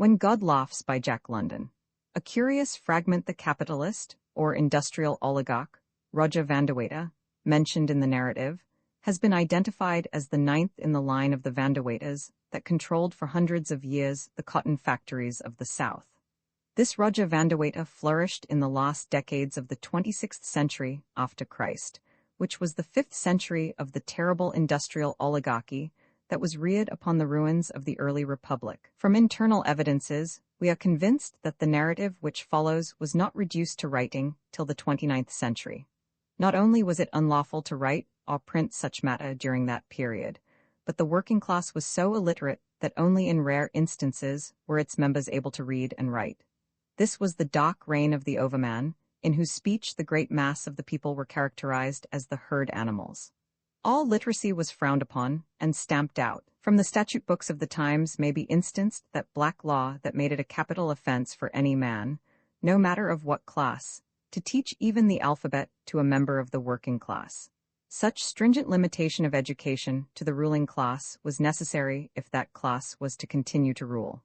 When God Laughs by Jack London. A curious fragment. The capitalist, or industrial oligarch, Roger van der Weyden, mentioned in the narrative, has been identified as the ninth in the line of the Van der Weydens that controlled for hundreds of years the cotton factories of the South. This Roger van der Weyden flourished in the last decades of the 26th century after Christ, which was the 5th century of the terrible industrial oligarchy that was reared upon the ruins of the early republic. From internal evidences, we are convinced that the narrative which follows was not reduced to writing till the 29th century. Not only was it unlawful to write or print such matter during that period, but the working class was so illiterate that only in rare instances were its members able to read and write. This was the dark reign of the overman, in whose speech the great mass of the people were characterized as the herd animals. All literacy was frowned upon and stamped out. From the statute books of the times may be instanced that black law that made it a capital offense for any man, no matter of what class, to teach even the alphabet to a member of the working class. Such stringent limitation of education to the ruling class was necessary if that class was to continue to rule.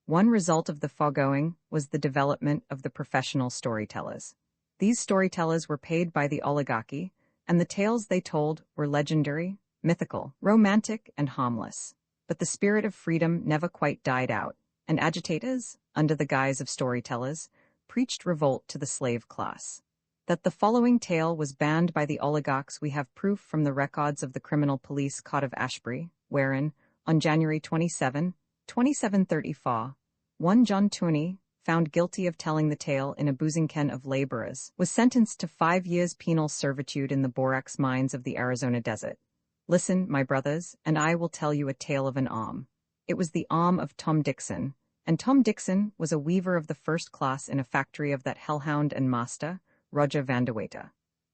One result of the foregoing was the development of the professional storytellers. These storytellers were paid by the oligarchy, and the tales they told were legendary, mythical, romantic, and harmless. But the spirit of freedom never quite died out, and agitators, under the guise of storytellers, preached revolt to the slave class. That the following tale was banned by the oligarchs we have proof from the records of the Criminal Police Court of Ashbury, wherein, on January 27, 2734, one John Tooney, found guilty of telling the tale in a boozing ken of laborers, was sentenced to 5 years penal servitude in the borax mines of the Arizona desert. Listen, my brothers, and I will tell you a tale of an arm. It was the arm of Tom Dixon, and Tom Dixon was a weaver of the first class in a factory of that hellhound and master, Roger van der Weyden.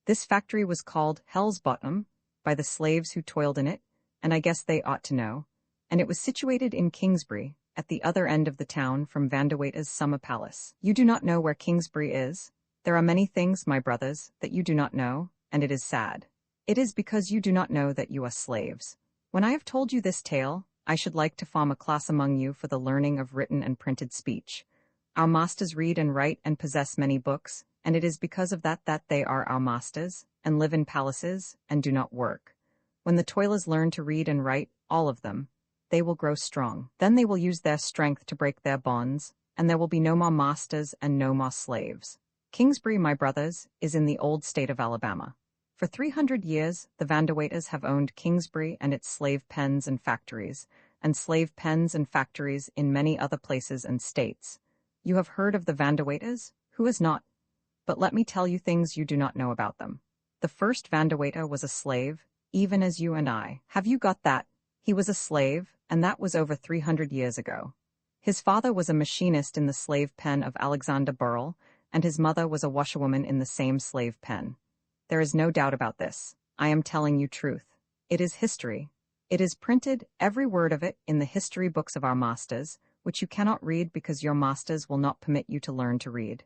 This factory was called Hell's Bottom by the slaves who toiled in it, and I guess they ought to know, and it was situated in Kingsbury, at the other end of the town from Van der Weyden's summer palace. You do not know where Kingsbury is? There are many things, my brothers, that you do not know, and it is sad. It is because you do not know that you are slaves. When I have told you this tale, I should like to form a class among you for the learning of written and printed speech. Our masters read and write and possess many books, and it is because of that they are our masters, and live in palaces, and do not work. When the toilers learn to read and write, all of them, they will grow strong. Then they will use their strength to break their bonds, and there will be no more masters and no more slaves. Kingsbury, my brothers, is in the old state of Alabama. For 300 years, the Van der Weydens have owned Kingsbury and its slave pens and factories in many other places and states. You have heard of the Van der Weydens? Who has not? But let me tell you things you do not know about them. The first Van der Weyden was a slave, even as you and I. Have you got that? He was a slave, and that was over 300 years ago. His father was a machinist in the slave pen of Alexander Burrell, and his mother was a washerwoman in the same slave pen. There is no doubt about this. I am telling you truth. It is history. It is printed, every word of it, in the history books of our masters, which you cannot read because your masters will not permit you to learn to read.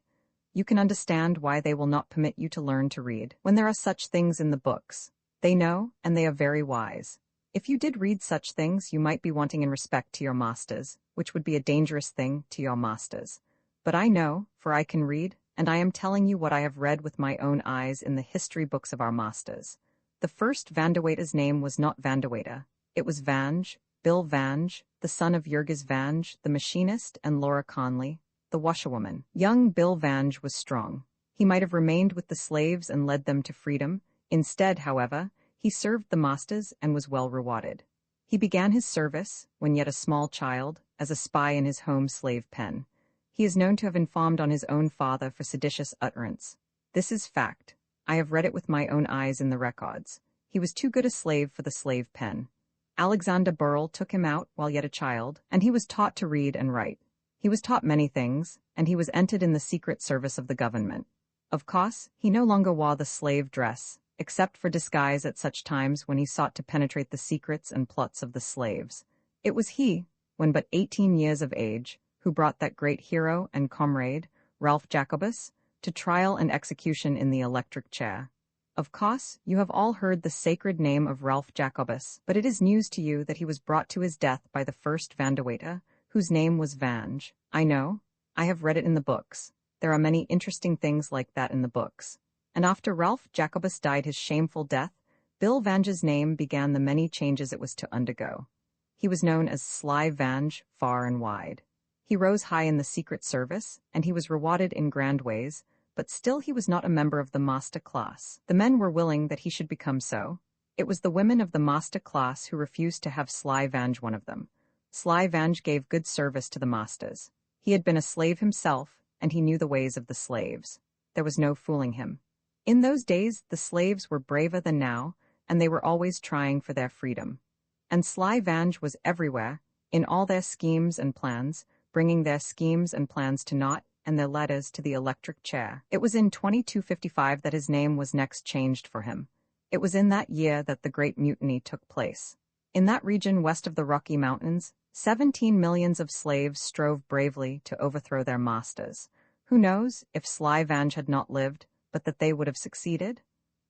You can understand why they will not permit you to learn to read when there are such things in the books. They know, and they are very wise. If you did read such things, you might be wanting in respect to your masters, which would be a dangerous thing to your masters. But I know, for I can read, and I am telling you what I have read with my own eyes in the history books of our masters. The first Van der Weyden's name was not Van der Weyden. It was Vange, Bill Vange, the son of Jurgis Vange, the machinist, and Laura Conley, the washerwoman. Young Bill Vange was strong. He might have remained with the slaves and led them to freedom. Instead, however, he served the masters and was well rewarded. He began his service, when yet a small child, as a spy in his home slave pen. He is known to have informed on his own father for seditious utterance. This is fact. I have read it with my own eyes in the records. He was too good a slave for the slave pen. Alexander Burrell took him out while yet a child, and he was taught to read and write. He was taught many things, and he was entered in the secret service of the government. Of course, he no longer wore the slave dress, except for disguise at such times when he sought to penetrate the secrets and plots of the slaves. It was he, when but 18 years of age, who brought that great hero and comrade, Ralph Jacobus, to trial and execution in the electric chair. Of course, you have all heard the sacred name of Ralph Jacobus, but it is news to you that he was brought to his death by the first Van der Weyden, whose name was Vange. I know. I have read it in the books. There are many interesting things like that in the books. And after Ralph Jacobus died his shameful death, Bill Vange's name began the many changes it was to undergo. He was known as Sly Vange far and wide. He rose high in the Secret Service, and he was rewarded in grand ways, but still he was not a member of the master class. The men were willing that he should become so. It was the women of the master class who refused to have Sly Vange one of them. Sly Vange gave good service to the masters. He had been a slave himself, and he knew the ways of the slaves. There was no fooling him. In those days, the slaves were braver than now, and they were always trying for their freedom. And Sly Vange was everywhere, in all their schemes and plans, bringing their schemes and plans to naught, and their ladders to the electric chair. It was in 2255 that his name was next changed for him. It was in that year that the Great Mutiny took place. In that region west of the Rocky Mountains, 17 millions of slaves strove bravely to overthrow their masters. Who knows if Sly Vange had not lived, but that they would have succeeded?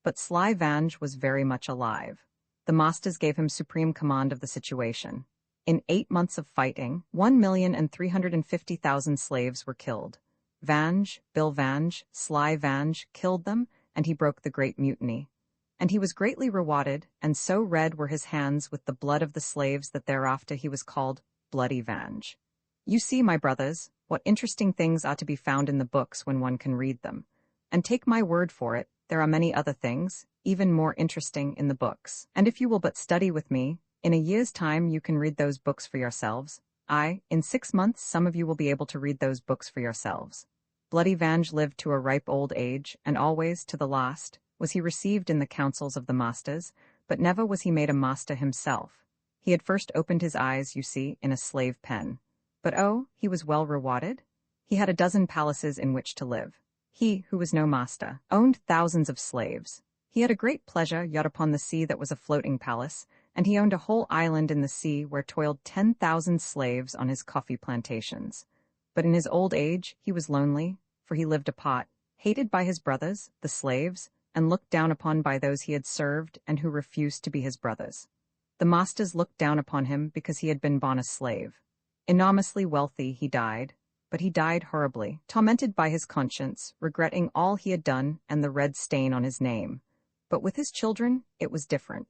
But Sly Vange was very much alive. The masters gave him supreme command of the situation. In 8 months of fighting, 1,350,000 slaves were killed. Vange, Bill Vange, Sly Vange killed them, and he broke the Great Mutiny. And he was greatly rewarded, and so red were his hands with the blood of the slaves that thereafter he was called Bloody Vange. You see, my brothers, what interesting things are to be found in the books when one can read them. And take my word for it, there are many other things, even more interesting in the books. And if you will but study with me, in a year's time you can read those books for yourselves. Aye, in 6 months some of you will be able to read those books for yourselves. Bloody Vange lived to a ripe old age, and always, to the last, was he received in the councils of the masters, but never was he made a master himself. He had first opened his eyes, you see, in a slave pen. But oh, he was well rewarded. He had a dozen palaces in which to live. He, who was no master, owned thousands of slaves. He had a great pleasure yacht upon the sea that was a floating palace, and he owned a whole island in the sea where toiled 10,000 slaves on his coffee plantations. But in his old age he was lonely, for he lived apart, hated by his brothers, the slaves, and looked down upon by those he had served and who refused to be his brothers. The masters looked down upon him because he had been born a slave. Enormously wealthy he died, but he died horribly, tormented by his conscience, regretting all he had done and the red stain on his name. But with his children, it was different.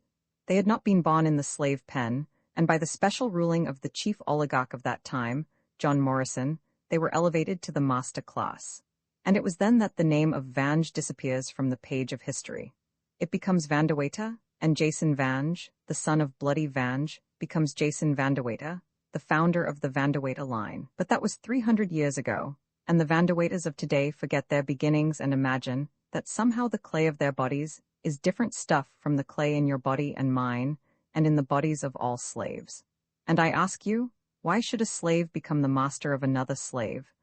They had not been born in the slave pen, and by the special ruling of the chief oligarch of that time, John Morrison, they were elevated to the master class. And it was then that the name of Vange disappears from the page of history. It becomes Vandewater, and Jason Vange, the son of Bloody Vange, becomes Jason Vandewater, the founder of the Vandewater line. But that was 300 years ago, and the Vandewaters of today forget their beginnings and imagine that somehow the clay of their bodies is different stuff from the clay in your body and mine, and in the bodies of all slaves. And I ask you, why should a slave become the master of another slave?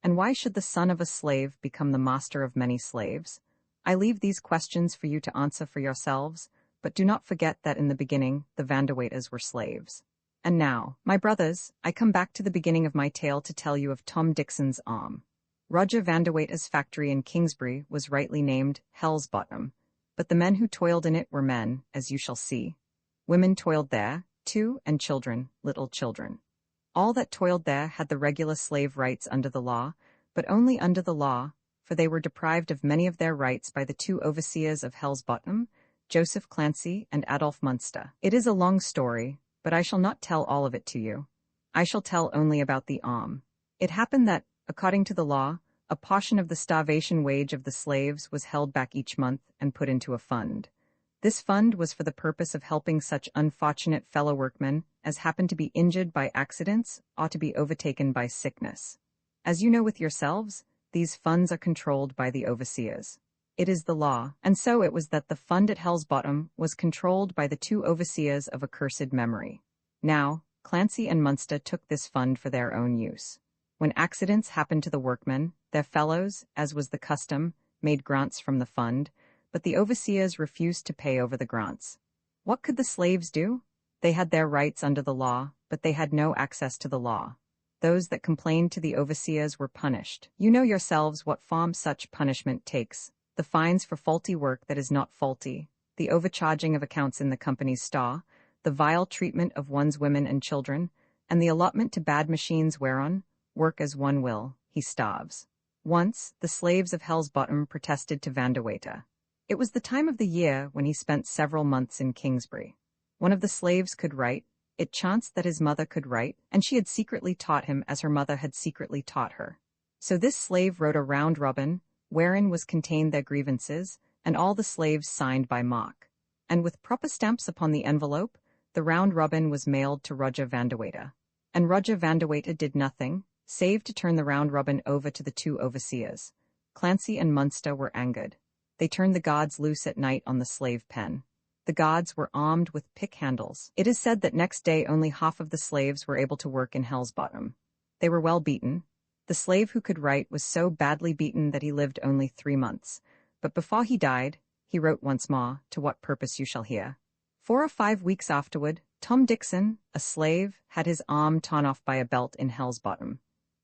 And why should the son of a slave become the master of many slaves? I leave these questions for you to answer for yourselves, but do not forget that in the beginning the Vandewaters were slaves. And now, my brothers, I come back to the beginning of my tale to tell you of Tom Dixon's arm. Roger Vandewater's factory in Kingsbury was rightly named Hell's Bottom, but the men who toiled in it were men, as you shall see. Women toiled there, too, and children, little children. All that toiled there had the regular slave rights under the law, but only under the law, for they were deprived of many of their rights by the 2 overseers of Hell's Bottom, Joseph Clancy and Adolph Munster. It is a long story, but I shall not tell all of it to you. I shall tell only about the arm. It happened that, according to the law, a portion of the starvation wage of the slaves was held back each month and put into a fund. This fund was for the purpose of helping such unfortunate fellow workmen as happened to be injured by accidents or to be overtaken by sickness. As you know with yourselves, these funds are controlled by the overseers. It is the law, and so it was that the fund at Hell's Bottom was controlled by the 2 overseers of accursed memory. Now, Clancy and Munster took this fund for their own use. When accidents happened to the workmen, their fellows, as was the custom, made grants from the fund, but the overseers refused to pay over the grants. What could the slaves do? They had their rights under the law, but they had no access to the law. Those that complained to the overseers were punished. You know yourselves what form such punishment takes. The fines for faulty work that is not faulty, the overcharging of accounts in the company's store, the vile treatment of one's women and children, and the allotment to bad machines whereon, work as one will, he starves. Once, the slaves of Hell's Bottom protested to Vanderwater. It was the time of the year when he spent several months in Kingsbury. One of the slaves could write. It chanced that his mother could write, and she had secretly taught him as her mother had secretly taught her. So this slave wrote a round robin, wherein was contained their grievances, and all the slaves signed by Mark. And with proper stamps upon the envelope, the round robin was mailed to Roger Vanderwater. And Roger Vanderwater did nothing, save to turn the round robin over to the two overseers. Clancy and Munster were angered. They turned the guards loose at night on the slave pen. The guards were armed with pick handles. It is said that next day only half of the slaves were able to work in Hell's Bottom. They were well beaten. The slave who could write was so badly beaten that he lived only 3 months. But before he died, he wrote once more, to what purpose you shall hear. 4 or 5 weeks afterward, Tom Dixon, a slave, had his arm torn off by a belt in Hell's Bottom.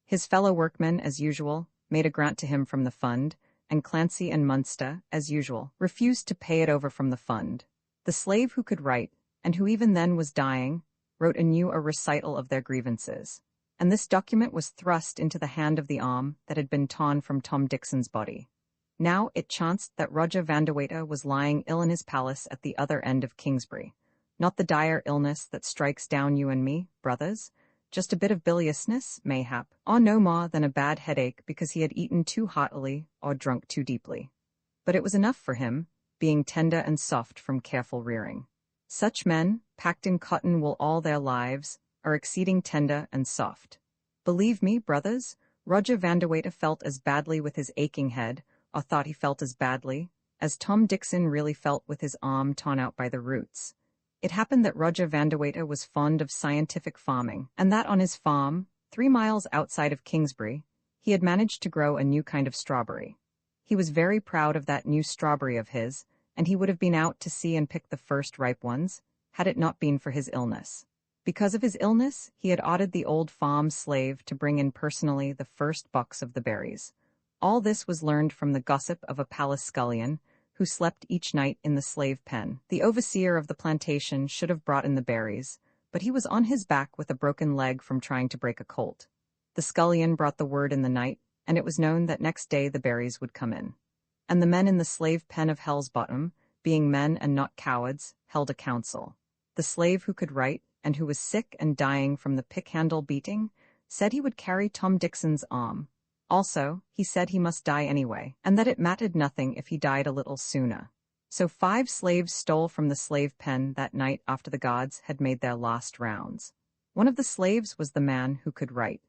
His fellow workmen, as usual, made a grant to him from the fund, and Clancy and Munster, as usual, refused to pay it over from the fund. The slave who could write, and who even then was dying, wrote anew a recital of their grievances, and this document was thrust into the hand of the arm that had been torn from Tom Dixon's body. Now it chanced that Roger Vanderwater was lying ill in his palace at the other end of Kingsbury. Not the dire illness that strikes down you and me, brothers, just a bit of biliousness, mayhap, or no more than a bad headache because he had eaten too heartily or drunk too deeply. But it was enough for him, being tender and soft from careful rearing. Such men, packed in cotton wool all their lives, are exceeding tender and soft. Believe me, brothers, Roger Vanderwater felt as badly with his aching head, or thought he felt as badly, as Tom Dixon really felt with his arm torn out by the roots. It happened that Roger Vanderwater was fond of scientific farming, and that on his farm, 3 miles outside of Kingsbury, he had managed to grow a new kind of strawberry. He was very proud of that new strawberry of his, and he would have been out to see and pick the first ripe ones, had it not been for his illness. Because of his illness, he had ordered the old farm slave to bring in personally the first box of the berries. All this was learned from the gossip of a palace scullion, who slept each night in the slave pen. The overseer of the plantation should have brought in the berries, but he was on his back with a broken leg from trying to break a colt. The scullion brought the word in the night, and it was known that next day the berries would come in. And the men in the slave pen of Hell's Bottom, being men and not cowards, held a council. The slave who could write, and who was sick and dying from the pick-handle beating, said he would carry Tom Dixon's arm. Also, he said he must die anyway, and that it mattered nothing if he died a little sooner. So 5 slaves stole from the slave pen that night after the guards had made their last rounds. One of the slaves was the man who could write.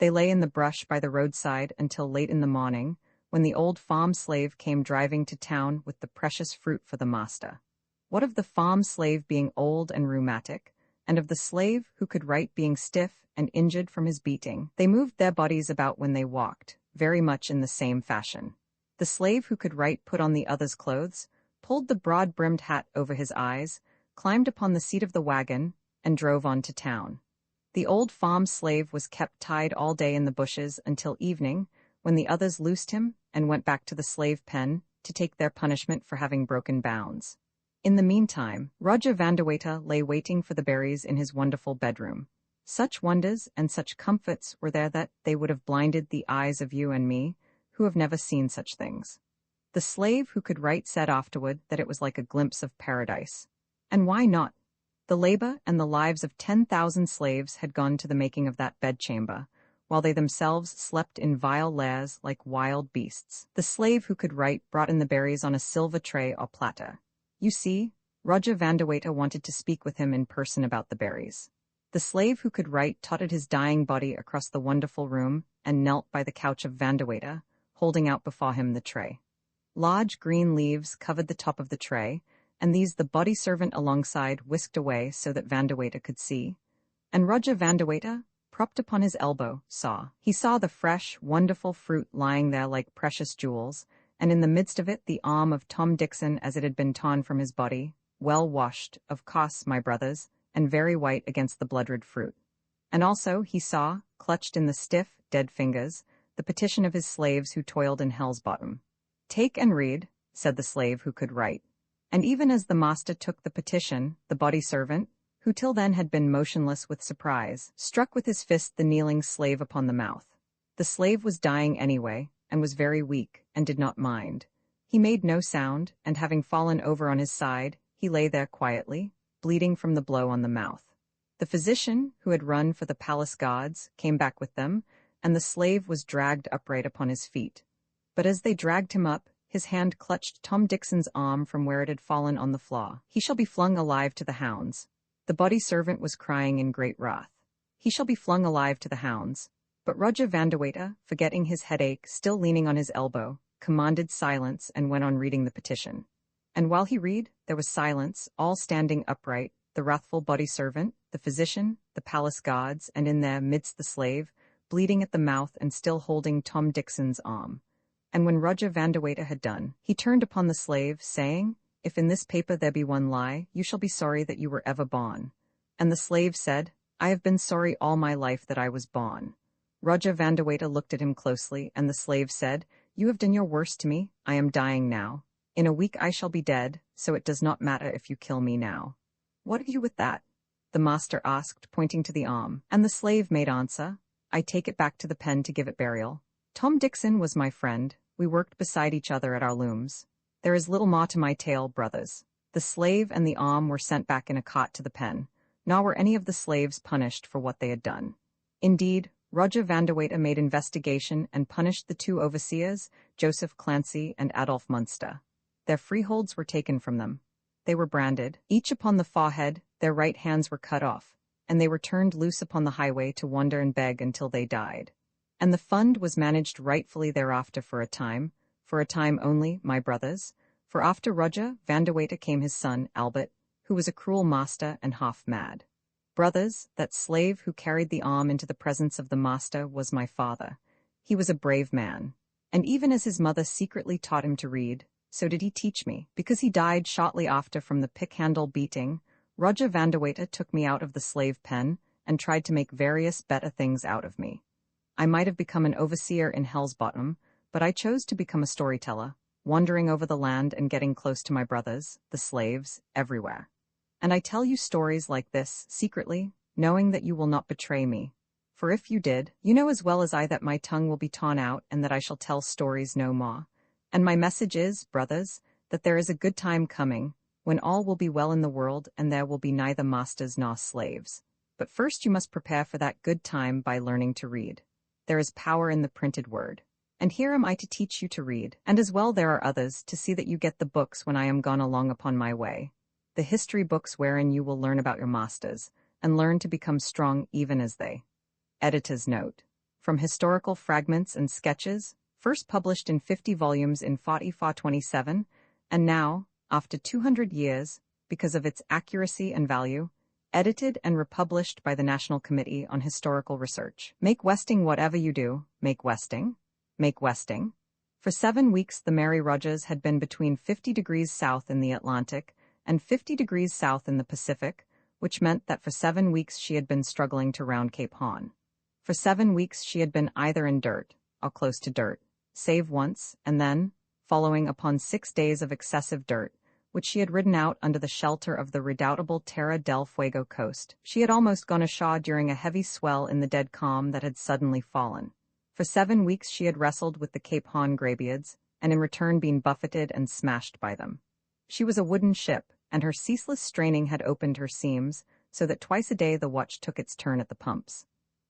They lay in the brush by the roadside until late in the morning, when the old farm slave came driving to town with the precious fruit for the master. What of the farm slave being old and rheumatic, and of the slave who could write being stiff and injured from his beating, they moved their bodies about when they walked, very much in the same fashion. The slave who could write put on the other's clothes, pulled the broad-brimmed hat over his eyes, climbed upon the seat of the wagon, and drove on to town. The old farm slave was kept tied all day in the bushes until evening, when the others loosed him and went back to the slave pen to take their punishment for having broken bounds. In the meantime, Roger Vanderwater lay waiting for the berries in his wonderful bedroom. Such wonders and such comforts were there that they would have blinded the eyes of you and me, who have never seen such things. The slave who could write said afterward that it was like a glimpse of paradise. And why not? The labor and the lives of 10,000 slaves had gone to the making of that bedchamber, while they themselves slept in vile lairs like wild beasts. The slave who could write brought in the berries on a silver tray or platter. You see, Roger Vanderwater wanted to speak with him in person about the berries. The slave who could write tottered his dying body across the wonderful room and knelt by the couch of Vanderwater, holding out before him the tray. Large green leaves covered the top of the tray, and these the body servant alongside whisked away so that Vanderwater could see. And Roger Vanderwater, propped upon his elbow, saw. He saw the fresh, wonderful fruit lying there like precious jewels, and in the midst of it the arm of Tom Dixon as it had been torn from his body, well washed, of course, my brothers, and very white against the blood-red fruit. And also he saw, clutched in the stiff, dead fingers, the petition of his slaves who toiled in Hell's Bottom. "Take and read," said the slave who could write. And even as the master took the petition, the body servant, who till then had been motionless with surprise, struck with his fist the kneeling slave upon the mouth. The slave was dying anyway, and was very weak, and did not mind. He made no sound, and having fallen over on his side, he lay there quietly, bleeding from the blow on the mouth. The physician, who had run for the palace gods, came back with them, and the slave was dragged upright upon his feet. But as they dragged him up, his hand clutched Tom Dixon's arm from where it had fallen on the floor. "He shall be flung alive to the hounds." The body servant was crying in great wrath. "He shall be flung alive to the hounds." But Roger Vanderwater, forgetting his headache, still leaning on his elbow, commanded silence and went on reading the petition. And while he read, there was silence, all standing upright, the wrathful body servant, the physician, the palace guards, and in their midst the slave, bleeding at the mouth and still holding Tom Dixon's arm. And when Roger Vanderwater had done, he turned upon the slave, saying, "If in this paper there be one lie, you shall be sorry that you were ever born." And the slave said, "I have been sorry all my life that I was born." Roger Vanderwater looked at him closely, and the slave said, "You have done your worst to me. I am dying now. In a week I shall be dead, so it does not matter if you kill me now." "What have you with that?" the master asked, pointing to the arm, and the slave made answer, "I take it back to the pen to give it burial. Tom Dixon was my friend. We worked beside each other at our looms. There is little more to my tale, brothers." The slave and the arm were sent back in a cart to the pen, nor were any of the slaves punished for what they had done. Indeed, Roger Vanderwater made investigation and punished the two overseers, Joseph Clancy and Adolf Munster. Their freeholds were taken from them. They were branded, each upon the forehead, their right hands were cut off, and they were turned loose upon the highway to wander and beg until they died. And the fund was managed rightfully thereafter for a time only, my brothers, for after Roger Vanderwater came his son, Albert, who was a cruel master and half mad. Brothers, that slave who carried the arm into the presence of the master was my father. He was a brave man, and even as his mother secretly taught him to read, so did he teach me. Because he died shortly after from the pick-handle beating, Roger Vanderwater took me out of the slave pen and tried to make various better things out of me. I might have become an overseer in Hell's Bottom, but I chose to become a storyteller, wandering over the land and getting close to my brothers, the slaves, everywhere. And I tell you stories like this, secretly, knowing that you will not betray me. For if you did, you know as well as I that my tongue will be torn out and that I shall tell stories no more. And my message is, brothers, that there is a good time coming, when all will be well in the world and there will be neither masters nor slaves. But first you must prepare for that good time by learning to read. There is power in the printed word. And here am I to teach you to read, and as well there are others, to see that you get the books when I am gone along upon my way. The history books wherein you will learn about your masters, and learn to become strong even as they. Editor's note. From historical fragments and sketches, first published in 50 volumes in 4427, and now, after 200 years, because of its accuracy and value, edited and republished by the National Committee on Historical Research. Make Westing whatever you do, make Westing. Make Westing. For 7 weeks the Mary Rogers had been between 50 degrees south in the Atlantic and 50 degrees south in the Pacific, which meant that for 7 weeks she had been struggling to round Cape Horn. For 7 weeks she had been either in dirt, or close to dirt, save once, and then, following upon 6 days of excessive dirt, which she had ridden out under the shelter of the redoubtable Terra del Fuego coast, she had almost gone ashore during a heavy swell in the dead calm that had suddenly fallen. For 7 weeks she had wrestled with the Cape Horn graybeards, and in return been buffeted and smashed by them. She was a wooden ship, and her ceaseless straining had opened her seams, so that twice a day the watch took its turn at the pumps.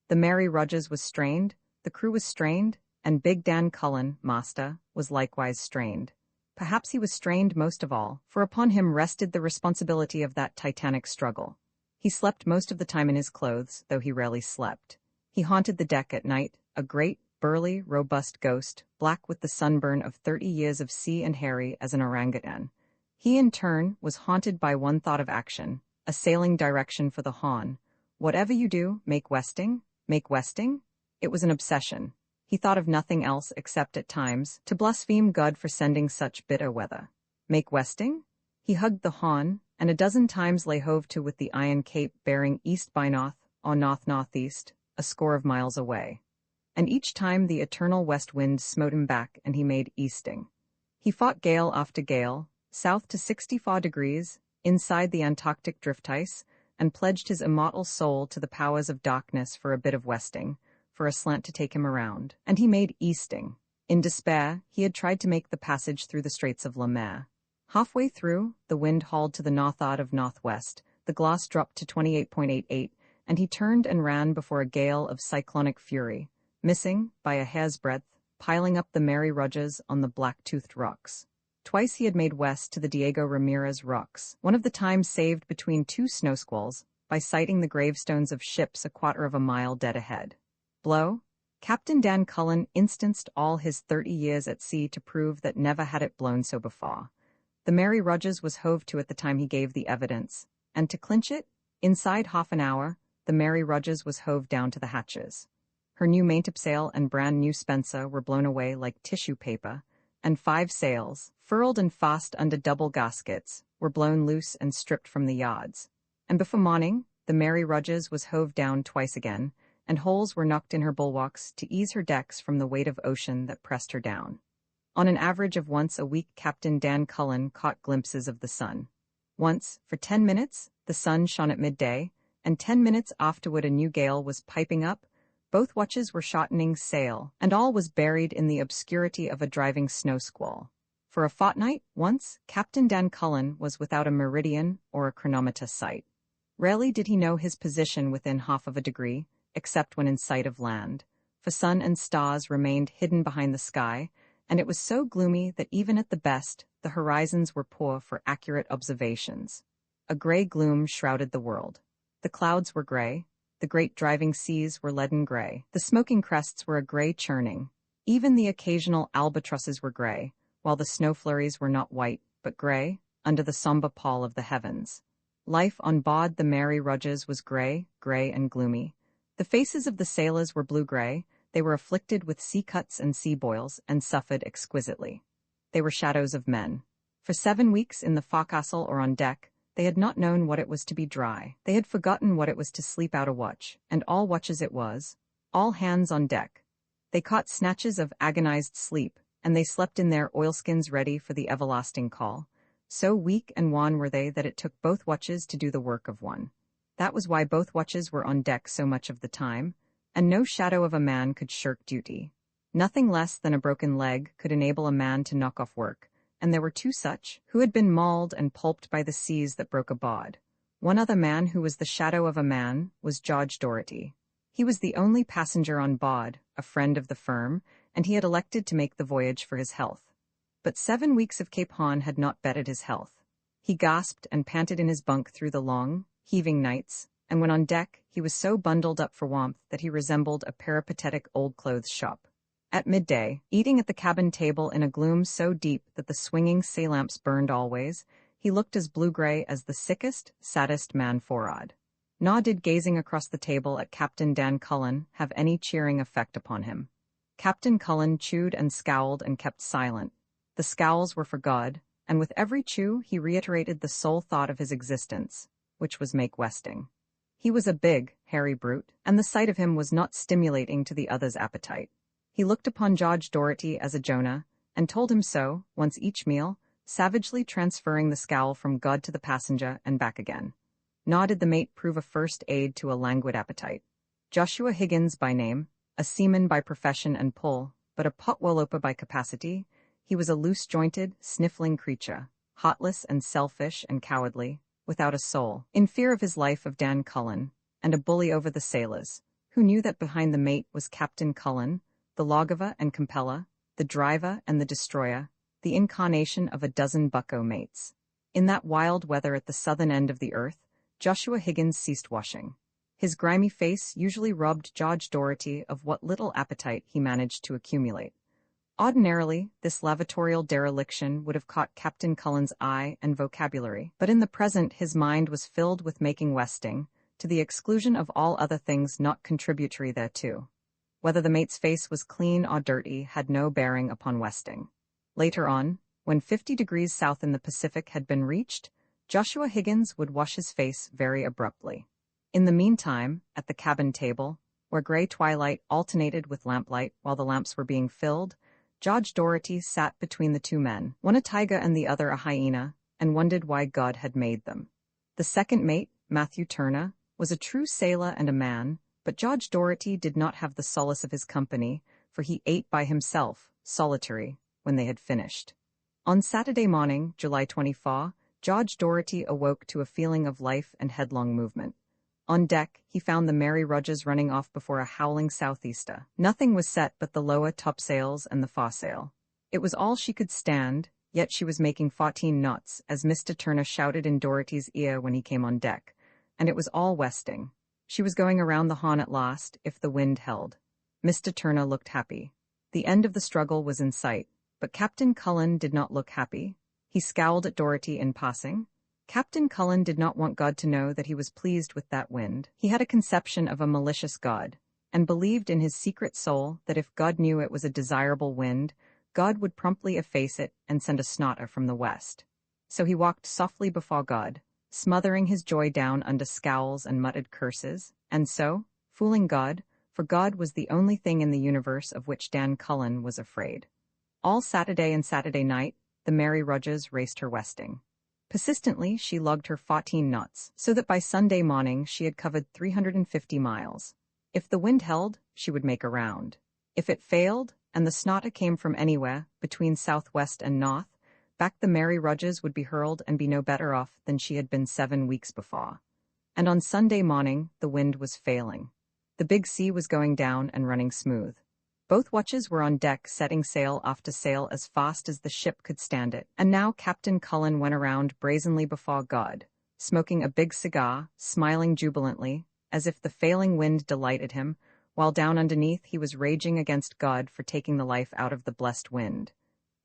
The Mary Rogers was strained, the crew was strained, and Big Dan Cullen, master, was likewise strained. Perhaps he was strained most of all, for upon him rested the responsibility of that titanic struggle. He slept most of the time in his clothes, though he rarely slept. He haunted the deck at night, a great, burly, robust ghost, black with the sunburn of 30 years of sea and hairy as an orangutan. He, in turn, was haunted by one thought of action, a sailing direction for the Horn. Whatever you do, make Westing? Make Westing? It was an obsession. He thought of nothing else except at times to blaspheme God for sending such bitter weather. Make Westing? He hugged the Horn, and a dozen times lay hove to with the iron cape bearing east by north, or north-northeast, a score of miles away. And each time the eternal west wind smote him back and he made easting. He fought gale after gale, south to 64 degrees, inside the Antarctic drift ice, and pledged his immortal soul to the powers of darkness for a bit of westing, for a slant to take him around. And he made easting. In despair, he had tried to make the passage through the Straits of Le Maire. Halfway through, the wind hauled to the northward of northwest, the glass dropped to 28.88, and he turned and ran before a gale of cyclonic fury, missing, by a hair's breadth, piling up the Mary Rogers on the black-toothed rocks. Twice he had made west to the Diego Ramirez rocks, one of the times saved between two snow squalls, by sighting the gravestones of ships a quarter of a mile dead ahead. Blow? Captain Dan Cullen instanced all his 30 years at sea to prove that never had it blown so before. The Mary Rogers was hove to at the time he gave the evidence, and to clinch it, inside half an hour, the Mary Rogers was hove down to the hatches. Her new maintopsail and brand new spencer were blown away like tissue paper, and 5 sails, furled and fast under double gaskets, were blown loose and stripped from the yards. And before morning, the Mary Rogers was hove down twice again, and holes were knocked in her bulwarks to ease her decks from the weight of ocean that pressed her down. On an average of once a week, Captain Dan Cullen caught glimpses of the sun. Once, for 10 minutes, the sun shone at midday, and 10 minutes afterward a new gale was piping up. Both watches were shortening sail, and all was buried in the obscurity of a driving snow squall. For a fortnight, once, Captain Dan Cullen was without a meridian or a chronometer sight. Rarely did he know his position within half of a degree, except when in sight of land, for sun and stars remained hidden behind the sky, and it was so gloomy that even at the best, the horizons were poor for accurate observations. A gray gloom shrouded the world. The clouds were gray, the great driving seas were leaden gray, the smoking crests were a gray churning. Even the occasional albatrosses were gray, while the snow flurries were not white, but gray, under the somber pall of the heavens. Life on board the Mary Rogers was gray, gray and gloomy. The faces of the sailors were blue-gray, they were afflicted with sea cuts and sea boils, and suffered exquisitely. They were shadows of men. For 7 weeks in the forecastle or on deck, they had not known what it was to be dry. They had forgotten what it was to sleep out a watch, and all watches it was, all hands on deck. They caught snatches of agonized sleep, and they slept in their oilskins ready for the everlasting call. So weak and wan were they that it took both watches to do the work of one. That was why both watches were on deck so much of the time, and no shadow of a man could shirk duty. Nothing less than a broken leg could enable a man to knock off work, and there were 2 such, who had been mauled and pulped by the seas that broke abroad. One other man who was the shadow of a man was George Doherty. He was the only passenger on board, a friend of the firm, and he had elected to make the voyage for his health. But 7 weeks of Cape Horn had not bettered his health. He gasped and panted in his bunk through the long, heaving nights, and when on deck, he was so bundled up for warmth that he resembled a peripatetic old clothes shop. At midday, eating at the cabin table in a gloom so deep that the swinging sail lamps burned always, he looked as blue-gray as the sickest, saddest man for'ard. Nor did gazing across the table at Captain Dan Cullen have any cheering effect upon him. Captain Cullen chewed and scowled and kept silent. The scowls were for God, and with every chew he reiterated the sole thought of his existence, which was make westing. He was a big, hairy brute, and the sight of him was not stimulating to the other's appetite. He looked upon George Doherty as a Jonah, and told him so, once each meal, savagely transferring the scowl from God to the passenger and back again. Nor did the mate prove a first aid to a languid appetite. Joshua Higgins by name, a seaman by profession and pull, but a potwalloper by capacity, he was a loose-jointed, sniffling creature, heartless and selfish and cowardly, without a soul, in fear of his life of Dan Cullen, and a bully over the sailors, who knew that behind the mate was Captain Cullen, the lawgiver and compeller, the driver and the destroyer, the incarnation of a dozen bucko mates. In that wild weather at the southern end of the earth, Joshua Higgins ceased washing. His grimy face usually robbed George Doherty of what little appetite he managed to accumulate. Ordinarily, this lavatorial dereliction would have caught Captain Cullen's eye and vocabulary, but in the present his mind was filled with making westing, to the exclusion of all other things not contributory thereto. Whether the mate's face was clean or dirty had no bearing upon westing. Later on, when 50 degrees south in the Pacific had been reached, Joshua Higgins would wash his face very abruptly. In the meantime, at the cabin table, where gray twilight alternated with lamplight while the lamps were being filled, George Doherty sat between the 2 men, one a tiger and the other a hyena, and wondered why God had made them. The second mate, Matthew Turner, was a true sailor and a man, but George Doherty did not have the solace of his company, for he ate by himself, solitary, when they had finished. On Saturday morning, July 24, George Doherty awoke to a feeling of life and headlong movement. On deck, he found the Mary Rogers running off before a howling southeaster. Nothing was set but the lower topsails and the foresail. It was all she could stand, yet she was making 14 knots, as Mr. Turner shouted in Doherty's ear when he came on deck, and it was all westing. She was going around the Horn at last, if the wind held. Mr. Turner looked happy. The end of the struggle was in sight, but Captain Cullen did not look happy. He scowled at Doherty in passing. Captain Cullen did not want God to know that he was pleased with that wind. He had a conception of a malicious God, and believed in his secret soul that if God knew it was a desirable wind, God would promptly efface it and send a snotter from the west. So he walked softly before God, smothering his joy down under scowls and muttered curses, and so, fooling God, for God was the only thing in the universe of which Dan Cullen was afraid. All Saturday and Saturday night, the Mary Rogers raced her westing. Persistently, she logged her 14 knots, so that by Sunday morning she had covered 350 miles. If the wind held, she would make a round. If it failed, and the snotter came from anywhere, between southwest and north, back the Mary Rogers would be hurled and be no better off than she had been 7 weeks before. And on Sunday morning, the wind was failing. The big sea was going down and running smooth. Both watches were on deck setting sail after sail as fast as the ship could stand it, and now Captain Cullen went around brazenly before God, smoking a big cigar, smiling jubilantly, as if the failing wind delighted him, while down underneath he was raging against God for taking the life out of the blessed wind.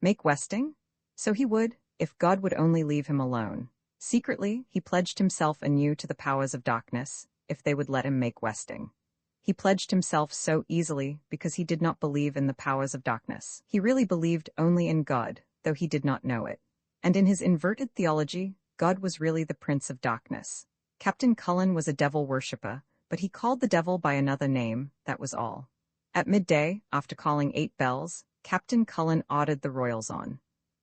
Make westing? So he would, if God would only leave him alone. Secretly, he pledged himself anew to the powers of darkness, if they would let him make westing. He pledged himself so easily because he did not believe in the powers of darkness. He really believed only in God, though he did not know it. And in his inverted theology, God was really the prince of darkness. Captain Cullen was a devil worshipper, but he called the devil by another name, that was all. At midday, after calling 8 bells, Captain Cullen ordered the royals on.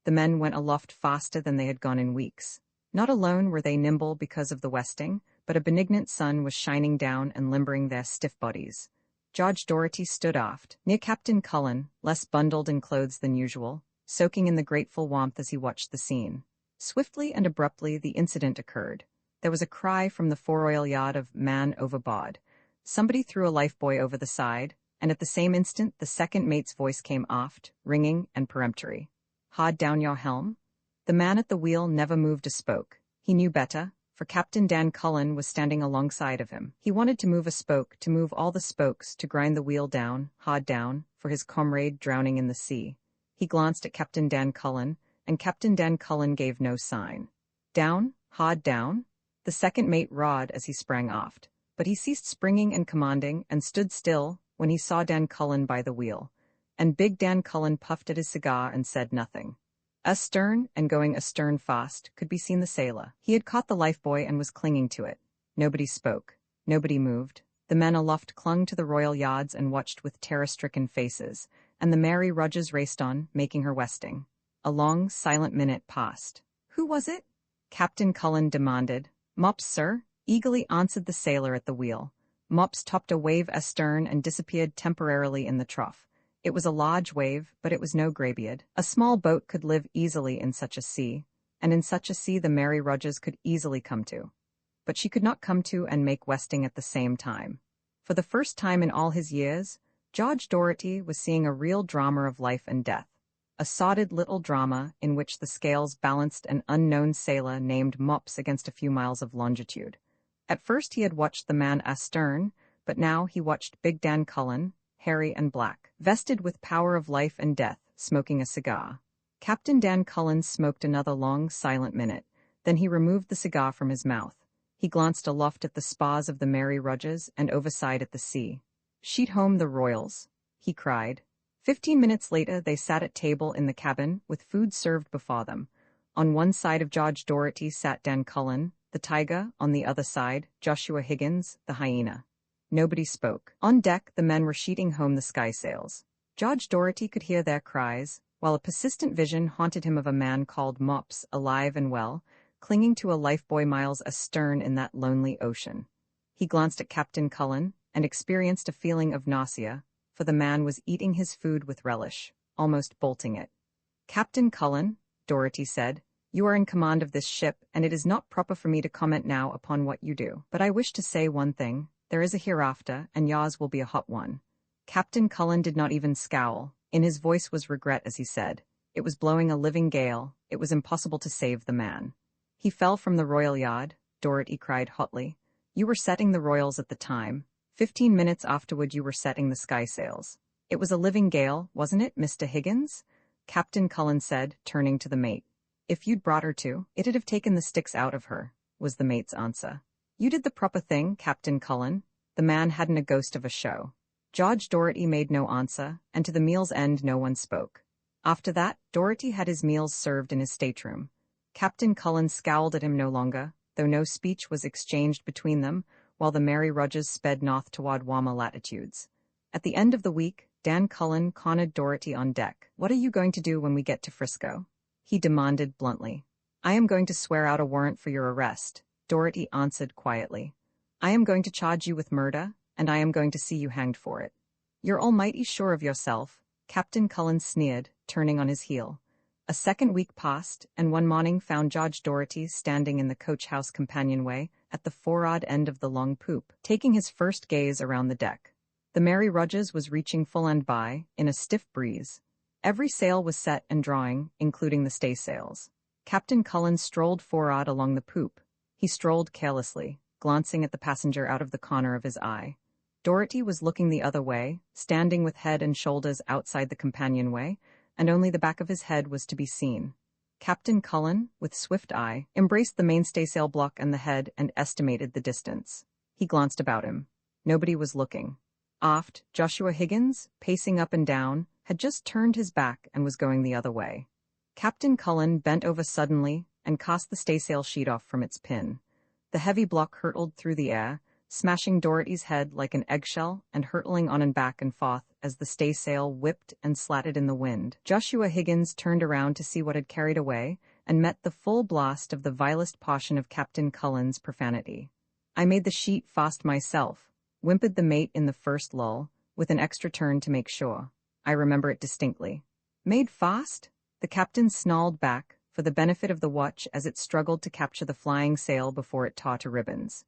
The men went aloft faster than they had gone in weeks. Not alone were they nimble because of the westing, but a benignant sun was shining down and limbering their stiff bodies. George Doherty stood aft, near Captain Cullen, less bundled in clothes than usual, soaking in the grateful warmth as he watched the scene. Swiftly and abruptly the incident occurred. There was a cry from the foreroyal yard of "Man overboard." Somebody threw a lifebuoy over the side, and at the same instant the second mate's voice came aft, ringing and peremptory. "Hard down your helm." The man at the wheel never moved a spoke. He knew better, for Captain Dan Cullen was standing alongside of him. He wanted to move a spoke, to move all the spokes, to grind the wheel down, hard down, for his comrade drowning in the sea. He glanced at Captain Dan Cullen, and Captain Dan Cullen gave no sign. "Down, hard down?" The second mate roared as he sprang aft, but he ceased springing and commanding and stood still when he saw Dan Cullen by the wheel, and big Dan Cullen puffed at his cigar and said nothing. Astern, and going astern fast, could be seen the sailor. He had caught the lifebuoy and was clinging to it. Nobody spoke. Nobody moved. The men aloft clung to the royal yards and watched with terror-stricken faces, and the Mary Rogers raced on, making her westing. A long, silent minute passed. "Who was it?" Captain Cullen demanded. "Mops, sir," eagerly answered the sailor at the wheel. Mops topped a wave astern and disappeared temporarily in the trough. It was a large wave, but it was no graybeard. A small boat could live easily in such a sea, and in such a sea the Mary Rogers could easily come to. But she could not come to and make westing at the same time. For the first time in all his years, George Doherty was seeing a real drama of life and death. A sordid little drama in which the scales balanced an unknown sailor named Mops against a few miles of longitude. At first he had watched the man astern, but now he watched Big Dan Cullen, hairy and black, vested with power of life and death, smoking a cigar. Captain Dan Cullen smoked another long, silent minute. Then he removed the cigar from his mouth. He glanced aloft at the spars of the Mary Rogers and overside at the sea. "Sheet home the royals," he cried. 15 minutes later they sat at table in the cabin, with food served before them. On one side of George Doherty sat Dan Cullen, the tiger; on the other side, Joshua Higgins, the hyena. Nobody spoke. On deck the men were sheeting home the skysails. George Doherty could hear their cries, while a persistent vision haunted him of a man called Mops, alive and well, clinging to a lifebuoy miles astern in that lonely ocean. He glanced at Captain Cullen and experienced a feeling of nausea, for the man was eating his food with relish, almost bolting it. "Captain Cullen," Dorothy said, "you are in command of this ship, and it is not proper for me to comment now upon what you do. But I wish to say one thing. There is a hereafter, and yours will be a hot one." Captain Cullen did not even scowl. In his voice was regret as he said, "It was blowing a living gale. It was impossible to save the man." "He fell from the royal yard," Dorothy cried hotly. "You were setting the royals at the time. 15 minutes afterward you were setting the skysails. It was a living gale, wasn't it, Mr. Higgins?" Captain Cullen said, turning to the mate. "If you'd brought her to, it'd have taken the sticks out of her," was the mate's answer. "You did the proper thing, Captain Cullen." The man hadn't a ghost of a show. Judge Dorothy made no answer, and to the meal's end no one spoke. After that, Dorothy had his meals served in his stateroom. Captain Cullen scowled at him no longer, though no speech was exchanged between them, while the Mary Rogers sped north toward warmer latitudes. At the end of the week, Dan Cullen cornered Dorothy on deck. "What are you going to do when we get to Frisco?" he demanded bluntly. "I am going to swear out a warrant for your arrest," Dorothy answered quietly. "I am going to charge you with murder, and I am going to see you hanged for it." "You're almighty sure of yourself," Captain Cullen sneered, turning on his heel. A second week passed, and one morning found Judge Dorothy standing in the coach-house companionway at the forward end of the long poop, taking his first gaze around the deck. The Mary Rogers was reaching full end by, in a stiff breeze. Every sail was set and drawing, including the staysails. Captain Cullen strolled forward along the poop. He strolled carelessly, glancing at the passenger out of the corner of his eye. Dorothy was looking the other way, standing with head and shoulders outside the companionway, and only the back of his head was to be seen. Captain Cullen, with swift eye, embraced the mainstaysail block and the head and estimated the distance. He glanced about him. Nobody was looking. Aft, Joshua Higgins, pacing up and down, had just turned his back and was going the other way. Captain Cullen bent over suddenly and cast the staysail sheet off from its pin. The heavy block hurtled through the air, smashing Dorothy's head like an eggshell and hurtling on and back and forth as the staysail whipped and slatted in the wind. Joshua Higgins turned around to see what had carried away and met the full blast of the vilest portion of Captain Cullen's profanity. "I made the sheet fast myself," whimpered the mate in the first lull, with an extra turn to make sure. "I remember it distinctly." "Made fast?" The captain snarled back, for the benefit of the watch as it struggled to capture the flying sail before it tore to ribbons.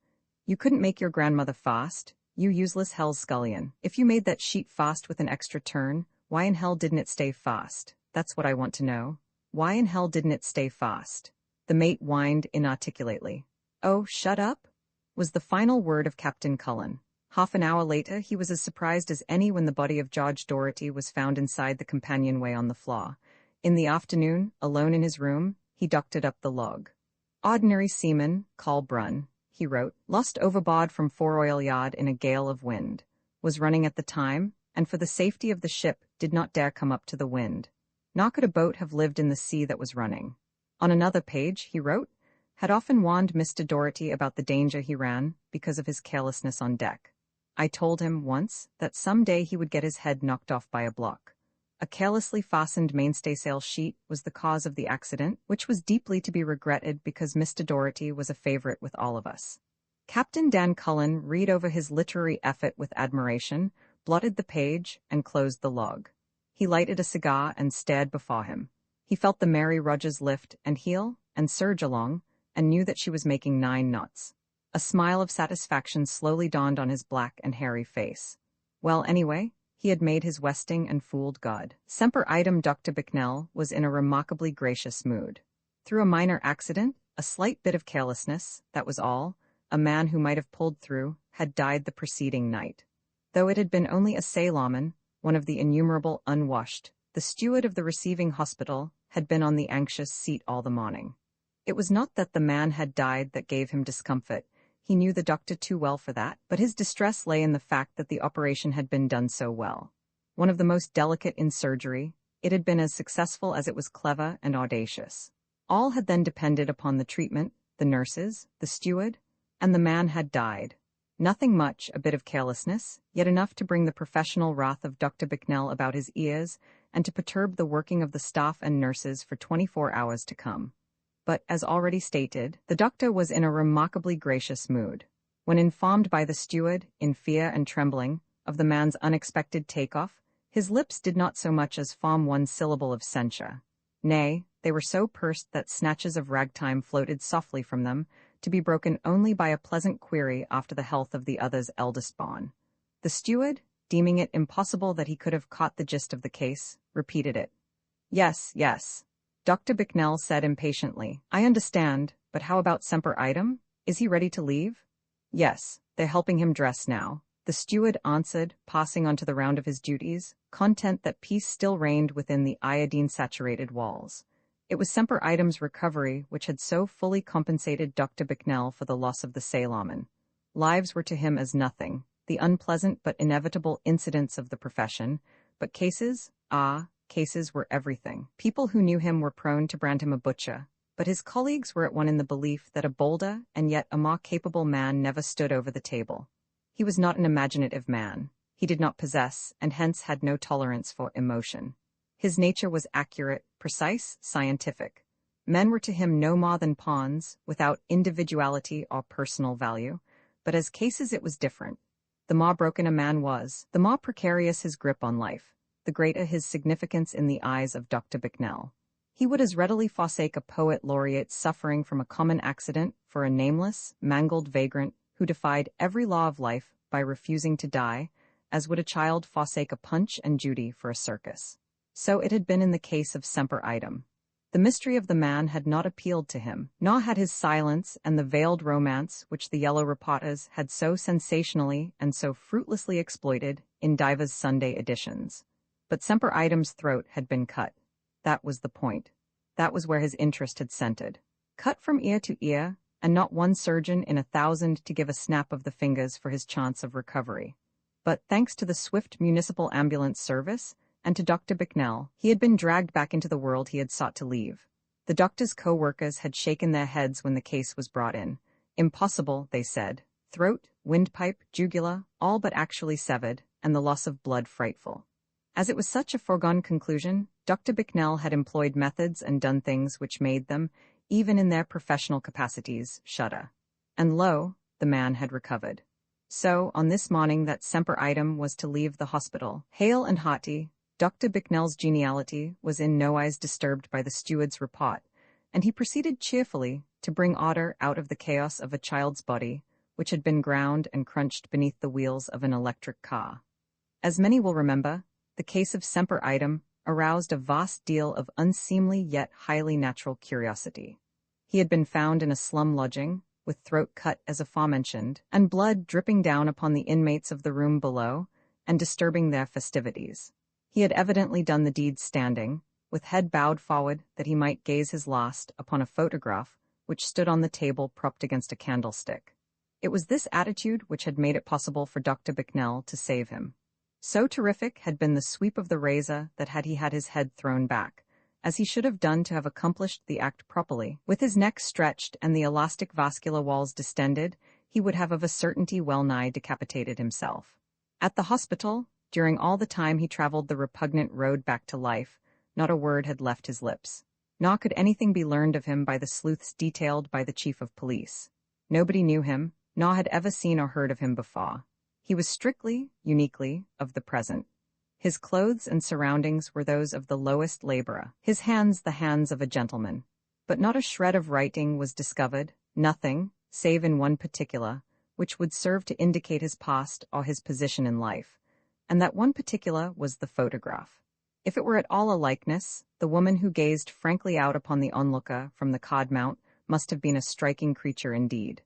"You couldn't make your grandmother fast, you useless hell's scullion. If you made that sheet fast with an extra turn, why in hell didn't it stay fast? That's what I want to know. Why in hell didn't it stay fast?" The mate whined inarticulately. "Oh, shut up," was the final word of Captain Cullen. Half an hour later, he was as surprised as any when the body of Judge Dorothy was found inside the companionway on the floor. In the afternoon, alone in his room, he doctored up the log. "Ordinary seaman, Call Brun," he wrote, "lost overboard from foreroyal yard in a gale of wind. Was running at the time, and for the safety of the ship did not dare come up to the wind. Nor could a boat have lived in the sea that was running." On another page, he wrote, "Had often warned Mr. Dorothy about the danger he ran because of his carelessness on deck. I told him once that some day he would get his head knocked off by a block. A carelessly fastened mainstaysail sheet was the cause of the accident, which was deeply to be regretted because Mr. Dorothy was a favorite with all of us." Captain Dan Cullen read over his literary effort with admiration, blotted the page, and closed the log. He lighted a cigar and stared before him. He felt the Mary Rogers lift and heel and surge along, and knew that she was making 9 knots. A smile of satisfaction slowly dawned on his black and hairy face. Well, anyway, he had made his westing and fooled God. Semper Idem Dr. Bicknell was in a remarkably gracious mood. Through a minor accident, a slight bit of carelessness, that was all, a man who might have pulled through had died the preceding night. Though it had been only a sailorman, one of the innumerable unwashed, the steward of the receiving hospital had been on the anxious seat all the morning. It was not that the man had died that gave him discomfort. He knew the doctor too well for that, but his distress lay in the fact that the operation had been done so well. One of the most delicate in surgery, it had been as successful as it was clever and audacious. All had then depended upon the treatment, the nurses, the steward, and the man had died. Nothing much, a bit of carelessness, yet enough to bring the professional wrath of Dr. Bicknell about his ears and to perturb the working of the staff and nurses for 24 hours to come. But, as already stated, the doctor was in a remarkably gracious mood. When informed by the steward, in fear and trembling, of the man's unexpected takeoff, his lips did not so much as form one syllable of censure. Nay, they were so pursed that snatches of ragtime floated softly from them, to be broken only by a pleasant query after the health of the other's eldest born. The steward, deeming it impossible that he could have caught the gist of the case, repeated it. Yes, yes. Dr. Bicknell said impatiently. I understand, but how about Semper Idem? Is he ready to leave? Yes, they're helping him dress now, the steward answered, passing on to the round of his duties, content that peace still reigned within the iodine-saturated walls. It was Semper Idem's recovery which had so fully compensated Dr. Bicknell for the loss of the Sailorman. Lives were to him as nothing, the unpleasant but inevitable incidents of the profession, but cases, cases were everything. People who knew him were prone to brand him a butcher, but his colleagues were at one in the belief that a bolder and yet a more capable man never stood over the table. He was not an imaginative man. He did not possess, and hence had no tolerance for emotion. His nature was accurate, precise, scientific. Men were to him no more than pawns, without individuality or personal value, but as cases it was different. The more broken a man was, the more precarious his grip on life, the greater his significance in the eyes of Dr. Bicknell. He would as readily forsake a poet laureate suffering from a common accident for a nameless, mangled vagrant who defied every law of life by refusing to die, as would a child forsake a Punch and Judy for a circus. So it had been in the case of Semper Idem. The mystery of the man had not appealed to him, nor had his silence and the veiled romance which the yellow reporters had so sensationally and so fruitlessly exploited in divers Sunday editions. But Semper Idem's throat had been cut. That was the point. That was where his interest had centered. Cut from ear to ear, and not one surgeon in 1,000 to give a snap of the fingers for his chance of recovery. But thanks to the swift municipal ambulance service, and to Dr. Bicknell, he had been dragged back into the world he had sought to leave. The doctor's co-workers had shaken their heads when the case was brought in. Impossible, they said. Throat, windpipe, jugular, all but actually severed, and the loss of blood frightful. As it was such a foregone conclusion, Dr. Bicknell had employed methods and done things which made them, even in their professional capacities, shudder. And lo, the man had recovered. So, on this morning that Semper Idem was to leave the hospital, hale and hearty, Dr. Bicknell's geniality was in nowise disturbed by the steward's report, and he proceeded cheerfully to bring order out of the chaos of a child's body, which had been ground and crunched beneath the wheels of an electric car. As many will remember, the case of Semper Idem aroused a vast deal of unseemly yet highly natural curiosity. He had been found in a slum lodging, with throat cut as aforementioned, and blood dripping down upon the inmates of the room below, and disturbing their festivities. He had evidently done the deed standing, with head bowed forward that he might gaze his last upon a photograph which stood on the table propped against a candlestick. It was this attitude which had made it possible for Dr. Bicknell to save him. So terrific had been the sweep of the razor that had he had his head thrown back, as he should have done to have accomplished the act properly, with his neck stretched and the elastic vascular walls distended, he would have of a certainty well-nigh decapitated himself. At the hospital, during all the time he traveled the repugnant road back to life, not a word had left his lips. Nor could anything be learned of him by the sleuths detailed by the chief of police. Nobody knew him, nor had ever seen or heard of him before. He was strictly, uniquely, of the present. His clothes and surroundings were those of the lowest laborer, his hands the hands of a gentleman. But not a shred of writing was discovered, nothing, save in one particular, which would serve to indicate his past or his position in life, and that one particular was the photograph. If it were at all a likeness, the woman who gazed frankly out upon the onlooker from the cod mount must have been a striking creature indeed.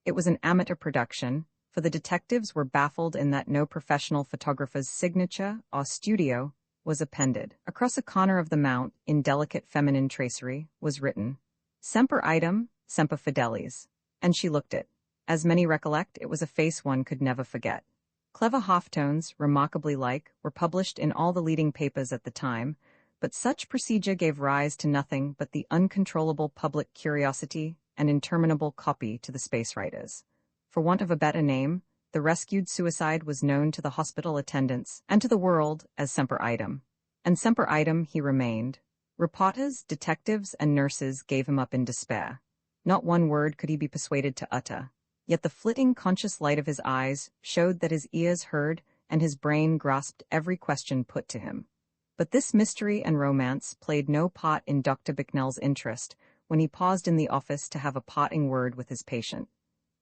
It was an amateur production, for the detectives were baffled in that no professional photographer's signature or studio was appended. Across a corner of the mount, in delicate feminine tracery, was written, Semper Idem, Semper Fidelis, and she looked it. As many recollect, it was a face one could never forget. Clever half-tones, remarkably like, were published in all the leading papers at the time, but such procedure gave rise to nothing but the uncontrollable public curiosity and interminable copy to the space writers. For want of a better name, the rescued suicide was known to the hospital attendants and to the world as Semper Idem. And Semper Idem he remained, Reporters, detectives, and nurses gave him up in despair. Not one word could he be persuaded to utter, yet the flitting conscious light of his eyes showed that his ears heard and his brain grasped every question put to him. But this mystery and romance played no part in Dr. Bicknell's interest when he paused in the office to have a parting word with his patient.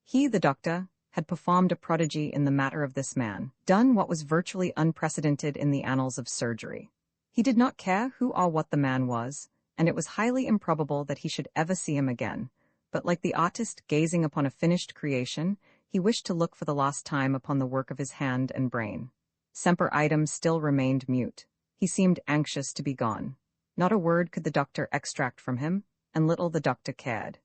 He, the doctor, had performed a prodigy in the matter of this man, done what was virtually unprecedented in the annals of surgery. He did not care who or what the man was, and it was highly improbable that he should ever see him again. But like the artist gazing upon a finished creation, he wished to look for the last time upon the work of his hand and brain. Semper Idem still remained mute. He seemed anxious to be gone. Not a word could the doctor extract from him, and little the doctor cared.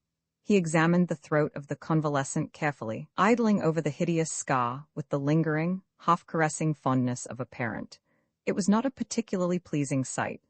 He examined the throat of the convalescent carefully, idling over the hideous scar with the lingering, half-caressing fondness of a parent. It was not a particularly pleasing sight.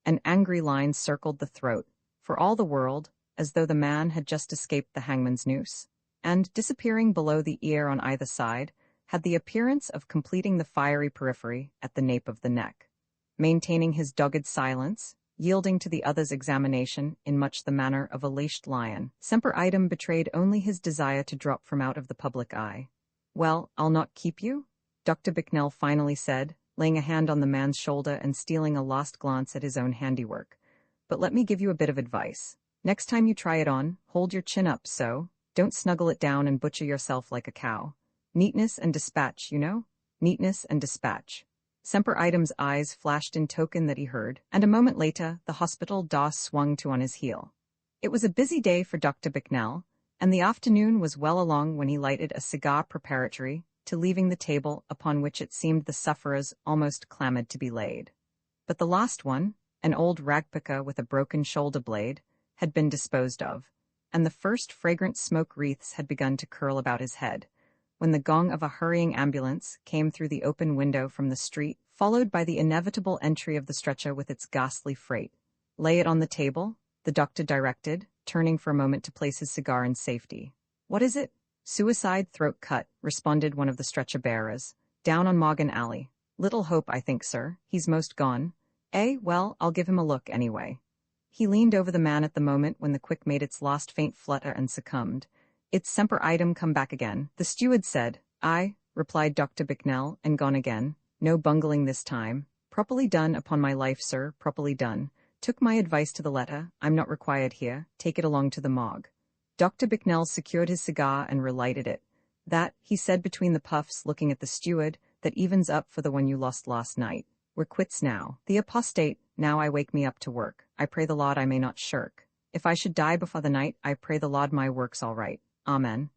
An angry line circled the throat, for all the world, as though the man had just escaped the hangman's noose, and, disappearing below the ear on either side, had the appearance of completing the fiery periphery at the nape of the neck. Maintaining his dogged silence, yielding to the other's examination in much the manner of a lashed lion, Semper Idem betrayed only his desire to drop from out of the public eye. "Well, I'll not keep you," Dr. Bicknell finally said, laying a hand on the man's shoulder and stealing a last glance at his own handiwork. "But let me give you a bit of advice. Next time you try it on, hold your chin up so. Don't snuggle it down and butcher yourself like a cow. Neatness and dispatch, you know? Neatness and dispatch." Semper Idem's eyes flashed in token that he heard, and a moment later the hospital door swung to on his heel. It was a busy day for Dr. Bicknell, and the afternoon was well along when he lighted a cigar preparatory to leaving the table upon which it seemed the sufferers almost clamored to be laid. But the last one, an old ragpicker with a broken shoulder blade, had been disposed of, and the first fragrant smoke wreaths had begun to curl about his head, when the gong of a hurrying ambulance came through the open window from the street, followed by the inevitable entry of the stretcher with its ghastly freight. "Lay it on the table," the doctor directed, turning for a moment to place his cigar in safety. "What is it?" "Suicide, throat cut," responded one of the stretcher-bearers. "Down on Morgan Alley. Little hope, I think, sir. He's most gone." Well, I'll give him a look, anyway." He leaned over the man at the moment when the quick made its last faint flutter and succumbed. "It's Semper Idem come back again," the steward said. "Aye," replied Dr. Bicknell, "and gone again. No bungling this time. Properly done, upon my life, sir, properly done. Took my advice to the letter. I'm not required here. Take it along to the morgue." Dr. Bicknell secured his cigar and relighted it. "That," he said between the puffs, looking at the steward, "that evens up for the one you lost last night. We're quits now. The apostate, now I wake me up to work. I pray the Lord I may not shirk. If I should die before the night, I pray the Lord my work's all right. Amen.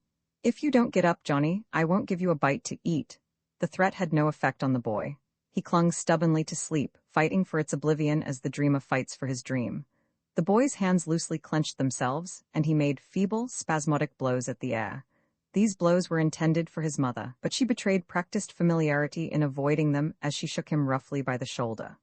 If you don't get up, Johnny, I won't give you a bite to eat." The threat had no effect on the boy. He clung stubbornly to sleep, fighting for its oblivion as the dreamer fights for his dream. The boy's hands loosely clenched themselves, and he made feeble, spasmodic blows at the air. These blows were intended for his mother, but she betrayed practiced familiarity in avoiding them as she shook him roughly by the shoulder.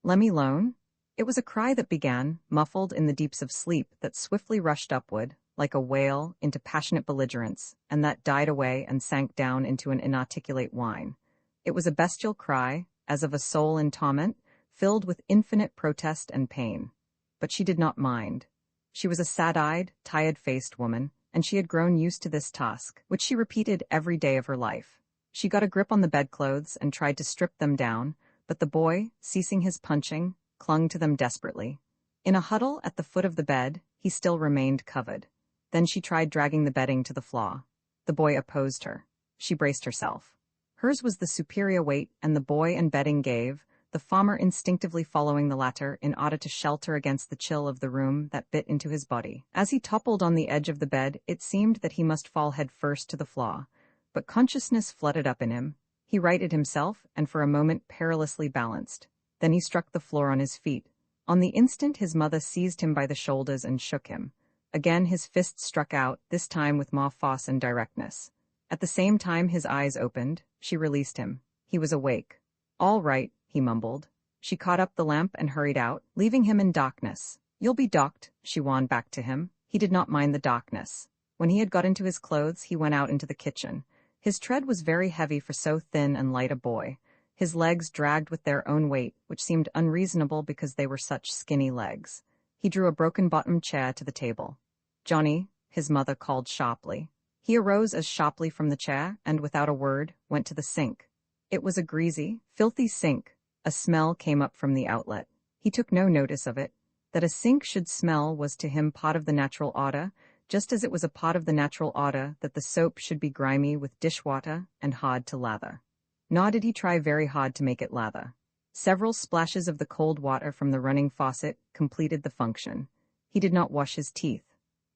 "Lemme alone?" It was a cry that began, muffled in the deeps of sleep, that swiftly rushed upward, like a wail, into passionate belligerence, and that died away and sank down into an inarticulate whine. It was a bestial cry, as of a soul in torment, filled with infinite protest and pain. But she did not mind. She was a sad-eyed, tired-faced woman, and she had grown used to this task, which she repeated every day of her life. She got a grip on the bedclothes and tried to strip them down, but the boy, ceasing his punching, clung to them desperately. In a huddle at the foot of the bed, he still remained covered. Then she tried dragging the bedding to the floor. The boy opposed her. She braced herself. Hers was the superior weight, and the boy and bedding gave, the former instinctively following the latter in order to shelter against the chill of the room that bit into his body. As he toppled on the edge of the bed, it seemed that he must fall head first to the floor. But consciousness flooded up in him. He righted himself, and for a moment perilously balanced. Then he struck the floor on his feet. On the instant his mother seized him by the shoulders and shook him. Again his fists struck out, this time with more force and directness. At the same time his eyes opened. She released him. He was awake. "All right," he mumbled. She caught up the lamp and hurried out, leaving him in darkness. "You'll be docked," she warned back to him. He did not mind the darkness. When he had got into his clothes, he went out into the kitchen. His tread was very heavy for so thin and light a boy, His legs dragged with their own weight, which seemed unreasonable because they were such skinny legs. He drew a broken-bottomed chair to the table. "Johnny," his mother called sharply. He arose as sharply from the chair and, without a word, went to the sink. It was a greasy, filthy sink. A smell came up from the outlet. He took no notice of it. That a sink should smell was to him part of the natural order, just as it was a part of the natural order that the soap should be grimy with dishwater and hard to lather. Nor did he try very hard to make it lather. Several splashes of the cold water from the running faucet completed the function. He did not wash his teeth.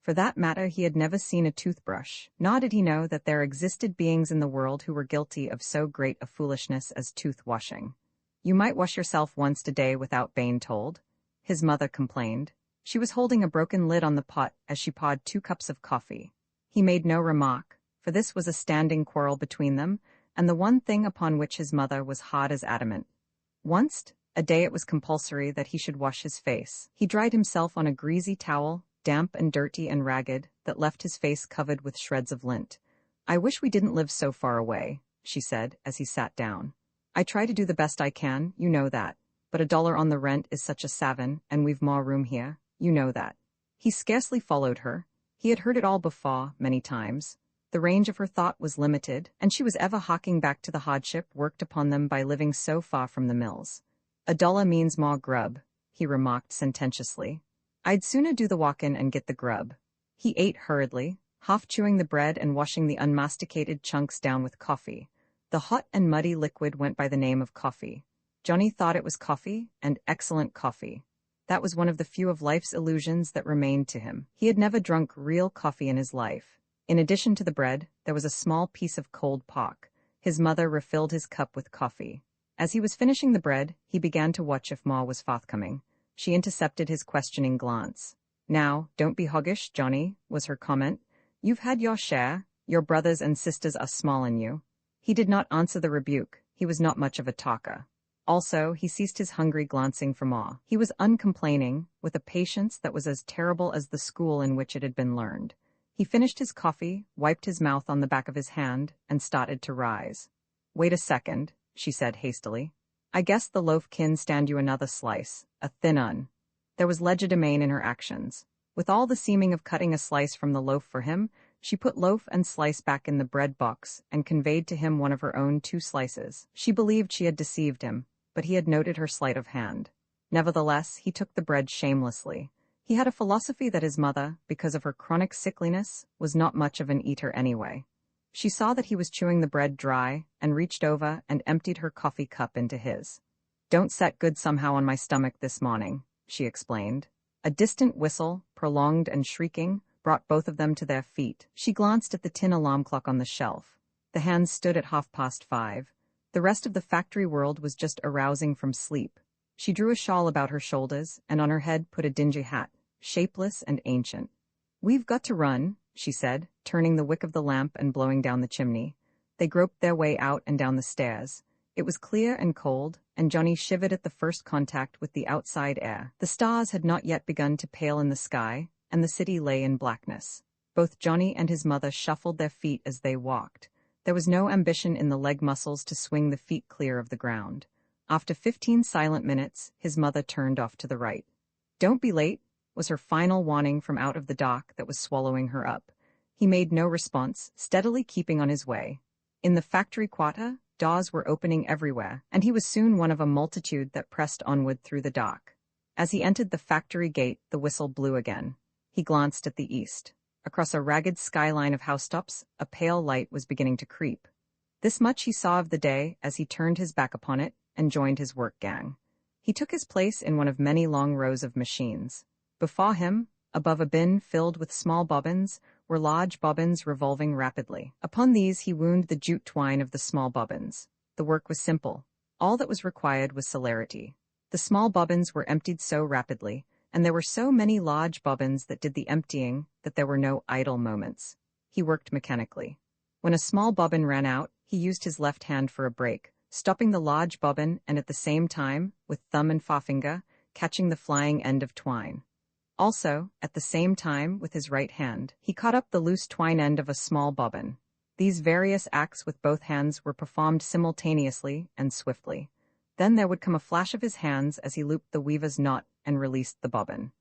For that matter, he had never seen a toothbrush, nor did he know that there existed beings in the world who were guilty of so great a foolishness as tooth-washing. "You might wash yourself once a day without being told," his mother complained. She was holding a broken lid on the pot as she poured 2 cups of coffee. He made no remark, for this was a standing quarrel between them, and the one thing upon which his mother was hard as adamant. Once a day it was compulsory that he should wash his face. He dried himself on a greasy towel, damp and dirty and ragged, that left his face covered with shreds of lint. "I wish we didn't live so far away," she said, as he sat down. "I try to do the best I can, you know that. But $1 on the rent is such a savin, and we've more room here, you know that." He scarcely followed her. He had heard it all before, many times. The range of her thought was limited, and she was ever harking back to the hardship worked upon them by living so far from the mills. $1 means more grub," he remarked sententiously. "I'd sooner do the walkin' and get the grub." He ate hurriedly, half chewing the bread and washing the unmasticated chunks down with coffee. The hot and muddy liquid went by the name of coffee. Johnny thought it was coffee, and excellent coffee. That was one of the few of life's illusions that remained to him. He had never drunk real coffee in his life. In addition to the bread, there was a small piece of cold pork. His mother refilled his cup with coffee. As he was finishing the bread, he began to watch if Ma was forthcoming. She intercepted his questioning glance. "Now, don't be hoggish, Johnny," was her comment. "You've had your share. Your brothers and sisters are smallin' you." He did not answer the rebuke. He was not much of a talker. Also, he ceased his hungry glancing for Ma. He was uncomplaining, with a patience that was as terrible as the school in which it had been learned. He finished his coffee, wiped his mouth on the back of his hand, and started to rise. "Wait a second," she said hastily. "I guess the loaf kin stand you another slice, a thin un." There was legerdemain in her actions. With all the seeming of cutting a slice from the loaf for him, she put loaf and slice back in the bread box and conveyed to him one of her own 2 slices. She believed she had deceived him, but he had noted her sleight of hand. Nevertheless, he took the bread shamelessly. He had a philosophy that his mother, because of her chronic sickliness, was not much of an eater anyway. She saw that he was chewing the bread dry and reached over and emptied her coffee cup into his. "Don't set good somehow on my stomach this morning," she explained. A distant whistle, prolonged and shrieking, brought both of them to their feet. She glanced at the tin alarm clock on the shelf. The hands stood at 5:30. The rest of the factory world was just arousing from sleep. She drew a shawl about her shoulders and on her head put a dingy hat, shapeless and ancient. "We've got to run," she said, turning the wick of the lamp and blowing down the chimney. They groped their way out and down the stairs. It was clear and cold, and Johnny shivered at the first contact with the outside air. The stars had not yet begun to pale in the sky, and the city lay in blackness. Both Johnny and his mother shuffled their feet as they walked. There was no ambition in the leg muscles to swing the feet clear of the ground. After 15 silent minutes, his mother turned off to the right. "Don't be late," was her final warning from out of the dock that was swallowing her up. He made no response, steadily keeping on his way. In the factory quarter, doors were opening everywhere, and he was soon one of a multitude that pressed onward through the dock. As he entered the factory gate, the whistle blew again. He glanced at the east. Across a ragged skyline of housetops, a pale light was beginning to creep. This much he saw of the day as he turned his back upon it and joined his work gang. He took his place in one of many long rows of machines. Before him, above a bin filled with small bobbins, were large bobbins revolving rapidly. Upon these he wound the jute twine of the small bobbins. The work was simple. All that was required was celerity. The small bobbins were emptied so rapidly, and there were so many large bobbins that did the emptying that there were no idle moments. He worked mechanically. When a small bobbin ran out, he used his left hand for a brake, stopping the large bobbin and at the same time, with thumb and forefinger, catching the flying end of twine. Also, at the same time, with his right hand, he caught up the loose twine end of a small bobbin. These various acts with both hands were performed simultaneously and swiftly. Then there would come a flash of his hands as he looped the weaver's knot and released the bobbin.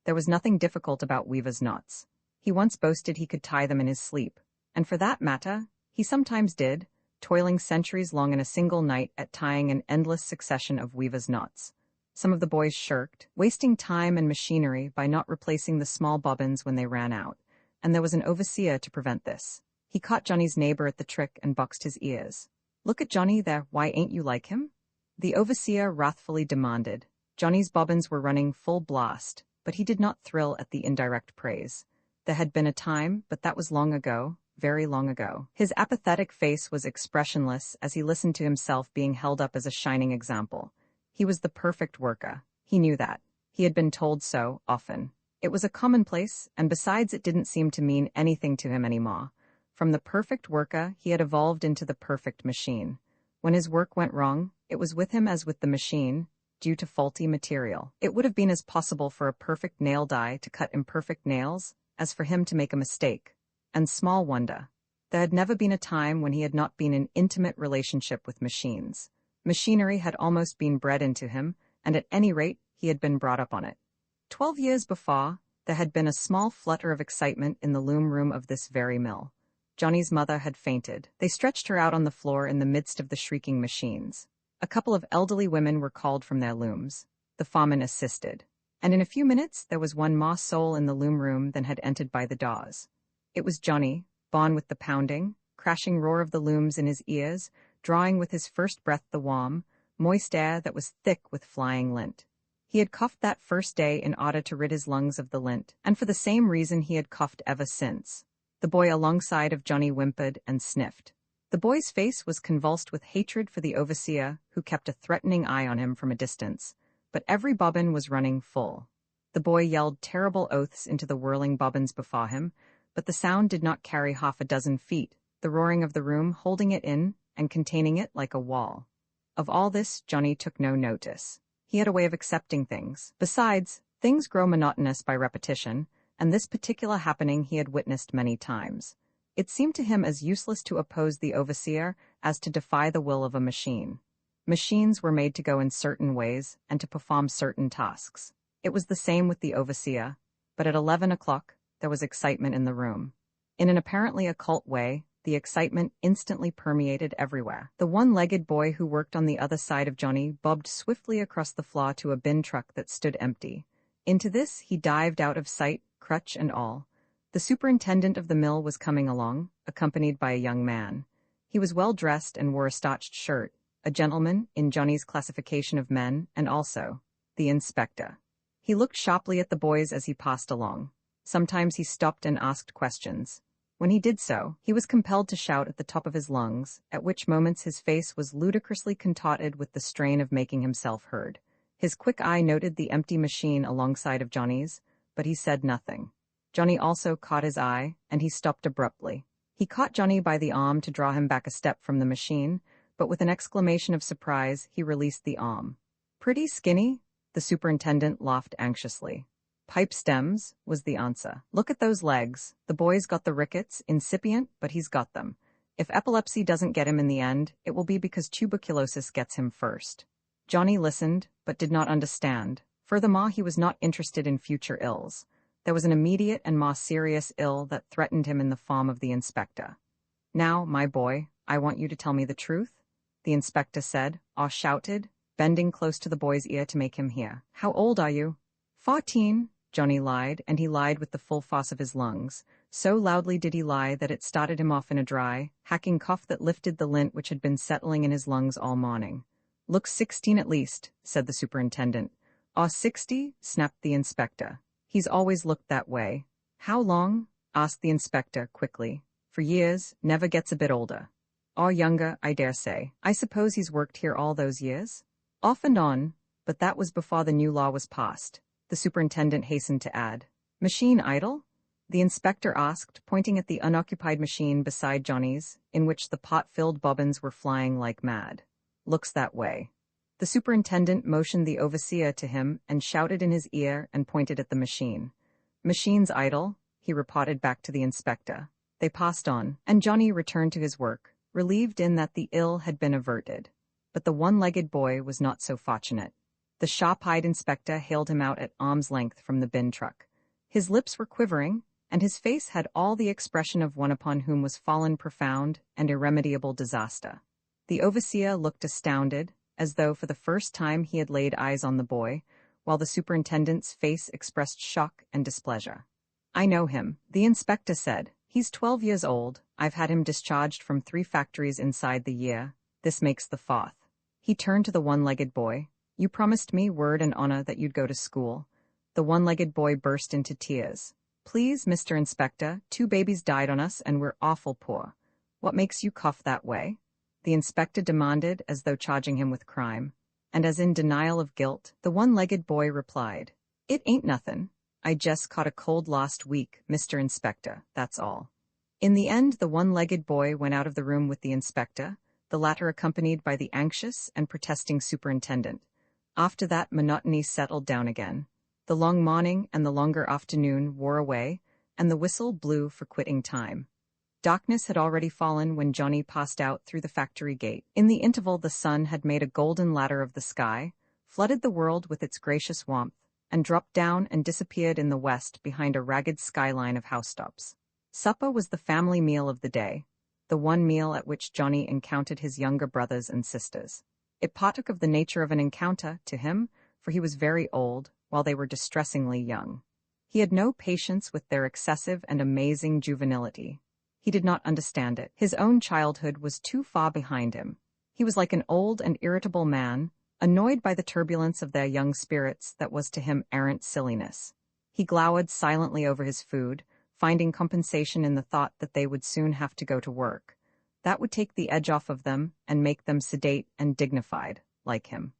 There was nothing difficult about weaver's knots. He once boasted he could tie them in his sleep, and for that matter, he sometimes did, toiling centuries long in a single night at tying an endless succession of weaver's knots. Some of the boys shirked, wasting time and machinery by not replacing the small bobbins when they ran out, and there was an overseer to prevent this. He caught Johnny's neighbor at the trick and boxed his ears. "Look at Johnny there, why ain't you like him?" The overseer wrathfully demanded. Johnny's bobbins were running full blast, but he did not thrill at the indirect praise. There had been a time, but that was long ago, very long ago. His apathetic face was expressionless as he listened to himself being held up as a shining example. He was the perfect worker. He knew that. He had been told so, often. It was a commonplace, and besides it didn't seem to mean anything to him anymore. From the perfect worker, he had evolved into the perfect machine. When his work went wrong, it was with him as with the machine, due to faulty material. It would have been as possible for a perfect nail die to cut imperfect nails, as for him to make a mistake. And small wonder. There had never been a time when he had not been in intimate relationship with machines. Machinery had almost been bred into him, and at any rate, he had been brought up on it. 12 years before, there had been a small flutter of excitement in the loom room of this very mill. Johnny's mother had fainted. They stretched her out on the floor in the midst of the shrieking machines. A couple of elderly women were called from their looms. The foreman assisted. And in a few minutes, there was one more soul in the loom room than had entered by the doors. It was Johnny, born with the pounding, crashing roar of the looms in his ears, drawing with his first breath the warm, moist air that was thick with flying lint. He had coughed that first day in order to rid his lungs of the lint, and for the same reason he had coughed ever since. The boy alongside of Johnny whimpered and sniffed. The boy's face was convulsed with hatred for the overseer, who kept a threatening eye on him from a distance, but every bobbin was running full. The boy yelled terrible oaths into the whirling bobbins before him, but the sound did not carry half a dozen feet, the roaring of the room holding it in and containing it like a wall. Of all this, Johnny took no notice. He had a way of accepting things. Besides, things grow monotonous by repetition, and this particular happening he had witnessed many times. It seemed to him as useless to oppose the overseer as to defy the will of a machine. Machines were made to go in certain ways and to perform certain tasks. It was the same with the overseer, but at 11 o'clock, there was excitement in the room. In an apparently occult way, the excitement instantly permeated everywhere. The one-legged boy who worked on the other side of Johnny bobbed swiftly across the floor to a bin truck that stood empty. Into this he dived out of sight, crutch and all. The superintendent of the mill was coming along, accompanied by a young man. He was well-dressed and wore a starched shirt, a gentleman in Johnny's classification of men, and also the inspector. He looked sharply at the boys as he passed along. Sometimes he stopped and asked questions. When he did so, he was compelled to shout at the top of his lungs, at which moments his face was ludicrously contorted with the strain of making himself heard. His quick eye noted the empty machine alongside of Johnny's, but he said nothing. Johnny also caught his eye, and he stopped abruptly. He caught Johnny by the arm to draw him back a step from the machine, but with an exclamation of surprise, he released the arm. "Pretty skinny?" The superintendent laughed anxiously. "Pipe stems," was the answer. "Look at those legs. The boy's got the rickets, incipient, but he's got them. If epilepsy doesn't get him in the end, it will be because tuberculosis gets him first." Johnny listened, but did not understand. Furthermore, he was not interested in future ills. There was an immediate and more serious ill that threatened him in the form of the inspector. "Now, my boy, I want you to tell me the truth," the inspector said, or shouted, bending close to the boy's ear to make him hear. "How old are you?" 14, Johnny lied, and he lied with the full force of his lungs. So loudly did he lie that it started him off in a dry, hacking cough that lifted the lint which had been settling in his lungs all morning. "Looks 16 at least," said the superintendent. "Or 60, snapped the inspector. "He's always looked that way." "How long?" asked the inspector quickly. "For years, never gets a bit older." "Or younger, I dare say. I suppose he's worked here all those years?" "Off and on, but that was before the new law was passed," the superintendent hastened to add. "Machine idle?" the inspector asked, pointing at the unoccupied machine beside Johnny's, in which the pot-filled bobbins were flying like mad. "Looks that way." The superintendent motioned the overseer to him and shouted in his ear and pointed at the machine. "Machine's idle," he reported back to the inspector. They passed on, and Johnny returned to his work, relieved in that the ill had been averted. But the one-legged boy was not so fortunate. The sharp-eyed inspector hailed him out at arm's length from the bin truck. His lips were quivering, and his face had all the expression of one upon whom was fallen profound and irremediable disaster. The overseer looked astounded, as though for the first time he had laid eyes on the boy, while the superintendent's face expressed shock and displeasure. "I know him," the inspector said. "He's 12 years old. I've had him discharged from 3 factories inside the year. This makes the 4th. He turned to the one-legged boy. "You promised me word and honor that you'd go to school." The one-legged boy burst into tears. "Please, Mr. Inspector, 2 babies died on us and we're awful poor. What makes you cough that way?" the inspector demanded, as though charging him with crime. And as in denial of guilt, the one-legged boy replied, "It ain't nothin'. I just caught a cold last week, Mr. Inspector, that's all." In the end, the one-legged boy went out of the room with the inspector, the latter accompanied by the anxious and protesting superintendent. After that, monotony settled down again. The long morning and the longer afternoon wore away, and the whistle blew for quitting time. Darkness had already fallen when Johnny passed out through the factory gate. In the interval, the sun had made a golden ladder of the sky, flooded the world with its gracious warmth, and dropped down and disappeared in the west behind a ragged skyline of housetops. Supper was the family meal of the day, the one meal at which Johnny encountered his younger brothers and sisters. It partook of the nature of an encounter to him, for he was very old, while they were distressingly young. He had no patience with their excessive and amazing juvenility. He did not understand it. His own childhood was too far behind him. He was like an old and irritable man, annoyed by the turbulence of their young spirits that was to him errant silliness. He glowered silently over his food, finding compensation in the thought that they would soon have to go to work. That would take the edge off of them and make them sedate and dignified, like him.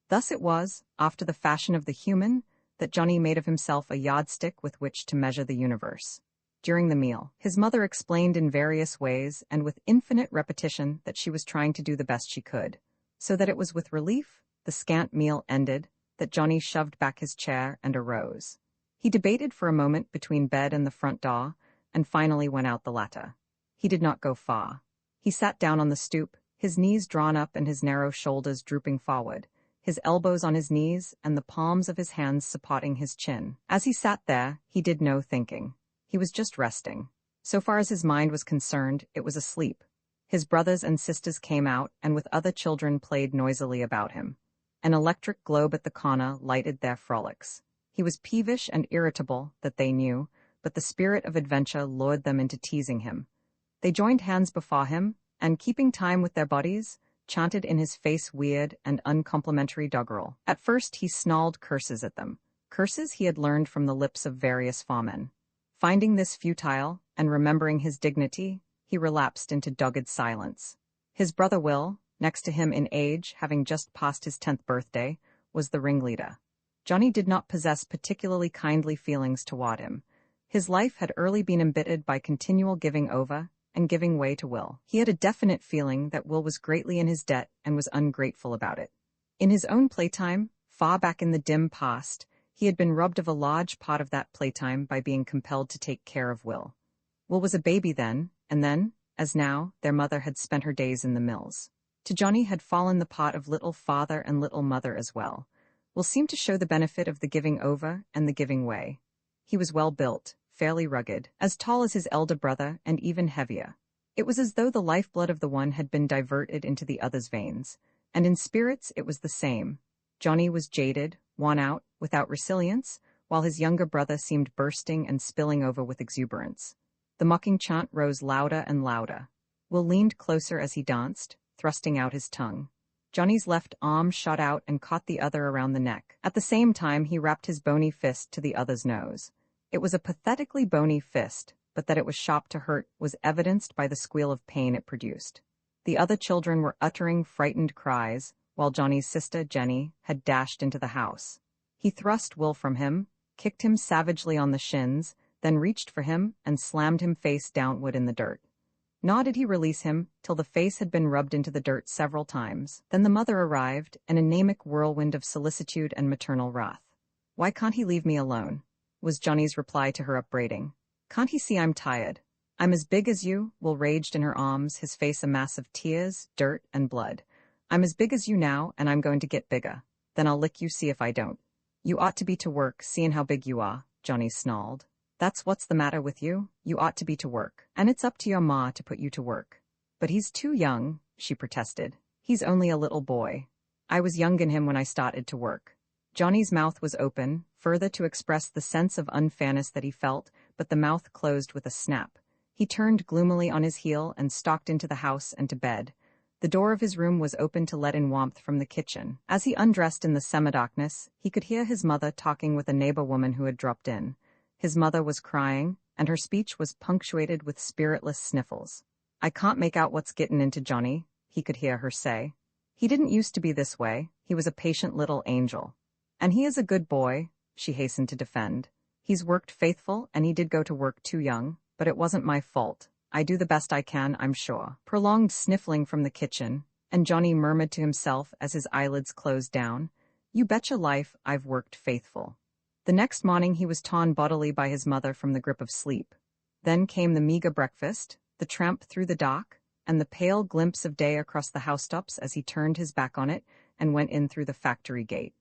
Thus it was, after the fashion of the human, that Johnny made of himself a yardstick with which to measure the universe. During the meal, his mother explained in various ways and with infinite repetition that she was trying to do the best she could, so that it was with relief, the scant meal ended, that Johnny shoved back his chair and arose. He debated for a moment between bed and the front door, and finally went out the latter. He did not go far. He sat down on the stoop, his knees drawn up and his narrow shoulders drooping forward, his elbows on his knees and the palms of his hands supporting his chin. As he sat there, he did no thinking. He was just resting. So far as his mind was concerned, it was asleep. His brothers and sisters came out and with other children played noisily about him. An electric globe at the corner lighted their frolics. He was peevish and irritable, that they knew, but the spirit of adventure lured them into teasing him. They joined hands before him, and keeping time with their bodies, chanted in his face weird and uncomplimentary doggerel. At first he snarled curses at them, curses he had learned from the lips of various foremen. Finding this futile, and remembering his dignity, he relapsed into dogged silence. His brother Will, next to him in age, having just passed his 10th birthday, was the ringleader. Johnny did not possess particularly kindly feelings toward him. His life had early been embittered by continual giving over and giving way to Will. He had a definite feeling that Will was greatly in his debt and was ungrateful about it. In his own playtime, far back in the dim past, he had been robbed of a large part of that playtime by being compelled to take care of Will. Will was a baby then, and then, as now, their mother had spent her days in the mills. To Johnny had fallen the part of little father and little mother as well. Will seemed to show the benefit of the giving over and the giving way. He was well built, fairly rugged, as tall as his elder brother, and even heavier. It was as though the lifeblood of the one had been diverted into the other's veins, and in spirits it was the same. Johnny was jaded, worn out, without resilience, while his younger brother seemed bursting and spilling over with exuberance. The mocking chant rose louder and louder. Will leaned closer as he danced, thrusting out his tongue. Johnny's left arm shot out and caught the other around the neck. At the same time, he wrapped his bony fist to the other's nose. It was a pathetically bony fist, but that it was sharp to hurt was evidenced by the squeal of pain it produced. The other children were uttering frightened cries, while Johnny's sister, Jenny, had dashed into the house. He thrust Will from him, kicked him savagely on the shins, then reached for him and slammed him face downward in the dirt. Nor did he release him till the face had been rubbed into the dirt several times. Then the mother arrived, an anemic whirlwind of solicitude and maternal wrath. "Why can't he leave me alone?" was Johnny's reply to her upbraiding. "Can't he see I'm tired? I'm as big as you, Will raged in her arms, his face a mass of tears, dirt, and blood. I'm as big as you now, and I'm going to get bigger. Then I'll lick you, see if I don't. You ought to be to work, seeing how big you are, Johnny snarled. That's what's the matter with you, you ought to be to work. And it's up to your ma to put you to work. But he's too young, she protested. He's only a little boy. I was young in him when I started to work. Johnny's mouth was open, further to express the sense of unfairness that he felt, but the mouth closed with a snap. He turned gloomily on his heel and stalked into the house and to bed. The door of his room was open to let in warmth from the kitchen. As he undressed in the semi-darkness, he could hear his mother talking with a neighbor woman who had dropped in. His mother was crying, and her speech was punctuated with spiritless sniffles. I can't make out what's gettin' into Johnny, he could hear her say. He didn't used to be this way, he was a patient little angel. And he is a good boy, she hastened to defend. He's worked faithful, and he did go to work too young, but it wasn't my fault. I do the best I can, I'm sure. Prolonged sniffling from the kitchen, and Johnny murmured to himself as his eyelids closed down, You betcha life, I've worked faithful. The next morning he was torn bodily by his mother from the grip of sleep. Then came the meager breakfast, the tramp through the dock, and the pale glimpse of day across the housetops as he turned his back on it and went in through the factory gate.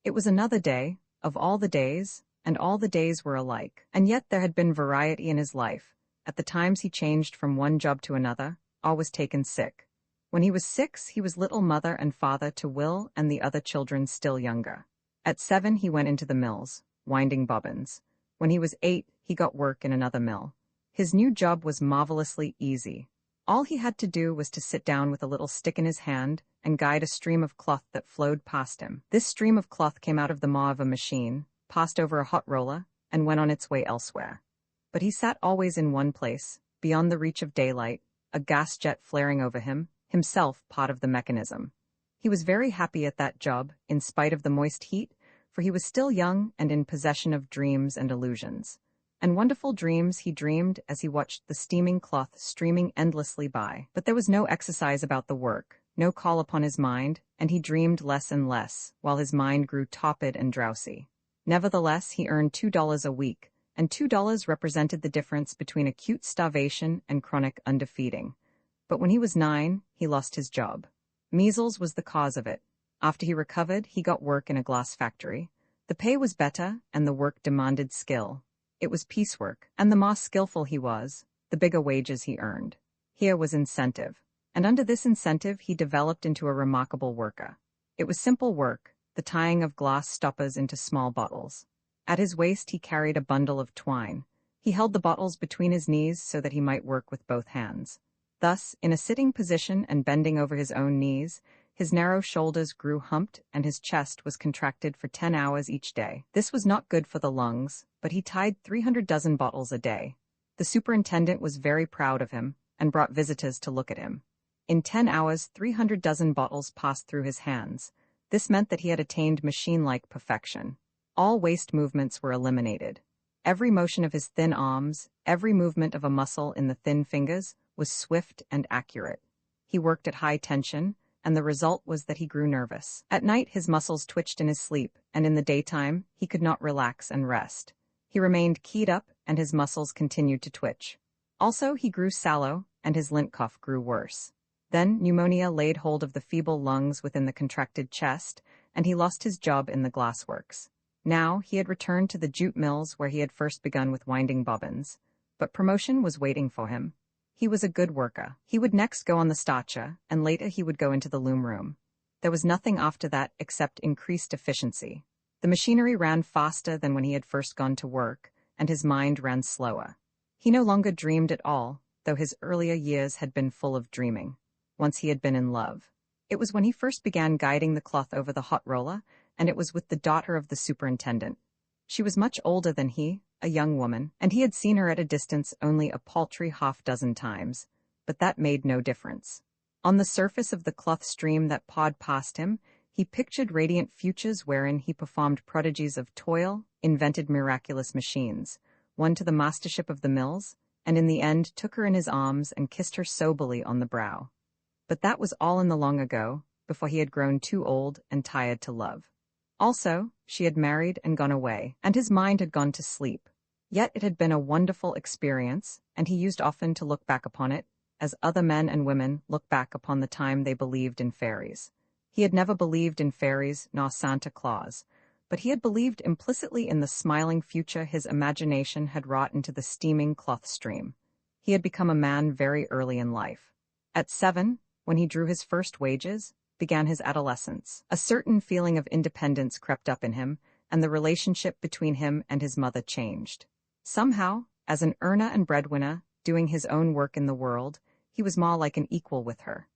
It was another day, of all the days, and all the days were alike. And yet there had been variety in his life. At the times he changed from one job to another, or was taken sick. When he was 6, he was little mother and father to Will and the other children still younger. At 7 he went into the mills, winding bobbins. When he was 8, he got work in another mill. His new job was marvelously easy. All he had to do was to sit down with a little stick in his hand and guide a stream of cloth that flowed past him. This stream of cloth came out of the maw of a machine, passed over a hot roller, and went on its way elsewhere. But he sat always in one place, beyond the reach of daylight, a gas jet flaring over him, himself part of the mechanism. He was very happy at that job, in spite of the moist heat, for he was still young and in possession of dreams and illusions. And wonderful dreams he dreamed as he watched the steaming cloth streaming endlessly by. But there was no exercise about the work, no call upon his mind, and he dreamed less and less, while his mind grew torpid and drowsy. Nevertheless, he earned $2 a week, and $2 represented the difference between acute starvation and chronic underfeeding. But when he was 9, he lost his job. Measles was the cause of it. After he recovered, he got work in a glass factory. The pay was better, and the work demanded skill. It was piecework, and the more skillful he was, the bigger wages he earned. Here was incentive, and under this incentive he developed into a remarkable worker. It was simple work, the tying of glass stoppers into small bottles. At his waist he carried a bundle of twine. He held the bottles between his knees so that he might work with both hands. Thus, in a sitting position and bending over his own knees, his narrow shoulders grew humped and his chest was contracted for 10 hours each day. This was not good for the lungs, but he tied 300 dozen bottles a day. The superintendent was very proud of him and brought visitors to look at him. In 10 hours, 300 dozen bottles passed through his hands. This meant that he had attained machine-like perfection. All waste movements were eliminated. Every motion of his thin arms, every movement of a muscle in the thin fingers, was swift and accurate. He worked at high tension, and the result was that he grew nervous. At night his muscles twitched in his sleep, and in the daytime he could not relax and rest. He remained keyed up, and his muscles continued to twitch. Also he grew sallow, and his lint cough grew worse. Then pneumonia laid hold of the feeble lungs within the contracted chest, and he lost his job in the glassworks. Now he had returned to the jute mills where he had first begun with winding bobbins. But promotion was waiting for him. He was a good worker. He would next go on the starcher, and later he would go into the loom room. There was nothing after that except increased efficiency. The machinery ran faster than when he had first gone to work, and his mind ran slower. He no longer dreamed at all, though his earlier years had been full of dreaming. Once he had been in love. It was when he first began guiding the cloth over the hot roller, and it was with the daughter of the superintendent. She was much older than he, a young woman, and he had seen her at a distance only a paltry half-dozen times, but that made no difference. On the surface of the cloth stream that pawed past him, he pictured radiant futures wherein he performed prodigies of toil, invented miraculous machines, won to the mastership of the mills, and in the end took her in his arms and kissed her soberly on the brow. But that was all in the long ago, before he had grown too old and tired to love. Also, she had married and gone away, and his mind had gone to sleep. Yet it had been a wonderful experience, and he used often to look back upon it, as other men and women look back upon the time they believed in fairies. He had never believed in fairies nor Santa Claus, but he had believed implicitly in the smiling future his imagination had wrought into the steaming cloth stream. He had become a man very early in life. At 7, when he drew his first wages, began his adolescence. A certain feeling of independence crept up in him, and the relationship between him and his mother changed. Somehow, as an earner and breadwinner, doing his own work in the world, he was more like an equal with her.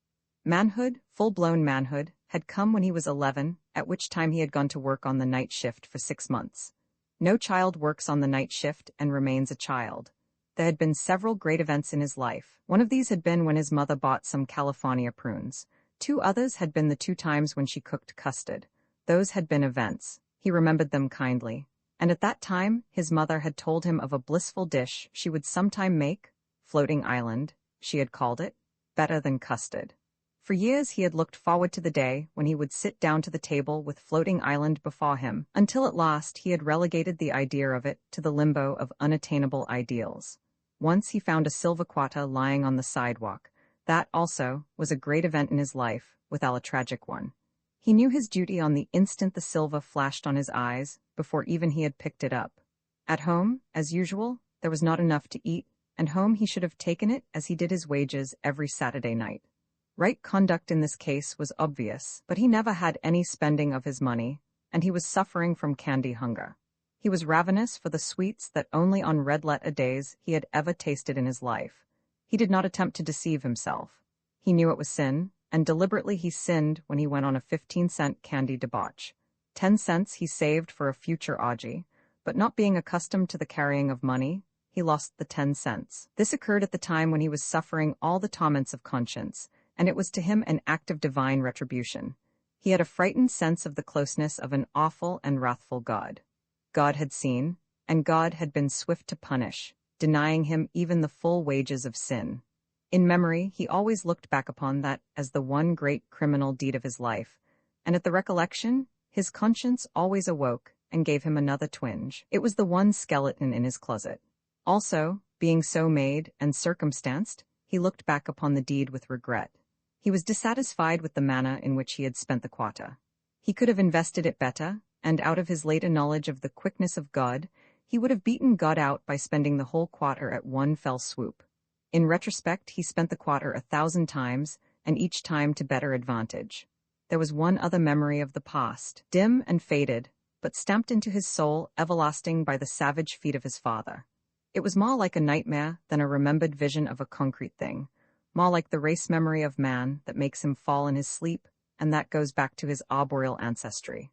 Manhood, full-blown manhood, had come when he was 11, at which time he had gone to work on the night shift for 6 months. No child works on the night shift and remains a child. There had been several great events in his life. One of these had been when his mother bought some California prunes. 2 others had been the 2 times when she cooked custard. Those had been events. He remembered them kindly. And at that time, his mother had told him of a blissful dish she would sometime make, floating island, she had called it, better than custard. For years he had looked forward to the day when he would sit down to the table with floating island before him, until at last he had relegated the idea of it to the limbo of unattainable ideals. Once he found a silver quarter lying on the sidewalk. That, also, was a great event in his life, withal a tragic one. He knew his duty on the instant the silver flashed on his eyes, before even he had picked it up. At home, as usual, there was not enough to eat, and home he should have taken it as he did his wages every Saturday night. Right conduct in this case was obvious, but he never had any spending of his money, and he was suffering from candy hunger. He was ravenous for the sweets that only on red-letter days he had ever tasted in his life. He did not attempt to deceive himself. He knew it was sin, and deliberately he sinned when he went on a 15-cent candy debauch. 10 cents he saved for a future orgy, but not being accustomed to the carrying of money, he lost the 10 cents. This occurred at the time when he was suffering all the torments of conscience, and it was to him an act of divine retribution. He had a frightened sense of the closeness of an awful and wrathful God. God had seen, and God had been swift to punish, denying him even the full wages of sin. In memory, he always looked back upon that as the one great criminal deed of his life, and at the recollection, his conscience always awoke and gave him another twinge. It was the one skeleton in his closet. Also, being so made and circumstanced, he looked back upon the deed with regret. He was dissatisfied with the manner in which he had spent the quarter. He could have invested it better, and out of his later knowledge of the quickness of God, he would have beaten God out by spending the whole quarter at one fell swoop. In retrospect, he spent the quarter 1,000 times, and each time to better advantage. There was one other memory of the past, dim and faded, but stamped into his soul everlasting by the savage feet of his father. It was more like a nightmare than a remembered vision of a concrete thing, more like the race memory of man that makes him fall in his sleep, and that goes back to his arboreal ancestry.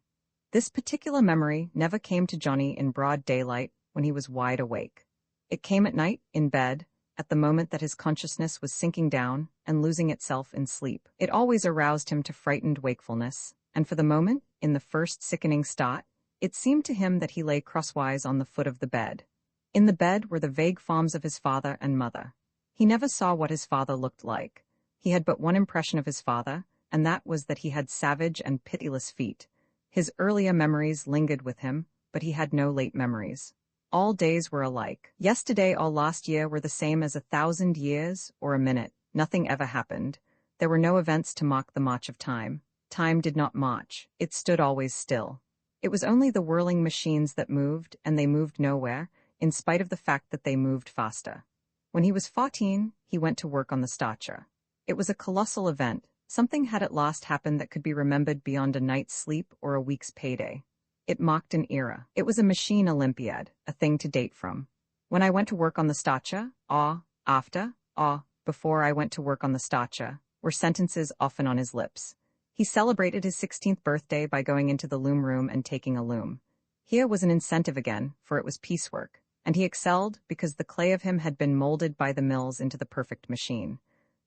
This particular memory never came to Johnny in broad daylight when he was wide awake. It came at night, in bed, at the moment that his consciousness was sinking down and losing itself in sleep. It always aroused him to frightened wakefulness, and for the moment, in the first sickening start, it seemed to him that he lay crosswise on the foot of the bed. In the bed were the vague forms of his father and mother. He never saw what his father looked like. He had but one impression of his father, and that was that he had savage and pitiless feet. His earlier memories lingered with him, but he had no late memories. All days were alike. Yesterday or last year were the same as 1,000 years or a minute. Nothing ever happened. There were no events to mark the march of time. Time did not march. It stood always still. It was only the whirling machines that moved, and they moved nowhere, in spite of the fact that they moved faster. When he was 14, he went to work on the Starcher. It was a colossal event. Something had at last happened that could be remembered beyond a night's sleep or a week's payday. It marked an era. It was a machine Olympiad, a thing to date from. When I went to work on the Starcher, after, before I went to work on the Starcher, were sentences often on his lips. He celebrated his 16th birthday by going into the loom room and taking a loom. Here was an incentive again, for it was piecework, and he excelled because the clay of him had been molded by the mills into the perfect machine.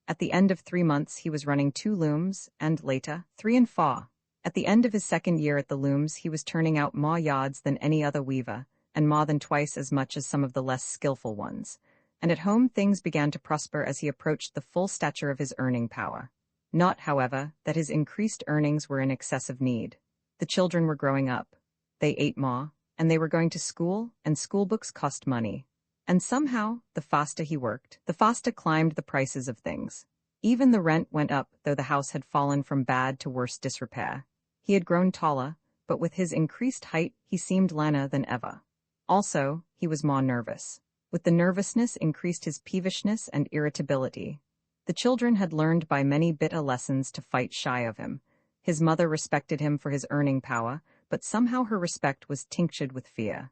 At the end of 3 months, he was running 2 looms, and later, 3 and 4. At the end of his 2nd year at the looms, he was turning out more yards than any other weaver, and more than twice as much as some of the less skillful ones. And at home things began to prosper as he approached the full stature of his earning power. Not, however, that his increased earnings were in excess of need. The children were growing up. They ate more, and they were going to school, and school books cost money. And somehow, the faster he worked, the faster climbed the prices of things. Even the rent went up, though the house had fallen from bad to worse disrepair. He had grown taller, but with his increased height he seemed leaner than ever. Also, he was more nervous. With the nervousness increased his peevishness and irritability. The children had learned by many bitter lessons to fight shy of him. His mother respected him for his earning power, but somehow her respect was tinctured with fear.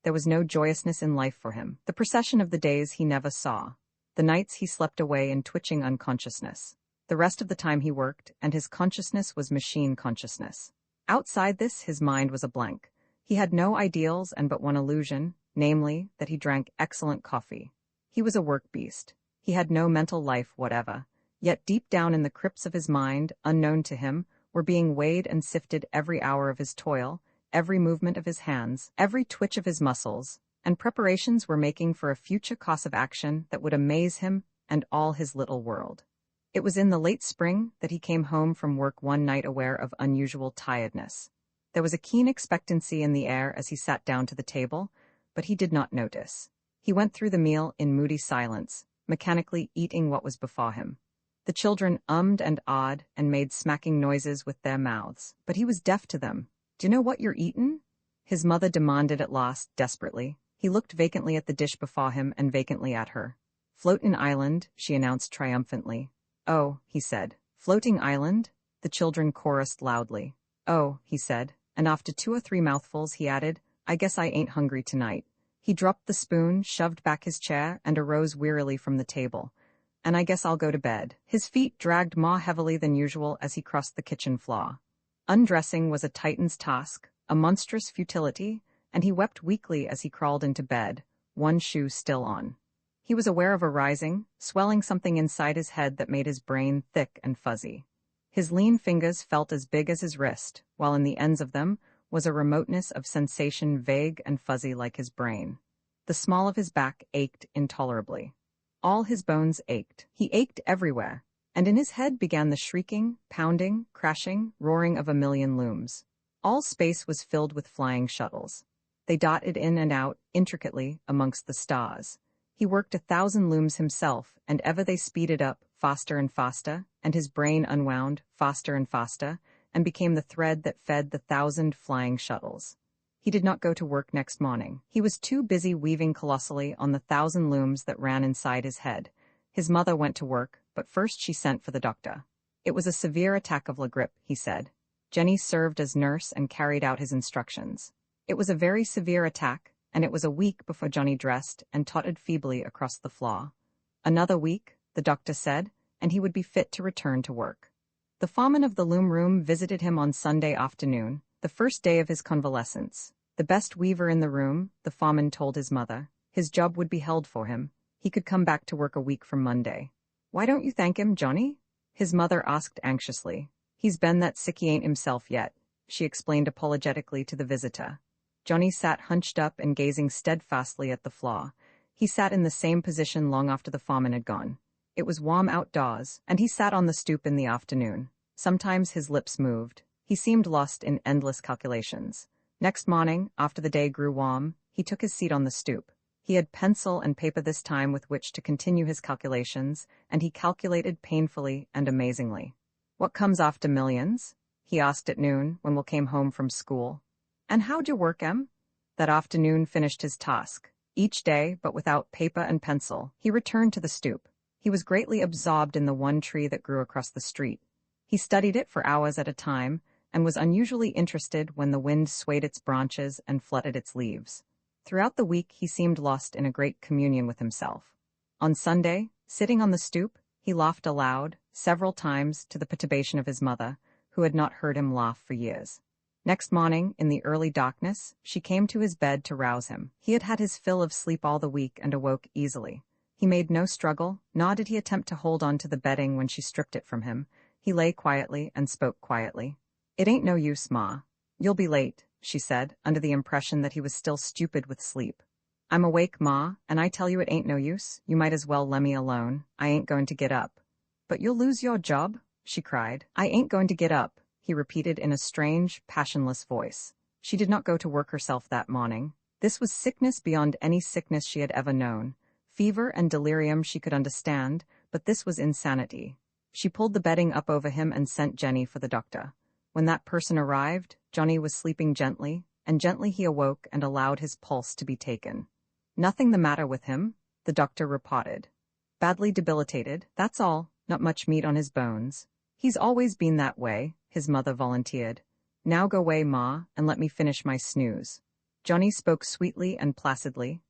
There was no joyousness in life for him. The procession of the days he never saw. The nights he slept away in twitching unconsciousness. The rest of the time he worked, and his consciousness was machine consciousness. Outside this, his mind was a blank. He had no ideals and but one illusion, namely, that he drank excellent coffee. He was a work beast. He had no mental life whatever. Yet deep down in the crypts of his mind, unknown to him, were being weighed and sifted every hour of his toil, every movement of his hands, every twitch of his muscles, and preparations were making for a future course of action that would amaze him and all his little world. It was in the late spring that he came home from work one night aware of unusual tiredness. There was a keen expectancy in the air as he sat down to the table, but he did not notice. He went through the meal in moody silence, mechanically eating what was before him. The children ummed and awed and made smacking noises with their mouths, but he was deaf to them. "Do you know what you're eatin'?" his mother demanded at last, desperately. He looked vacantly at the dish before him and vacantly at her. "Floatin' island," she announced triumphantly. "Oh," he said. "Floating island?" The children chorused loudly. "Oh," he said, and after 2 or 3 mouthfuls he added, "I guess I ain't hungry tonight." He dropped the spoon, shoved back his chair, and arose wearily from the table. "And I guess I'll go to bed." His feet dragged more heavily than usual as he crossed the kitchen floor. Undressing was a Titan's task, a monstrous futility, and he wept weakly as he crawled into bed, one shoe still on. He was aware of a rising, swelling something inside his head that made his brain thick and fuzzy. His lean fingers felt as big as his wrist, while in the ends of them was a remoteness of sensation vague and fuzzy like his brain. The small of his back ached intolerably. All his bones ached. He ached everywhere, and in his head began the shrieking, pounding, crashing, roaring of a million looms. All space was filled with flying shuttles. They dotted in and out, intricately, amongst the stars. He worked 1,000 looms himself, and ever they speeded up, faster and faster, and his brain unwound, faster and faster, and became the thread that fed the 1,000 flying shuttles. He did not go to work next morning. He was too busy weaving colossally on the 1,000 looms that ran inside his head. His mother went to work, but first she sent for the doctor. It was a severe attack of la grippe, he said. Jenny served as nurse and carried out his instructions. It was a very severe attack, and it was a week before Johnny dressed and tottered feebly across the floor. Another week, the doctor said, and he would be fit to return to work. The foreman of the loom room visited him on Sunday afternoon, the first day of his convalescence. The best weaver in the room, the foreman told his mother. His job would be held for him. He could come back to work a week from Monday. "Why don't you thank him, Johnny?" his mother asked anxiously. "He's been that sick he ain't himself yet," she explained apologetically to the visitor. Johnny sat hunched up and gazing steadfastly at the floor. He sat in the same position long after the foreman had gone. It was warm outdoors, and he sat on the stoop in the afternoon. Sometimes his lips moved. He seemed lost in endless calculations. Next morning, after the day grew warm, he took his seat on the stoop. He had pencil and paper this time with which to continue his calculations, and he calculated painfully and amazingly. "What comes after millions?" he asked at noon, when Will came home from school. "And how'd you work, Em?" That afternoon finished his task. Each day, but without paper and pencil, he returned to the stoop. He was greatly absorbed in the one tree that grew across the street. He studied it for hours at a time, and was unusually interested when the wind swayed its branches and fluttered its leaves. Throughout the week he seemed lost in a great communion with himself. On Sunday, sitting on the stoop, he laughed aloud, several times, to the perturbation of his mother, who had not heard him laugh for years. Next morning, in the early darkness, she came to his bed to rouse him. He had had his fill of sleep all the week and awoke easily. He made no struggle, nor did he attempt to hold on to the bedding when she stripped it from him. He lay quietly and spoke quietly. "It ain't no use, Ma. You'll be late," she said, under the impression that he was still stupid with sleep. "I'm awake, Ma, and I tell you it ain't no use. You might as well lemme alone. I ain't going to get up." "But you'll lose your job," she cried. "I ain't going to get up," he repeated in a strange, passionless voice. She did not go to work herself that morning. This was sickness beyond any sickness she had ever known. Fever and delirium she could understand, but this was insanity. She pulled the bedding up over him and sent Jenny for the doctor. When that person arrived, Johnny was sleeping gently, and gently he awoke and allowed his pulse to be taken. Nothing the matter with him, the doctor reported. Badly debilitated, that's all, not much meat on his bones. He's always been that way, his mother volunteered. Now go away, Ma, and let me finish my snooze. Johnny spoke sweetly and placidly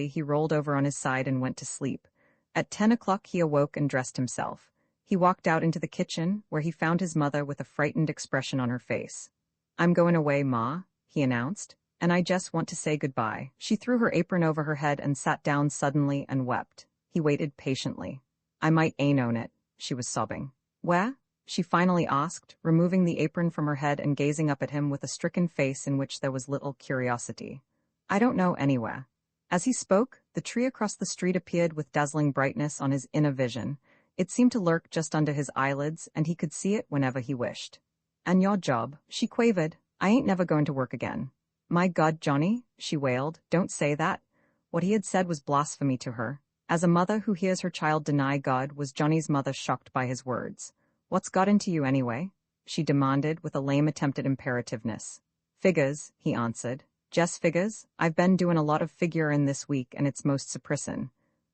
he rolled over on his side and went to sleep. At 10 o'clock he awoke and dressed himself. He walked out into the kitchen, where he found his mother with a frightened expression on her face. I'm going away, Ma, he announced, and I just want to say goodbye. She threw her apron over her head and sat down suddenly and wept. He waited patiently. I might ain't own it, she was sobbing. Where? She finally asked, removing the apron from her head and gazing up at him with a stricken face in which there was little curiosity. I don't know anywhere. As he spoke, the tree across the street appeared with dazzling brightness on his inner vision. It seemed to lurk just under his eyelids, and he could see it whenever he wished. And your job, she quavered. I ain't never going to work again. My God, Johnny, she wailed, don't say that. What he had said was blasphemy to her. As a mother who hears her child deny God, was Johnny's mother shocked by his words. What's got into you anyway? She demanded with a lame attempt at imperativeness. Figures, he answered. Just figures? I've been doing a lot of figuring this week and it's most suppressin'.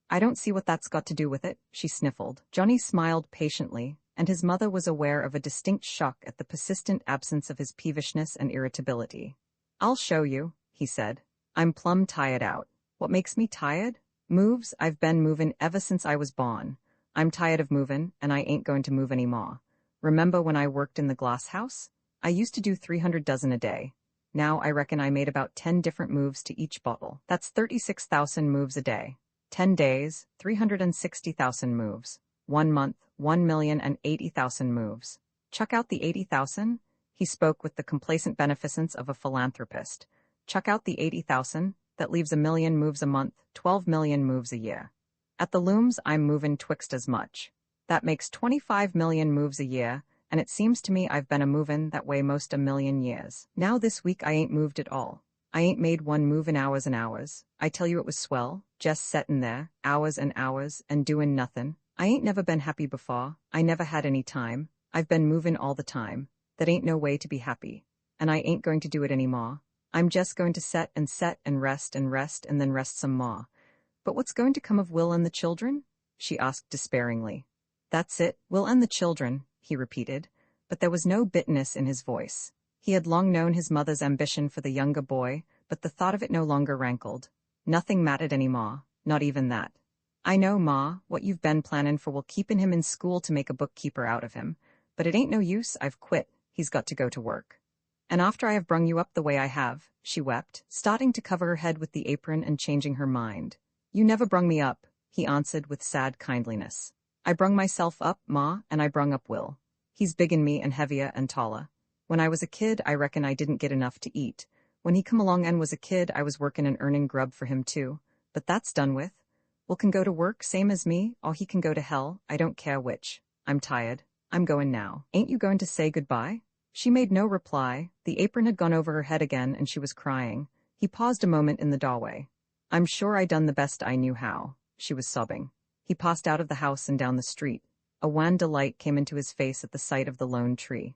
I don't see what that's got to do with it, she sniffled. Johnny smiled patiently, and his mother was aware of a distinct shock at the persistent absence of his peevishness and irritability. I'll show you, he said. I'm plumb tired out. What makes me tired? Moves. I've been movin' ever since I was born. I'm tired of movin', and I ain't going to move any more. Remember when I worked in the glass house? I used to do 300 dozen a day. Now I reckon I made about 10 different moves to each bottle. That's 36,000 moves a day. 10 days, 360,000 moves. 1 month, 1,080,000 moves. Chuck out the 80,000? He spoke with the complacent beneficence of a philanthropist. Chuck out the 80,000, that leaves 1 million moves a month, 12 million moves a year. At the looms, I'm movin' twixt as much. That makes 25 million moves a year, and it seems to me I've been a movin' that way most 1 million years. Now this week I ain't moved at all. I ain't made one move in hours and hours. I tell you it was swell, just settin' there, hours and hours, and doin' nothin'. I ain't never been happy before. I never had any time. I've been movin' all the time. That ain't no way to be happy. And I ain't going to do it any more. I'm just going to set and rest and then rest some more. But what's going to come of Will and the children? She asked despairingly. That's it, Will and the children, he repeated, but there was no bitterness in his voice. He had long known his mother's ambition for the younger boy, but the thought of it no longer rankled. Nothing mattered any more, not even that. I know, Ma, what you've been plannin' for will keepin' him in school to make a bookkeeper out of him, but it ain't no use, I've quit. He's got to go to work. And after I have brung you up the way I have, she wept, starting to cover her head with the apron and changing her mind. You never brung me up, he answered with sad kindliness. I brung myself up, Ma, and I brung up Will. He's big'n me and heavier and taller. When I was a kid, I reckon I didn't get enough to eat. When he come along and was a kid, I was workin' and earning grub for him too. But that's done with. Will can go to work, same as me, or he can go to hell, I don't care which. I'm tired. I'm going now. Ain't you going to say goodbye? She made no reply. The apron had gone over her head again and she was crying. He paused a moment in the doorway. I'm sure I done the best I knew how. She was sobbing. He passed out of the house and down the street. A wan delight came into his face at the sight of the lone tree.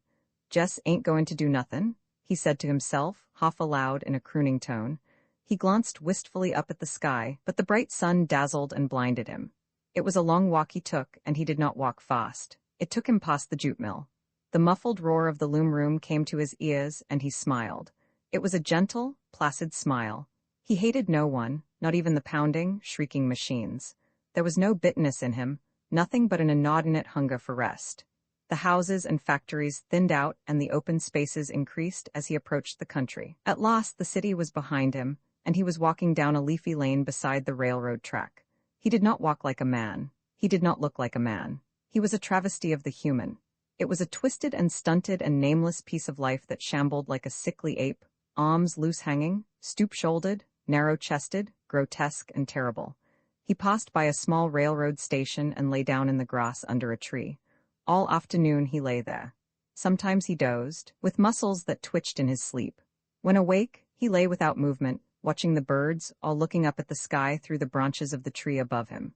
Jess ain't going to do nothin', he said to himself, half aloud in a crooning tone. He glanced wistfully up at the sky, but the bright sun dazzled and blinded him. It was a long walk he took, and he did not walk fast. It took him past the jute mill. The muffled roar of the loom room came to his ears, and he smiled. It was a gentle, placid smile. He hated no one, not even the pounding, shrieking machines. There was no bitterness in him, nothing but an inordinate hunger for rest. The houses and factories thinned out and the open spaces increased as he approached the country. At last the city was behind him, and he was walking down a leafy lane beside the railroad track. He did not walk like a man. He did not look like a man. He was a travesty of the human. It was a twisted and stunted and nameless piece of life that shambled like a sickly ape, arms loose-hanging, stoop-shouldered, narrow-chested, grotesque and terrible. He passed by a small railroad station and lay down in the grass under a tree. All afternoon he lay there. Sometimes he dozed, with muscles that twitched in his sleep. When awake, he lay without movement, watching the birds, all looking up at the sky through the branches of the tree above him.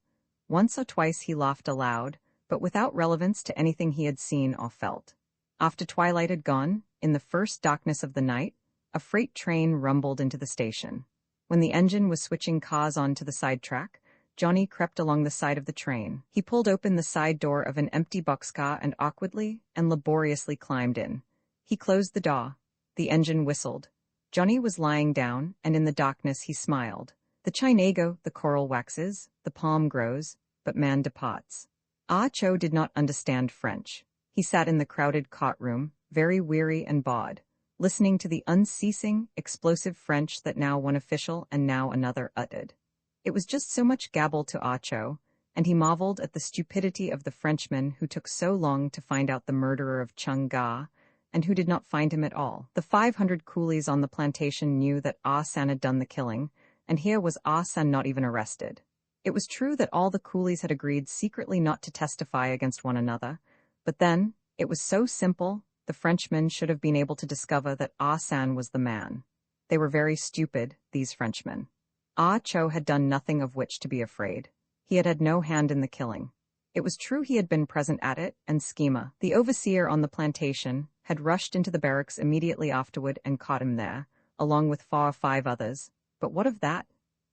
Once or twice he laughed aloud, but without relevance to anything he had seen or felt. After twilight had gone, in the first darkness of the night, a freight train rumbled into the station. When the engine was switching cars onto the sidetrack, Johnny crept along the side of the train. He pulled open the side door of an empty boxcar and awkwardly and laboriously climbed in. He closed the door. The engine whistled. Johnny was lying down, and in the darkness he smiled. The Chinago, the coral waxes, the palm grows, but man departs. Ah Cho did not understand French. He sat in the crowded cot room, very weary and bawed, listening to the unceasing, explosive French that now one official and now another uttered. It was just so much gabble to Ah Cho, and he marveled at the stupidity of the Frenchman who took so long to find out the murderer of Chung Ga, and who did not find him at all. The 500 coolies on the plantation knew that Ah San had done the killing, and here was Ah San not even arrested. It was true that all the coolies had agreed secretly not to testify against one another, but then, it was so simple, the Frenchmen should have been able to discover that Ah San was the man. They were very stupid, these Frenchmen. Ah Cho had done nothing of which to be afraid. He had had no hand in the killing. It was true he had been present at it, and Schema, the overseer on the plantation, had rushed into the barracks immediately afterward and caught him there, along with 4 or 5 others. But what of that?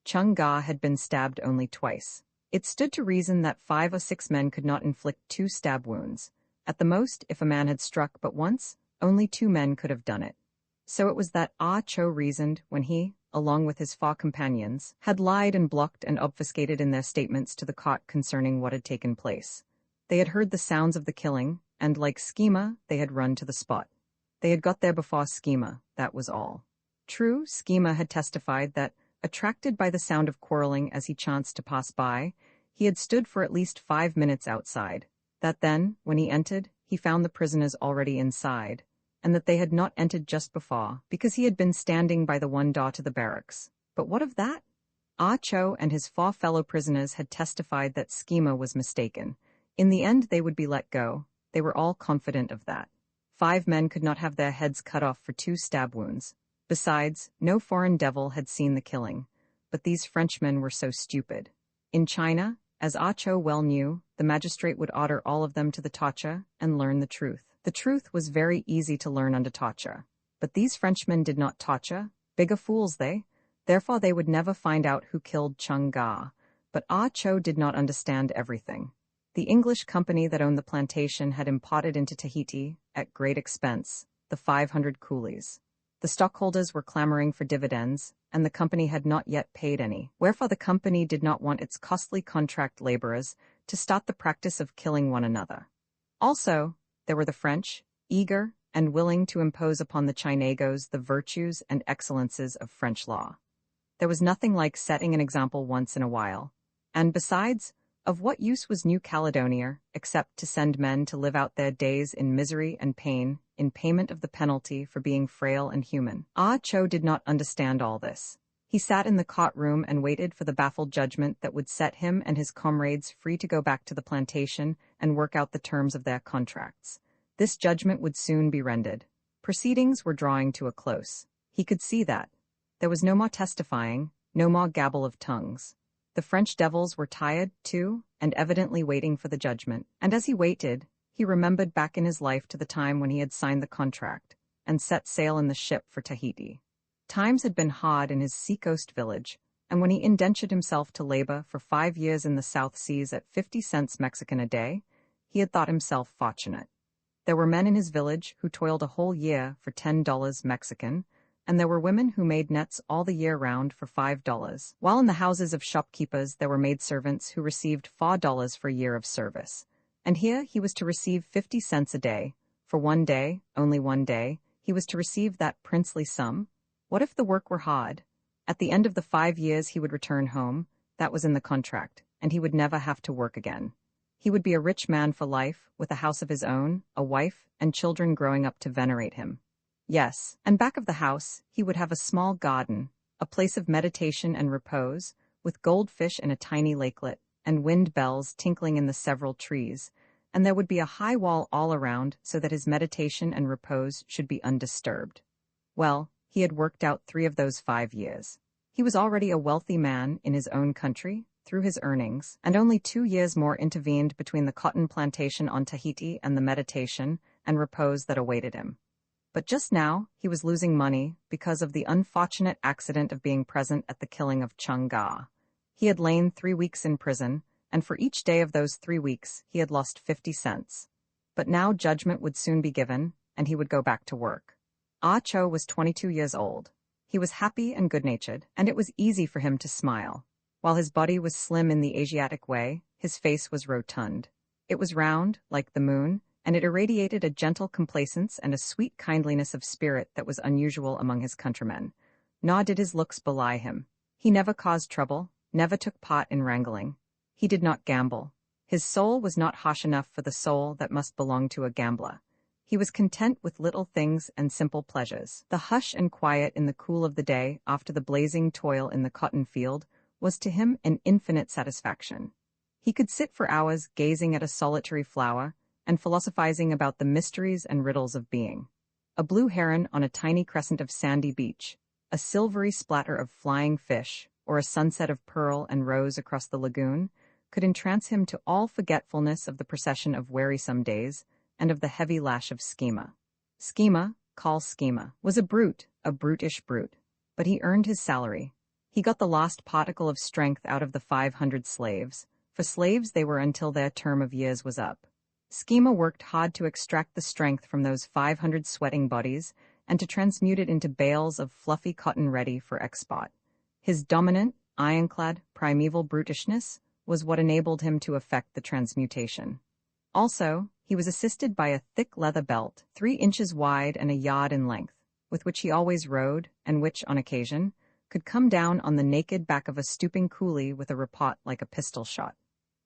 Chung Ga had been stabbed only twice. It stood to reason that 5 or 6 men could not inflict 2 stab wounds. At the most, if a man had struck but once, only 2 men could have done it. So it was that Ah Cho reasoned when he, along with his 4 companions, had lied and blocked and obfuscated in their statements to the cot concerning what had taken place. They had heard the sounds of the killing, and like Schema, they had run to the spot. They had got there before Schema, that was all. True, Schema had testified that, attracted by the sound of quarreling as he chanced to pass by, he had stood for at least 5 minutes outside. That then, when he entered, he found the prisoners already inside, and that they had not entered just before, because he had been standing by the one door to the barracks. But what of that? Ah Cho and his 4 fellow prisoners had testified that Schema was mistaken. In the end they would be let go. They were all confident of that. 5 men could not have their heads cut off for 2 stab wounds. Besides, no foreign devil had seen the killing. But these Frenchmen were so stupid. In China, as Ah Cho well knew, the magistrate would order all of them to the torture and learn the truth. The truth was very easy to learn under torture. But these Frenchmen did not torture. Bigger fools they. Therefore they would never find out who killed Chung Ga. But Ah Cho did not understand everything. The English company that owned the plantation had imported into Tahiti, at great expense, the 500 coolies. The stockholders were clamoring for dividends, and the company had not yet paid any. Wherefore the company did not want its costly contract laborers to start the practice of killing one another. Also, there were the French, eager and willing to impose upon the Chinagos the virtues and excellences of French law. There was nothing like setting an example once in a while. And besides, of what use was New Caledonia, except to send men to live out their days in misery and pain, in payment of the penalty for being frail and human? Ah Cho did not understand all this. He sat in the cot room and waited for the baffled judgment that would set him and his comrades free to go back to the plantation and work out the terms of their contracts. This judgment would soon be rendered. Proceedings were drawing to a close. He could see that. There was no more testifying, no more gabble of tongues. The French devils were tired, too, and evidently waiting for the judgment. And as he waited, he remembered back in his life to the time when he had signed the contract and set sail in the ship for Tahiti. Times had been hard in his seacoast village, and when he indentured himself to labor for 5 years in the South Seas at 50 cents Mexican a day, he had thought himself fortunate. There were men in his village who toiled a whole year for $10 Mexican, and there were women who made nets all the year round for $5, while in the houses of shopkeepers there were maidservants who received $4 for a year of service. And here he was to receive 50 cents a day. For 1 day, only 1 day, he was to receive that princely sum. What if the work were hard? At the end of the 5 years he would return home, that was in the contract, and he would never have to work again. He would be a rich man for life, with a house of his own, a wife, and children growing up to venerate him. Yes, and back of the house, he would have a small garden, a place of meditation and repose, with goldfish in a tiny lakelet, and wind bells tinkling in the several trees, and there would be a high wall all around so that his meditation and repose should be undisturbed. Well, he had worked out 3 of those 5 years. He was already a wealthy man in his own country, through his earnings, and only 2 years more intervened between the cotton plantation on Tahiti and the meditation and repose that awaited him. But just now, he was losing money because of the unfortunate accident of being present at the killing of Chung Ga. He had lain 3 weeks in prison, and for each day of those 3 weeks he had lost 50 cents. But now judgment would soon be given, and he would go back to work. Ah Cho was 22 years old. He was happy and good-natured, and it was easy for him to smile. While his body was slim in the Asiatic way, his face was rotund. It was round, like the moon, and it irradiated a gentle complacence and a sweet kindliness of spirit that was unusual among his countrymen. Nor did his looks belie him. He never caused trouble, never took part in wrangling. He did not gamble. His soul was not harsh enough for the soul that must belong to a gambler. He was content with little things and simple pleasures. The hush and quiet in the cool of the day after the blazing toil in the cotton field was to him an infinite satisfaction. He could sit for hours gazing at a solitary flower and philosophizing about the mysteries and riddles of being. A blue heron on a tiny crescent of sandy beach, a silvery splatter of flying fish, or a sunset of pearl and rose across the lagoon could entrance him to all forgetfulness of the procession of wearisome days and of the heavy lash of Schema. Schema, call Schema, was a brutish brute, but he earned his salary. He got the last particle of strength out of the 500 slaves. For slaves they were until their term of years was up. Schema worked hard to extract the strength from those 500 sweating bodies and to transmute it into bales of fluffy cotton ready for export. His dominant, ironclad, primeval brutishness was what enabled him to effect the transmutation. Also, he was assisted by a thick leather belt, 3 inches wide and a yard in length, with which he always rode, and which, on occasion, could come down on the naked back of a stooping coolie with a report like a pistol shot.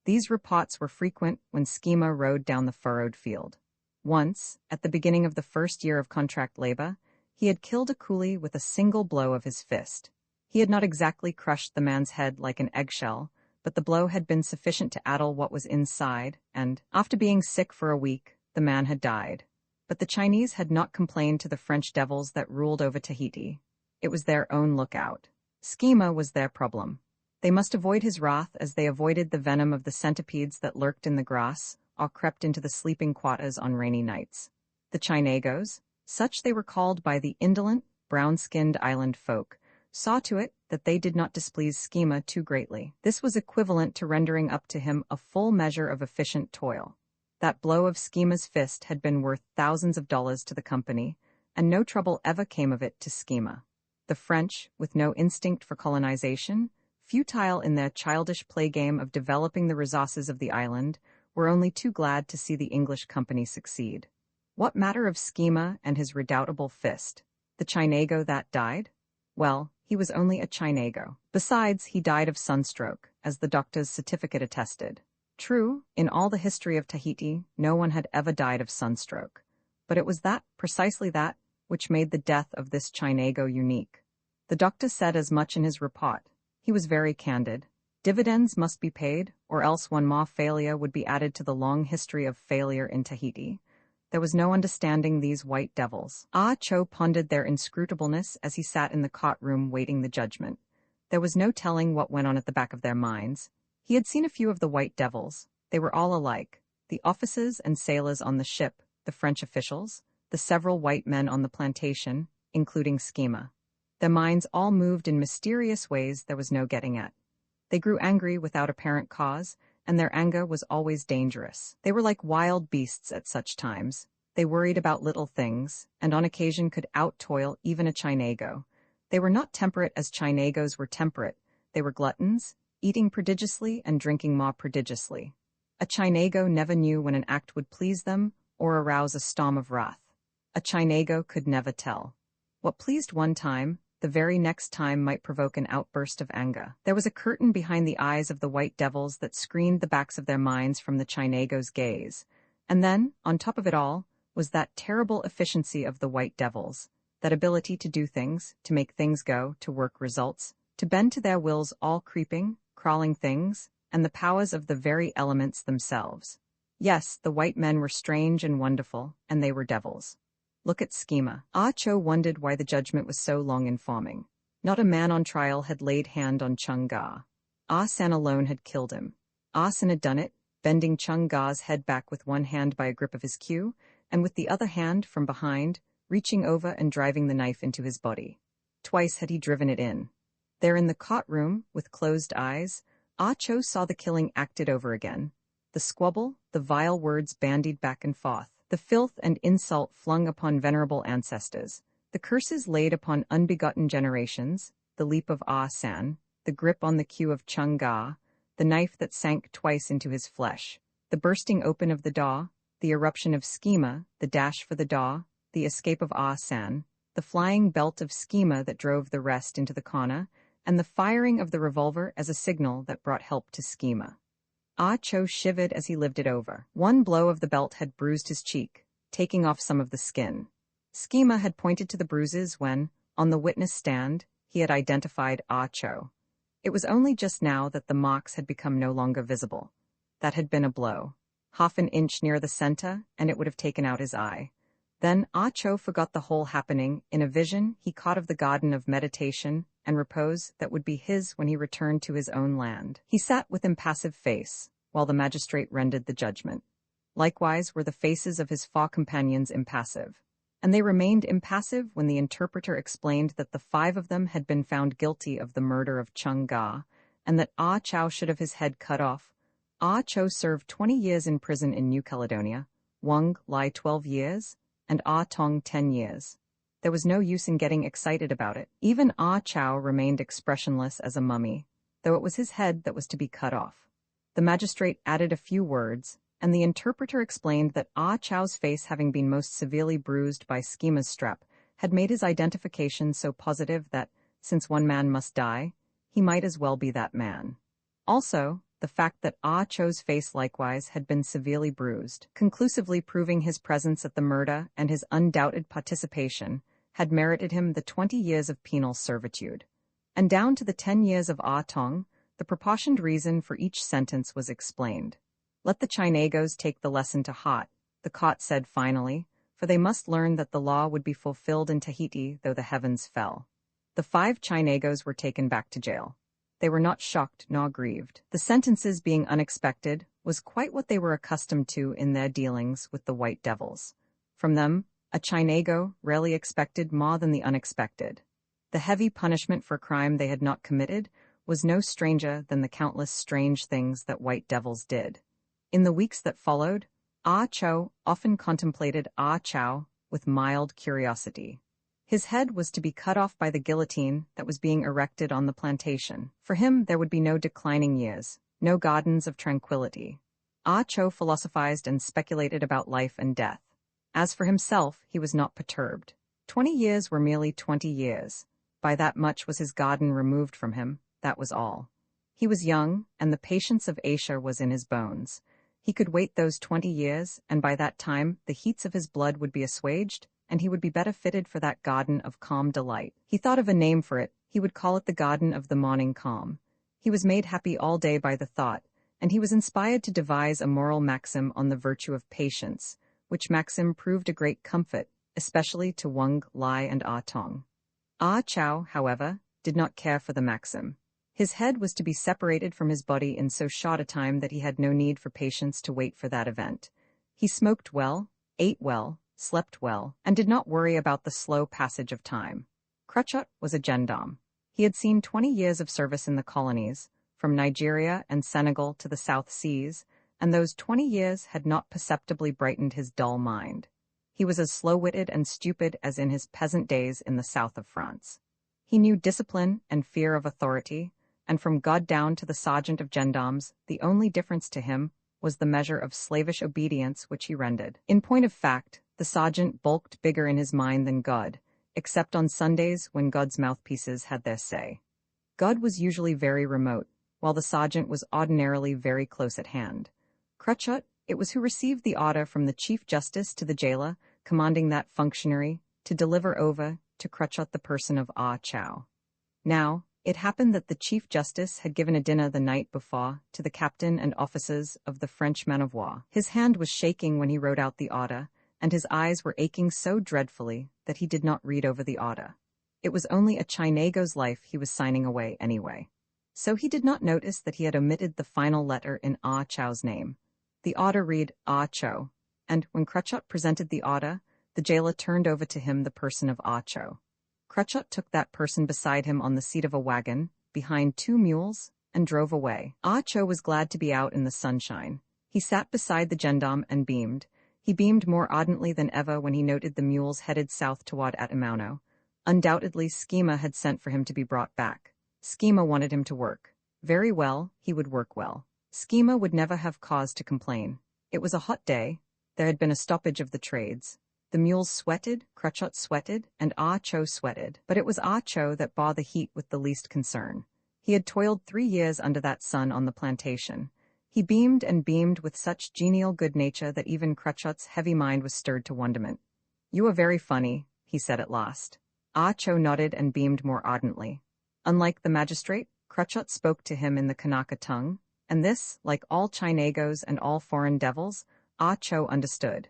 These reports were frequent when Schema rode down the furrowed field. Once, at the beginning of the first year of contract labor, he had killed a coolie with a single blow of his fist. He had not exactly crushed the man's head like an eggshell, but the blow had been sufficient to addle what was inside, and, after being sick for a week, the man had died. But the Chinese had not complained to the French devils that ruled over Tahiti. It was their own lookout. Schema was their problem. They must avoid his wrath as they avoided the venom of the centipedes that lurked in the grass or crept into the sleeping quarters on rainy nights. The Chinagos, such they were called by the indolent, brown-skinned island folk, saw to it that they did not displease Schema too greatly. This was equivalent to rendering up to him a full measure of efficient toil. That blow of Schema's fist had been worth thousands of dollars to the company, and no trouble ever came of it to Schema. The French, with no instinct for colonization, futile in their childish play game of developing the resources of the island, were only too glad to see the English company succeed. What matter of Schema and his redoubtable fist? The Chinago that died? Well, he was only a Chinago. Besides, he died of sunstroke, as the doctor's certificate attested. True, in all the history of Tahiti, no one had ever died of sunstroke. But it was precisely that, which made the death of this Chinago unique. The doctor said as much in his report. He was very candid. Dividends must be paid, or else one more failure would be added to the long history of failure in Tahiti. There was no understanding these white devils. Ah Cho pondered their inscrutableness as he sat in the cot-room waiting the judgment. There was no telling what went on at the back of their minds. He had seen a few of the white devils. They were all alike. The officers and sailors on the ship, the French officials, the several white men on the plantation, including Schema. Their minds all moved in mysterious ways there was no getting at. They grew angry without apparent cause, and their anger was always dangerous. They were like wild beasts at such times. They worried about little things, and on occasion could out-toil even a Chinago. They were not temperate as Chinagos were temperate. They were gluttons, eating prodigiously and drinking more prodigiously. A Chinago never knew when an act would please them or arouse a storm of wrath. A Chinago could never tell. What pleased one time, the very next time might provoke an outburst of anger. There was a curtain behind the eyes of the white devils that screened the backs of their minds from the Chinago's gaze. And then, on top of it all, was that terrible efficiency of the white devils, that ability to do things, to make things go, to work results, to bend to their wills all creeping, crawling things, and the powers of the very elements themselves. Yes, the white men were strange and wonderful, and they were devils. Look at Schema. Ah Cho wondered why the judgment was so long in forming. Not a man on trial had laid hand on Chung Ga. Ah San alone had killed him. Ah San had done it, bending Chung Ga's head back with one hand by a grip of his queue, and with the other hand, from behind, reaching over and driving the knife into his body. Twice had he driven it in. There in the cot room, with closed eyes, Ah Cho saw the killing acted over again. The squabble, the vile words bandied back and forth, the filth and insult flung upon venerable ancestors, the curses laid upon unbegotten generations, the leap of Ah San, the grip on the queue of Chung Ga, the knife that sank twice into his flesh, the bursting open of the door, the eruption of Schema, the dash for the door, the escape of Ah San, the flying belt of Schema that drove the rest into the corner, and the firing of the revolver as a signal that brought help to Schema. Ah Cho shivered as he lived it over. One blow of the belt had bruised his cheek, taking off some of the skin. Schema had pointed to the bruises when, on the witness stand, he had identified Ah Cho. It was only just now that the marks had become no longer visible. That had been a blow. Half an inch near the center, and it would have taken out his eye. Then Ah Cho forgot the whole happening in a vision he caught of the garden of meditation and repose that would be his when he returned to his own land. He sat with impassive face, while the magistrate rendered the judgment. Likewise were the faces of his 4 companions impassive, and they remained impassive when the interpreter explained that the 5 of them had been found guilty of the murder of Chung Ga, and that Ah Chow should have his head cut off. Ah Cho served 20 years in prison in New Caledonia, Wang Lai 12 years, and Ah Tong 10 years. There was no use in getting excited about it. Even Ah Chow remained expressionless as a mummy, though it was his head that was to be cut off. The magistrate added a few words, and the interpreter explained that Ah Chow's face, having been most severely bruised by Schema's strap, had made his identification so positive that, since one man must die, he might as well be that man. Also, the fact that Ah Cho's face likewise had been severely bruised, conclusively proving his presence at the murder and his undoubted participation, had merited him the 20 years of penal servitude. And down to the 10 years of Ah Tong, the proportioned reason for each sentence was explained. Let the Chinagos take the lesson to heart, the court said finally, for they must learn that the law would be fulfilled in Tahiti though the heavens fell. The 5 Chinagos were taken back to jail. They were not shocked nor grieved. The sentences being unexpected was quite what they were accustomed to in their dealings with the white devils. From them, a Chinago rarely expected more than the unexpected. The heavy punishment for a crime they had not committed was no stranger than the countless strange things that white devils did. In the weeks that followed, Ah Cho often contemplated Ah Chow with mild curiosity. His head was to be cut off by the guillotine that was being erected on the plantation. For him there would be no declining years, no gardens of tranquility. Ah Cho philosophized and speculated about life and death. As for himself, he was not perturbed. 20 years were merely 20 years. By that much was his garden removed from him, that was all. He was young, and the patience of Asia was in his bones. He could wait those 20 years, and by that time the heats of his blood would be assuaged, and he would be better fitted for that garden of calm delight. He thought of a name for it. He would call it the Garden of the Morning Calm. He was made happy all day by the thought, and he was inspired to devise a moral maxim on the virtue of patience, which maxim proved a great comfort, especially to Wang Lai and Ah Tong. Ah Chow, however, did not care for the maxim. His head was to be separated from his body in so short a time that he had no need for patience to wait for that event. He smoked well, ate well, slept well, and did not worry about the slow passage of time. Crutchot was a gendarme. He had seen 20 years of service in the colonies, from Nigeria and Senegal to the South Seas, and those 20 years had not perceptibly brightened his dull mind. He was as slow-witted and stupid as in his peasant days in the south of France. He knew discipline and fear of authority, and from God down to the sergeant of gendarmes, the only difference to him was the measure of slavish obedience which he rendered. In point of fact, the sergeant bulked bigger in his mind than God, except on Sundays when God's mouthpieces had their say. God was usually very remote, while the sergeant was ordinarily very close at hand. Crutchot, it was who received the order from the Chief Justice to the jailer, commanding that functionary to deliver over to Crutchot the person of Ah Chow. Now, It happened that the Chief Justice had given a dinner the night before to the captain and officers of the French man of war. His hand was shaking when he wrote out the order, and his eyes were aching so dreadfully that he did not read over the order. It was only a Chinago's life he was signing away anyway. So he did not notice that he had omitted the final letter in Ah Chow's name. The order read Ah Chow, and when Cruchot presented the order, the jailer turned over to him the person of Ah Chow. Cruchot took that person beside him on the seat of a wagon, behind 2 mules, and drove away. Ah Chow was glad to be out in the sunshine. He sat beside the gendarme and beamed. He beamed more ardently than ever when he noted the mules headed south toward Atamauno. Undoubtedly, Schema had sent for him to be brought back. Schema wanted him to work. Very well, he would work well. Schema would never have cause to complain. It was a hot day. There had been a stoppage of the trades. The mules sweated, Cruchot sweated, and Ah Chow sweated. But it was Ah Chow that bore the heat with the least concern. He had toiled 3 years under that sun on the plantation. He beamed and beamed with such genial good nature that even Cruchot's heavy mind was stirred to wonderment. "You are very funny," he said at last. Ah Chow nodded and beamed more ardently. Unlike the magistrate, Cruchot spoke to him in the Kanaka tongue, and this, like all Chinagos and all foreign devils, Ah Chow understood.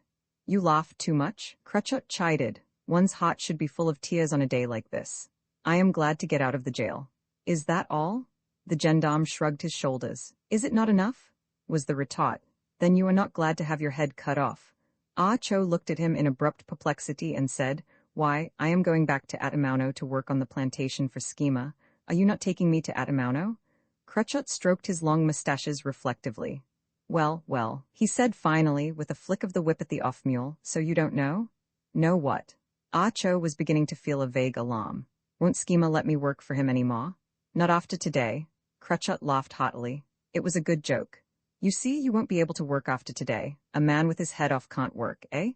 "You laugh too much?" Cruchot chided. "One's heart should be full of tears on a day like this. I am glad to get out of the jail." "Is that all?" The gendarme shrugged his shoulders. "Is it not enough?" was the retort. "Then you are not glad to have your head cut off." Ah Chow looked at him in abrupt perplexity and said, "Why, I am going back to Atamauno to work on the plantation for Schema. Are you not taking me to Atamauno?" Cruchot stroked his long mustaches reflectively. "Well, well," he said finally, with a flick of the whip at the off-mule, "so you don't know?" "Know what?" Ah Chow was beginning to feel a vague alarm. "Won't Schema let me work for him any more?" "Not after today." Cruchot laughed heartily. It was a good joke. "You see, you won't be able to work after today. A man with his head off can't work, eh?"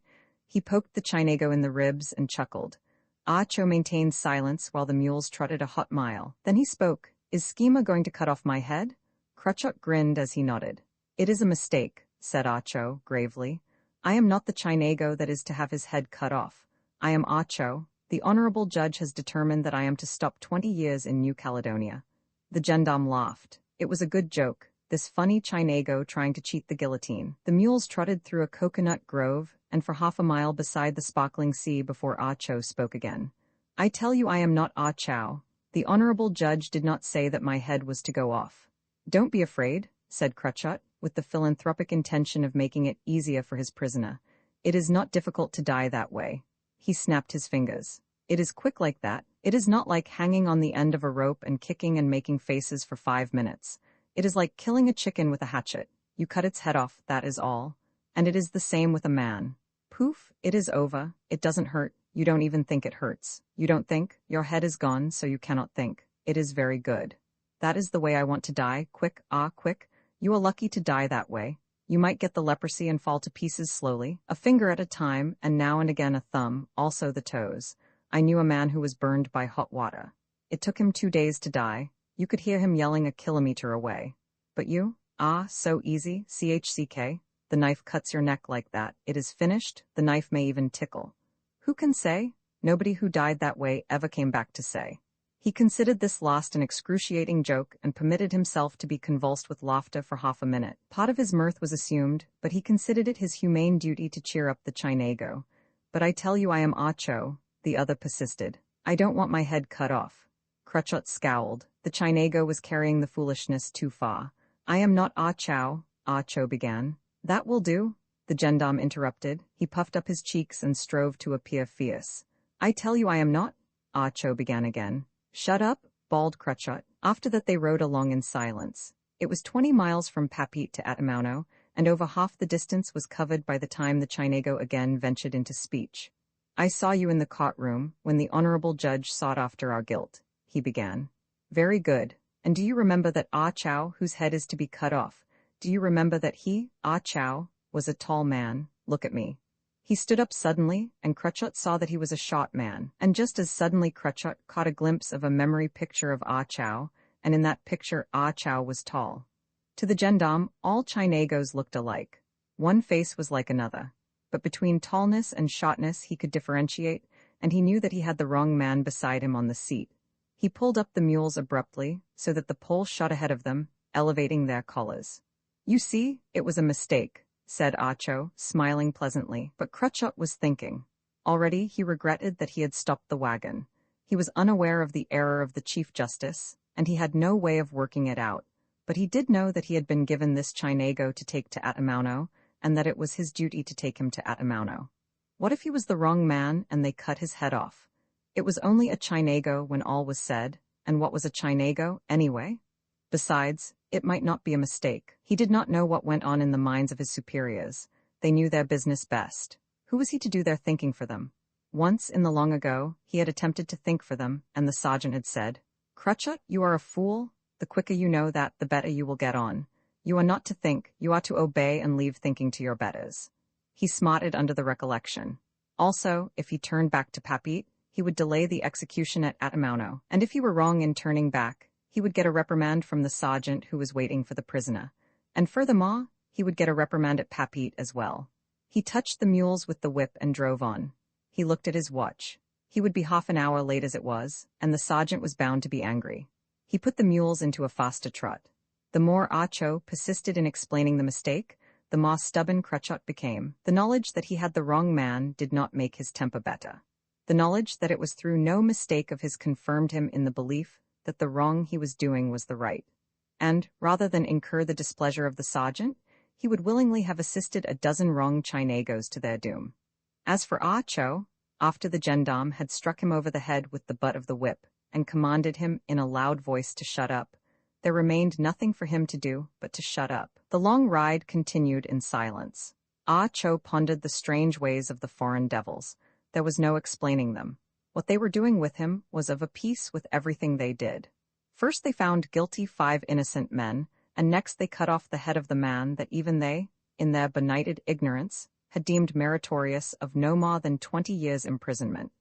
He poked the Chinago in the ribs and chuckled. Ah Chow maintained silence while the mules trotted a hot mile. Then he spoke. "Is Schema going to cut off my head?" Cruchot grinned as he nodded. "It is a mistake," said Ah Chow gravely. "I am not the Chinago that is to have his head cut off. I am Ah Chow. The honorable judge has determined that I am to stop 20 years in New Caledonia." The gendarme laughed. It was a good joke, this funny Chinago trying to cheat the guillotine. The mules trotted through a coconut grove, and for half a mile beside the sparkling sea before Ah Chow spoke again. "I tell you I am not Ah Chow. The honorable judge did not say that my head was to go off." "Don't be afraid," said Cruchot, with the philanthropic intention of making it easier for his prisoner. "It is not difficult to die that way." He snapped his fingers. "It is quick like that. It is not like hanging on the end of a rope and kicking and making faces for 5 minutes. It is like killing a chicken with a hatchet. You cut its head off, that is all. And it is the same with a man. Poof, it is over. It doesn't hurt. You don't even think it hurts. You don't think. Your head is gone, so you cannot think. It is very good. That is the way I want to die, quick, quick. You are lucky to die that way. You might get the leprosy and fall to pieces slowly, a finger at a time, and now and again a thumb, also the toes. I knew a man who was burned by hot water. It took him 2 days to die. You could hear him yelling a kilometer away. But you? So easy, CHCK. The knife cuts your neck like that. It is finished. The knife may even tickle. Who can say? Nobody who died that way ever came back to say. He considered this last an excruciating joke and permitted himself to be convulsed with laughter for half a minute. Part of his mirth was assumed, but he considered it his humane duty to cheer up the Chinago. "But I tell you I am Ah Chow," the other persisted. "I don't want my head cut off." Cruchot scowled. The Chinago was carrying the foolishness too far. "I am not Ah Chow," Ah Chow began. "That will do," the gendarme interrupted. He puffed up his cheeks and strove to appear fierce. "I tell you I am not," Ah Chow began again. "Shut up," bawled Cruchot. After that they rode along in silence. It was 20 miles from Papeete to Atamauno, and over half the distance was covered by the time the Chinago again ventured into speech. "I saw you in the courtroom when the honorable judge sought after our guilt," he began. "Very good. And do you remember that Ah Chow, whose head is to be cut off, do you remember that he, Ah Chow, was a tall man? Look at me." He stood up suddenly, and Cruchot saw that he was a short man, and just as suddenly Cruchot caught a glimpse of a memory picture of Ah Chow, and in that picture Ah Chow was tall. To the gendarme, all Chinagos looked alike. One face was like another. But between tallness and shortness he could differentiate, and he knew that he had the wrong man beside him on the seat. He pulled up the mules abruptly so that the pole shot ahead of them, elevating their collars. "You see, it was a mistake," said Ah Cho, smiling pleasantly. But Crutchot was thinking. Already he regretted that he had stopped the wagon. He was unaware of the error of the Chief Justice, and he had no way of working it out. But he did know that he had been given this Chinago to take to Atamauno, and that it was his duty to take him to Atamauno. What if he was the wrong man and they cut his head off? It was only a Chinago when all was said, and what was a Chinago, anyway? Besides, it might not be a mistake. He did not know what went on in the minds of his superiors. They knew their business best. Who was he to do their thinking for them? Once, in the long ago, he had attempted to think for them, and the sergeant had said, "Crutchot, you are a fool. The quicker you know that, the better you will get on. You are not to think, you are to obey and leave thinking to your betters." He smarted under the recollection. Also, if he turned back to Papit, he would delay the execution at Atamauno, and if he were wrong in turning back, he would get a reprimand from the sergeant who was waiting for the prisoner. And furthermore, he would get a reprimand at Papit as well. He touched the mules with the whip and drove on. He looked at his watch. He would be half an hour late as it was, and the sergeant was bound to be angry. He put the mules into a faster trot. The more Ah Cho persisted in explaining the mistake, the more stubborn Crutchot became. The knowledge that he had the wrong man did not make his temper better. The knowledge that it was through no mistake of his confirmed him in the belief that the wrong he was doing was the right. And, rather than incur the displeasure of the sergeant, he would willingly have assisted a dozen wrong Chinagos to their doom. As for Ah Cho, after the gendarme had struck him over the head with the butt of the whip and commanded him in a loud voice to shut up, there remained nothing for him to do but to shut up. The long ride continued in silence. Ah Cho pondered the strange ways of the foreign devils. There was no explaining them. What they were doing with him was of a piece with everything they did. First they found guilty 5 innocent men, and next they cut off the head of the man that even they, in their benighted ignorance, had deemed meritorious of no more than 20 years' imprisonment.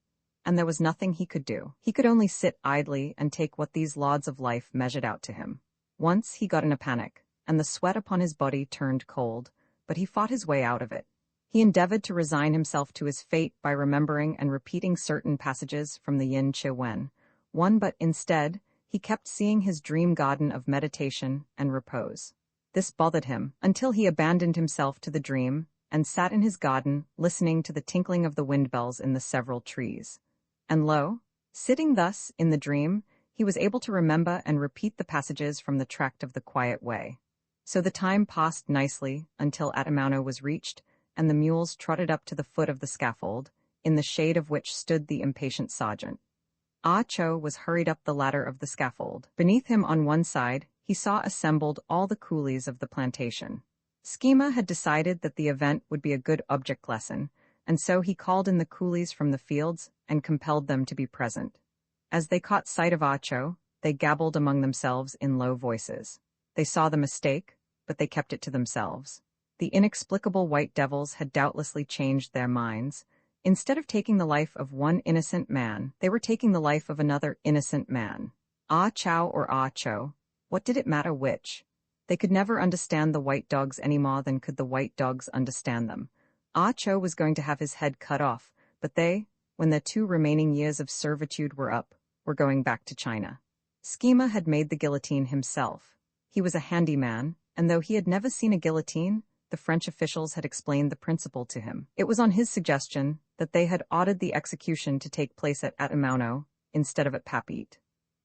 And there was nothing he could do. He could only sit idly and take what these lauds of life measured out to him. Once he got in a panic, and the sweat upon his body turned cold, but he fought his way out of it. He endeavored to resign himself to his fate by remembering and repeating certain passages from the Yin Chi Wen, but instead, he kept seeing his dream garden of meditation and repose. This bothered him until he abandoned himself to the dream and sat in his garden listening to the tinkling of the wind bells in the several trees. And lo, sitting thus in the dream, he was able to remember and repeat the passages from the Tract of the Quiet Way. So the time passed nicely until Atamauno was reached, and the mules trotted up to the foot of the scaffold, in the shade of which stood the impatient sergeant. Ah Cho was hurried up the ladder of the scaffold. Beneath him on one side, he saw assembled all the coolies of the plantation. Schema had decided that the event would be a good object lesson, and so he called in the coolies from the fields and compelled them to be present. As they caught sight of Ah Cho, they gabbled among themselves in low voices. They saw the mistake, but they kept it to themselves. The inexplicable white devils had doubtlessly changed their minds. Instead of taking the life of one innocent man, they were taking the life of another innocent man. Ah Chow or Ah Cho, what did it matter which? They could never understand the white dogs any more than could the white dogs understand them. Ah Cho was going to have his head cut off, but they, when their 2 remaining years of servitude were up, were going back to China. Schema had made the guillotine himself. He was a handy man, and though he had never seen a guillotine, the French officials had explained the principle to him. It was on his suggestion that they had ordered the execution to take place at Atamauno instead of at Papit.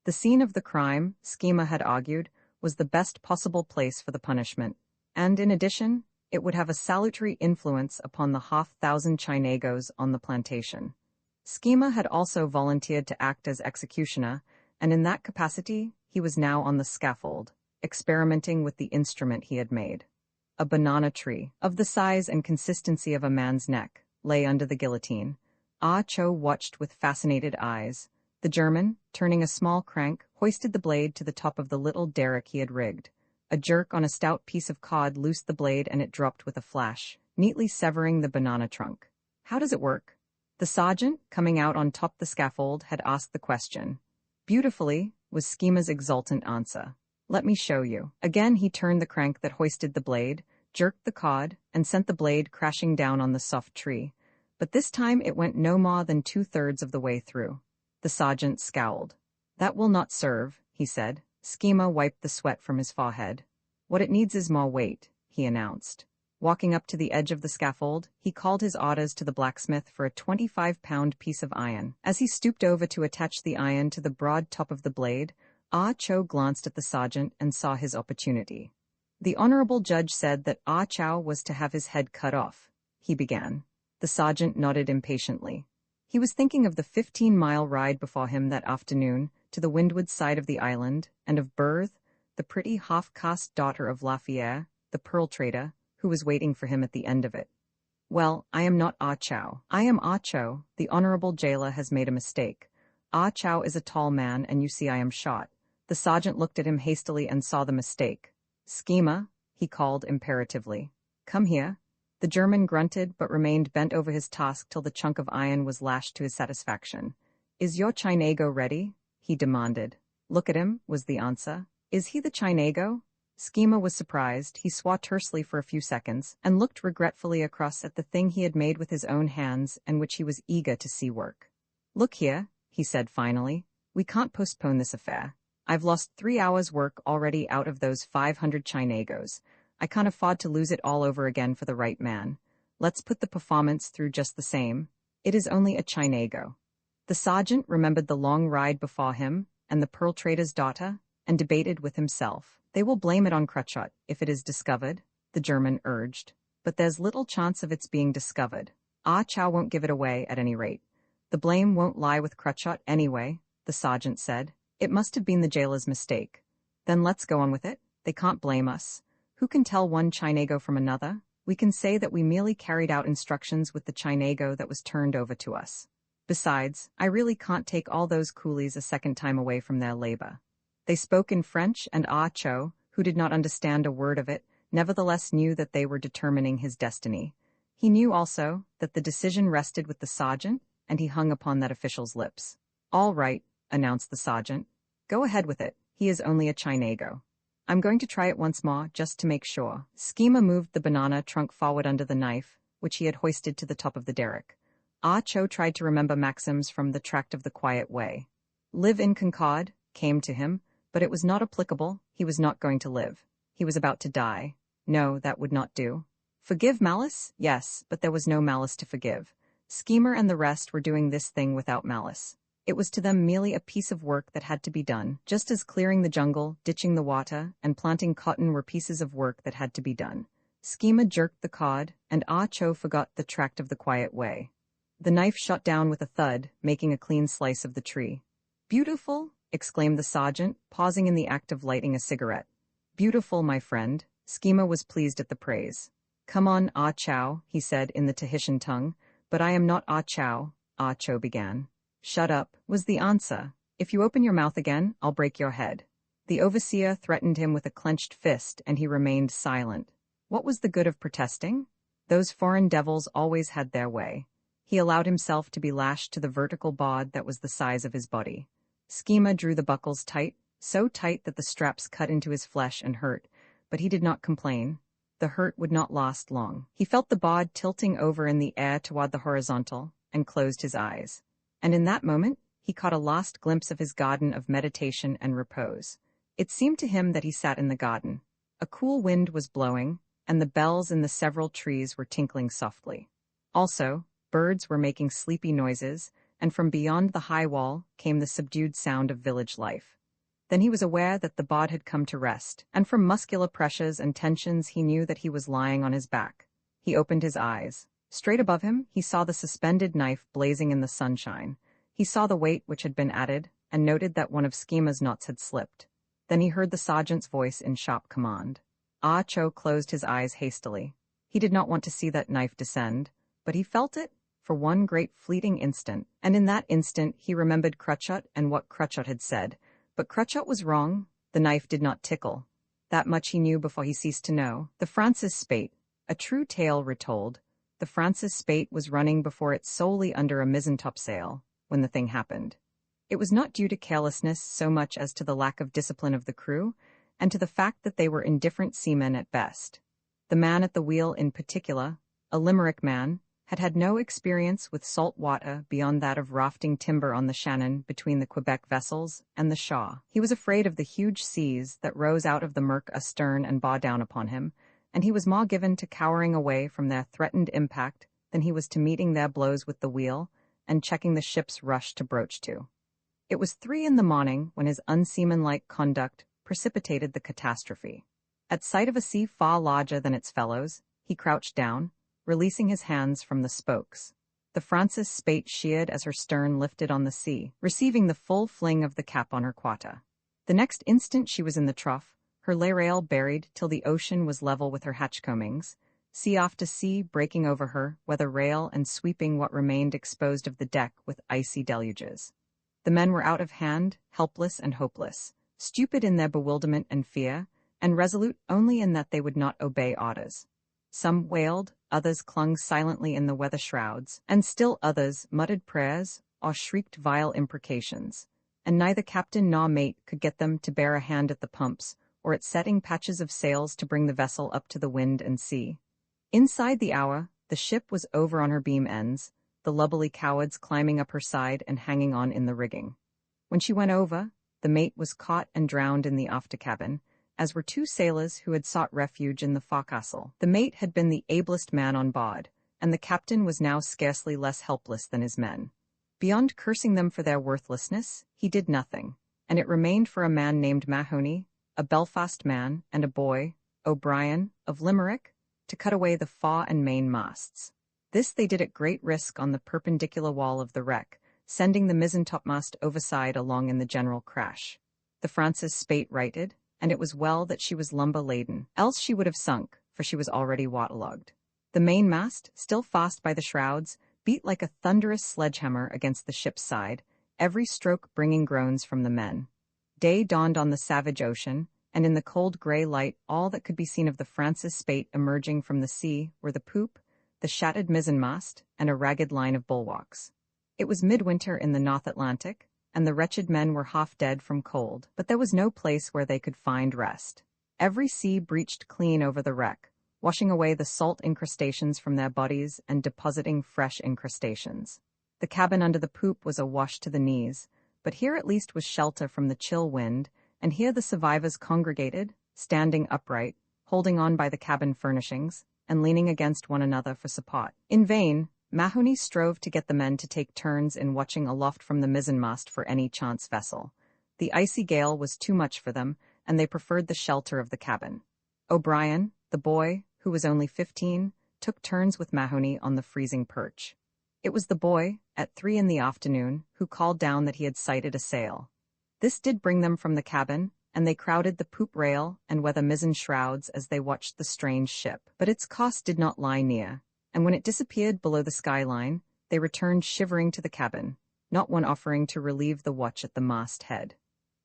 The scene of the crime, Schema had argued, was the best possible place for the punishment, and in addition, it would have a salutary influence upon the 500 Chinagos on the plantation. Schema had also volunteered to act as executioner, and in that capacity, he was now on the scaffold, experimenting with the instrument he had made. A banana tree, of the size and consistency of a man's neck, lay under the guillotine. Ah Cho watched with fascinated eyes. The German, turning a small crank, hoisted the blade to the top of the little derrick he had rigged. A jerk on a stout piece of cod loosed the blade and it dropped with a flash, neatly severing the banana trunk. "How does it work?" The sergeant, coming out on top the scaffold, had asked the question. "Beautifully," was Schema's exultant answer. "Let me show you." Again he turned the crank that hoisted the blade, jerked the cod, and sent the blade crashing down on the soft tree. But this time it went no more than 2/3 of the way through. The sergeant scowled. That will not serve, he said. Schema wiped the sweat from his forehead. What it needs is more weight, he announced. Walking up to the edge of the scaffold, he called his orders to the blacksmith for a 25-pound piece of iron. As he stooped over to attach the iron to the broad top of the blade, Ah Cho glanced at the sergeant and saw his opportunity. The honorable judge said that Ah Chow was to have his head cut off, he began. The sergeant nodded impatiently. He was thinking of the 15-mile ride before him that afternoon to the windward side of the island, and of Berthe, the pretty half-caste daughter of Lafayette, the pearl trader, who was waiting for him at the end of it. Well, I am not Ah Chow. I am Ah Cho. The honorable jailer has made a mistake. Ah Chow is a tall man, and you see I am short. The sergeant looked at him hastily and saw the mistake. Schema, he called imperatively. Come here. The German grunted but remained bent over his task till the chunk of iron was lashed to his satisfaction. Is your Chinago ready? He demanded. Look at him, was the answer. Is he the Chinago? Schema was surprised. He swore tersely for a few seconds, and looked regretfully across at the thing he had made with his own hands and which he was eager to see work. Look here, he said finally. We can't postpone this affair. I've lost 3 hours' work already out of those 500 Chinagos. I can't afford to lose it all over again for the right man. Let's put the performance through just the same. It is only a Chinago. The sergeant remembered the long ride before him, and the pearl trader's daughter, and debated with himself. They will blame it on Crutchot if it is discovered, the German urged. But there's little chance of its being discovered. Ah Chow won't give it away at any rate. The blame won't lie with Crutchot anyway, the sergeant said. It must have been the jailer's mistake. Then let's go on with it. They can't blame us. Who can tell one Chinago from another? We can say that we merely carried out instructions with the Chinago that was turned over to us. Besides, I really can't take all those coolies a second time away from their labor. They spoke in French, and Ah Cho, who did not understand a word of it, nevertheless knew that they were determining his destiny. He knew also that the decision rested with the sergeant, and he hung upon that official's lips. All right, announced the sergeant. Go ahead with it. He is only a Chinago. I'm going to try it once more, just to make sure. Schema moved the banana trunk forward under the knife, which he had hoisted to the top of the derrick. Ah Cho tried to remember maxims from the Tract of the Quiet Way. Live in Concord came to him, but it was not applicable. He was not going to live. He was about to die. No, that would not do. Forgive malice? Yes, but there was no malice to forgive. Schemer and the rest were doing this thing without malice. It was to them merely a piece of work that had to be done, just as clearing the jungle, ditching the water, and planting cotton were pieces of work that had to be done. Schema jerked the cord, and Ah Cho forgot the Tract of the Quiet Way. The knife shot down with a thud, making a clean slice of the tree. Beautiful, exclaimed the sergeant, pausing in the act of lighting a cigarette. Beautiful, my friend. Schema was pleased at the praise. Come on, Ah Chow, he said in the Tahitian tongue. But I am not Ah Chow, Ah Cho began. Shut up, was the answer. If you open your mouth again, I'll break your head. The overseer threatened him with a clenched fist, and he remained silent. What was the good of protesting? Those foreign devils always had their way. He allowed himself to be lashed to the vertical board that was the size of his body. Schema drew the buckles tight, so tight that the straps cut into his flesh and hurt, but he did not complain. The hurt would not last long. He felt the board tilting over in the air toward the horizontal, and closed his eyes. And in that moment, he caught a last glimpse of his garden of meditation and repose. It seemed to him that he sat in the garden. A cool wind was blowing, and the bells in the several trees were tinkling softly. Also, birds were making sleepy noises, and from beyond the high wall came the subdued sound of village life. Then he was aware that the bod had come to rest, and from muscular pressures and tensions he knew that he was lying on his back. He opened his eyes. Straight above him, he saw the suspended knife blazing in the sunshine. He saw the weight which had been added, and noted that one of Schema's knots had slipped. Then he heard the sergeant's voice in sharp command. Ah Cho closed his eyes hastily. He did not want to see that knife descend, but he felt it for one great fleeting instant, and in that instant he remembered Crutchot and what Crutchot had said. But Crutchot was wrong. The knife did not tickle. That much he knew before he ceased to know. The Francis Spate, a true tale retold. The Francis Spate was running before it solely under a mizzen-topsail when the thing happened. It was not due to carelessness so much as to the lack of discipline of the crew, and to the fact that they were indifferent seamen at best. The man at the wheel in particular, a Limerick man, had had no experience with salt water beyond that of rafting timber on the Shannon between the Quebec vessels and the Shaw. He was afraid of the huge seas that rose out of the murk astern and bore down upon him, and he was more given to cowering away from their threatened impact than he was to meeting their blows with the wheel and checking the ship's rush to broach to. It was 3 in the morning when his unseamanlike conduct precipitated the catastrophe. At sight of a sea far larger than its fellows, he crouched down, releasing his hands from the spokes. The Francis Spaight sheered as her stern lifted on the sea, receiving the full fling of the cap on her quarter. The next instant she was in the trough, her lay rail buried till the ocean was level with her hatchcombings, sea after sea breaking over her, weather rail and sweeping what remained exposed of the deck with icy deluges. The men were out of hand, helpless and hopeless, stupid in their bewilderment and fear, and resolute only in that they would not obey orders. Some wailed, others clung silently in the weather shrouds, and still others muttered prayers or shrieked vile imprecations, and neither captain nor mate could get them to bear a hand at the pumps or at setting patches of sails to bring the vessel up to the wind and sea. Inside the hour, the ship was over on her beam ends, the lubberly cowards climbing up her side and hanging on in the rigging. When she went over, the mate was caught and drowned in the after cabin, as were 2 sailors who had sought refuge in the forecastle. The mate had been the ablest man on board, and the captain was now scarcely less helpless than his men. Beyond cursing them for their worthlessness, he did nothing, and it remained for a man named Mahoney, a Belfast man, and a boy, O'Brien, of Limerick, to cut away the fore and main masts. This they did at great risk on the perpendicular wall of the wreck, sending the mizzen-topmast overside along in the general crash. The Francis Spaight righted, and it was well that she was lumber-laden, else she would have sunk, for she was already waterlogged. The mainmast, still fast by the shrouds, beat like a thunderous sledgehammer against the ship's side, every stroke bringing groans from the men. Day dawned on the savage ocean, and in the cold gray light all that could be seen of the Francis Spaight emerging from the sea were the poop, the shattered mizzenmast, and a ragged line of bulwarks. It was midwinter in the North Atlantic, and the wretched men were half dead from cold, but there was no place where they could find rest. Every sea breached clean over the wreck, washing away the salt incrustations from their bodies and depositing fresh incrustations. The cabin under the poop was awash to the knees, but here at least was shelter from the chill wind, and here the survivors congregated, standing upright, holding on by the cabin furnishings, and leaning against one another for support. In vain, Mahoney strove to get the men to take turns in watching aloft from the mizzenmast for any chance vessel. The icy gale was too much for them, and they preferred the shelter of the cabin. O'Brien, the boy, who was only 15, took turns with Mahoney on the freezing perch. It was the boy, at 3 in the afternoon, who called down that he had sighted a sail. This did bring them from the cabin, and they crowded the poop rail and weather mizzen shrouds as they watched the strange ship. But its cost did not lie near, and when it disappeared below the skyline, they returned shivering to the cabin, not one offering to relieve the watch at the mast head.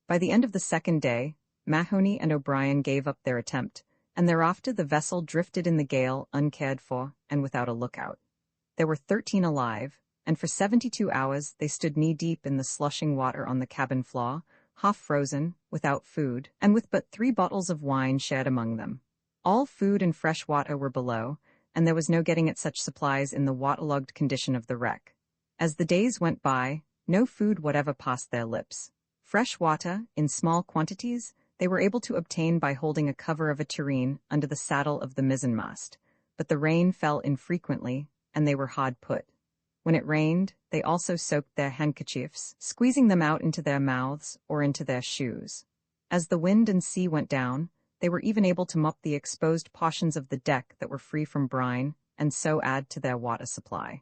By the end of the second day, Mahoney and O'Brien gave up their attempt, and thereafter the vessel drifted in the gale uncared for and without a lookout. There were 13 alive, and for 72 hours they stood knee-deep in the slushing water on the cabin floor, half frozen, without food, and with but 3 bottles of wine shared among them. All food and fresh water were below, and there was no getting at such supplies in the waterlogged condition of the wreck. As the days went by, no food whatever passed their lips. Fresh water, in small quantities, they were able to obtain by holding a cover of a tureen under the saddle of the mizzenmast, but the rain fell infrequently, and they were hard put. When it rained, they also soaked their handkerchiefs, squeezing them out into their mouths or into their shoes. As the wind and sea went down, they were even able to mop the exposed portions of the deck that were free from brine, and so add to their water supply.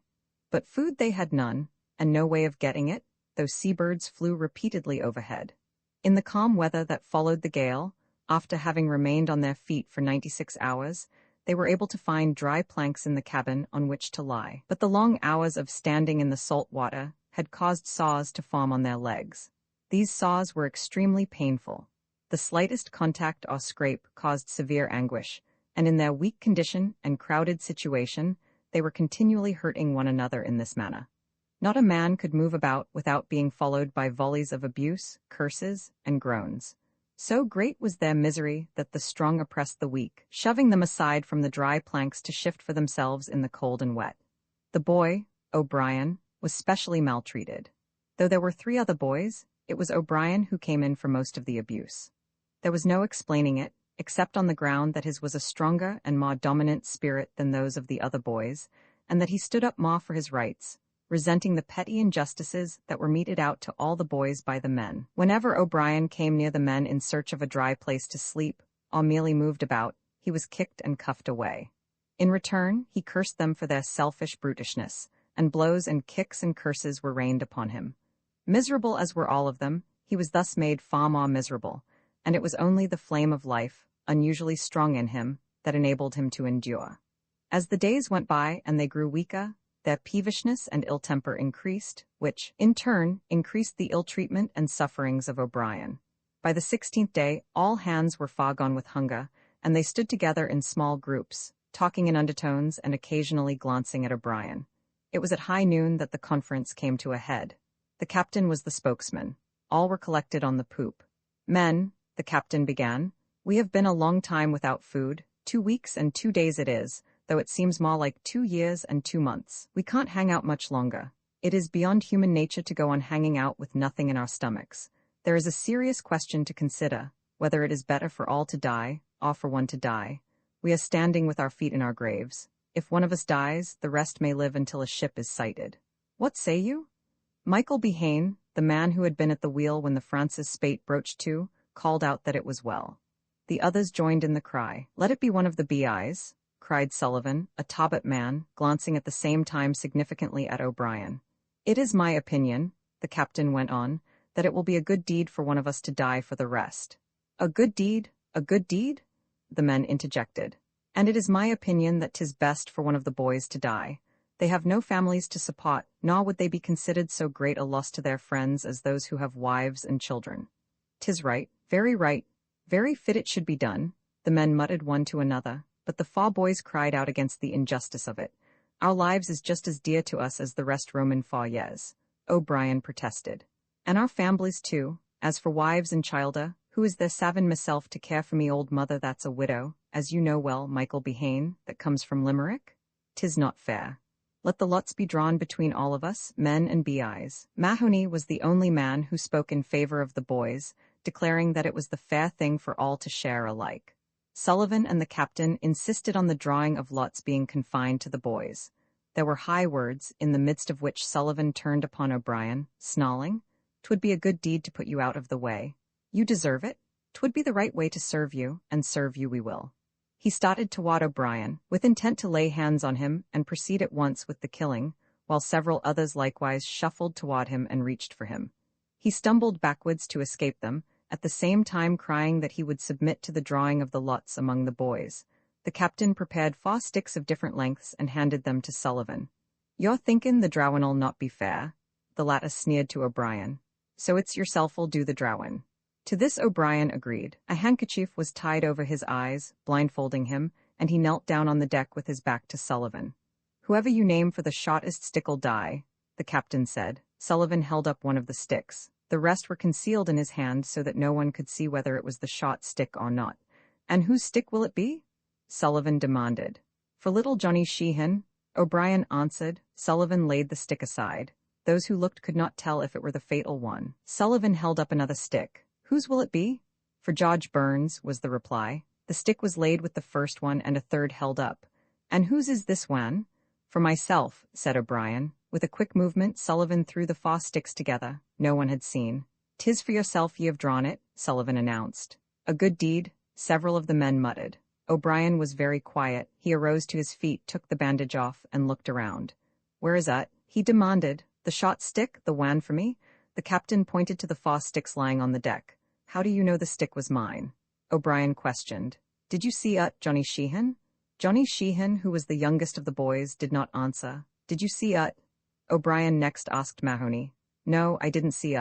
But food they had none, and no way of getting it, though seabirds flew repeatedly overhead. In the calm weather that followed the gale, after having remained on their feet for 96 hours, they were able to find dry planks in the cabin on which to lie. But the long hours of standing in the salt water had caused sores to form on their legs. These sores were extremely painful. The slightest contact or scrape caused severe anguish, and in their weak condition and crowded situation, they were continually hurting one another in this manner. Not a man could move about without being followed by volleys of abuse, curses, and groans. So great was their misery that the strong oppressed the weak, shoving them aside from the dry planks to shift for themselves in the cold and wet. The boy, O'Brien, was specially maltreated. Though there were 3 other boys, it was O'Brien who came in for most of the abuse. There was no explaining it, except on the ground that his was a stronger and more dominant spirit than those of the other boys, and that he stood up more for his rights, resenting the petty injustices that were meted out to all the boys by the men. Whenever O'Brien came near the men in search of a dry place to sleep, or merely moved about, he was kicked and cuffed away. In return, he cursed them for their selfish brutishness, and blows and kicks and curses were rained upon him. Miserable as were all of them, he was thus made far more miserable, and it was only the flame of life, unusually strong in him, that enabled him to endure. As the days went by and they grew weaker, their peevishness and ill temper increased, which, in turn, increased the ill-treatment and sufferings of O'Brien. By the 16th day, all hands were far gone with hunger, and they stood together in small groups, talking in undertones and occasionally glancing at O'Brien. It was at high noon that the conference came to a head. The captain was the spokesman. All were collected on the poop. "Men," the captain began, "we have been a long time without food, 2 weeks and 2 days it is, though it seems more like 2 years and 2 months. We can't hang out much longer. It is beyond human nature to go on hanging out with nothing in our stomachs. There is a serious question to consider, whether it is better for all to die, or for one to die. We are standing with our feet in our graves. If one of us dies, the rest may live until a ship is sighted. What say you?" Michael Behane, the man who had been at the wheel when the Francis Spate broached to, called out that it was well. The others joined in the cry. "Let it be one of the BIs," cried Sullivan, a Talbot man, glancing at the same time significantly at O'Brien. "It is my opinion," the captain went on, "that it will be a good deed for one of us to die for the rest." "A good deed? A good deed?" the men interjected. "And it is my opinion that 'tis best for one of the boys to die. They have no families to support, nor would they be considered so great a loss to their friends as those who have wives and children." "'Tis right, very fit it should be done," the men muttered one to another, but the 4 boys cried out against the injustice of it. "Our lives is just as dear to us as the rest Roman 4 years," O'Brien protested. "And our families too. As for wives and childer, who is there savin myself to care for me old mother that's a widow, as you know well, Michael Behane, that comes from Limerick? 'Tis not fair. Let the lots be drawn between all of us, men and BIs. Mahoney was the only man who spoke in favor of the boys, declaring that it was the fair thing for all to share alike. Sullivan and the captain insisted on the drawing of lots being confined to the boys. There were high words, in the midst of which Sullivan turned upon O'Brien, snarling, "'Twould be a good deed to put you out of the way. You deserve it. 'Twould be the right way to serve you, and serve you we will." He started toward O'Brien, with intent to lay hands on him and proceed at once with the killing, while several others likewise shuffled toward him and reached for him. He stumbled backwards to escape them, at the same time crying that he would submit to the drawing of the lots among the boys. The captain prepared 4 sticks of different lengths and handed them to Sullivan. "You're thinkin' the drowin'll not be fair," the latter sneered to O'Brien. "So it's yourself'll do the drowin'." To this O'Brien agreed. A handkerchief was tied over his eyes, blindfolding him, and he knelt down on the deck with his back to Sullivan. "Whoever you name for the shortest stick'll die," the captain said. Sullivan held up one of the sticks. The rest were concealed in his hand so that no one could see whether it was the shot stick or not. "And whose stick will it be?" Sullivan demanded. "For little Johnny Sheehan," O'Brien answered. Sullivan laid the stick aside. Those who looked could not tell if it were the fatal one. Sullivan held up another stick. "Whose will it be?" "For George Burns," was the reply. The stick was laid with the first one and a third held up. "And whose is this one?" "For myself," said O'Brien. With a quick movement, Sullivan threw the 4 sticks together. No one had seen. "'Tis for yourself ye have drawn it," Sullivan announced. "A good deed," several of the men muttered. O'Brien was very quiet. He arose to his feet, took the bandage off, and looked around. "Where is that?" he demanded. "The shot stick, the wan for me?" The captain pointed to the 4 sticks lying on the deck. "How do you know the stick was mine?" O'Brien questioned. "Did you see Johnny Sheehan?" Johnny Sheehan, who was the youngest of the boys, did not answer. "Did you see O'Brien next asked Mahoney. "No, I didn't see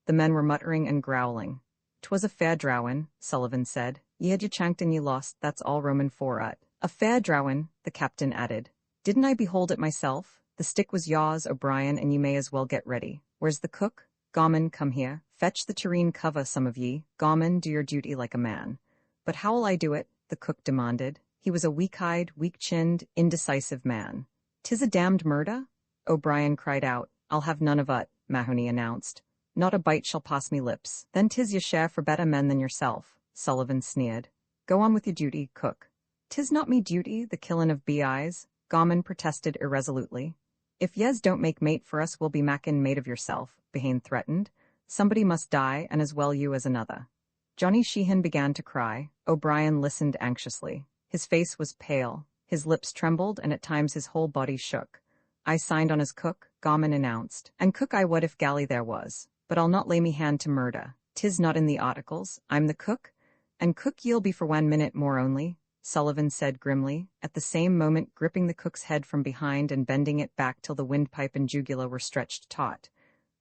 The men were muttering and growling. "'Twas a fair drowin'," Sullivan said. "Ye had your chanked and ye lost, that's all Roman 4 "A fair drowin'," the captain added. "Didn't I behold it myself? The stick was yours, O'Brien, and ye may as well get ready. Where's the cook? Gorman, come here. Fetch the tureen cover, some of ye. Gorman, do your duty like a man." "But how'll I do it?" the cook demanded. He was a weak-eyed, weak-chinned, indecisive man. "'Tis a damned murder?" O'Brien cried out. "I'll have none of it," Mahoney announced. "Not a bite shall pass me lips." "Then 'tis your share for better men than yourself," Sullivan sneered. "Go on with your duty, cook." "'Tis not me duty, the killin' of BIs," Gorman protested irresolutely. "If yez don't make mate for us, we'll be makin' mate of yourself," Behane threatened. "Somebody must die, and as well you as another." Johnny Sheehan began to cry. O'Brien listened anxiously. His face was pale, his lips trembled, and at times his whole body shook. "I signed on as cook," Gorman announced. "And cook I would if galley there was. But I'll not lay me hand to murder. 'Tis not in the articles. I'm the cook, and cook ye'll be for 1 minute more only," Sullivan said grimly, at the same moment gripping the cook's head from behind and bending it back till the windpipe and jugular were stretched taut.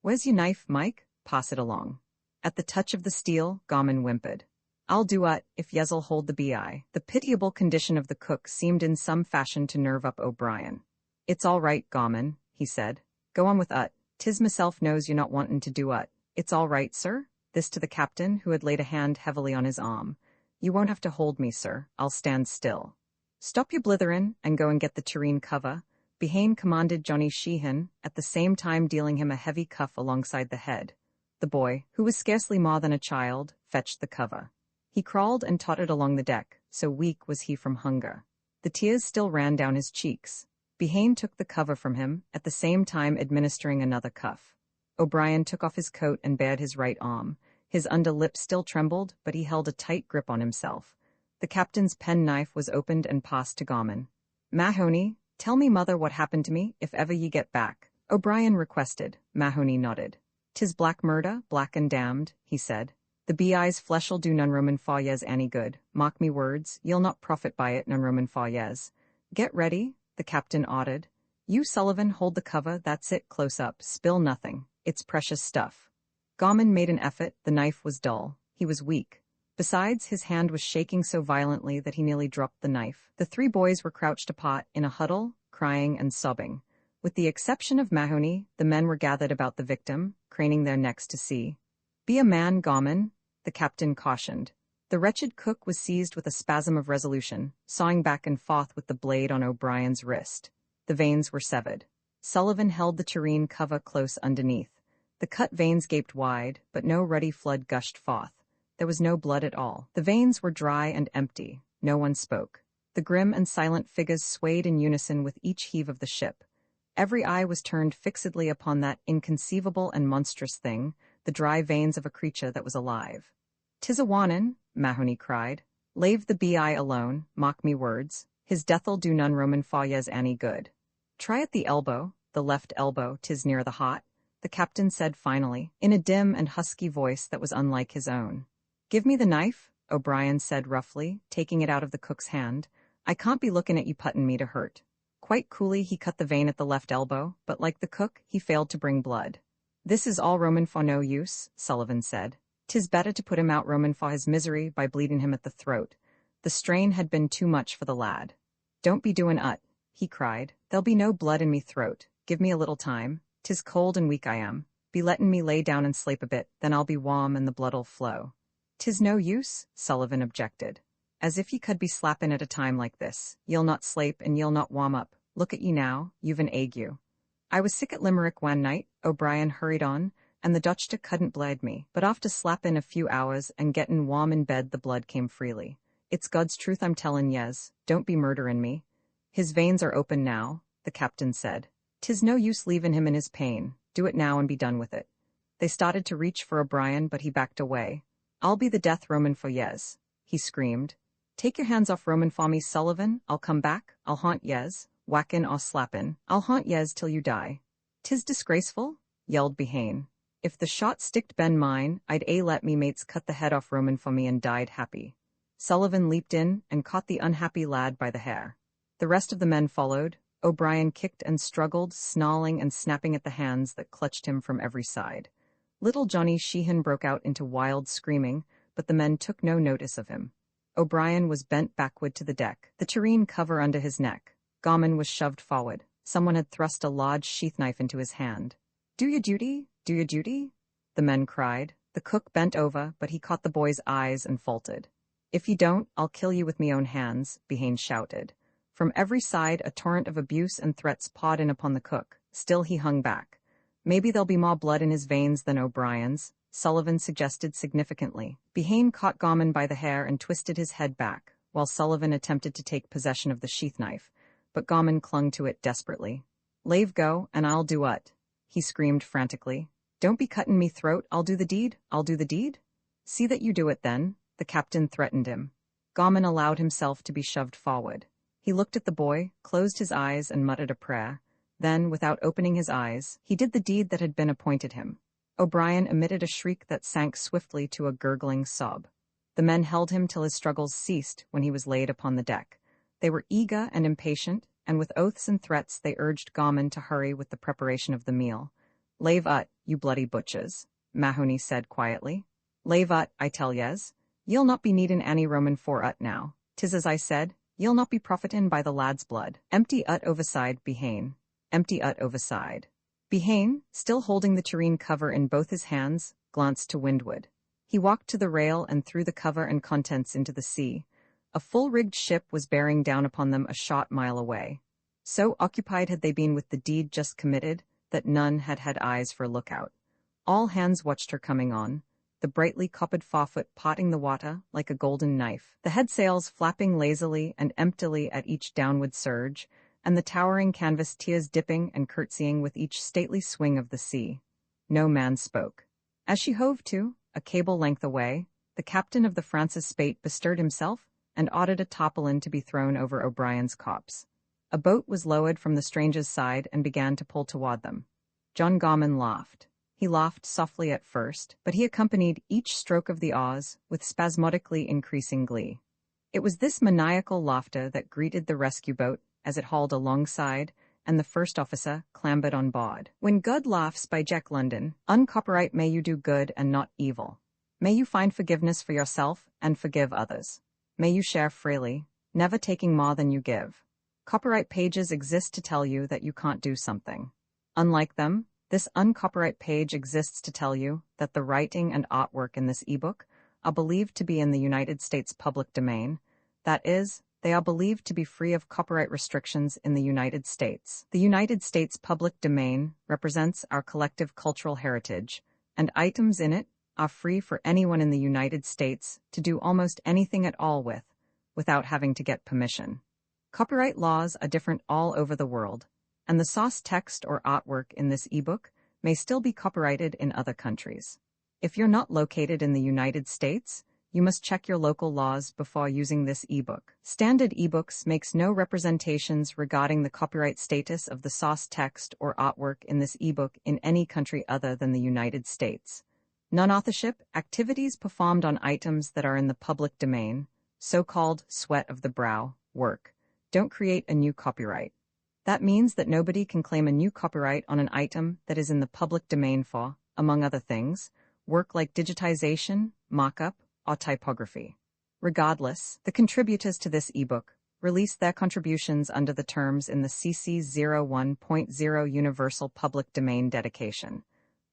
"Where's your knife, Mike? Pass it along." At the touch of the steel, Gorman whimpered. "I'll do it, if yez'll hold the BI." The pitiable condition of the cook seemed in some fashion to nerve up O'Brien. "It's all right, Gorman," he said. "Go on with ut. 'Tis myself knows you're not wantin' to do ut." "It's all right, sir?" This to the captain, who had laid a hand heavily on his arm. "You won't have to hold me, sir. I'll stand still." "Stop your blitherin' and go and get the tureen cover," Behane commanded Johnny Sheehan, at the same time dealing him a heavy cuff alongside the head. The boy, who was scarcely more than a child, fetched the cover. He crawled and tottered along the deck, so weak was he from hunger. The tears still ran down his cheeks. Behane took the cover from him, at the same time administering another cuff. O'Brien took off his coat and bared his right arm. His under lip still trembled, but he held a tight grip on himself. The captain's penknife was opened and passed to Gorman. "Mahoney, tell me mother what happened to me, if ever ye get back," O'Brien requested. Mahoney nodded. "'Tis black murder, black and damned," he said. "The BI's flesh'll do none Roman for yez any good. Mark me words, ye'll not profit by it none Roman for yez." "Get ready," the captain ordered. "You, Sullivan, hold the cover, that's it, close up, spill nothing. It's precious stuff." Gorman made an effort. The knife was dull. He was weak. Besides, his hand was shaking so violently that he nearly dropped the knife. The 3 boys were crouched apart, in a huddle, crying and sobbing. With the exception of Mahoney, the men were gathered about the victim, craning their necks to see. "Be a man, Gorman," the captain cautioned. The wretched cook was seized with a spasm of resolution, sawing back and forth with the blade on O'Brien's wrist. The veins were severed. Sullivan held the tureen cover close underneath. The cut veins gaped wide, but no ruddy flood gushed forth. There was no blood at all. The veins were dry and empty. No one spoke. The grim and silent figures swayed in unison with each heave of the ship. Every eye was turned fixedly upon that inconceivable and monstrous thing, the dry veins of a creature that was alive. "'Tis a warnin'," Mahoney cried. "Lave the BI alone, mock me words. His death'll do none Roman for yez any good." "Try at the elbow, the left elbow, 'tis near the heart," the captain said finally, in a dim and husky voice that was unlike his own. "Give me the knife," O'Brien said roughly, taking it out of the cook's hand. "I can't be looking at you puttin' me to hurt." Quite coolly he cut the vein at the left elbow, but like the cook, he failed to bring blood. "This is all Roman for no use," Sullivan said. "'Tis better to put him out Roman for his misery by bleeding him at the throat." The strain had been too much for the lad. "Don't be doin' ut," he cried. "There'll be no blood in me throat. Give me a little time. 'Tis cold and weak I am. Be lettin' me lay down and slape a bit, then I'll be warm and the blood'll flow." "'Tis no use," Sullivan objected. "As if ye could be slappin' at a time like this. Ye'll not slape and ye'll not warm up. Look at ye now, you've an ague." "I was sick at Limerick one night," O'Brien hurried on, "and the dochta couldn't blade me, but after slappin' a few hours and gettin' warm in bed the blood came freely. It's God's truth I'm tellin' yez, don't be murderin' me." "His veins are open now," the captain said. "'Tis no use leavin' him in his pain. Do it now and be done with it." They started to reach for O'Brien, but he backed away. "I'll be the death Roman for yez," he screamed. "Take your hands off Roman for me, Sullivan. I'll come back. I'll haunt yez. Whackin' or slappin'. I'll haunt yez till you die." "'Tis disgraceful," yelled Behane. "If the shot sticked ben mine, I'd let me mates cut the head off Roman for me and died happy." Sullivan leaped in and caught the unhappy lad by the hair. The rest of the men followed. O'Brien kicked and struggled, snarling and snapping at the hands that clutched him from every side. Little Johnny Sheehan broke out into wild screaming, but the men took no notice of him. O'Brien was bent backward to the deck, the tureen cover under his neck. Gorman was shoved forward. Someone had thrust a large sheath knife into his hand. "Do your duty, do your duty," the men cried. The cook bent over, but he caught the boy's eyes and faltered. "If you don't, I'll kill you with me own hands," Behane shouted. From every side a torrent of abuse and threats poured in upon the cook. Still he hung back. Maybe there'll be more blood in his veins than O'Brien's, Sullivan suggested significantly. Behane caught Gorman by the hair and twisted his head back, while Sullivan attempted to take possession of the sheath knife, but Gorman clung to it desperately. "Lave go, and I'll do ut," he screamed frantically. "Don't be cuttin' me throat, I'll do the deed, I'll do the deed." "See that you do it then," the captain threatened him. Gorman allowed himself to be shoved forward. He looked at the boy, closed his eyes and muttered a prayer. Then, without opening his eyes, he did the deed that had been appointed him. O'Brien emitted a shriek that sank swiftly to a gurgling sob. The men held him till his struggles ceased when he was laid upon the deck. They were eager and impatient, and with oaths and threats they urged Gorman to hurry with the preparation of the meal. "Lave ut, you bloody butchers," Mahoney said quietly. "Lave ut, I tell yez. Ye'll not be needin' any Roman for ut now. 'Tis as I said, ye'll not be profitin' by the lad's blood. Empty ut overside, Behane. Empty ut overside." Behane, still holding the tureen cover in both his hands, glanced to windward. He walked to the rail and threw the cover and contents into the sea. A full-rigged ship was bearing down upon them a short mile away. So occupied had they been with the deed just committed that none had had eyes for a lookout. All hands watched her coming on, the brightly coppered forefoot potting the water like a golden knife, the headsails flapping lazily and emptily at each downward surge, and the towering canvas tiers dipping and curtsying with each stately swing of the sea. No man spoke. As she hove to, a cable length away, the captain of the Francis Spaight bestirred himself and ordered a tarpaulin to be thrown over O'Brien's corpse. A boat was lowered from the stranger's side and began to pull toward them. John Gorman laughed. He laughed softly at first, but he accompanied each stroke of the oars with spasmodically increasing glee. It was this maniacal laughter that greeted the rescue boat as it hauled alongside, and the first officer clambered on board. "When God laughs" by Jack London, uncopyright may you do good and not evil. May you find forgiveness for yourself and forgive others. May you share freely, never taking more than you give. Copyright pages exist to tell you that you can't do something. Unlike them, this uncopyright page exists to tell you that the writing and artwork in this ebook are believed to be in the United States public domain. That is, they are believed to be free of copyright restrictions in the United States. The United States public domain represents our collective cultural heritage, and items in it are free for anyone in the United States to do almost anything at all with, without having to get permission. Copyright laws are different all over the world, and the source text or artwork in this ebook may still be copyrighted in other countries. If you're not located in the United States, you must check your local laws before using this ebook. Standard ebooks makes no representations regarding the copyright status of the source text or artwork in this ebook in any country other than the United States. Non-authorship activities performed on items that are in the public domain, so-called sweat of the brow work, don't create a new copyright. That means that nobody can claim a new copyright on an item that is in the public domain for, among other things, work like digitization, mock-up, or typography. Regardless, the contributors to this ebook release their contributions under the terms in the CC 01.0 Universal Public Domain dedication,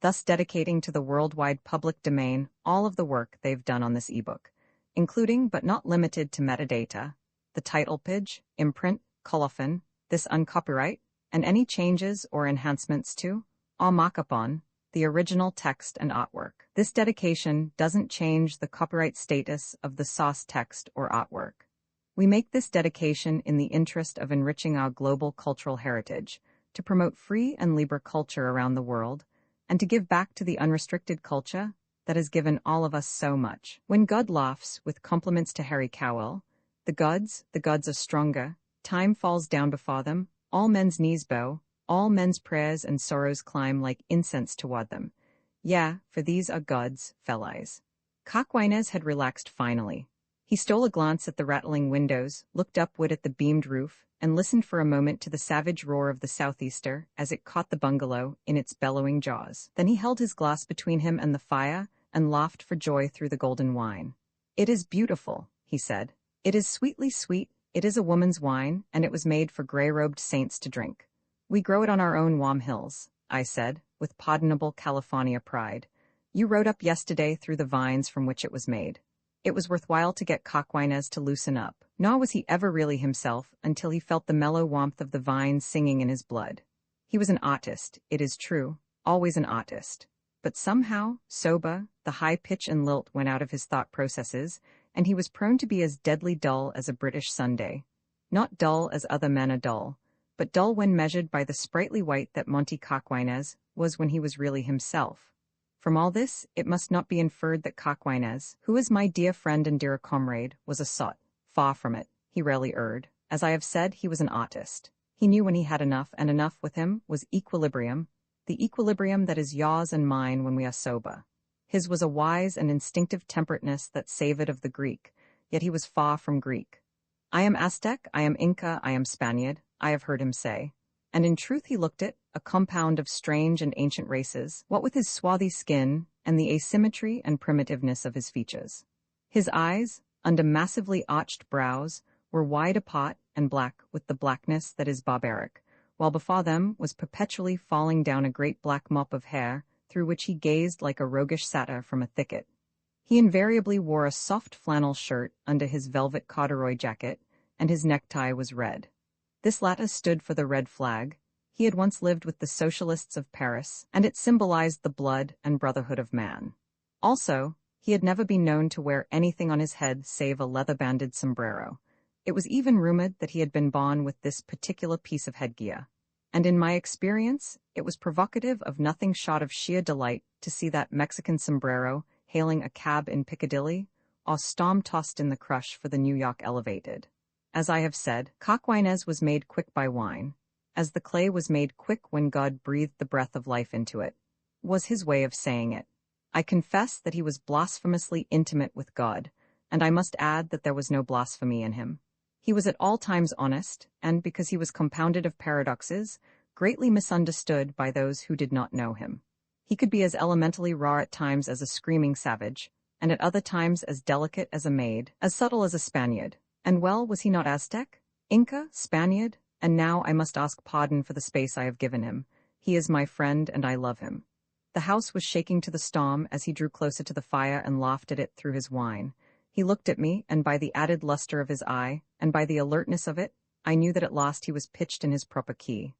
thus dedicating to the worldwide public domain all of the work they've done on this ebook, including but not limited to metadata, the title page, imprint, colophon, this uncopyright, and any changes or enhancements to, or mock-up on, the original text and artwork. This dedication doesn't change the copyright status of the source text or artwork. We make this dedication in the interest of enriching our global cultural heritage, to promote free and libre culture around the world, and to give back to the unrestricted culture that has given all of us so much. When God laughs, with compliments to Harry Cowell, the gods are stronger, time falls down before them, all men's knees bow, all men's prayers and sorrows climb like incense toward them. Yeah, for these are gods, fellies. Cockwainers had relaxed finally. He stole a glance at the rattling windows, looked upward at the beamed roof, and listened for a moment to the savage roar of the southeaster as it caught the bungalow in its bellowing jaws. Then he held his glass between him and the fire and laughed for joy through the golden wine. "It is beautiful," he said. "It is sweetly sweet, it is a woman's wine, and it was made for gray-robed saints to drink. We grow it on our own warm hills," I said, with pardonable California pride. "You rode up yesterday through the vines from which it was made. It was worthwhile to get Cockwaines to loosen up. Nor was he ever really himself until he felt the mellow warmth of the vines singing in his blood. He was an artist, it is true, always an artist. But somehow, sober, the high pitch and lilt went out of his thought processes, and he was prone to be as deadly dull as a British Sunday. Not dull as other men are dull, but dull when measured by the sprightly wight that Monty Cockwaines was when he was really himself. From all this, it must not be inferred that Cockwaines, who is my dear friend and dear comrade, was a sot. Far from it, he rarely erred. As I have said, he was an artist. He knew when he had enough, and enough with him was equilibrium, the equilibrium that is yours and mine when we are sober. His was a wise and instinctive temperateness that savoured of the Greek, yet he was far from Greek. I am Aztec, I am Inca, I am Spaniard, I have heard him say. And in truth he looked it, a compound of strange and ancient races, what with his swarthy skin and the asymmetry and primitiveness of his features. His eyes, under massively arched brows, were wide apart and black with the blackness that is barbaric, while before them was perpetually falling down a great black mop of hair, through which he gazed like a roguish satyr from a thicket. He invariably wore a soft flannel shirt under his velvet corduroy jacket, and his necktie was red. This latter stood for the red flag. He had once lived with the socialists of Paris, and it symbolized the blood and brotherhood of man. Also, he had never been known to wear anything on his head save a leather-banded sombrero. It was even rumored that he had been born with this particular piece of headgear. And in my experience, it was provocative of nothing short of sheer delight to see that Mexican sombrero hailing a cab in Piccadilly, or storm-tossed in the crush for the New York Elevated. As I have said, Cockwaines was made quick by wine, as the clay was made quick when God breathed the breath of life into it, was his way of saying it. I confess that he was blasphemously intimate with God, and I must add that there was no blasphemy in him. He was at all times honest, and because he was compounded of paradoxes, greatly misunderstood by those who did not know him. He could be as elementally raw at times as a screaming savage, and at other times as delicate as a maid, as subtle as a Spaniard. And well, was he not Aztec, Inca, Spaniard? And now I must ask pardon for the space I have given him. He is my friend, and I love him. The house was shaking to the storm as he drew closer to the fire and laughed at it through his wine. He looked at me, and by the added luster of his eye, and by the alertness of it, I knew that at last he was pitched in his proper key.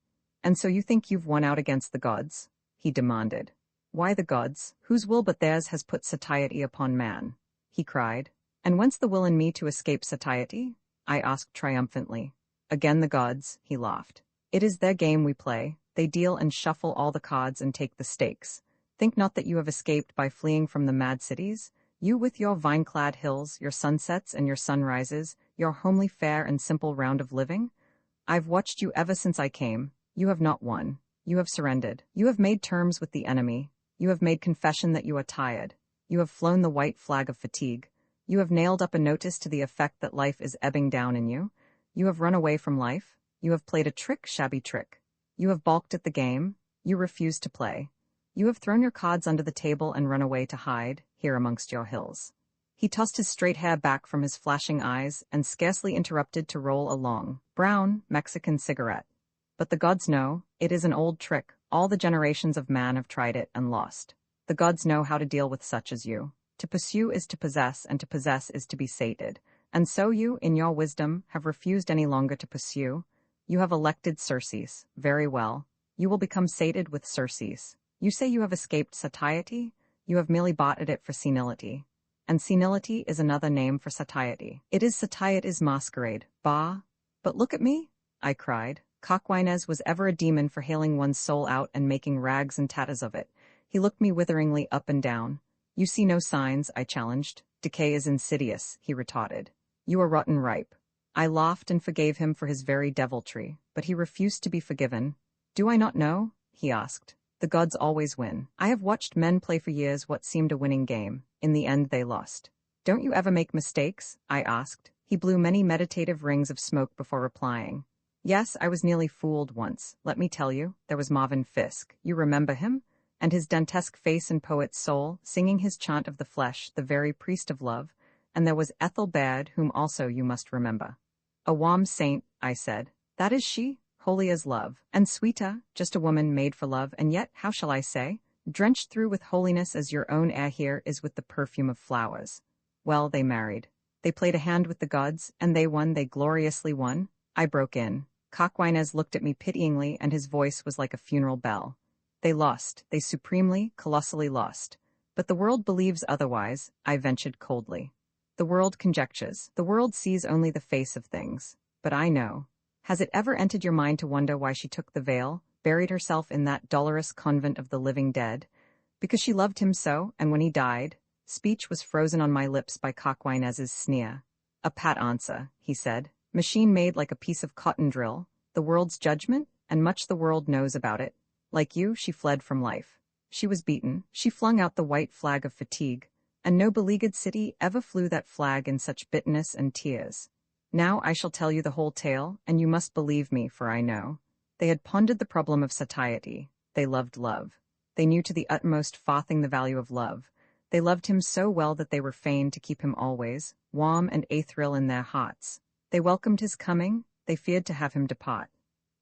"And so you think you've won out against the gods?" he demanded. "Why the gods, whose will but theirs has put satiety upon man?" he cried. "And whence the will in me to escape satiety?" I asked triumphantly. "Again the gods," he laughed. "It is their game we play. They deal and shuffle all the cards and take the stakes. Think not that you have escaped by fleeing from the mad cities, you with your vine-clad hills, your sunsets and your sunrises, your homely fare and simple round of living. I've watched you ever since I came. You have not won. You have surrendered. You have made terms with the enemy. You have made confession that you are tired. You have flown the white flag of fatigue. You have nailed up a notice to the effect that life is ebbing down in you. You have run away from life. You have played a trick, shabby trick. You have balked at the game. You refuse to play. You have thrown your cards under the table and run away to hide, here amongst your hills." He tossed his straight hair back from his flashing eyes and scarcely interrupted to roll a long, brown, Mexican cigarette. "But the gods know, it is an old trick. All the generations of man have tried it and lost. The gods know how to deal with such as you. To pursue is to possess, and to possess is to be sated. And so you, in your wisdom, have refused any longer to pursue. You have elected surcease. Very well. You will become sated with surcease. You say you have escaped satiety? You have merely bought at it for senility. And senility is another name for satiety. It is satiety's masquerade. Bah! But look at me!" I cried. Cockwaines was ever a demon for hailing one's soul out and making rags and tatters of it. He looked me witheringly up and down. "You see no signs," I challenged. "Decay is insidious," he retorted. "You are rotten ripe." I laughed and forgave him for his very deviltry, but he refused to be forgiven. "Do I not know?" he asked. "The gods always win. I have watched men play for years what seemed a winning game. In the end they lost." "Don't you ever make mistakes?" I asked. He blew many meditative rings of smoke before replying. "Yes, I was nearly fooled once. Let me tell you, there was Marvin Fiske. You remember him? And his dantesque face and poet's soul, singing his chant of the flesh, the very priest of love. And there was Ethel Baird, whom also you must remember." "A warm saint," I said. "That is she, holy as love, and sweeter, just a woman made for love, and yet, how shall I say, drenched through with holiness as your own air here is with the perfume of flowers." Well, they married. They played a hand with the gods, and they won, they gloriously won. I broke in. Coquinez looked at me pityingly, and his voice was like a funeral bell. They lost, they supremely, colossally lost. But the world believes otherwise, I ventured coldly. The world conjectures. The world sees only the face of things. But I know. Has it ever entered your mind to wonder why she took the veil, buried herself in that dolorous convent of the living dead? Because she loved him so, and when he died, speech was frozen on my lips by Coquinez's sneer. A pat answer, he said. Machine made like a piece of cotton drill, the world's judgment, and much the world knows about it. Like you, she fled from life. She was beaten, she flung out the white flag of fatigue, and no beleaguered city ever flew that flag in such bitterness and tears. Now I shall tell you the whole tale, and you must believe me, for I know. They had pondered the problem of satiety. They loved love. They knew to the utmost farthing the value of love. They loved him so well that they were fain to keep him always, warm and ethereal in their hearts. They welcomed his coming, they feared to have him depart.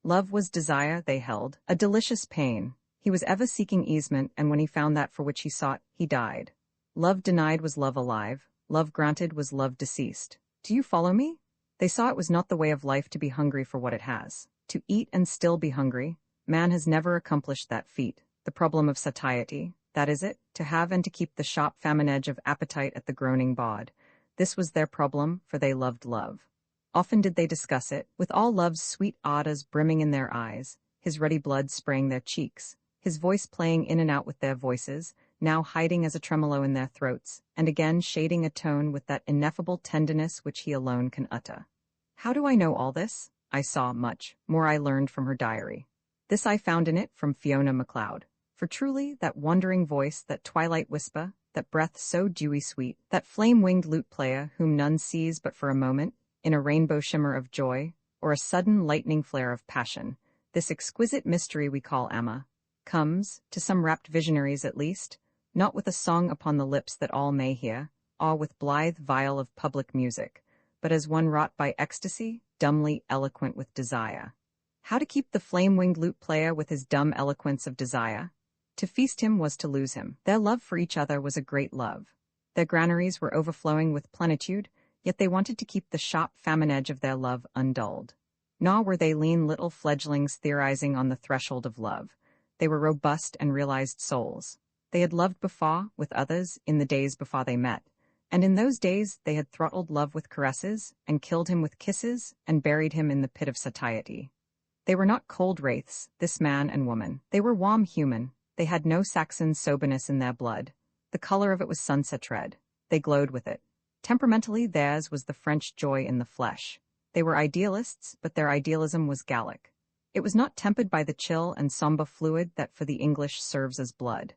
Love was desire, they held, a delicious pain. He was ever seeking easement, and when he found that for which he sought, he died. Love denied was love alive, love granted was love deceased. Do you follow me? They saw it was not the way of life to be hungry for what it has. To eat and still be hungry, man has never accomplished that feat. The problem of satiety, that is it, to have and to keep the sharp famine edge of appetite at the groaning bod. This was their problem, for they loved love. Often did they discuss it, with all love's sweet ardors brimming in their eyes, his ruddy blood spraying their cheeks, his voice playing in and out with their voices, now hiding as a tremolo in their throats, and again shading a tone with that ineffable tenderness which he alone can utter. How do I know all this? I saw much, more I learned from her diary. This I found in it from Fiona MacLeod. For truly, that wandering voice, that twilight whisper, that breath so dewy sweet, that flame-winged lute player whom none sees but for a moment, in a rainbow shimmer of joy, or a sudden lightning flare of passion, this exquisite mystery we call Amma, comes, to some rapt visionaries at least, not with a song upon the lips that all may hear, or with blithe viol of public music, but as one wrought by ecstasy, dumbly eloquent with desire. How to keep the flame-winged lute player with his dumb eloquence of desire? To feast him was to lose him. Their love for each other was a great love. Their granaries were overflowing with plenitude, yet they wanted to keep the sharp famine edge of their love undulled. Nor were they lean little fledglings theorizing on the threshold of love. They were robust and realized souls. They had loved before, with others, in the days before they met, and in those days they had throttled love with caresses, and killed him with kisses, and buried him in the pit of satiety. They were not cold wraiths, this man and woman. They were warm human. They had no Saxon soberness in their blood. The color of it was sunset red. They glowed with it. Temperamentally, theirs was the French joy in the flesh. They were idealists, but their idealism was Gallic. It was not tempered by the chill and sombre fluid that for the English serves as blood.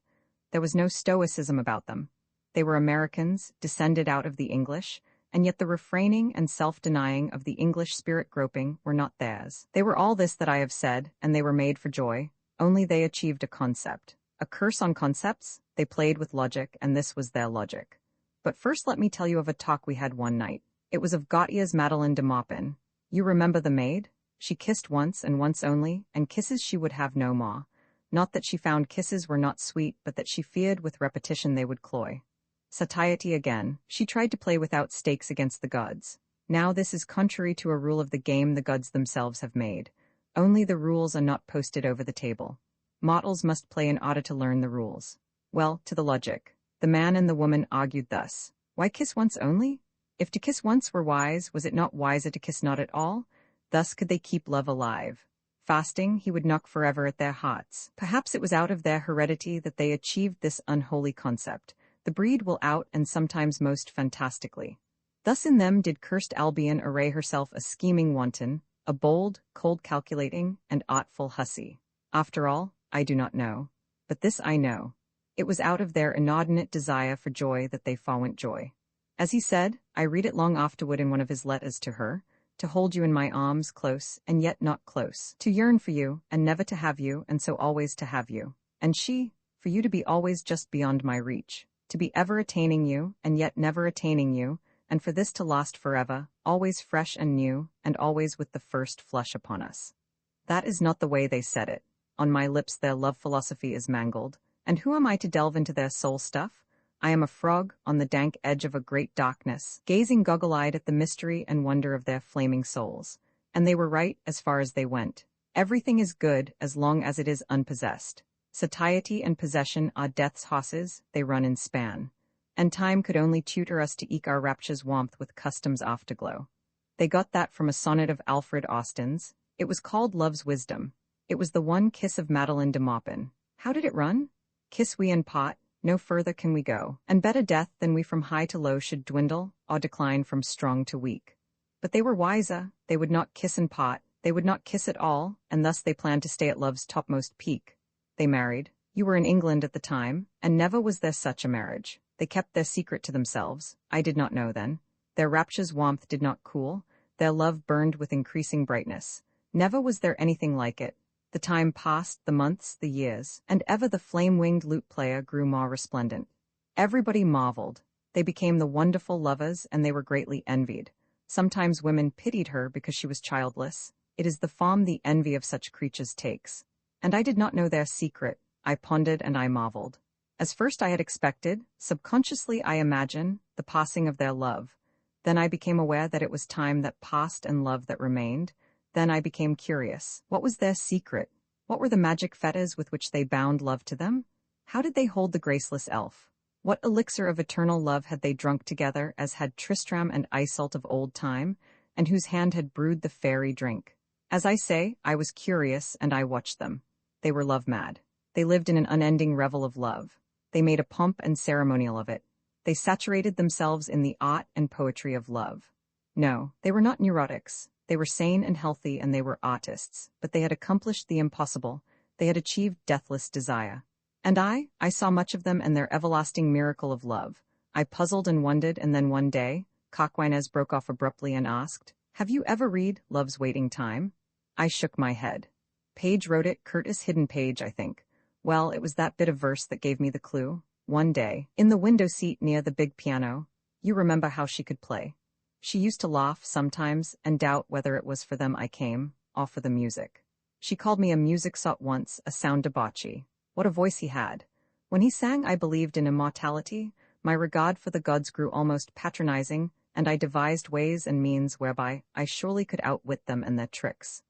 There was no stoicism about them. They were Americans, descended out of the English, and yet the refraining and self-denying of the English spirit groping were not theirs. They were all this that I have said, and they were made for joy, only they achieved a concept. A curse on concepts, they played with logic, and this was their logic. But first let me tell you of a talk we had one night. It was of Gautia's Madeleine de Maupin. You remember the maid? She kissed once and once only, and kisses she would have no more. Not that she found kisses were not sweet, but that she feared with repetition they would cloy. Satiety again. She tried to play without stakes against the gods. Now this is contrary to a rule of the game the gods themselves have made. Only the rules are not posted over the table. Mortals must play in order to learn the rules. Well, to the logic. The man and the woman argued thus. Why kiss once only? If to kiss once were wise, was it not wiser to kiss not at all? Thus could they keep love alive. Fasting, he would knock forever at their hearts. Perhaps it was out of their heredity that they achieved this unholy concept. The breed will out, and sometimes most fantastically. Thus in them did cursed Albion array herself a scheming wanton, a bold, cold calculating, and artful hussy. After all, I do not know. But this I know. It was out of their inordinate desire for joy that they forwent joy. As he said, I read it long afterward in one of his letters to her, to hold you in my arms close, and yet not close, to yearn for you, and never to have you, and so always to have you. And she, for you to be always just beyond my reach, to be ever attaining you, and yet never attaining you, and for this to last forever, always fresh and new, and always with the first flush upon us. That is not the way they said it. On my lips their love philosophy is mangled, and who am I to delve into their soul stuff? I am a frog on the dank edge of a great darkness, gazing goggle-eyed at the mystery and wonder of their flaming souls. And they were right as far as they went. Everything is good as long as it is unpossessed. Satiety and possession are death's horses, they run in span. And time could only tutor us to eke our rapture's warmth with custom's afterglow. They got that from a sonnet of Alfred Austin's. It was called Love's Wisdom. It was the one kiss of Madeleine de Maupin. How did it run? Kiss we and part, no further can we go, and better death than we from high to low should dwindle, or decline from strong to weak. But they were wiser, they would not kiss and part, they would not kiss at all, and thus they planned to stay at love's topmost peak. They married. You were in England at the time, and never was there such a marriage. They kept their secret to themselves. I did not know then. Their rapture's warmth did not cool. Their love burned with increasing brightness. Never was there anything like it. The time passed, the months, the years, and ever the flame-winged lute player grew more resplendent. Everybody marveled. They became the wonderful lovers, and they were greatly envied. Sometimes women pitied her because she was childless. It is the form the envy of such creatures takes. And I did not know their secret. I pondered and I marveled. As first I had expected, subconsciously I imagine, the passing of their love. Then I became aware that it was time that passed and love that remained. Then I became curious. What was their secret? What were the magic fetters with which they bound love to them? How did they hold the graceless elf? What elixir of eternal love had they drunk together, as had Tristram and Iseult of old time, and whose hand had brewed the fairy drink? As I say, I was curious, and I watched them. They were love-mad. They lived in an unending revel of love. They made a pomp and ceremonial of it. They saturated themselves in the art and poetry of love. No, they were not neurotics. They were sane and healthy, and they were artists, but they had accomplished the impossible. They had achieved deathless desire. And I saw much of them and their everlasting miracle of love. I puzzled and wondered, and then one day, Coquinez broke off abruptly and asked, "Have you ever read Love's Waiting Time?" I shook my head. Page wrote it, Curtis Hidden Page, I think. Well, it was that bit of verse that gave me the clue. One day, in the window seat near the big piano, you remember how she could play. She used to laugh sometimes and doubt whether it was for them I came, or for the music. She called me a music sot once, a sound debauchee. What a voice he had. When he sang I believed in immortality, my regard for the gods grew almost patronizing, and I devised ways and means whereby I surely could outwit them and their tricks.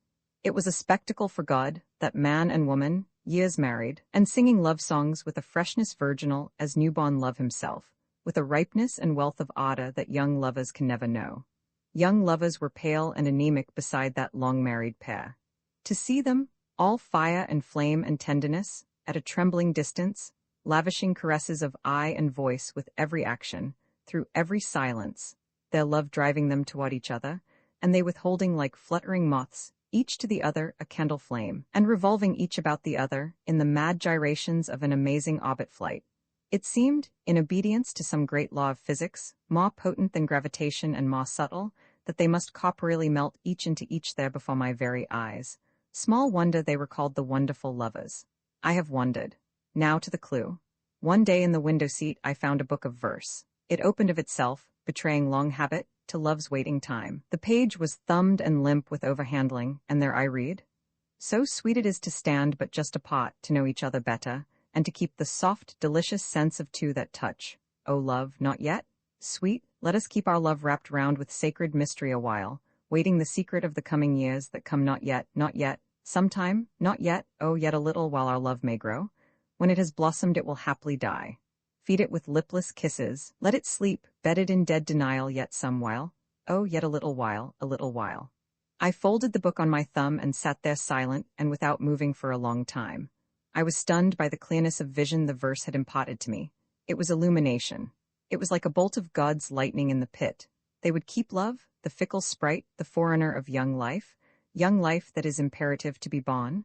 It was a spectacle for God, that man and woman, years married, and singing love songs with a freshness virginal as newborn love himself, with a ripeness and wealth of ardor that young lovers can never know. Young lovers were pale and anemic beside that long-married pair. To see them, all fire and flame and tenderness, at a trembling distance, lavishing caresses of eye and voice with every action, through every silence, their love driving them toward each other, and they withholding like fluttering moths, each to the other a candle flame, and revolving each about the other, in the mad gyrations of an amazing orbit flight. It seemed, in obedience to some great law of physics, more potent than gravitation and more subtle, that they must corporeally melt each into each there before my very eyes. Small wonder they were called the wonderful lovers. I have wondered. Now to the clue. One day in the window seat I found a book of verse. It opened of itself, betraying long habit, to Love's Waiting Time. The page was thumbed and limp with overhandling, and there I read. So sweet it is to stand but just apart, to know each other better, and to keep the soft, delicious sense of two that touch. O love, not yet? Sweet, let us keep our love wrapped round with sacred mystery a while, waiting the secret of the coming years that come not yet, sometime, not yet, oh, yet a little while our love may grow. When it has blossomed it will haply die. Feed it with lipless kisses, let it sleep, bedded in dead denial yet some while, oh, yet a little while, a little while. I folded the book on my thumb and sat there silent and without moving for a long time. I was stunned by the clearness of vision the verse had imparted to me. It was illumination. It was like a bolt of God's lightning in the pit. They would keep love, the fickle sprite, the forerunner of young life that is imperative to be born.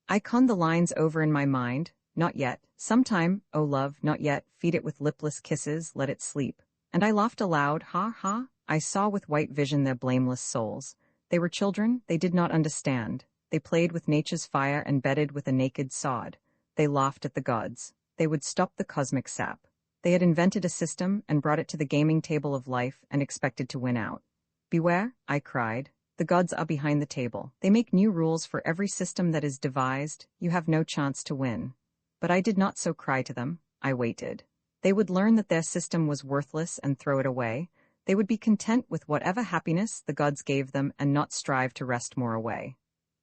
I conned the lines over in my mind. Not yet. Sometime, O love, not yet. Feed it with lipless kisses, let it sleep. And I laughed aloud, ha, ha. I saw with white vision their blameless souls. They were children, they did not understand. They played with nature's fire and bedded with a naked sod. They laughed at the gods. They would stop the cosmic sap. They had invented a system and brought it to the gaming table of life and expected to win out. Beware, I cried. The gods are behind the table. They make new rules for every system that is devised. You have no chance to win. But I did not so cry to them. I waited. They would learn that their system was worthless and throw it away. They would be content with whatever happiness the gods gave them and not strive to wrest more away.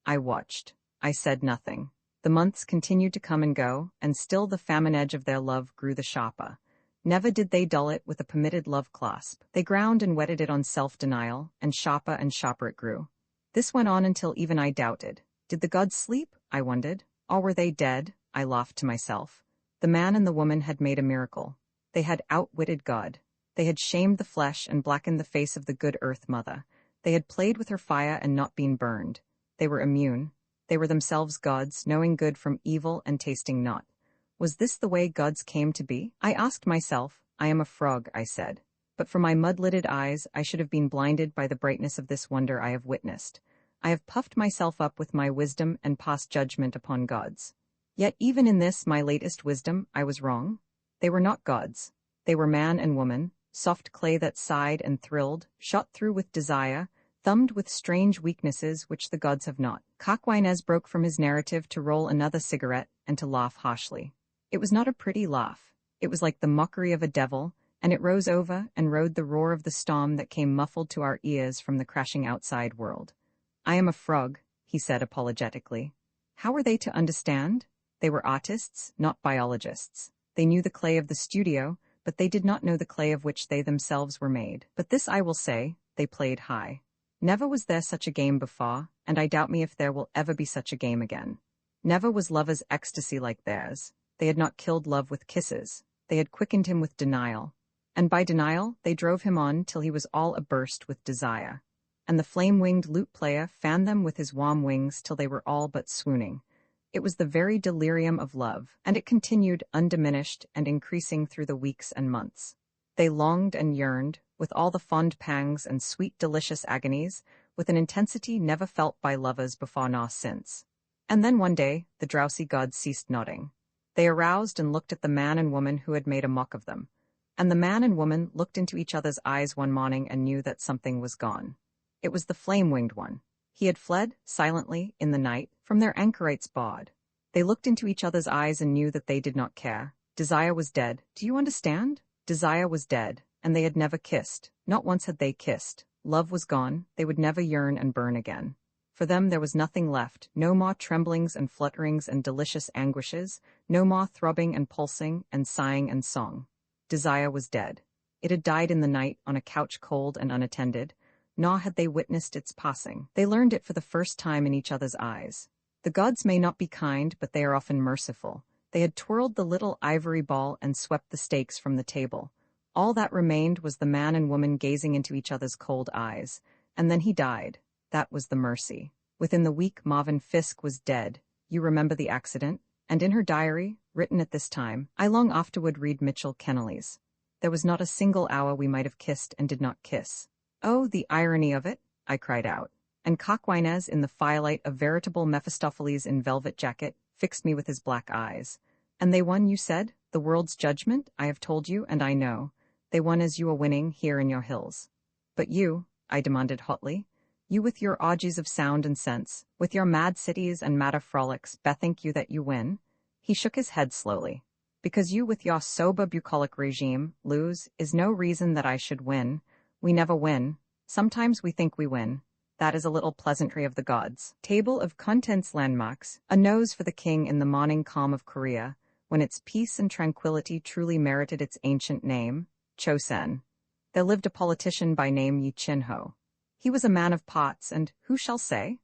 I watched. I said nothing. The months continued to come and go, and still the famine edge of their love grew the sharper. Never did they dull it with a permitted love clasp. They ground and whetted it on self-denial, and sharper it grew. This went on until even I doubted. Did the gods sleep? I wondered. Or were they dead? I laughed to myself. The man and the woman had made a miracle. They had outwitted God. They had shamed the flesh and blackened the face of the good Earth Mother. They had played with her fire and not been burned. They were immune. They were themselves gods, knowing good from evil and tasting not. Was this the way gods came to be? I asked myself. I am a frog, I said. But for my mud-lidded eyes, I should have been blinded by the brightness of this wonder I have witnessed. I have puffed myself up with my wisdom and passed judgment upon gods. Yet even in this, my latest wisdom, I was wrong. They were not gods. They were man and woman, soft clay that sighed and thrilled, shot through with desire, thumbed with strange weaknesses which the gods have not. Coquinez broke from his narrative to roll another cigarette and to laugh harshly. It was not a pretty laugh. It was like the mockery of a devil, and it rose over and rode the roar of the storm that came muffled to our ears from the crashing outside world. I am a frog, he said apologetically. How were they to understand? They were artists, not biologists. They knew the clay of the studio, but they did not know the clay of which they themselves were made. But this I will say, they played high. Never was there such a game before, and I doubt me if there will ever be such a game again. Never was lover's ecstasy like theirs. They had not killed love with kisses. They had quickened him with denial. And by denial, they drove him on till he was all aburst with desire. And the flame-winged lute-player fanned them with his warm wings till they were all but swooning. It was the very delirium of love, and it continued undiminished and increasing through the weeks and months. They longed and yearned, with all the fond pangs and sweet delicious agonies, with an intensity never felt by lovers before nor since. And then one day, the drowsy gods ceased nodding. They aroused and looked at the man and woman who had made a mock of them. And the man and woman looked into each other's eyes one morning and knew that something was gone. It was the flame-winged one. He had fled, silently, in the night, from their anchorites' bod. They looked into each other's eyes and knew that they did not care. Desire was dead. Do you understand? Desire was dead, and they had never kissed. Not once had they kissed. Love was gone. They would never yearn and burn again. For them there was nothing left, no more tremblings and flutterings and delicious anguishes, no more throbbing and pulsing and sighing and song. Desire was dead. It had died in the night on a couch cold and unattended, nor had they witnessed its passing. They learned it for the first time in each other's eyes. The gods may not be kind, but they are often merciful. They had twirled the little ivory ball and swept the stakes from the table. All that remained was the man and woman gazing into each other's cold eyes. And then he died. That was the mercy. Within the week, Marvin Fiske was dead. You remember the accident? And in her diary, written at this time, I long afterward read Mitchell Kennelly's. There was not a single hour we might have kissed and did not kiss. Oh, the irony of it, I cried out. And Coquinez, in the firelight, a veritable Mephistopheles in velvet jacket, fixed me with his black eyes. And they won, you said? The world's judgment? I have told you, and I know. They won as you are winning here in your hills. But you, I demanded hotly, you with your orgies of sound and sense, with your mad cities and madder frolics, bethink you that you win? He shook his head slowly. Because you with your sober bucolic regime lose is no reason that I should win. We never win. Sometimes we think we win. That is a little pleasantry of the gods. Table of contents landmarks, a nose for the king in the morning calm of Korea, when its peace and tranquility truly merited its ancient name, Chosen. There lived a politician by name Yi Chin-ho. He was a man of parts and, who shall say?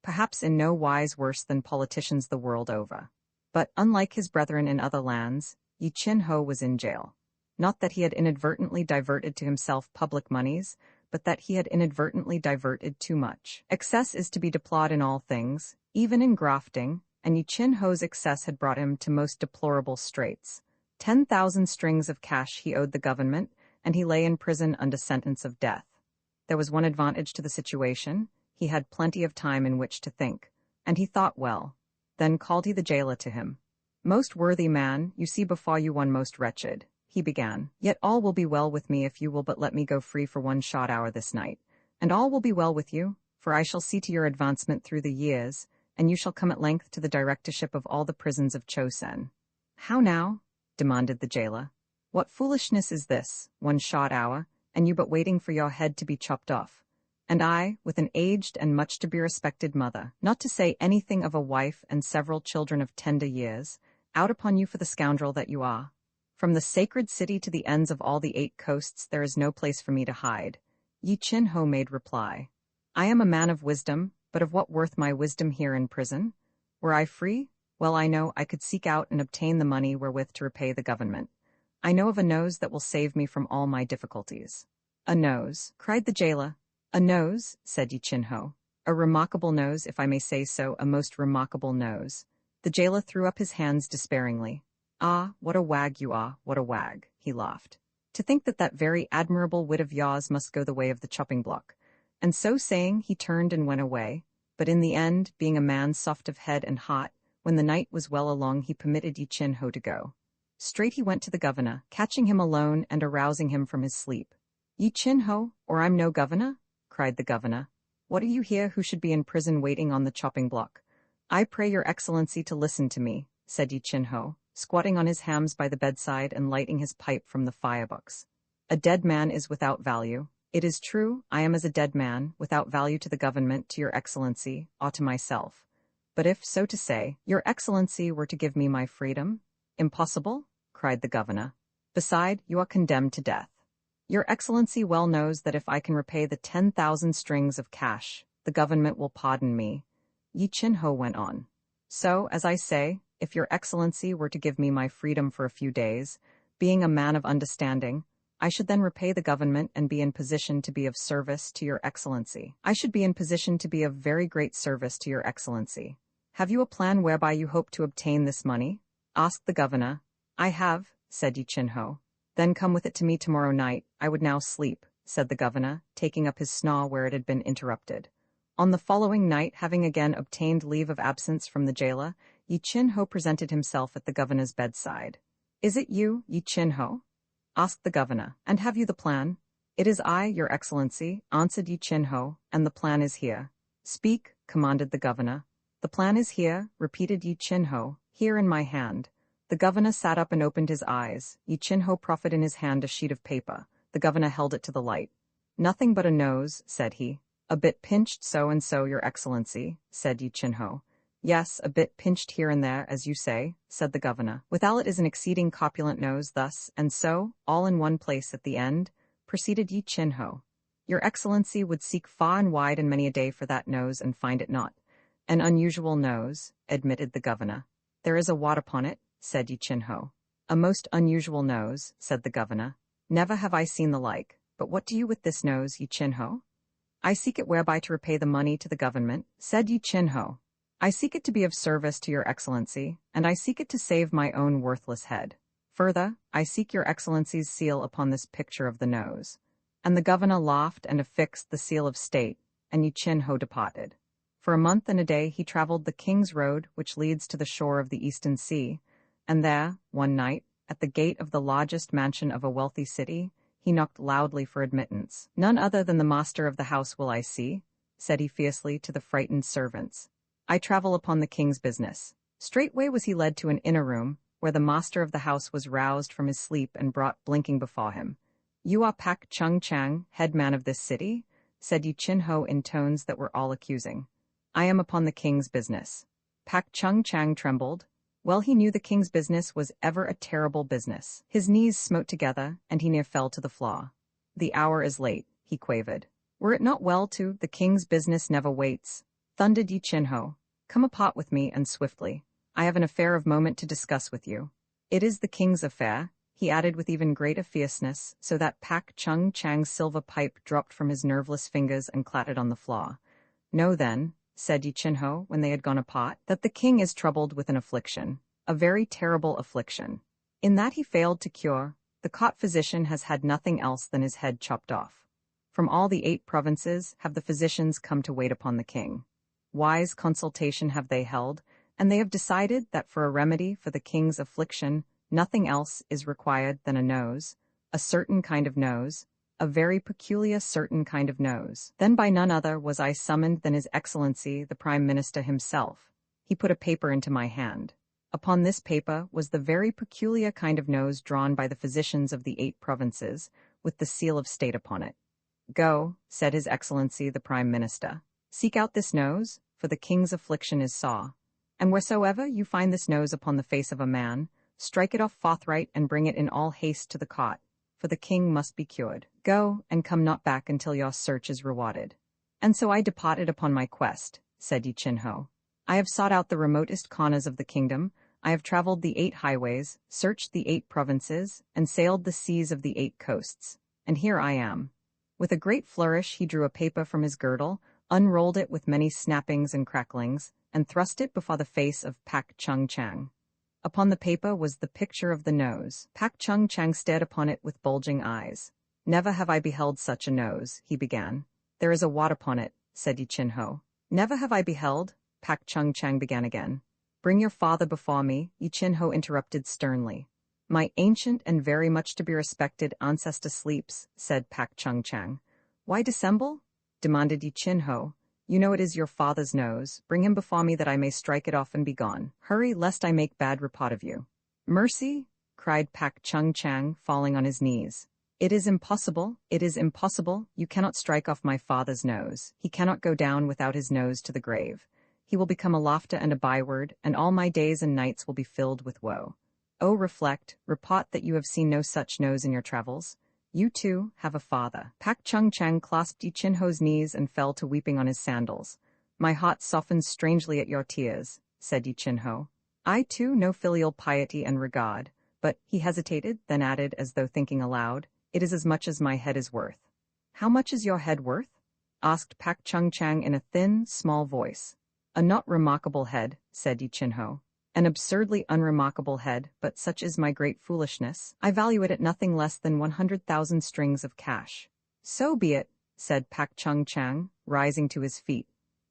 Perhaps in no wise worse than politicians the world over. But, unlike his brethren in other lands, Yi Chin-ho was in jail. Not that he had inadvertently diverted to himself public moneys, but that he had inadvertently diverted too much. Excess is to be deplored in all things, even in grafting, and Yi Chin-ho's excess had brought him to most deplorable straits. 10,000 strings of cash he owed the government, and he lay in prison under sentence of death. There was one advantage to the situation. He had plenty of time in which to think, and he thought well. Then called he the jailer to him. Most worthy man, you see before you one most wretched, he began. Yet all will be well with me if you will but let me go free for one short hour this night. And all will be well with you, for I shall see to your advancement through the years, and you shall come at length to the directorship of all the prisons of Chosen. How now? Demanded the jailer. What foolishness is this, one short hour, and you but waiting for your head to be chopped off. And I, with an aged and much to be respected mother, not to say anything of a wife and several children of tender years, out upon you for the scoundrel that you are. From the sacred city to the ends of all the 8 coasts there is no place for me to hide. Yi Chin-ho made reply. I am a man of wisdom, but of what worth my wisdom here in prison? Were I free? Well, I know I could seek out and obtain the money wherewith to repay the government. I know of a nose that will save me from all my difficulties. A nose, cried the jailer. A nose, said Yi Chin-ho. A remarkable nose, if I may say so, a most remarkable nose. The jailer threw up his hands despairingly. Ah, what a wag you are, what a wag, he laughed. To think that that very admirable wit of yours must go the way of the chopping block. And so saying, he turned and went away. But in the end, being a man soft of head and heart, when the night was well along he permitted Yi Chin-ho to go. Straight he went to the governor, catching him alone and arousing him from his sleep. Yi Chin-ho, or I'm no governor? Cried the governor. What are you here who should be in prison waiting on the chopping block? I pray your excellency to listen to me, said Yi Chin-ho, squatting on his hams by the bedside and lighting his pipe from the firebox. A dead man is without value. It is true, I am as a dead man, without value to the government, to your excellency, or to myself. But if, so to say, your excellency were to give me my freedom? Impossible, cried the governor. Beside, you are condemned to death. Your excellency well knows that if I can repay the 10,000 strings of cash, the government will pardon me. Yi Chin-ho went on. So, as I say, if your excellency were to give me my freedom for a few days, being a man of understanding, I should then repay the government and be in position to be of service to your excellency. I should be in position to be of very great service to your excellency. Have you a plan whereby you hope to obtain this money? Asked the governor. I have, said Yi Chin-ho. Then come with it to me tomorrow night. I would now sleep, said the governor, taking up his snore where it had been interrupted. On the following night, having again obtained leave of absence from the jailer, Yi Chin-ho presented himself at the governor's bedside. Is it you, Yi Chin-ho? Asked the governor. And have you the plan? It is I, your excellency, answered Yi Chin-ho, and the plan is here. Speak, commanded the governor. The plan is here, repeated Yi Chin-ho, here in my hand. The governor sat up and opened his eyes. Yi Chin-ho proffered in his hand a sheet of paper. The governor held it to the light. Nothing but a nose, said he. A bit pinched so and so, your excellency, said Yi Chin-ho. Yes, a bit pinched here and there, as you say, said the governor. Withal it is an exceeding corpulent nose, thus, and so, all in one place at the end, proceeded Yi Chin-ho. Your excellency would seek far and wide and many a day for that nose and find it not. An unusual nose, admitted the governor. There is a wart upon it, said Yi Chin-ho. A most unusual nose, said the governor. Never have I seen the like. But what do you with this nose, Yi Chin-ho? I seek it whereby to repay the money to the government, said Yi Chin-ho. I seek it to be of service to your excellency, and I seek it to save my own worthless head. Further, I seek your excellency's seal upon this picture of the nose. And the governor laughed and affixed the seal of state, and Yi Chin-ho departed. For a month and a day he traveled the King's Road, which leads to the shore of the Eastern Sea, and there, one night, at the gate of the largest mansion of a wealthy city, he knocked loudly for admittance. None other than the master of the house will I see, said he fiercely to the frightened servants. I travel upon the king's business. Straightway was he led to an inner room, where the master of the house was roused from his sleep and brought blinking before him. You are Pak Chung-chang, head man of this city, said Yi Chin-ho in tones that were all accusing. I am upon the king's business. Pak Chung-chang trembled. Well, he knew the king's business was ever a terrible business. His knees smote together, and he near fell to the floor. The hour is late, he quavered. Were it not well to, the king's business never waits, thundered Yi Chin-ho. Come apart with me, and swiftly. I have an affair of moment to discuss with you. It is the king's affair, he added with even greater fierceness, so that Pak Chung-chang's silver pipe dropped from his nerveless fingers and clattered on the floor. Know then, said Yi Chin-ho when they had gone apart, that the king is troubled with an affliction, a very terrible affliction. In that he failed to cure, the court physician has had nothing else than his head chopped off. From all the 8 provinces have the physicians come to wait upon the king. Wise consultation have they held, and they have decided that for a remedy for the king's affliction, nothing else is required than a nose, a certain kind of nose, a very peculiar certain kind of nose. Then by none other was I summoned than His Excellency the Prime Minister himself. He put a paper into my hand. Upon this paper was the very peculiar kind of nose drawn by the physicians of the 8 provinces, with the seal of state upon it. "Go," said His Excellency the Prime Minister, "seek out this nose, for the king's affliction is sore. And wheresoever you find this nose upon the face of a man, strike it off forthright and bring it in all haste to the cot, for the king must be cured. Go, and come not back until your search is rewarded." And so I departed upon my quest, said Yi Chin-ho. I have sought out the remotest corners of the kingdom, I have traveled the 8 highways, searched the 8 provinces, and sailed the seas of the 8 coasts. And here I am. With a great flourish he drew a paper from his girdle, unrolled it with many snappings and cracklings, and thrust it before the face of Pak Chung-chang. Upon the paper was the picture of the nose. Pak Chung-chang stared upon it with bulging eyes. "Never have I beheld such a nose," he began. "There is a wart upon it," said Yi Chin-ho. "Never have I beheld," Pak Chung-chang began again. "Bring your father before me," Yi Chin-ho interrupted sternly. "My ancient and very much to be respected ancestor sleeps," said Pak Chung-chang. "Why dissemble?" demanded Yi Chin-ho. "You know it is your father's nose. Bring him before me that I may strike it off and be gone. Hurry, lest I make bad report of you." "Mercy!" cried Pak Chung-chang, falling on his knees. It is impossible, you cannot strike off my father's nose. He cannot go down without his nose to the grave. He will become a laughter and a byword, and all my days and nights will be filled with woe. Oh, reflect, report that you have seen no such nose in your travels. You, too, have a father." Pak Chung-chang clasped Yi Chin-ho's knees and fell to weeping on his sandals. "My heart softens strangely at your tears," said Yi Chin-ho. "I, too, know filial piety and regard, but," he hesitated, then added as though thinking aloud, "it is as much as my head is worth." "How much is your head worth?" asked Pak Chung-chang in a thin, small voice. "A not remarkable head," said Yi Chin-ho. "An absurdly unremarkable head, but such is my great foolishness. I value it at nothing less than 100,000 strings of cash." "So be it," said Pak Chung-chang, rising to his feet.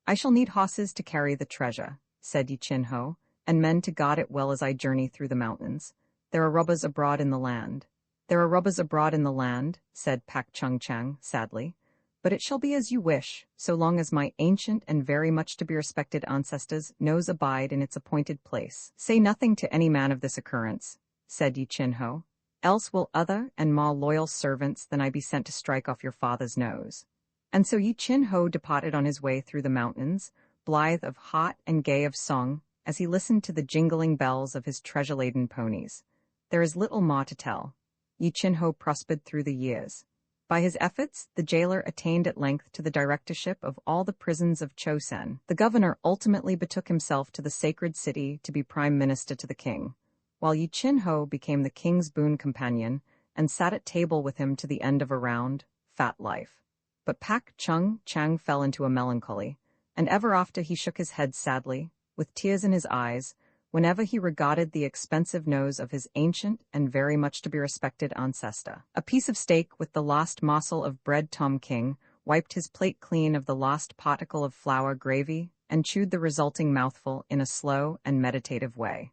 "I shall need horses to carry the treasure," said Yi Chin-ho, "and men to guard it well as I journey through the mountains. There are robbers abroad in the land." "There are robbers abroad in the land," said Pak Chung-chang sadly. "But it shall be as you wish, so long as my ancient and very much to be respected ancestors' nose abide in its appointed place." "Say nothing to any man of this occurrence," said Yi Chin-ho. "Else will other and more loyal servants than I be sent to strike off your father's nose." And so Yi Chin-ho departed on his way through the mountains, blithe of heart and gay of song, as he listened to the jingling bells of his treasure-laden ponies. There is little more to tell. Yi Chin-ho prospered through the years. By his efforts, the jailer attained at length to the directorship of all the prisons of Chosen. The governor ultimately betook himself to the sacred city to be prime minister to the king, while Yi Chin-ho became the king's boon companion and sat at table with him to the end of a round, fat life. But Pak Chung-chang fell into a melancholy, and ever after he shook his head sadly, with tears in his eyes, whenever he regarded the expensive nose of his ancient and very much to be respected ancestor. A piece of steak with the last morsel of bread. Tom King wiped his plate clean of the last particle of flour gravy and chewed the resulting mouthful in a slow and meditative way.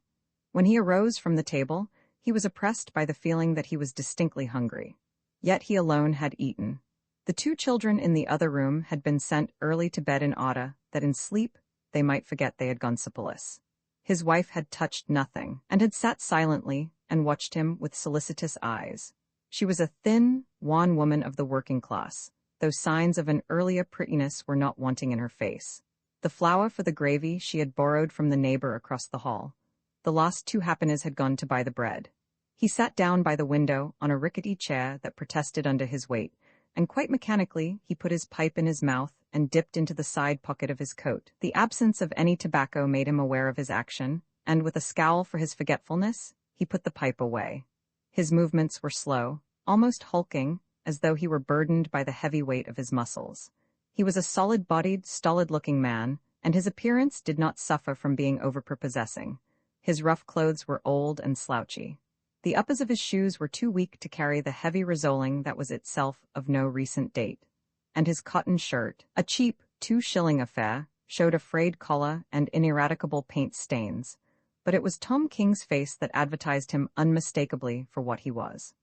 When he arose from the table, he was oppressed by the feeling that he was distinctly hungry. Yet he alone had eaten. The 2 children in the other room had been sent early to bed in order that in sleep they might forget they had gone syphilis. His wife had touched nothing, and had sat silently and watched him with solicitous eyes. She was a thin, wan woman of the working class, though signs of an earlier prettiness were not wanting in her face. The flour for the gravy she had borrowed from the neighbor across the hall. The last 2 ha'pennies had gone to buy the bread. He sat down by the window on a rickety chair that protested under his weight, and quite mechanically he put his pipe in his mouth and dipped into the side pocket of his coat. The absence of any tobacco made him aware of his action, and with a scowl for his forgetfulness, he put the pipe away. His movements were slow, almost hulking, as though he were burdened by the heavy weight of his muscles. He was a solid-bodied, stolid-looking man, and his appearance did not suffer from being overprepossessing. His rough clothes were old and slouchy. The uppers of his shoes were too weak to carry the heavy resoling that was itself of no recent date. And his cotton shirt, a cheap 2-shilling affair, showed a frayed collar and ineradicable paint stains. But it was Tom King's face that advertised him unmistakably for what he was.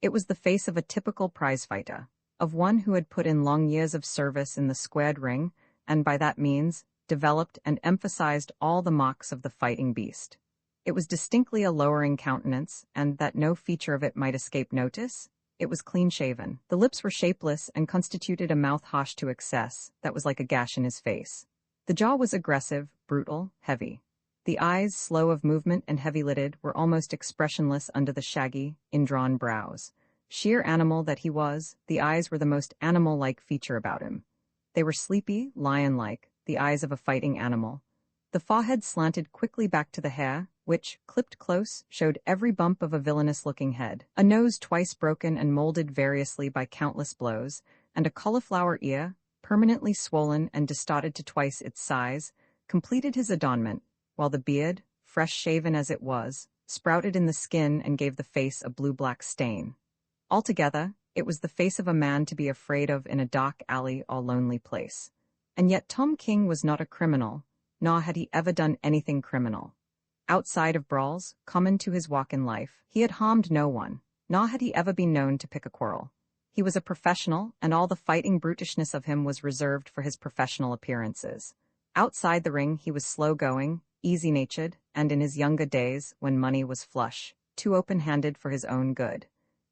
It was the face of a typical prizefighter, of one who had put in long years of service in the squared ring, and by that means developed and emphasized all the marks of the fighting beast. It was distinctly a lowering countenance, and that no feature of it might escape notice. It was clean-shaven. The lips were shapeless and constituted a mouth harsh to excess that was like a gash in his face. The jaw was aggressive, brutal, heavy. The eyes, slow of movement and heavy-lidded, were almost expressionless under the shaggy, indrawn brows. Sheer animal that he was, the eyes were the most animal-like feature about him. They were sleepy, lion-like, the eyes of a fighting animal. The forehead slanted quickly back to the hair, which, clipped close, showed every bump of a villainous-looking head. A nose twice broken and molded variously by countless blows, and a cauliflower ear, permanently swollen and distorted to twice its size, completed his adornment, while the beard, fresh-shaven as it was, sprouted in the skin and gave the face a blue-black stain. Altogether, it was the face of a man to be afraid of in a dark alley or lonely place. And yet Tom King was not a criminal, nor had he ever done anything criminal. Outside of brawls, common to his walk in life, he had harmed no one, nor had he ever been known to pick a quarrel. He was a professional, and all the fighting brutishness of him was reserved for his professional appearances. Outside the ring he was slow-going, easy-natured, and in his younger days, when money was flush, too open-handed for his own good.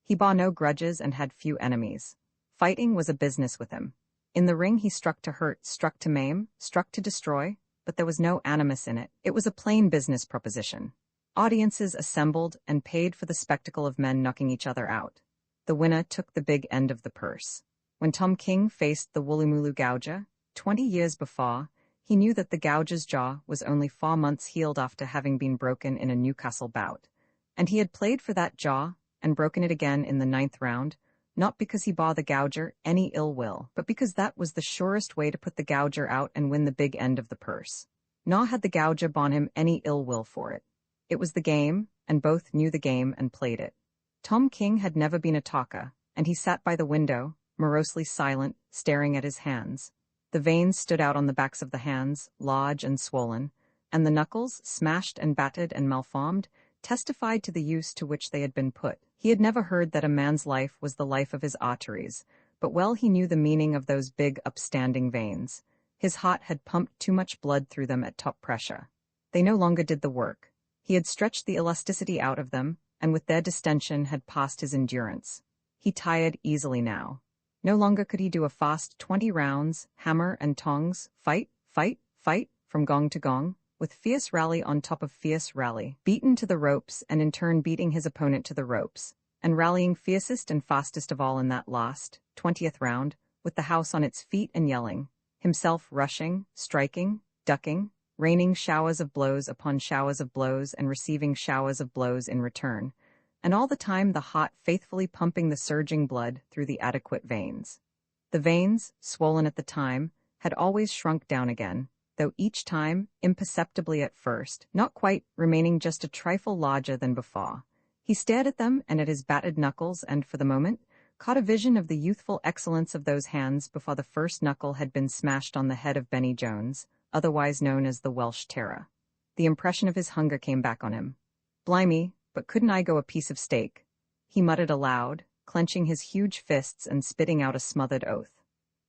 He bore no grudges and had few enemies. Fighting was a business with him. In the ring he struck to hurt, struck to maim, struck to destroy, but there was no animus in it. It was a plain business proposition. Audiences assembled and paid for the spectacle of men knocking each other out. The winner took the big end of the purse. When Tom King faced the Woolloomooloo Gouger, 20 years before, he knew that the Gouger's jaw was only 4 months healed after having been broken in a Newcastle bout. And he had played for that jaw and broken it again in the 9th round, not because he bore the Gouger any ill will, but because that was the surest way to put the Gouger out and win the big end of the purse. Nor had the Gouger borne him any ill will for it. It was the game, and both knew the game and played it. Tom King had never been a talker, and he sat by the window, morosely silent, staring at his hands. The veins stood out on the backs of the hands, large and swollen, and the knuckles, smashed and battered and malformed, testified to the use to which they had been put. He had never heard that a man's life was the life of his arteries, but well he knew the meaning of those big, upstanding veins. His heart had pumped too much blood through them at top pressure. They no longer did the work. He had stretched the elasticity out of them, and with their distension had passed his endurance. He tired easily now. No longer could he do a fast 20 rounds, hammer and tongs, fight, fight, fight, from gong to gong, with fierce rally on top of fierce rally, beaten to the ropes and in turn beating his opponent to the ropes, and rallying fiercest and fastest of all in that last, 20th round, with the house on its feet and yelling, himself rushing, striking, ducking, raining showers of blows upon showers of blows and receiving showers of blows in return, and all the time the heart faithfully pumping the surging blood through the adequate veins. The veins, swollen at the time, had always shrunk down again, though each time, imperceptibly at first, not quite, remaining just a trifle larger than before. He stared at them and at his battered knuckles and, for the moment, caught a vision of the youthful excellence of those hands before the first knuckle had been smashed on the head of Benny Jones, otherwise known as the Welsh Terror. The impression of his hunger came back on him. "Blimey, but couldn't I go a piece of steak?" he muttered aloud, clenching his huge fists and spitting out a smothered oath.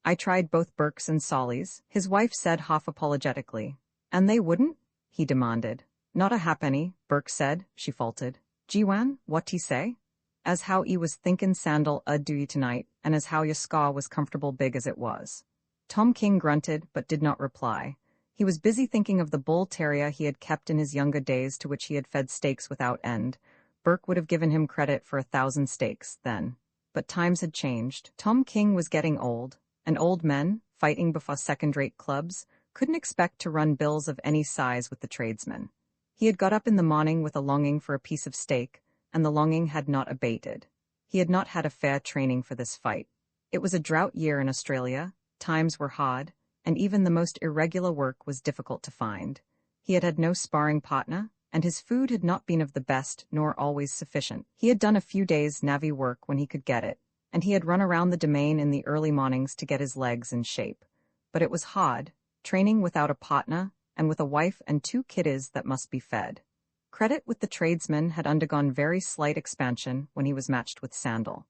"I tried both Burke's and Solly's," his wife said half apologetically. "And they wouldn't?" he demanded. "Not a ha'penny," Burke said, she faltered. "Gee-wan, what he say?" "As how 'e was thinkin' Sandal 'ud do 'ee tonight, and as how your scar was comfortable big as it was." Tom King grunted, but did not reply. He was busy thinking of the bull terrier he had kept in his younger days to which he had fed steaks without end. Burke would have given him credit for 1,000 steaks, then. But times had changed. Tom King was getting old, and old men, fighting before second-rate clubs, couldn't expect to run bills of any size with the tradesmen. He had got up in the morning with a longing for a piece of steak, and the longing had not abated. He had not had a fair training for this fight. It was a drought year in Australia, times were hard, and even the most irregular work was difficult to find. He had had no sparring partner, and his food had not been of the best nor always sufficient. He had done a few days' navvy work when he could get it, and he had run around the domain in the early mornings to get his legs in shape. But it was hard, training without a partner, and with a wife and 2 kiddies that must be fed. Credit with the tradesman had undergone very slight expansion when he was matched with Sandal.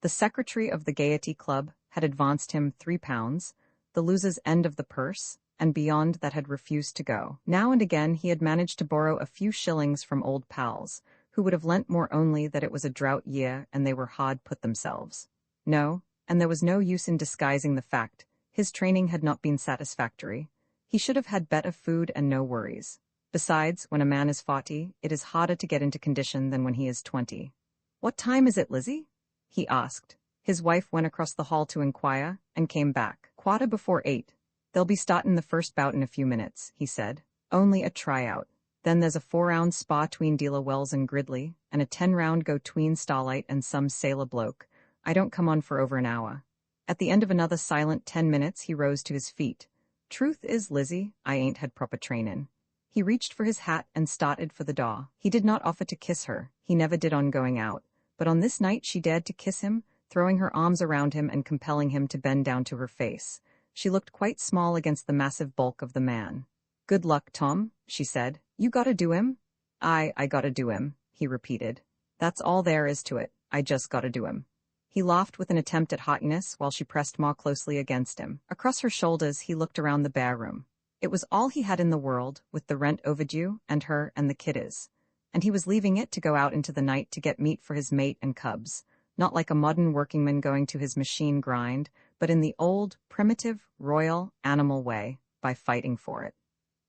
The secretary of the Gaiety Club had advanced him £3, the loser's end of the purse, and beyond that had refused to go. Now and again he had managed to borrow a few shillings from old pals, who would have lent more only that it was a drought year and they were hard put themselves. No, and there was no use in disguising the fact, his training had not been satisfactory. He should have had better food and no worries. Besides, when a man is 40, it is harder to get into condition than when he is 20. "What time is it, Lizzie?" he asked. His wife went across the hall to inquire, and came back. "8:15. They'll be startin' the first bout in a few minutes," he said. "Only a tryout. Then there's a 4-round spa tween Dealer Wells and Gridley, and a 10-round go tween Starlight and some sailor bloke. I don't come on for over an hour." At the end of another silent 10 minutes he rose to his feet. "Truth is, Lizzie, I ain't had proper trainin'." He reached for his hat and started for the door. He did not offer to kiss her, he never did on going out, but on this night she dared to kiss him, throwing her arms around him and compelling him to bend down to her face. She looked quite small against the massive bulk of the man. "Good luck, Tom," she said. "You gotta do him?" I gotta do him," he repeated. "That's all there is to it, I just gotta do him." He laughed with an attempt at haughtiness while she pressed more closely against him. Across her shoulders he looked around the bare room. It was all he had in the world, with the rent overdue, and her and the kiddies. And he was leaving it to go out into the night to get meat for his mate and cubs, not like a modern workingman going to his machine grind, but in the old, primitive, royal, animal way, by fighting for it.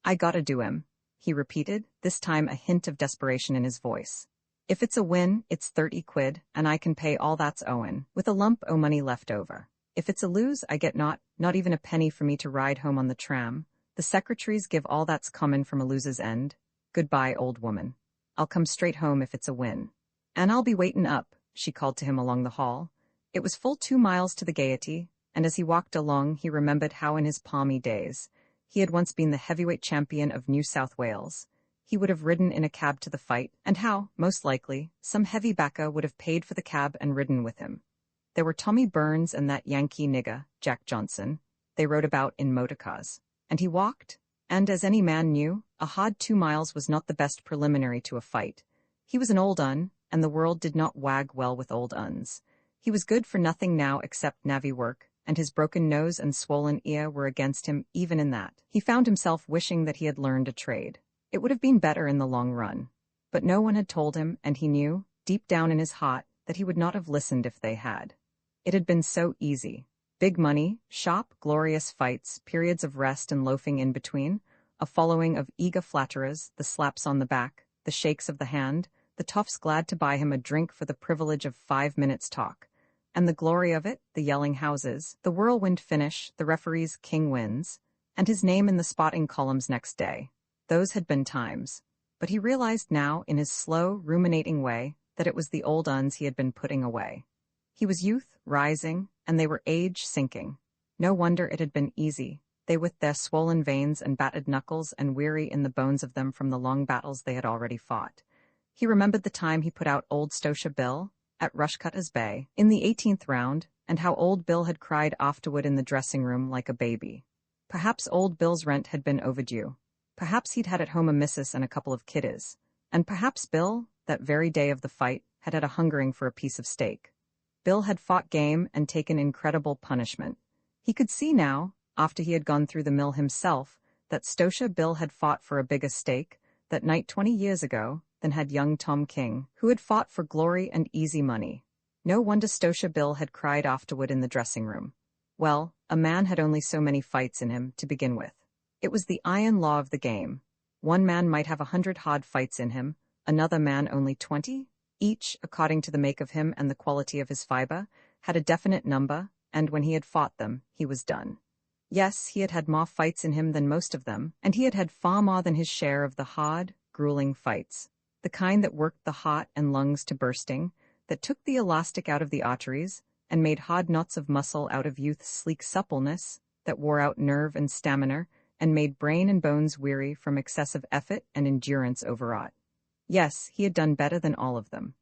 "I gotta do him," he repeated, this time a hint of desperation in his voice. "If it's a win, it's 30 quid, and I can pay all that's owin', with a lump o' money left over. If it's a lose, I get not even a penny for me to ride home on the tram. The secretaries give all that's common from a loser's end. Goodbye, old woman. I'll come straight home if it's a win. And I'll be waitin' up," she called to him along the hall. It was full 2 miles to the Gaiety, and as he walked along he remembered how in his palmy days he had once been the heavyweight champion of New South Wales. He would have ridden in a cab to the fight, and how, most likely, some heavy backer would have paid for the cab and ridden with him. There were Tommy Burns and that Yankee nigger, Jack Johnson. They rode about in motorcars. And he walked, and as any man knew, a hard 2 miles was not the best preliminary to a fight. He was an old un, and the world did not wag well with old uns. He was good for nothing now except navvy work, and his broken nose and swollen ear were against him even in that. He found himself wishing that he had learned a trade. It would have been better in the long run. But no one had told him, and he knew, deep down in his heart, that he would not have listened if they had. It had been so easy. Big money, shop, glorious fights, periods of rest and loafing in between, a following of eager flatterers, the slaps on the back, the shakes of the hand, the toughs glad to buy him a drink for the privilege of 5 minutes' talk. And the glory of it, the yelling houses, the whirlwind finish, the referee's king wins, and his name in the spotting columns next day. Those had been times. But he realized now, in his slow, ruminating way, that it was the old uns he had been putting away. He was youth, rising, and they were age, sinking. No wonder it had been easy, they with their swollen veins and battered knuckles and weary in the bones of them from the long battles they had already fought. He remembered the time he put out old Stosha Bill, at Rushcutter's Bay, in the 18th round, and how old Bill had cried afterward in the dressing room like a baby. Perhaps old Bill's rent had been overdue. Perhaps he'd had at home a missus and a couple of kiddies. And perhaps Bill, that very day of the fight, had had a hungering for a piece of steak. Bill had fought game and taken incredible punishment. He could see now, after he had gone through the mill himself, that Stosha Bill had fought for a bigger stake that night 20 years ago than had young Tom King, who had fought for glory and easy money. No wonder Stosha Bill had cried afterward in the dressing room. Well, a man had only so many fights in him to begin with. It was the iron law of the game. One man might have 100 hard fights in him, another man only 20. Each, according to the make of him and the quality of his fiber, had a definite number, and when he had fought them, he was done. Yes, he had had more fights in him than most of them, and he had had far more than his share of the hard, grueling fights. The kind that worked the heart and lungs to bursting, that took the elastic out of the arteries, and made hard knots of muscle out of youth's sleek suppleness, that wore out nerve and stamina, and made brain and bones weary from excessive effort and endurance overwrought. Yes, he had done better than all of them.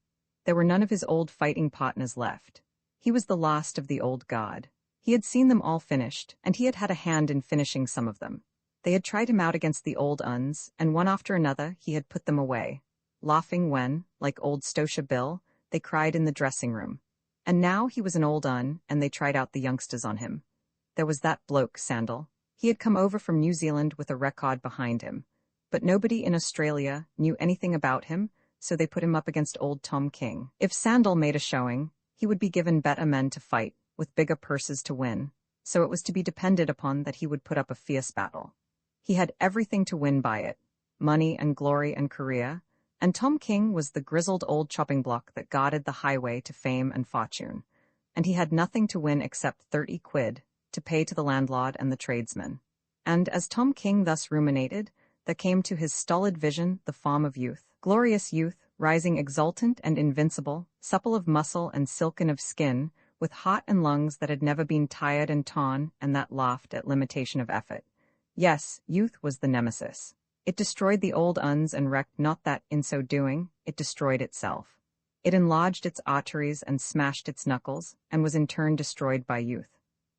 There were none of his old fighting partners left. He was the last of the old guard. He had seen them all finished, and he had had a hand in finishing some of them. They had tried him out against the old uns, and one after another he had put them away, laughing when, like old Stosha Bill, they cried in the dressing room. And now he was an old un, and they tried out the youngsters on him. There was that bloke, Sandal. He had come over from New Zealand with a record behind him, but nobody in Australia knew anything about him, so they put him up against old Tom King. If Sandal made a showing, he would be given better men to fight, with bigger purses to win, so it was to be depended upon that he would put up a fierce battle. He had everything to win by it, money and glory and career, and Tom King was the grizzled old chopping block that guarded the highway to fame and fortune, and he had nothing to win except 30 quid to pay to the landlord and the tradesmen. And as Tom King thus ruminated, there came to his stolid vision the form of youth, glorious youth, rising exultant and invincible, supple of muscle and silken of skin, with heart and lungs that had never been tired and torn, and that laughed at limitation of effort. Yes, youth was the nemesis. It destroyed the old uns and wrecked, not that, in so doing, it destroyed itself. It enlarged its arteries and smashed its knuckles, and was in turn destroyed by youth.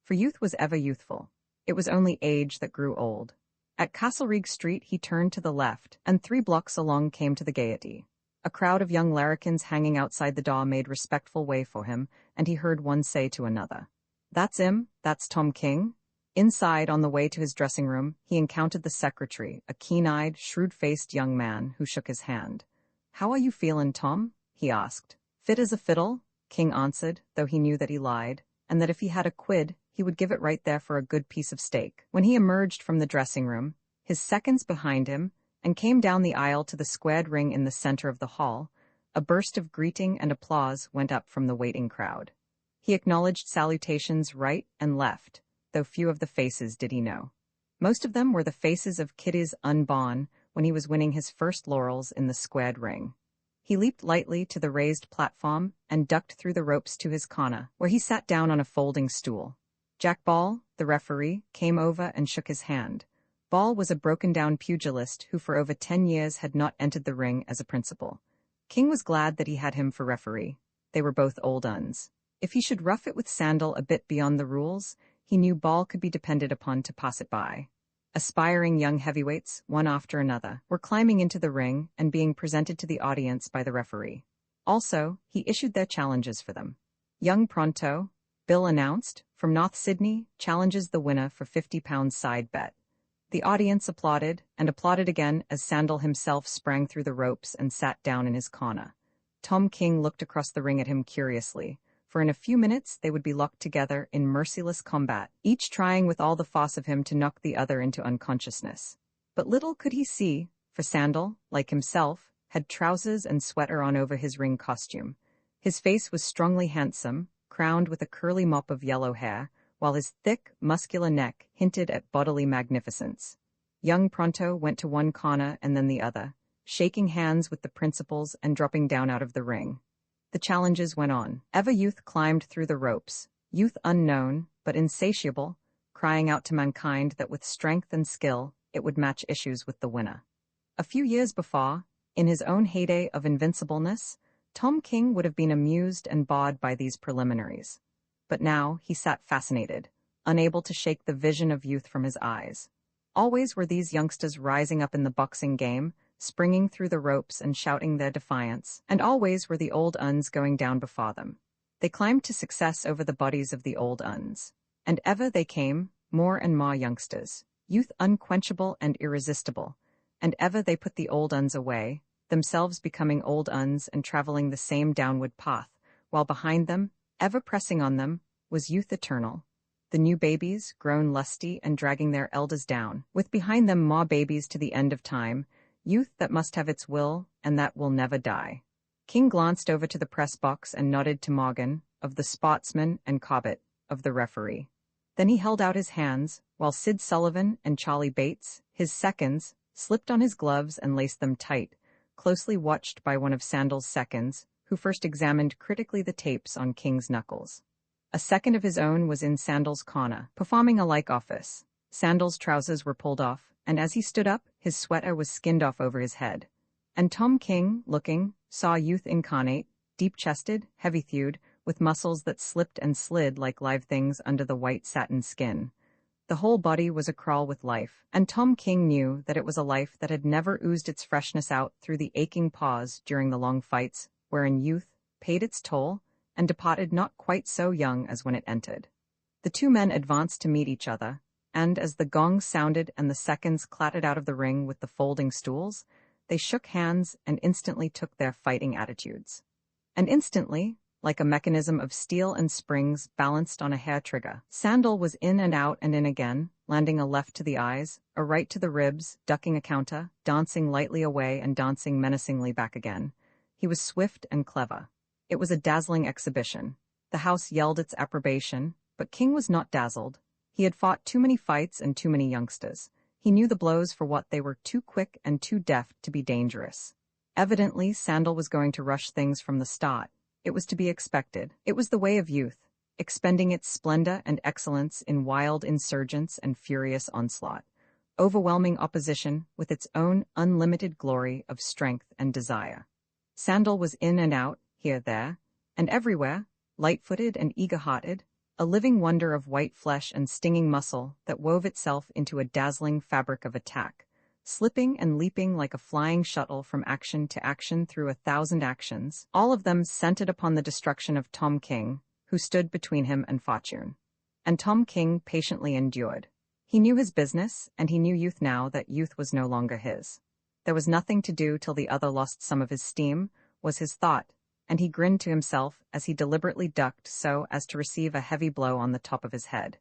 For youth was ever youthful. It was only age that grew old. At Castlereagh Street he turned to the left, and 3 blocks along came to the Gaiety. A crowd of young larrikins hanging outside the door made respectful way for him, and he heard one say to another, "That's him, that's Tom King." Inside, on the way to his dressing room, he encountered the secretary, a keen-eyed, shrewd-faced young man who shook his hand. "How are you feelin', Tom?" he asked. "Fit as a fiddle," King answered, though he knew that he lied, and that if he had a quid, he would give it right there for a good piece of steak. When he emerged from the dressing room, his seconds behind him, and came down the aisle to the squared ring in the center of the hall, a burst of greeting and applause went up from the waiting crowd. He acknowledged salutations right and left, though few of the faces did he know. Most of them were the faces of kiddies unborn when he was winning his first laurels in the squared ring. He leaped lightly to the raised platform and ducked through the ropes to his corner, where he sat down on a folding stool. Jack Ball, the referee, came over and shook his hand. Ball was a broken-down pugilist who for over 10 years had not entered the ring as a principal. King was glad that he had him for referee. They were both old uns. If he should rough it with Sandal a bit beyond the rules, he knew Ball could be depended upon to pass it by. Aspiring young heavyweights, one after another, were climbing into the ring and being presented to the audience by the referee. Also, he issued their challenges for them. Young Pronto, Bill announced, from North Sydney, challenges the winner for £50 side bet. The audience applauded, and applauded again as Sandal himself sprang through the ropes and sat down in his corner. Tom King looked across the ring at him curiously, for in a few minutes they would be locked together in merciless combat, each trying with all the force of him to knock the other into unconsciousness. But little could he see, for Sandal, like himself, had trousers and sweater on over his ring costume. His face was strongly handsome, crowned with a curly mop of yellow hair, while his thick, muscular neck hinted at bodily magnificence. Young Pronto went to one corner and then the other, shaking hands with the principals and dropping down out of the ring. The challenges went on. Ever youth climbed through the ropes, youth unknown, but insatiable, crying out to mankind that with strength and skill, it would match issues with the winner. A few years before, in his own heyday of invincibleness, Tom King would have been amused and awed by these preliminaries. But now he sat fascinated, unable to shake the vision of youth from his eyes. Always were these youngsters rising up in the boxing game, springing through the ropes and shouting their defiance, and always were the old uns going down before them. They climbed to success over the bodies of the old uns. And ever they came, more and more youngsters, youth unquenchable and irresistible, and ever they put the old uns away, themselves becoming old uns and traveling the same downward path, while behind them, ever pressing on them, was youth eternal. The new babies, grown lusty and dragging their elders down, with behind them more babies to the end of time, youth that must have its will and that will never die. King glanced over to the press box and nodded to Morgan, of the sportsman, and Cobbett, of the referee. Then he held out his hands, while Sid Sullivan and Charlie Bates, his seconds, slipped on his gloves and laced them tight, closely watched by one of Sandal's seconds, who first examined critically the tapes on King's knuckles. A second of his own was in Sandal's corner, performing a like office. Sandal's trousers were pulled off, and as he stood up, his sweater was skinned off over his head. And Tom King, looking, saw youth incarnate, deep-chested, heavy-thewed, with muscles that slipped and slid like live things under the white satin skin. The whole body was acrawl with life, and Tom King knew that it was a life that had never oozed its freshness out through the aching pause during the long fights, wherein youth paid its toll and departed not quite so young as when it entered. The two men advanced to meet each other, and as the gong sounded and the seconds clattered out of the ring with the folding stools, they shook hands and instantly took their fighting attitudes. And instantly, like a mechanism of steel and springs balanced on a hair trigger, Sandal was in and out and in again, landing a left to the eyes, a right to the ribs, ducking a counter, dancing lightly away and dancing menacingly back again. He was swift and clever. It was a dazzling exhibition. The house yelled its approbation, but King was not dazzled. He had fought too many fights and too many youngsters. He knew the blows for what they were too quick and too deft to be dangerous. Evidently, Sandal was going to rush things from the start. It was to be expected. It was the way of youth, expending its splendor and excellence in wild insurgence and furious onslaught, overwhelming opposition with its own unlimited glory of strength and desire. Sandal was in and out, here, there, and everywhere, light-footed and eager-hearted, a living wonder of white flesh and stinging muscle that wove itself into a dazzling fabric of attack, slipping and leaping like a flying shuttle from action to action through 1,000 actions, all of them centered upon the destruction of Tom King, who stood between him and fortune. And Tom King patiently endured. He knew his business, and he knew youth now that youth was no longer his. There was nothing to do till the other lost some of his steam, was his thought, and he grinned to himself as he deliberately ducked so as to receive a heavy blow on the top of his head.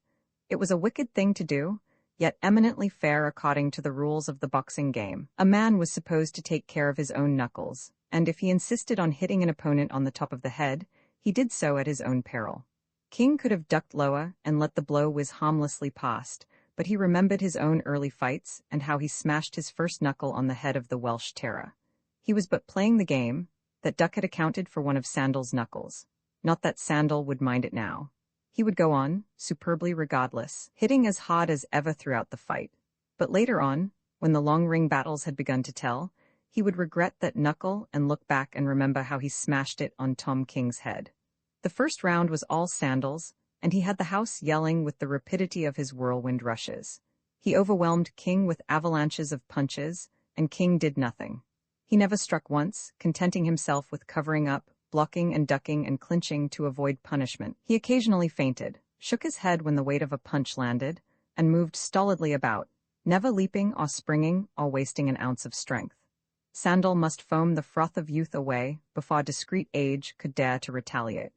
It was a wicked thing to do, yet eminently fair according to the rules of the boxing game. A man was supposed to take care of his own knuckles, and if he insisted on hitting an opponent on the top of the head, he did so at his own peril. King could have ducked lower and let the blow whiz harmlessly past, but he remembered his own early fights and how he smashed his first knuckle on the head of the Welsh terror. He was but playing the game. That duck had accounted for one of Sandal's knuckles. Not that Sandal would mind it now. He would go on, superbly regardless, hitting as hard as ever throughout the fight. But later on, when the long ring battles had begun to tell, he would regret that knuckle and look back and remember how he smashed it on Tom King's head. The first round was all Sandal's, and he had the house yelling with the rapidity of his whirlwind rushes. He overwhelmed King with avalanches of punches, and King did nothing. He never struck once, contenting himself with covering up, blocking and ducking and clinching to avoid punishment. He occasionally feinted, shook his head when the weight of a punch landed, and moved stolidly about, never leaping or springing or wasting an ounce of strength. Sandal must foam the froth of youth away before discreet age could dare to retaliate.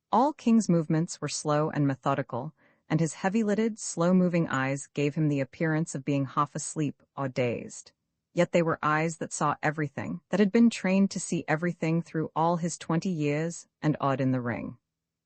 All King's movements were slow and methodical, and his heavy-lidded, slow-moving eyes gave him the appearance of being half asleep or dazed. Yet they were eyes that saw everything, that had been trained to see everything through all his 20 years and odd in the ring.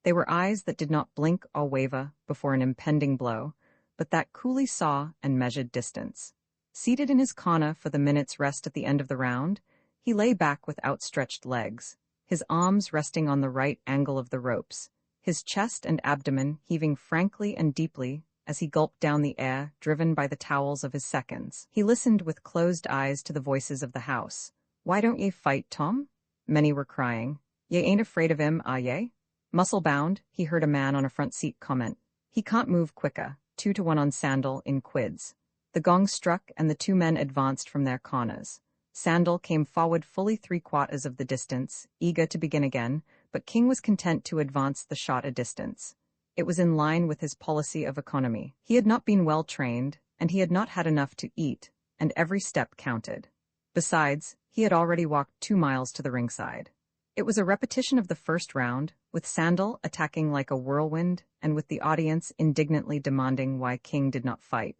They were eyes that did not blink or waver before an impending blow, but that coolly saw and measured distance. Seated in his corner for the minute's rest at the end of the round, he lay back with outstretched legs, his arms resting on the right angle of the ropes, his chest and abdomen heaving frankly and deeply as he gulped down the air driven by the towels of his seconds. He listened with closed eyes to the voices of the house. "Why don't ye fight, Tom?" Many were crying. "Ye ain't afraid of him, are ye?" "Muscle-bound," he heard a man on a front seat comment. "He can't move quicker." 2-1 on Sandal in quids. The gong struck and the two men advanced from their corners. Sandal came forward fully 3/4 of the distance, eager to begin again, but King was content to advance the shot a distance. It was in line with his policy of economy. He had not been well trained, and he had not had enough to eat, and every step counted. Besides, he had already walked 2 miles to the ringside. It was a repetition of the first round, with Sandal attacking like a whirlwind, and with the audience indignantly demanding why King did not fight.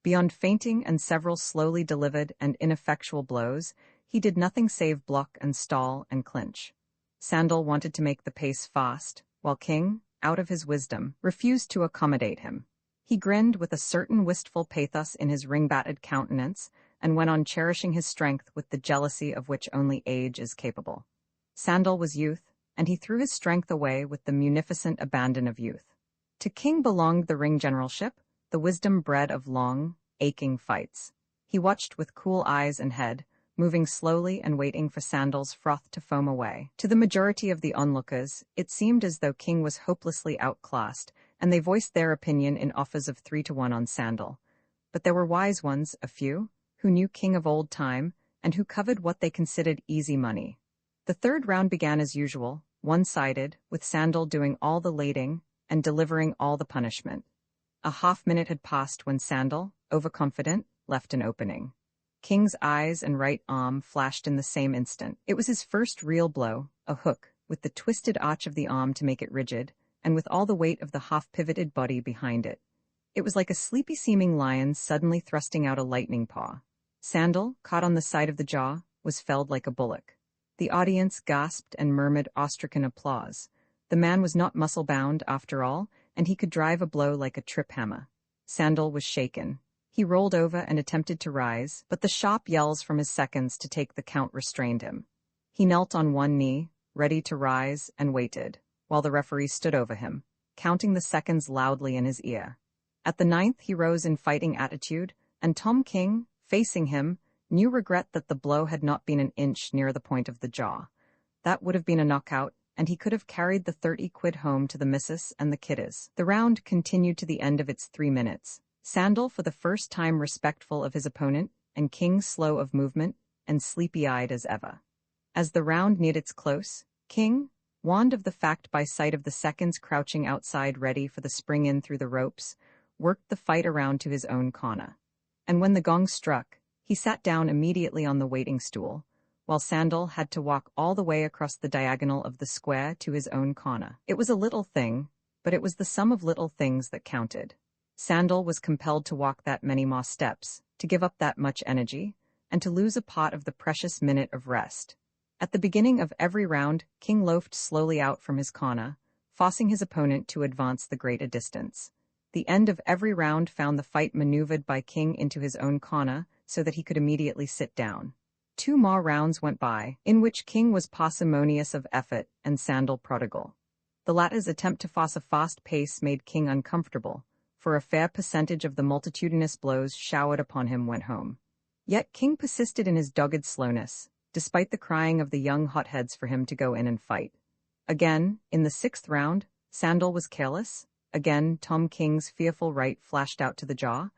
Beyond feinting and several slowly delivered and ineffectual blows, he did nothing save block and stall and clinch. Sandal wanted to make the pace fast, while King, out of his wisdom, refused to accommodate him. He grinned with a certain wistful pathos in his ring-batted countenance, and went on cherishing his strength with the jealousy of which only age is capable. Sandal was youth, and he threw his strength away with the munificent abandon of youth. To King belonged the ring generalship, the wisdom bred of long, aching fights. He watched with cool eyes and head, moving slowly and waiting for Sandal's froth to foam away. To the majority of the onlookers, it seemed as though King was hopelessly outclassed, and they voiced their opinion in offers of 3-1 on Sandal. But there were wise ones, a few, who knew King of old time, and who coveted what they considered easy money. The third round began as usual, one-sided, with Sandal doing all the lading and delivering all the punishment. A half-minute had passed when Sandal, overconfident, left an opening. King's eyes and right arm flashed in the same instant. It was his first real blow, a hook, with the twisted arch of the arm to make it rigid, and with all the weight of the half-pivoted body behind it. It was like a sleepy-seeming lion suddenly thrusting out a lightning paw. Sandal, caught on the side of the jaw, was felled like a bullock. The audience gasped and murmured ostracan applause. The man was not muscle-bound, after all, and he could drive a blow like a trip hammer. Sandal was shaken. He rolled over and attempted to rise, but the sharp yells from his seconds to take the count restrained him. He knelt on one knee, ready to rise, and waited, while the referee stood over him, counting the seconds loudly in his ear. At the 9th he rose in fighting attitude, and Tom King, facing him, knew regret that the blow had not been an inch near the point of the jaw. That would have been a knockout, and he could have carried the 30 quid home to the missus and the kiddies. The round continued to the end of its 3 minutes. Sandal for the first time respectful of his opponent, and King slow of movement, and sleepy-eyed as ever. As the round neared its close, King, warned of the fact by sight of the seconds crouching outside ready for the spring in through the ropes, worked the fight around to his own corner. And when the gong struck, he sat down immediately on the waiting stool, while Sandal had to walk all the way across the diagonal of the square to his own corner. It was a little thing, but it was the sum of little things that counted. Sandal was compelled to walk that many more steps, to give up that much energy, and to lose a part of the precious minute of rest. At the beginning of every round, King loafed slowly out from his corner, forcing his opponent to advance the greater distance. The end of every round found the fight maneuvered by King into his own corner so that he could immediately sit down. 2 more rounds went by, in which King was parsimonious of effort and Sandal prodigal. The latter's attempt to force a fast pace made King uncomfortable, for a fair percentage of the multitudinous blows showered upon him went home. Yet King persisted in his dogged slowness, despite the crying of the young hotheads for him to go in and fight. Again, in the 6th round, Sandal was careless. Again, Tom King's fearful right flashed out to the jaw,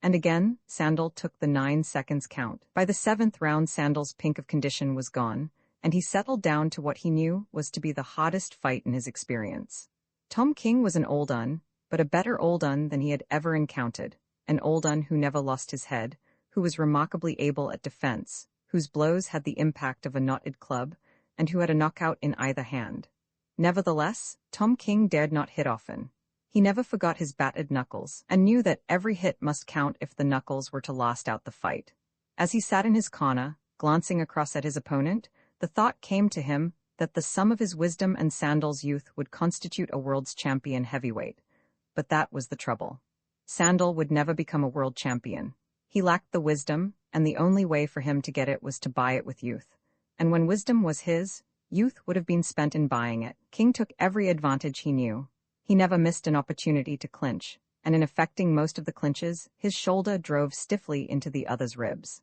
and again, Sandal took the 9 seconds count. By the 7th round, Sandal's pink of condition was gone, and he settled down to what he knew was to be the hardest fight in his experience. Tom King was an old un, but a better old un than he had ever encountered, an old un who never lost his head, who was remarkably able at defense, whose blows had the impact of a knotted club, and who had a knockout in either hand. Nevertheless, Tom King dared not hit often. He never forgot his battered knuckles, and knew that every hit must count if the knuckles were to last out the fight. As he sat in his corner, glancing across at his opponent, the thought came to him that the sum of his wisdom and Sandal's youth would constitute a world's champion heavyweight. But that was the trouble. Sandal would never become a world champion. He lacked the wisdom, and the only way for him to get it was to buy it with youth. And when wisdom was his, youth would have been spent in buying it. King took every advantage he knew. He never missed an opportunity to clinch, and in effecting most of the clinches, his shoulder drove stiffly into the other's ribs.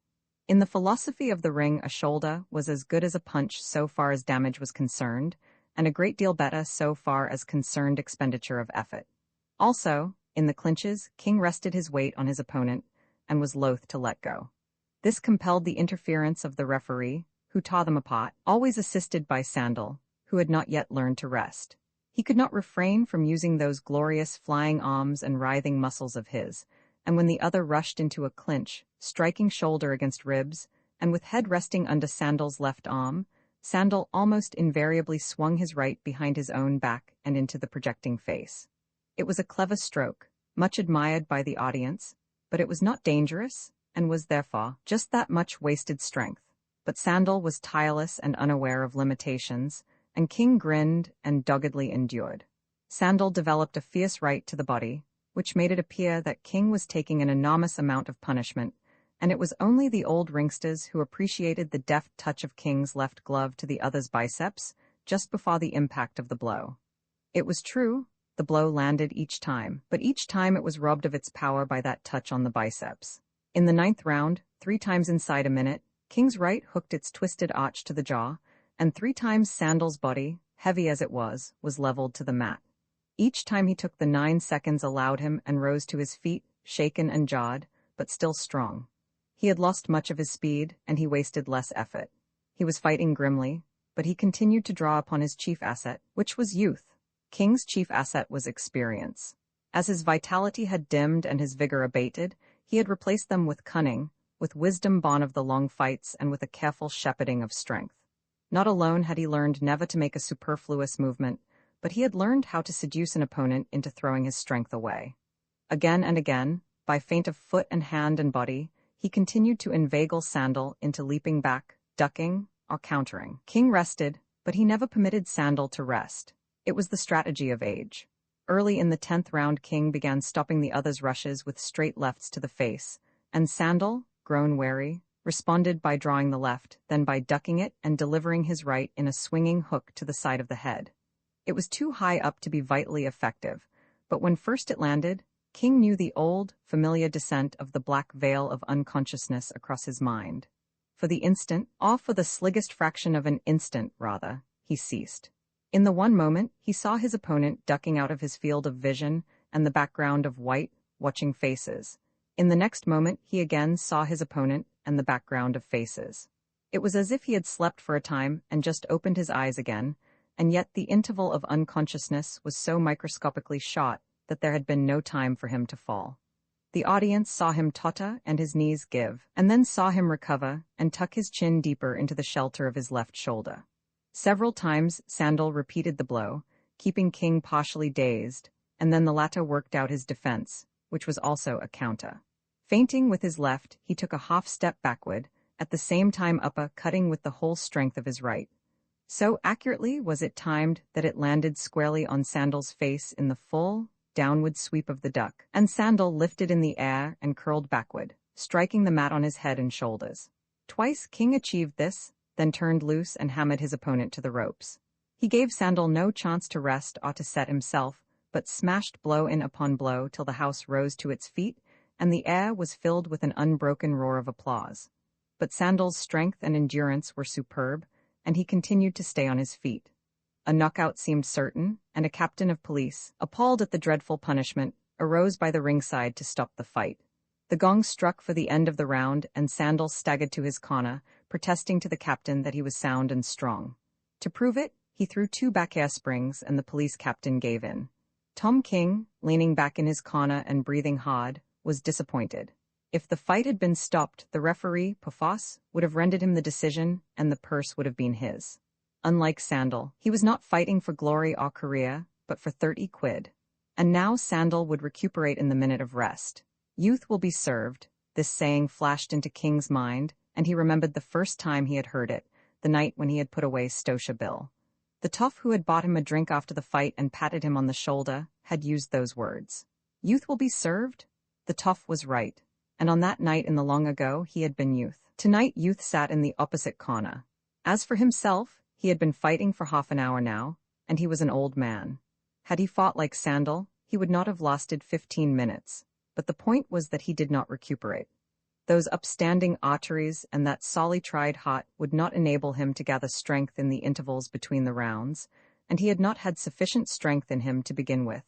In the philosophy of the ring, a shoulder was as good as a punch so far as damage was concerned, and a great deal better so far as concerned expenditure of effort. Also, in the clinches, King rested his weight on his opponent, and was loath to let go. This compelled the interference of the referee, who tore them apart, always assisted by Sandal, who had not yet learned to rest. He could not refrain from using those glorious flying arms and writhing muscles of his, and when the other rushed into a clinch, striking shoulder against ribs, and with head resting under Sandal's left arm, Sandal almost invariably swung his right behind his own back and into the projecting face. It was a clever stroke, much admired by the audience, but it was not dangerous, and was therefore just that much wasted strength. But Sandal was tireless and unaware of limitations, and King grinned and doggedly endured. Sandal developed a fierce right to the body, which made it appear that King was taking an enormous amount of punishment, and it was only the old ringsters who appreciated the deft touch of King's left glove to the other's biceps just before the impact of the blow. It was true, the blow landed each time, but each time it was robbed of its power by that touch on the biceps. In the 9th round, 3 times inside a minute, King's right hooked its twisted arch to the jaw, and 3 times Sandal's body, heavy as it was leveled to the mat. Each time he took the 9 seconds allowed him and rose to his feet, shaken and jawed, but still strong. He had lost much of his speed, and he wasted less effort. He was fighting grimly, but he continued to draw upon his chief asset, which was youth. King's chief asset was experience. As his vitality had dimmed and his vigor abated, he had replaced them with cunning, with wisdom born of the long fights and with a careful shepherding of strength. Not alone had he learned never to make a superfluous movement, but he had learned how to seduce an opponent into throwing his strength away. Again and again, by feint of foot and hand and body, he continued to inveigle Sandal into leaping back, ducking, or countering. King rested, but he never permitted Sandal to rest. It was the strategy of age. Early in the 10th round, King began stopping the other's rushes with straight lefts to the face, and Sandal, grown wary, responded by drawing the left, then by ducking it and delivering his right in a swinging hook to the side of the head. It was too high up to be vitally effective, but when first it landed, King knew the old, familiar descent of the black veil of unconsciousness across his mind. For the instant, for the sliggest fraction of an instant, rather, he ceased. In the one moment, he saw his opponent ducking out of his field of vision and the background of white, watching faces. In the next moment, he again saw his opponent and the background of faces. It was as if he had slept for a time and just opened his eyes again, and yet the interval of unconsciousness was so microscopically short that there had been no time for him to fall. The audience saw him totter and his knees give, and then saw him recover and tuck his chin deeper into the shelter of his left shoulder. Several times Sandal repeated the blow, keeping King partially dazed, and then the latter worked out his defense, which was also a counter. Feinting with his left, he took a half-step backward, at the same time upper-cutting with the whole strength of his right. So accurately was it timed that it landed squarely on Sandal's face in the full, downward sweep of the duck, and Sandal lifted in the air and curled backward, striking the mat on his head and shoulders. Twice King achieved this, then turned loose and hammered his opponent to the ropes. He gave Sandal no chance to rest or to set himself, but smashed blow in upon blow till the house rose to its feet, and the air was filled with an unbroken roar of applause. But Sandal's strength and endurance were superb, and he continued to stay on his feet. A knockout seemed certain, and a captain of police, appalled at the dreadful punishment, arose by the ringside to stop the fight. The gong struck for the end of the round, and Sandal staggered to his corner, protesting to the captain that he was sound and strong. To prove it, he threw 2 back handsprings, and the police captain gave in. Tom King, leaning back in his corner and breathing hard, was disappointed. If the fight had been stopped, the referee, Pofos, would have rendered him the decision, and the purse would have been his. Unlike Sandal, he was not fighting for glory or career, but for 30 quid. And now Sandal would recuperate in the minute of rest. Youth will be served, this saying flashed into King's mind, and he remembered the first time he had heard it, the night when he had put away Stosha Bill. The toff who had bought him a drink after the fight and patted him on the shoulder had used those words. Youth will be served? The toff was right, and on that night in the long ago he had been Youth. Tonight Youth sat in the opposite corner. As for himself, he had been fighting for half an hour now, and he was an old man. Had he fought like Sandal, he would not have lasted 15 minutes, but the point was that he did not recuperate. Those upstanding arteries and that sorely tried heart would not enable him to gather strength in the intervals between the rounds, and he had not had sufficient strength in him to begin with.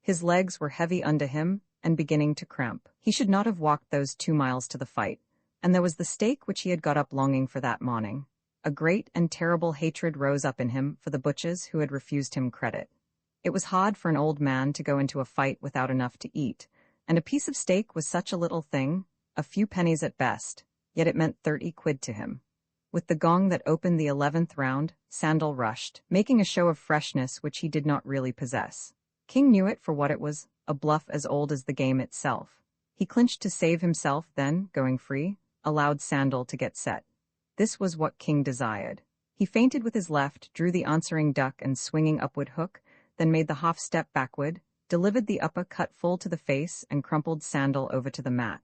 His legs were heavy under him and beginning to cramp. He should not have walked those 2 miles to the fight, and there was the stake which he had got up longing for that morning. A great and terrible hatred rose up in him for the butchers who had refused him credit. It was hard for an old man to go into a fight without enough to eat, and a piece of steak was such a little thing, a few pennies at best, yet it meant 30 quid to him. With the gong that opened the 11th round, Sandal rushed, making a show of freshness which he did not really possess. King knew it for what it was, a bluff as old as the game itself. He clinched to save himself, then, going free, allowed Sandal to get set. This was what King desired. He feinted with his left, drew the answering duck and swinging upward hook, then made the half-step backward, delivered the upper-cut full to the face and crumpled Sandal over to the mat.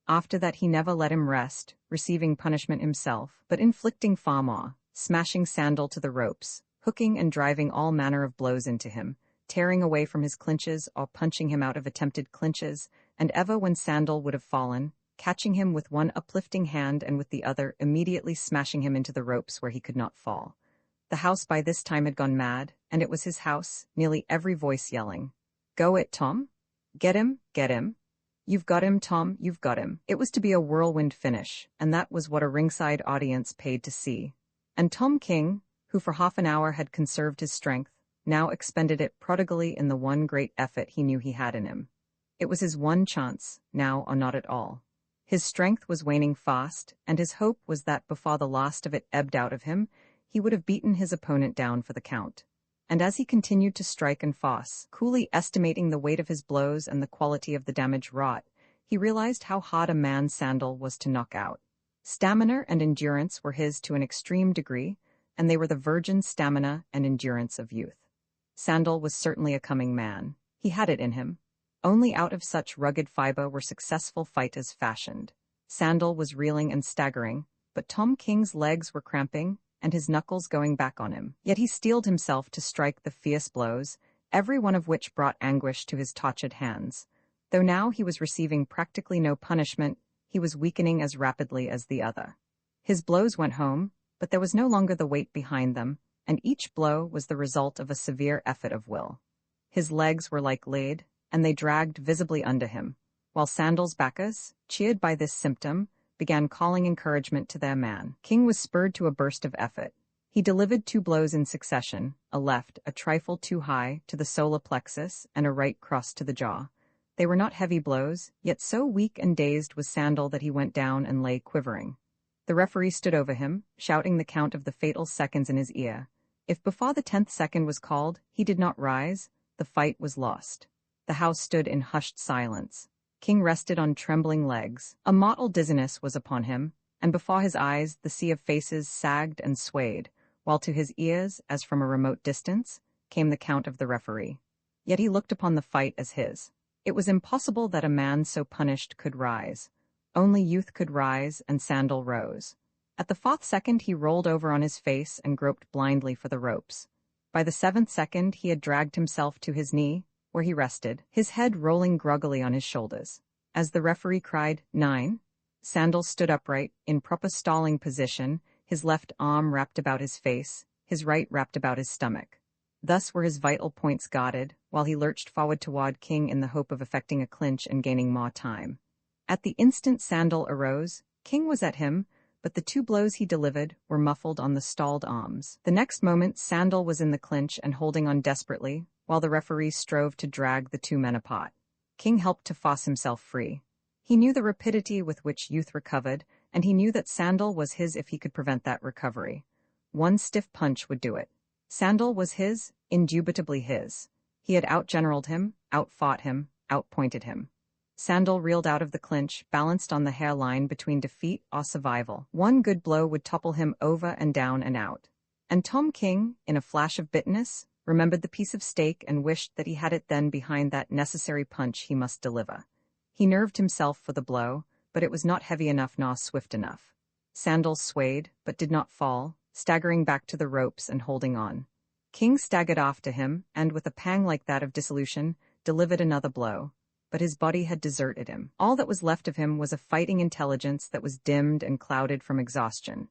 After that he never let him rest, receiving punishment himself, but inflicting far more, smashing Sandal to the ropes, hooking and driving all manner of blows into him, tearing away from his clinches or punching him out of attempted clinches, and ever when Sandal would have fallen, catching him with one uplifting hand and with the other immediately smashing him into the ropes where he could not fall. The house by this time had gone mad, and it was his house, nearly every voice yelling, "Go it, Tom! Get him, get him! You've got him, Tom, you've got him." It was to be a whirlwind finish, and that was what a ringside audience paid to see. And Tom King, who for half an hour had conserved his strength, now expended it prodigally in the one great effort he knew he had in him. It was his one chance, now or not at all. His strength was waning fast, and his hope was that before the last of it ebbed out of him, he would have beaten his opponent down for the count. And as he continued to strike and force, coolly estimating the weight of his blows and the quality of the damage wrought, he realized how hard a man Sandal was to knock out. Stamina and endurance were his to an extreme degree, and they were the virgin stamina and endurance of youth. Sandal was certainly a coming man. He had it in him. Only out of such rugged fiber were successful fighters fashioned. Sandal was reeling and staggering, but Tom King's legs were cramping, and his knuckles going back on him. Yet he steeled himself to strike the fierce blows, every one of which brought anguish to his tortured hands. Though now he was receiving practically no punishment, he was weakening as rapidly as the other. His blows went home, but there was no longer the weight behind them, and each blow was the result of a severe effort of will. His legs were like lead, and they dragged visibly under him, while Sandal's backers, cheered by this symptom, began calling encouragement to their man. King was spurred to a burst of effort. He delivered 2 blows in succession, a left, a trifle too high, to the solar plexus, and a right cross to the jaw. They were not heavy blows, yet so weak and dazed was Sandal that he went down and lay quivering. The referee stood over him, shouting the count of the fatal seconds in his ear. If before the 10th second was called, he did not rise, the fight was lost. The house stood in hushed silence. King rested on trembling legs. A mottled dizziness was upon him, and before his eyes the sea of faces sagged and swayed, while to his ears, as from a remote distance, came the count of the referee. Yet he looked upon the fight as his. It was impossible that a man so punished could rise. Only youth could rise, and Sandal rose. At the 4th second he rolled over on his face and groped blindly for the ropes. By the 7th second he had dragged himself to his knee, where he rested, his head rolling groggily on his shoulders. As the referee cried, 9, Sandal stood upright, in proper stalling position, his left arm wrapped about his face, his right wrapped about his stomach. Thus were his vital points guarded, while he lurched forward toward King in the hope of effecting a clinch and gaining more time. At the instant Sandal arose, King was at him, but the 2 blows he delivered were muffled on the stalled arms. The next moment Sandal was in the clinch and holding on desperately, while the referee strove to drag the 2 men apart. King helped to force himself free. He knew the rapidity with which youth recovered, and he knew that Sandal was his if he could prevent that recovery. One stiff punch would do it. Sandal was his, indubitably his. He had outgeneraled him, outfought him, outpointed him. Sandal reeled out of the clinch, balanced on the hairline between defeat or survival. One good blow would topple him over and down and out. And Tom King, in a flash of bitterness, remembered the piece of steak and wished that he had it then behind that necessary punch he must deliver. He nerved himself for the blow, but it was not heavy enough nor swift enough. Sandal swayed, but did not fall, staggering back to the ropes and holding on. King staggered off to him, and with a pang like that of dissolution, delivered another blow. But his body had deserted him. All that was left of him was a fighting intelligence that was dimmed and clouded from exhaustion.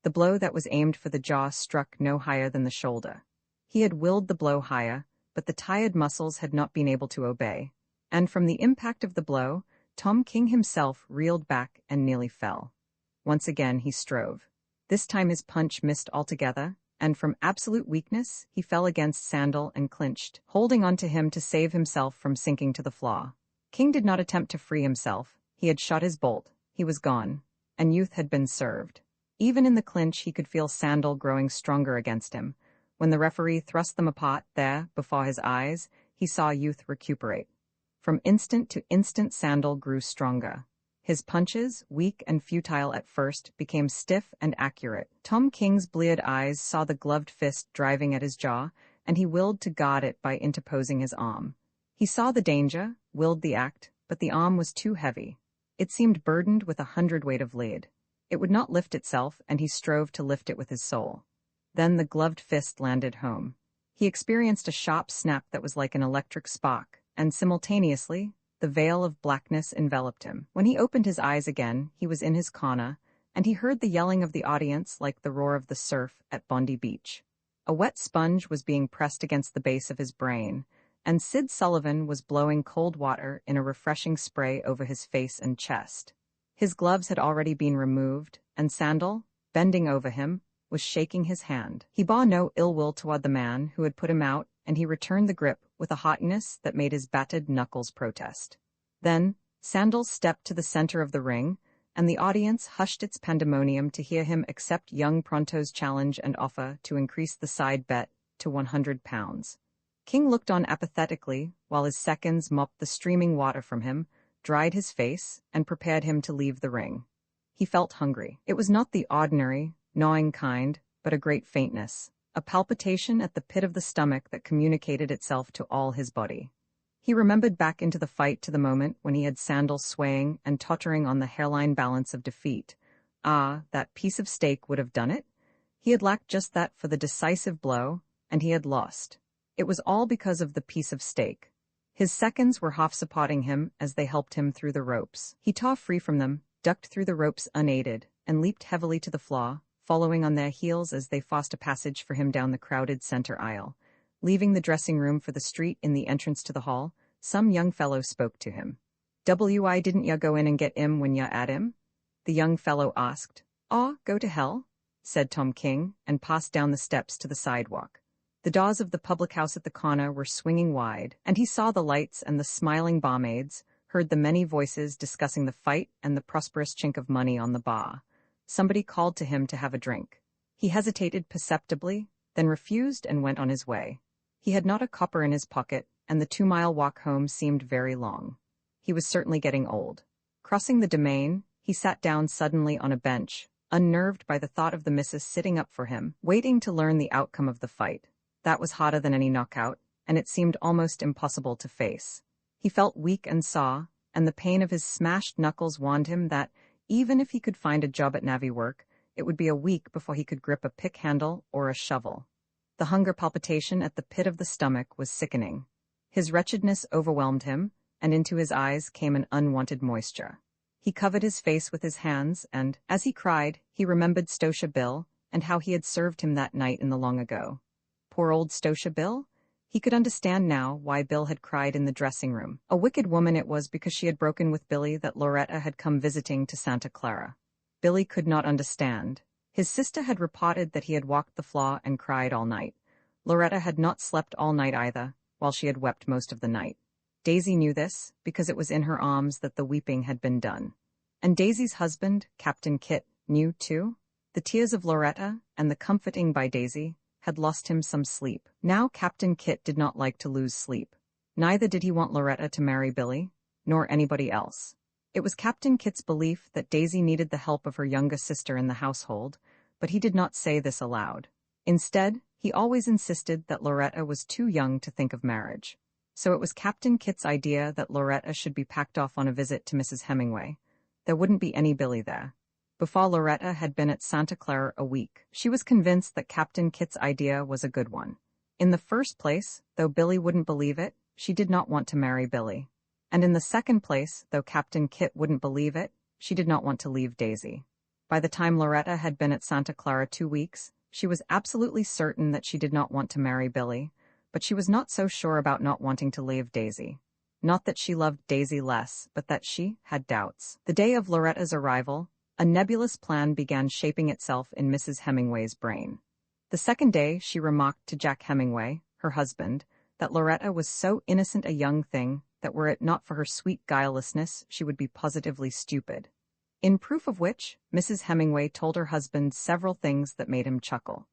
The blow that was aimed for the jaw struck no higher than the shoulder. He had willed the blow higher, but the tired muscles had not been able to obey. And from the impact of the blow, Tom King himself reeled back and nearly fell. Once again he strove. This time his punch missed altogether, and from absolute weakness he fell against Sandal and clinched, holding on to him to save himself from sinking to the floor. King did not attempt to free himself. He had shot his bolt. He was gone, and youth had been served. Even in the clinch he could feel Sandal growing stronger against him. When the referee thrust them apart there, before his eyes, he saw youth recuperate. From instant to instant Sandal grew stronger. His punches, weak and futile at first, became stiff and accurate. Tom King's bleared eyes saw the gloved fist driving at his jaw, and he willed to guard it by interposing his arm. He saw the danger, willed the act, but the arm was too heavy. It seemed burdened with 100 weight of lead. It would not lift itself, and he strove to lift it with his soul. Then the gloved fist landed home. He experienced a sharp snap that was like an electric spark, and simultaneously, the veil of blackness enveloped him. When he opened his eyes again, he was in his corner, and he heard the yelling of the audience like the roar of the surf at Bondi Beach. A wet sponge was being pressed against the base of his brain, and Sid Sullivan was blowing cold water in a refreshing spray over his face and chest. His gloves had already been removed, and Sandal, bending over him, was shaking his hand. He bore no ill will toward the man who had put him out, and he returned the grip with a haughtiness that made his battered knuckles protest. Then, Sandals stepped to the center of the ring, and the audience hushed its pandemonium to hear him accept young Pronto's challenge and offer to increase the side bet to £100. King looked on apathetically while his seconds mopped the streaming water from him, dried his face, and prepared him to leave the ring. He felt hungry. It was not the ordinary, gnawing kind, but a great faintness, a palpitation at the pit of the stomach that communicated itself to all his body. He remembered back into the fight to the moment when he had Sandals swaying and tottering on the hairline balance of defeat. Ah, that piece of steak would have done it? He had lacked just that for the decisive blow, and he had lost. It was all because of the piece of steak. His seconds were half-supporting him as they helped him through the ropes. He tore free from them, ducked through the ropes unaided, and leaped heavily to the floor, following on their heels as they forced a passage for him down the crowded center aisle. Leaving the dressing room for the street in the entrance to the hall, some young fellow spoke to him. "Why didn't ya go in and get 'im when ya at him?" The young fellow asked. "Aw, go to hell," said Tom King, and passed down the steps to the sidewalk. The doors of the public house at the corner were swinging wide, and he saw the lights and the smiling barmaids, heard the many voices discussing the fight and the prosperous chink of money on the bar. Somebody called to him to have a drink. He hesitated perceptibly, then refused and went on his way. He had not a copper in his pocket, and the 2-mile walk home seemed very long. He was certainly getting old. Crossing the domain, he sat down suddenly on a bench, unnerved by the thought of the missus sitting up for him, waiting to learn the outcome of the fight. That was harder than any knockout, and it seemed almost impossible to face. He felt weak and sore, and the pain of his smashed knuckles warned him that, even if he could find a job at navvy work, it would be a week before he could grip a pick handle or a shovel. The hunger palpitation at the pit of the stomach was sickening. His wretchedness overwhelmed him, and into his eyes came an unwanted moisture. He covered his face with his hands, and, as he cried, he remembered Stosha Bill and how he had served him that night in the long ago. Poor old Stosha Bill? He could understand now why Bill had cried in the dressing room. A wicked woman it was because she had broken with Billy that Loretta had come visiting to Santa Clara. Billy could not understand. His sister had reported that he had walked the floor and cried all night. Loretta had not slept all night either, while she had wept most of the night. Daisy knew this, because it was in her arms that the weeping had been done. And Daisy's husband, Captain Kit, knew too. The tears of Loretta, and the comforting by Daisy, had lost him some sleep. Now Captain Kit did not like to lose sleep. Neither did he want Loretta to marry Billy, nor anybody else. It was Captain Kit's belief that Daisy needed the help of her younger sister in the household, but he did not say this aloud. Instead, he always insisted that Loretta was too young to think of marriage. So it was Captain Kit's idea that Loretta should be packed off on a visit to Mrs. Hemingway. There wouldn't be any Billy there. Before Loretta had been at Santa Clara a week, she was convinced that Captain Kit's idea was a good one. In the first place, though Billy wouldn't believe it, she did not want to marry Billy. And in the second place, though Captain Kit wouldn't believe it, she did not want to leave Daisy. By the time Loretta had been at Santa Clara 2 weeks, she was absolutely certain that she did not want to marry Billy, but she was not so sure about not wanting to leave Daisy. Not that she loved Daisy less, but that she had doubts. The day of Loretta's arrival, a nebulous plan began shaping itself in Mrs. Hemingway's brain. The second day, she remarked to Jack Hemingway, her husband, that Loretta was so innocent a young thing that were it not for her sweet guilelessness, she would be positively stupid. In proof of which, Mrs. Hemingway told her husband several things that made him chuckle.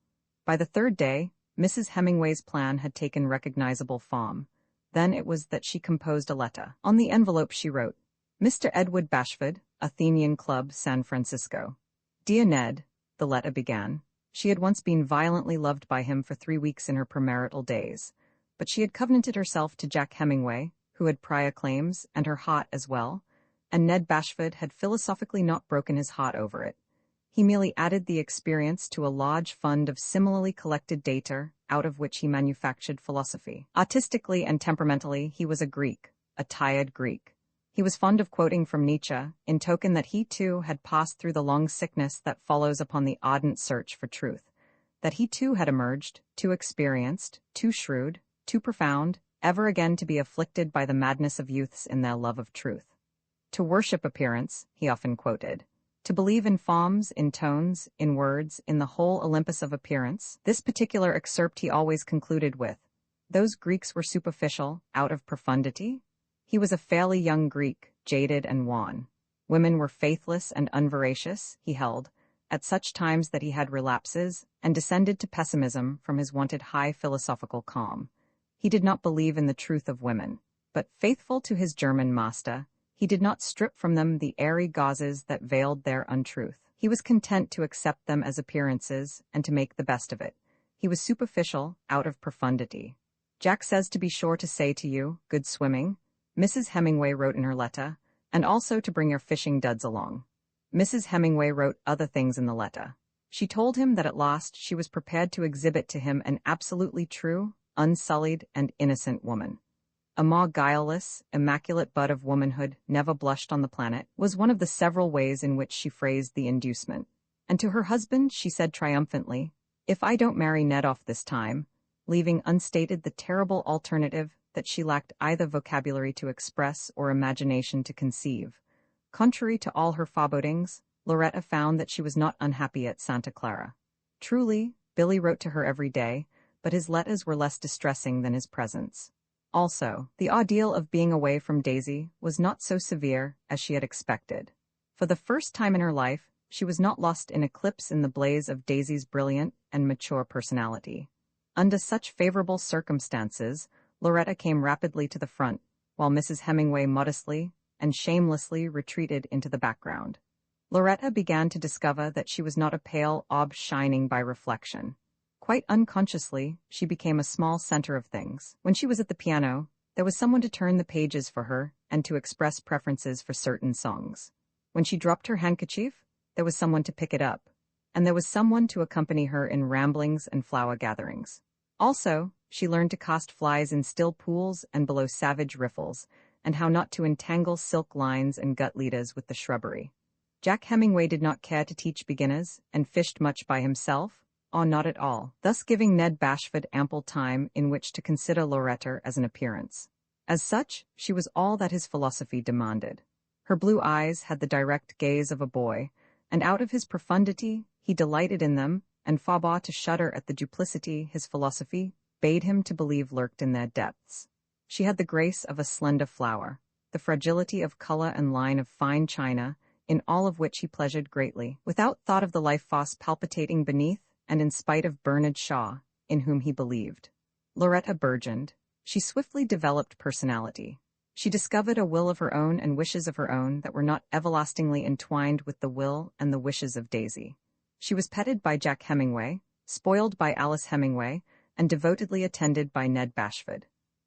By the third day, Mrs. Hemingway's plan had taken recognizable form. Then it was that she composed a letter. On the envelope she wrote, "Mr. Edward Bashford, Athenian Club, San Francisco." "Dear Ned," the letter began. She had once been violently loved by him for 3 weeks in her premarital days, but she had covenanted herself to Jack Hemingway, who had prior claims, and her heart as well, and Ned Bashford had philosophically not broken his heart over it. He merely added the experience to a large fund of similarly collected data, out of which he manufactured philosophy. Artistically and temperamentally, he was a Greek, a tired Greek. He was fond of quoting from Nietzsche, in token that he too had passed through the long sickness that follows upon the ardent search for truth, that he too had emerged, too experienced, too shrewd, too profound, ever again to be afflicted by the madness of youths in their love of truth. To worship appearance, he often quoted. To believe in forms, in tones, in words, in the whole Olympus of appearance. This particular excerpt he always concluded with, Those Greeks were superficial, out of profundity? He was a fairly young Greek, jaded and wan. Women were faithless and unveracious, he held, at such times that he had relapses, and descended to pessimism from his wonted high philosophical calm. He did not believe in the truth of women, but faithful to his German master, he did not strip from them the airy gauzes that veiled their untruth. He was content to accept them as appearances and to make the best of it. He was superficial, out of profundity. Jack says to be sure to say to you, good swimming, Mrs. Hemingway wrote in her letter, and also to bring your fishing duds along. Mrs. Hemingway wrote other things in the letter. She told him that at last she was prepared to exhibit to him an absolutely true, unsullied, and innocent woman. A more guileless, immaculate bud of womanhood never blushed on the planet, was one of the several ways in which she phrased the inducement. And to her husband she said triumphantly, if I don't marry Ned off this time, leaving unstated the terrible alternative that she lacked either vocabulary to express or imagination to conceive. Contrary to all her forebodings, Loretta found that she was not unhappy at Santa Clara. Truly, Billy wrote to her every day, but his letters were less distressing than his presence. Also, the ordeal of being away from Daisy was not so severe as she had expected. For the first time in her life, she was not lost in eclipse in the blaze of Daisy's brilliant and mature personality. Under such favorable circumstances, Loretta came rapidly to the front, while Mrs. Hemingway modestly and shamelessly retreated into the background. Loretta began to discover that she was not a pale orb shining by reflection. Quite unconsciously, she became a small center of things. When she was at the piano, there was someone to turn the pages for her and to express preferences for certain songs. When she dropped her handkerchief, there was someone to pick it up, and there was someone to accompany her in ramblings and flower gatherings. Also, she learned to cast flies in still pools and below savage riffles, and how not to entangle silk lines and gut leaders with the shrubbery. Jack Hemingway did not care to teach beginners, and fished much by himself, or not at all, thus giving Ned Bashford ample time in which to consider Loretta as an appearance. As such, she was all that his philosophy demanded. Her blue eyes had the direct gaze of a boy, and out of his profundity he delighted in them, and forbore to shudder at the duplicity his philosophy bade him to believe lurked in their depths. She had the grace of a slender flower, the fragility of color and line of fine china, in all of which he pleasured greatly, without thought of the life force palpitating beneath, and in spite of Bernard Shaw, in whom he believed. Loretta burgeoned. She swiftly developed personality. She discovered a will of her own and wishes of her own that were not everlastingly entwined with the will and the wishes of Daisy. She was petted by Jack Hemingway, spoiled by Alice Hemingway, and devotedly attended by Ned Bashford.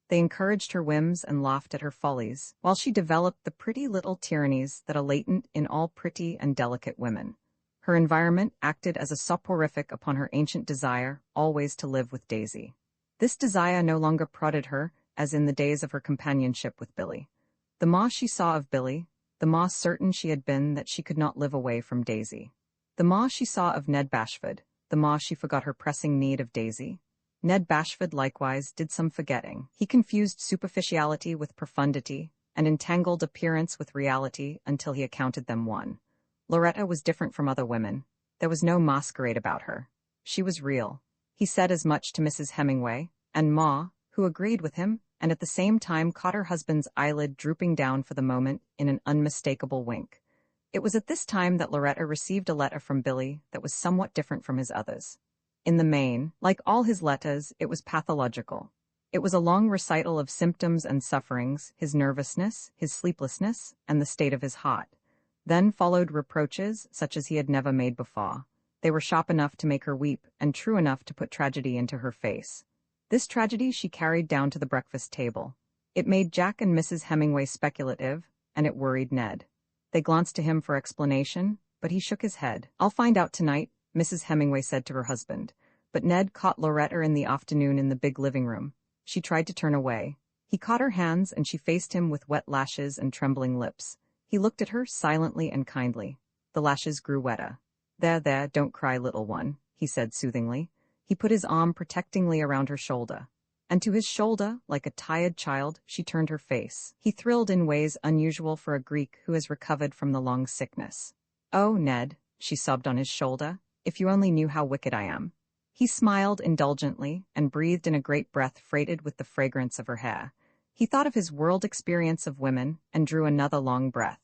They encouraged her whims and laughed at her follies, while she developed the pretty little tyrannies that are latent in all pretty and delicate women. Her environment acted as a soporific upon her ancient desire always to live with Daisy. This desire no longer prodded her, as in the days of her companionship with Billy. The more she saw of Billy, the more certain she had been that she could not live away from Daisy. The more she saw of Ned Bashford, the more she forgot her pressing need of Daisy. Ned Bashford likewise did some forgetting. He confused superficiality with profundity, and entangled appearance with reality until he accounted them one. Loretta was different from other women. There was no masquerade about her. She was real. He said as much to Mrs. Hemingway, and Ma, who agreed with him, and at the same time caught her husband's eyelid drooping down for the moment in an unmistakable wink. It was at this time that Loretta received a letter from Billy that was somewhat different from his others. In the main, like all his letters, it was pathological. It was a long recital of symptoms and sufferings, his nervousness, his sleeplessness, and the state of his heart. Then followed reproaches such as he had never made before. They were sharp enough to make her weep, and true enough to put tragedy into her face. This tragedy she carried down to the breakfast table. It made Jack and Mrs. Hemingway speculative, and it worried Ned. They glanced to him for explanation, but he shook his head. "I'll find out tonight," Mrs. Hemingway said to her husband. But Ned caught Loretta in the afternoon in the big living room. She tried to turn away. He caught her hands, and she faced him with wet lashes and trembling lips. He looked at her silently and kindly. The lashes grew wetter. There, don't cry, little one," he said soothingly. He put his arm protectingly around her shoulder. And to his shoulder, like a tired child, she turned her face. He thrilled in ways unusual for a Greek who has recovered from the long sickness. "Oh, Ned," she sobbed on his shoulder, "if you only knew how wicked I am." He smiled indulgently and breathed in a great breath freighted with the fragrance of her hair. He thought of his world experience of women and drew another long breath.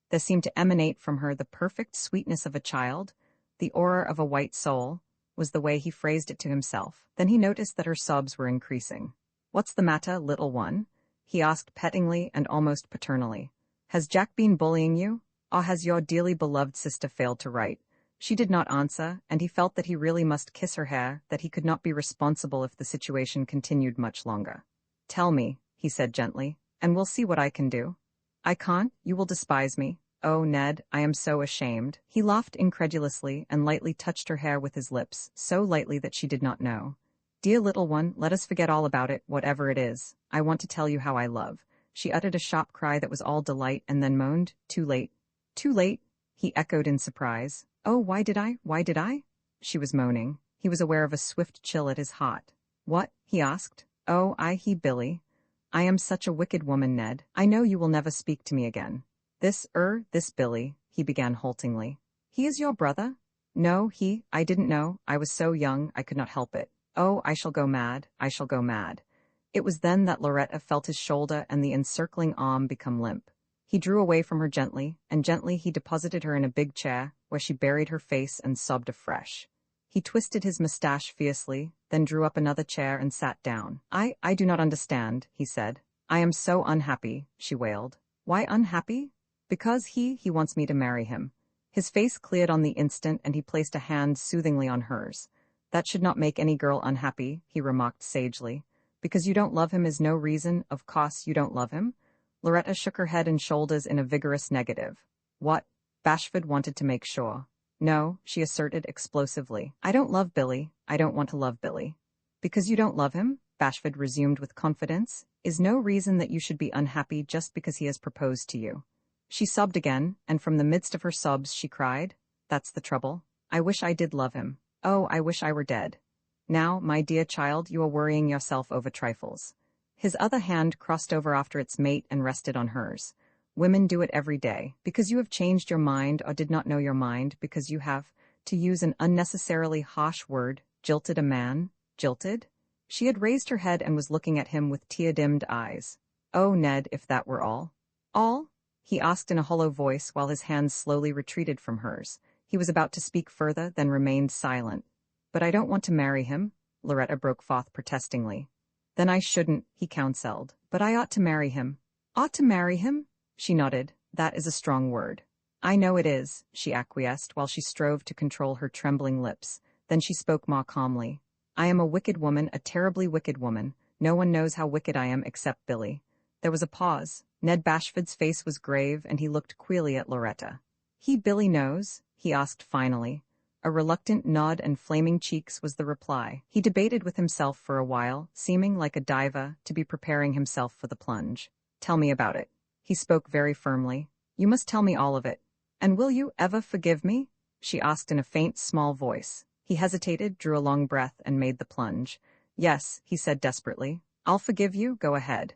There seemed to emanate from her the perfect sweetness of a child, the aura of a white soul, was the way he phrased it to himself. Then he noticed that her sobs were increasing. "What's the matter, little one?" he asked pettingly and almost paternally. "Has Jack been bullying you? Or has your dearly beloved sister failed to write?" She did not answer, and he felt that he really must kiss her hair, that he could not be responsible if the situation continued much longer. "Tell me," he said gently, "and we'll see what I can do." "I can't, you will despise me." "Oh, Ned, I am so ashamed." He laughed incredulously and lightly touched her hair with his lips, so lightly that she did not know. "Dear little one, let us forget all about it, whatever it is. I want to tell you how I love." She uttered a sharp cry that was all delight and then moaned, "Too late." "Too late?" he echoed in surprise. "Oh, why did I? Why did I?" She was moaning. He was aware of a swift chill at his heart. "What?" he asked. "Oh, Billy. I am such a wicked woman, Ned. I know you will never speak to me again." This Billy," he began haltingly. "He is your brother?" "No, I didn't know, I was so young, I could not help it. Oh, I shall go mad, I shall go mad." It was then that Loretta felt his shoulder and the encircling arm become limp. He drew away from her gently, and gently he deposited her in a big chair, where she buried her face and sobbed afresh. He twisted his mustache fiercely, then drew up another chair and sat down. I do not understand," he said. "I am so unhappy," she wailed. "Why unhappy?" "Because he wants me to marry him." His face cleared on the instant and he placed a hand soothingly on hers. "That should not make any girl unhappy," he remarked sagely. "Because you don't love him is no reason, of course you don't love him." Loretta shook her head and shoulders in a vigorous negative. "What?" Bashford wanted to make sure. "No," she asserted explosively. "I don't love Billy. I don't want to love Billy." "Because you don't love him," Bashford resumed with confidence, "is no reason that you should be unhappy just because he has proposed to you." She sobbed again, and from the midst of her sobs she cried, "That's the trouble. I wish I did love him. Oh, I wish I were dead." "Now, my dear child, you are worrying yourself over trifles." His other hand crossed over after its mate and rested on hers. "Women do it every day. Because you have changed your mind or did not know your mind, because you have, to use an unnecessarily harsh word, jilted a man." Jilted? She had raised her head and was looking at him with tear-dimmed eyes. "Oh, Ned, if that were all." "All?" he asked in a hollow voice while his hands slowly retreated from hers. He was about to speak further, then remained silent. "But I don't want to marry him," Loretta broke forth protestingly. "Then I shouldn't," he counseled. "But I ought to marry him." "Ought to marry him?" She nodded. "That is a strong word." "I know it is," she acquiesced while she strove to control her trembling lips. Then she spoke more calmly. "I am a wicked woman, a terribly wicked woman. No one knows how wicked I am except Billy." There was a pause. Ned Bashford's face was grave and he looked queerly at Loretta. "Billy knows?" he asked finally. A reluctant nod and flaming cheeks was the reply. He debated with himself for a while, seeming like a diver to be preparing himself for the plunge. "Tell me about it." He spoke very firmly. "You must tell me all of it." "And will you ever forgive me?" she asked in a faint, small voice. He hesitated, drew a long breath, and made the plunge. "Yes," he said desperately. "I'll forgive you, go ahead."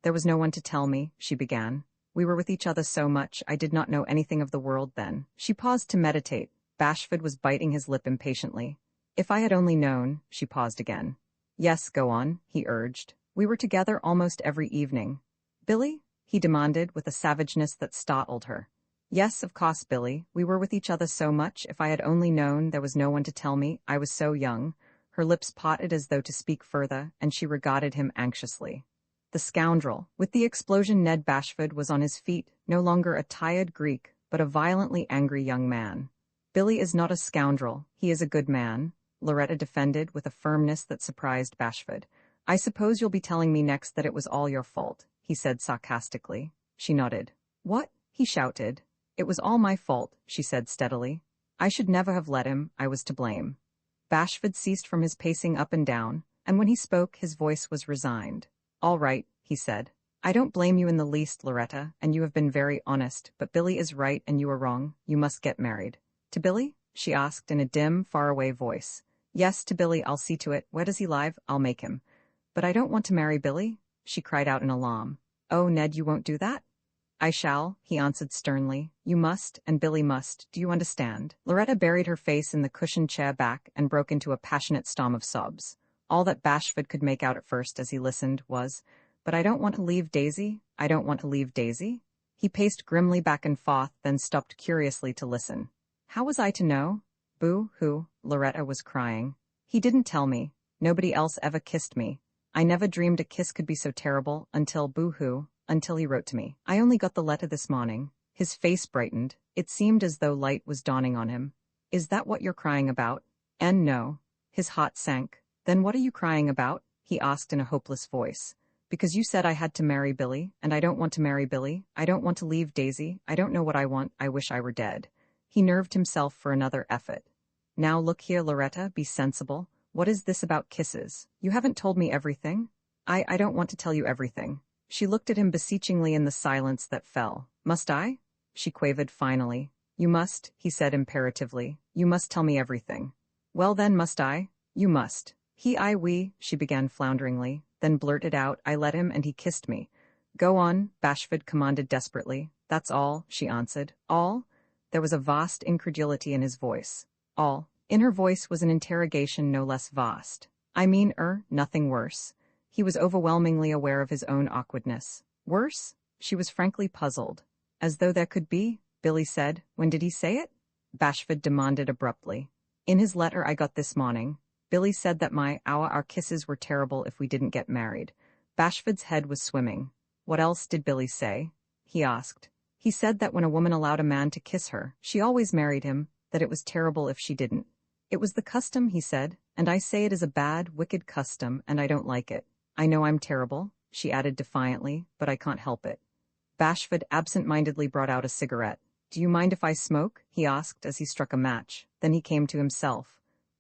"There was no one to tell me," she began. "We were with each other so much, I did not know anything of the world then." She paused to meditate. Bashford was biting his lip impatiently. "If I had only known," she paused again. "Yes, go on," he urged. "We were together almost every evening." "Billy?" he demanded with a savageness that startled her. "Yes, of course, Billy. We were with each other so much, if I had only known, there was no one to tell me, I was so young." Her lips parted as though to speak further, and she regarded him anxiously. The scoundrel. With the explosion, Ned Bashford was on his feet, no longer a tired Greek, but a violently angry young man. "Billy is not a scoundrel, he is a good man," Loretta defended with a firmness that surprised Bashford. "I suppose you'll be telling me next that it was all your fault," he said sarcastically. She nodded. "What?" he shouted. "It was all my fault," she said steadily. "I should never have let him, I was to blame." Bashford ceased from his pacing up and down, and when he spoke his voice was resigned. "All right," he said. "I don't blame you in the least, Loretta, and you have been very honest, but Billy is right and you are wrong. You must get married." "To Billy?" she asked in a dim, faraway voice. "Yes, to Billy, I'll see to it. Where does he live? I'll make him." "But I don't want to marry Billy," she cried out in alarm. "Oh, Ned, you won't do that?" I shall, he answered sternly. You must, and Billy must, do you understand? Loretta buried her face in the cushioned chair back and broke into a passionate storm of sobs. All that Bashford could make out at first as he listened was, "But I don't want to leave Daisy, I don't want to leave Daisy." He paced grimly back and forth, then stopped curiously to listen. How was I to know? Boo-hoo, Loretta was crying. He didn't tell me. Nobody else ever kissed me. I never dreamed a kiss could be so terrible until boo-hoo, until he wrote to me. I only got the letter this morning. His face brightened. It seemed as though light was dawning on him. Is that what you're crying about? And no. His heart sank. Then what are you crying about? He asked in a hopeless voice. Because you said I had to marry Billy, and I don't want to marry Billy. I don't want to leave Daisy. I don't know what I want. I wish I were dead. He nerved himself for another effort. Now look here, Loretta, be sensible. What is this about kisses? You haven't told me everything. I don't want to tell you everything. She looked at him beseechingly in the silence that fell. Must I? She quavered finally. You must, he said imperatively. You must tell me everything. Well then, must I? You must. We, she began flounderingly, then blurted out, I let him and he kissed me. Go on, Bashford commanded desperately. That's all, she answered. All? There was a vast incredulity in his voice. All. In her voice was an interrogation no less vast. I mean, nothing worse. He was overwhelmingly aware of his own awkwardness. Worse? She was frankly puzzled. As though there could be, Billy said. When did he say it? Bashford demanded abruptly. In his letter I got this morning. Billy said that our kisses were terrible if we didn't get married. Bashford's head was swimming. What else did Billy say? He asked. He said that when a woman allowed a man to kiss her, she always married him, that it was terrible if she didn't. It was the custom, he said, and I say it is a bad, wicked custom, and I don't like it. I know I'm terrible, she added defiantly, but I can't help it. Bashford absent-mindedly brought out a cigarette. Do you mind if I smoke? He asked as he struck a match. Then he came to himself.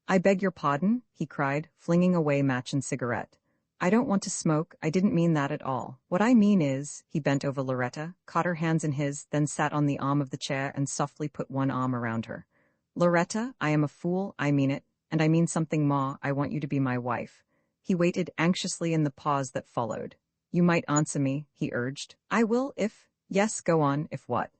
I beg your pardon, he cried, flinging away match and cigarette. I don't want to smoke, I didn't mean that at all. What I mean is, he bent over Loretta, caught her hands in his, then sat on the arm of the chair and softly put one arm around her. Loretta, I am a fool, I mean it, and I mean something more, I want you to be my wife. He waited anxiously in the pause that followed. You might answer me, he urged. I will if, yes, go on, if what?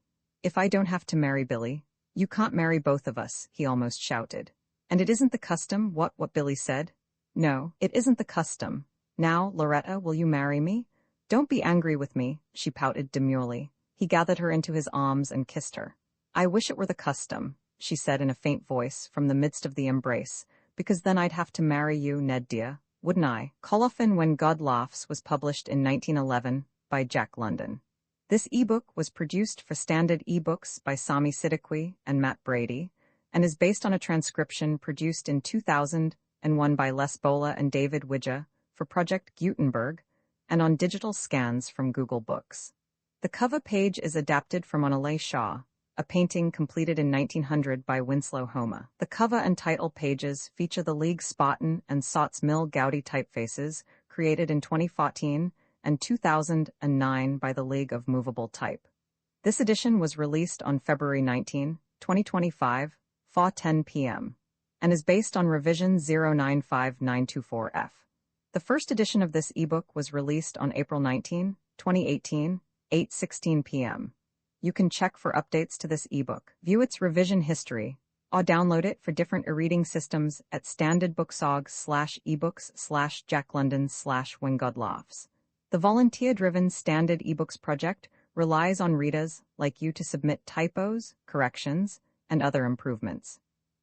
If I don't have to marry Billy. You can't marry both of us, he almost shouted. And it isn't the custom, what Billy said? No, it isn't the custom. Now, Loretta, will you marry me? Don't be angry with me, she pouted demurely. He gathered her into his arms and kissed her. I wish it were the custom, she said in a faint voice from the midst of the embrace, because then I'd have to marry you, Ned dear, wouldn't I? Colophon When God Laughs was published in 1911 by Jack London. This ebook was produced for Standard eBooks by Sami Siddiqui and Matt Brady, and is based on a transcription produced in 2001 by Les Bola and David Widja for Project Gutenberg, and on digital scans from Google Books. The cover page is adapted from Onalay Shaw, a painting completed in 1900 by Winslow Homa. The cover and title pages feature the League Spaten and Sots Mill Gaudi typefaces, created in 2014 and 2009 by the League of Movable Type. This edition was released on February 19, 2025, 4:10 p.m., and is based on revision 095924F. The first edition of this ebook was released on April 19, 2018, 8:16 p.m. You can check for updates to this ebook, view its revision history, or download it for different e-reading systems at standardbooksorg/ebooks/jacklondon/When God Laughs. The volunteer-driven Standard eBooks project relies on readers like you to submit typos, corrections, and other improvements.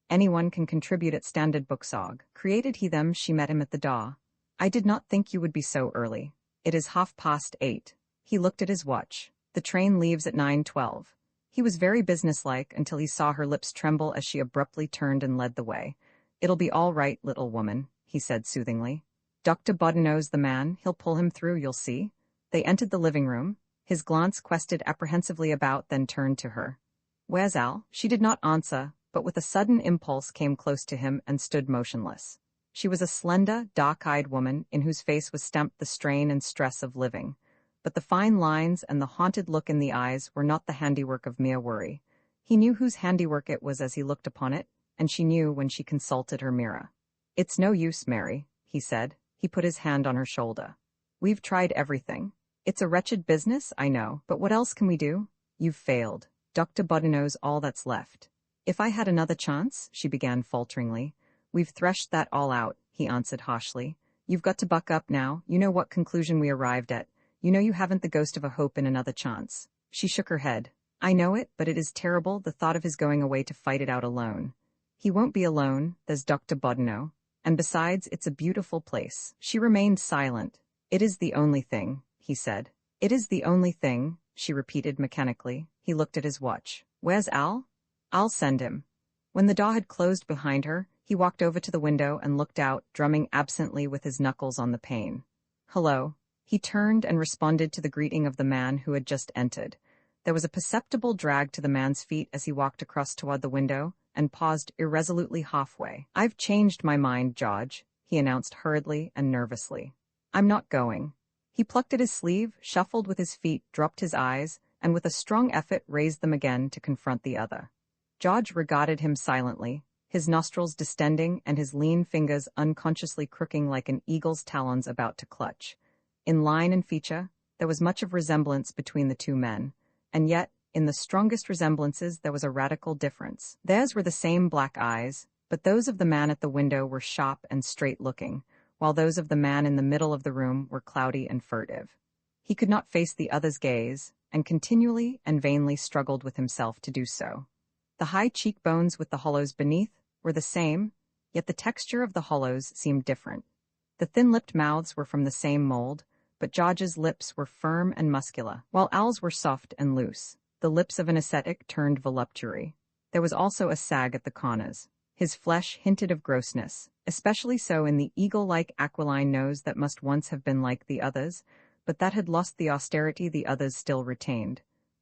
Anyone can contribute at Standard Booksorg. Created he them, she met him at the door. I did not think you would be so early. It is 8:30. He looked at his watch. The train leaves at 9:12. He was very businesslike until he saw her lips tremble as she abruptly turned and led the way. It'll be all right, little woman, he said soothingly. Dr. Bodden knows the man, he'll pull him through, you'll see. They entered the living room. His glance quested apprehensively about, then turned to her. Where's Al? She did not answer, but with a sudden impulse came close to him and stood motionless. She was a slender, dark-eyed woman in whose face was stamped the strain and stress of living. But the fine lines and the haunted look in the eyes were not the handiwork of mere worry. He knew whose handiwork it was as he looked upon it, and she knew when she consulted her mirror. It's no use, Mary, he said. He put his hand on her shoulder. We've tried everything. It's a wretched business, I know, but what else can we do? You've failed. Dr. Bodinow's all that's left. If I had another chance, she began falteringly. We've threshed that all out, he answered harshly. You've got to buck up now. You know what conclusion we arrived at. You know you haven't the ghost of a hope in another chance. She shook her head. I know it, but it is terrible, the thought of his going away to fight it out alone. He won't be alone, there's Dr. Bodinow. And besides, it's a beautiful place. She remained silent. It is the only thing, he said. It is the only thing, she repeated mechanically. He looked at his watch. Where's Al? I'll send him. When the door had closed behind her, he walked over to the window and looked out, drumming absently with his knuckles on the pane. Hello. He turned and responded to the greeting of the man who had just entered. There was a perceptible drag to the man's feet as he walked across toward the window and paused irresolutely halfway. I've changed my mind, George, he announced hurriedly and nervously. I'm not going. He plucked at his sleeve, shuffled with his feet, dropped his eyes, and with a strong effort raised them again to confront the other. George regarded him silently, his nostrils distending and his lean fingers unconsciously crooking like an eagle's talons about to clutch. In line and feature, there was much of resemblance between the two men, and yet, in the strongest resemblances there was a radical difference. Theirs were the same black eyes, but those of the man at the window were sharp and straight-looking, while those of the man in the middle of the room were cloudy and furtive. He could not face the other's gaze, and continually and vainly struggled with himself to do so. The high cheekbones with the hollows beneath were the same, yet the texture of the hollows seemed different. The thin-lipped mouths were from the same mold, but George's lips were firm and muscular, while Al's were soft and loose, the lips of an ascetic turned voluptuary. There was also a sag at the corners. His flesh hinted of grossness, especially so in the eagle-like aquiline nose that must once have been like the others, but that had lost the austerity the others still retained.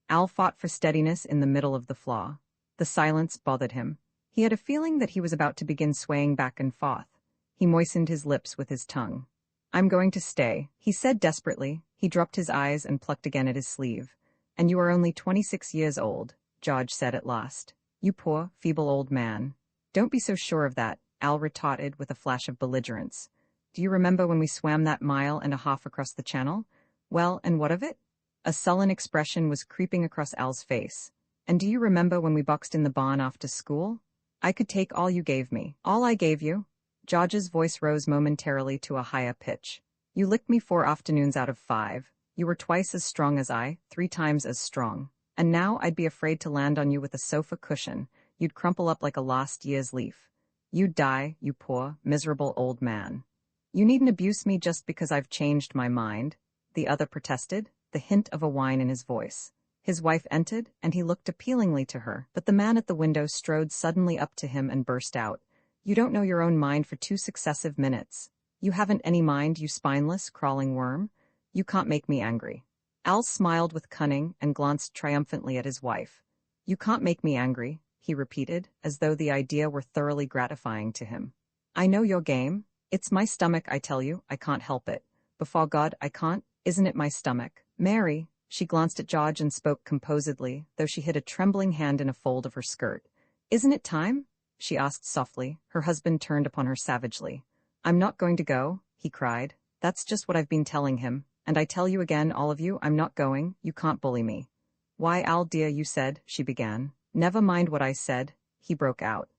Al fought for steadiness in the middle of the flaw. The silence bothered him. He had a feeling that he was about to begin swaying back and forth. He moistened his lips with his tongue. I'm going to stay, he said desperately. He dropped his eyes and plucked again at his sleeve. And you are only 26 years old, George said at last. You poor, feeble old man. Don't be so sure of that, Al retorted with a flash of belligerence. Do you remember when we swam that 1.5 miles across the channel? Well, and what of it? A sullen expression was creeping across Al's face. And do you remember when we boxed in the barn after school? I could take all you gave me. All I gave you? George's voice rose momentarily to a higher pitch. You licked me 4 afternoons out of 5. You were twice as strong as I, 3 times as strong. And now I'd be afraid to land on you with a sofa cushion. You'd crumple up like a last year's leaf. You'd die, you poor, miserable old man. You needn't abuse me just because I've changed my mind, the other protested, the hint of a whine in his voice. His wife entered, and he looked appealingly to her, but the man at the window strode suddenly up to him and burst out. You don't know your own mind for 2 successive minutes. You haven't any mind, you spineless, crawling worm. You can't make me angry. Al smiled with cunning and glanced triumphantly at his wife. You can't make me angry, he repeated, as though the idea were thoroughly gratifying to him. I know your game. It's my stomach, I tell you, I can't help it. Before God, I can't. Isn't it my stomach? Mary, she glanced at George and spoke composedly, though she hid a trembling hand in a fold of her skirt. Isn't it time? She asked softly. Her husband turned upon her savagely. I'm not going to go, he cried. That's just what I've been telling him. And I tell you again, all of you, I'm not going. You can't bully me. Why, Al dear, you said, she began. Never mind what I said, he broke out.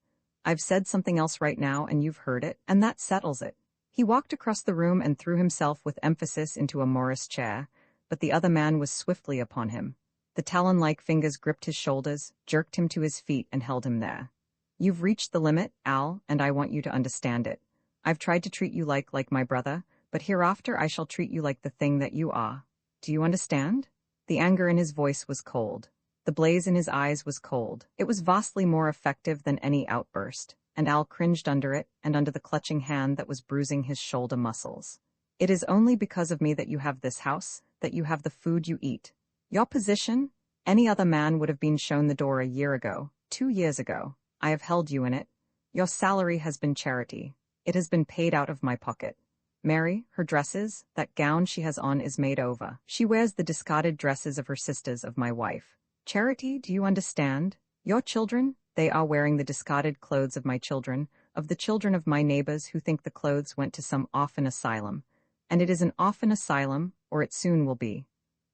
I've said something else right now and you've heard it, and that settles it. He walked across the room and threw himself with emphasis into a Morris chair, but the other man was swiftly upon him. The talon-like fingers gripped his shoulders, jerked him to his feet and held him there. You've reached the limit, Al, and I want you to understand it. I've tried to treat you like my brother, but hereafter I shall treat you like the thing that you are. Do you understand? The anger in his voice was cold. The blaze in his eyes was cold. It was vastly more effective than any outburst, and Al cringed under it and under the clutching hand that was bruising his shoulder muscles. It is only because of me that you have this house, that you have the food you eat. Your position? Any other man would have been shown the door a year ago, 2 years ago. I have held you in it. Your salary has been charity. It has been paid out of my pocket. Mary, her dresses, that gown she has on is made over. She wears the discarded dresses of her sisters, of my wife. Charity, do you understand? Your children, they are wearing the discarded clothes of my children, of the children of my neighbors who think the clothes went to some orphan asylum. And it is an orphan asylum, or it soon will be.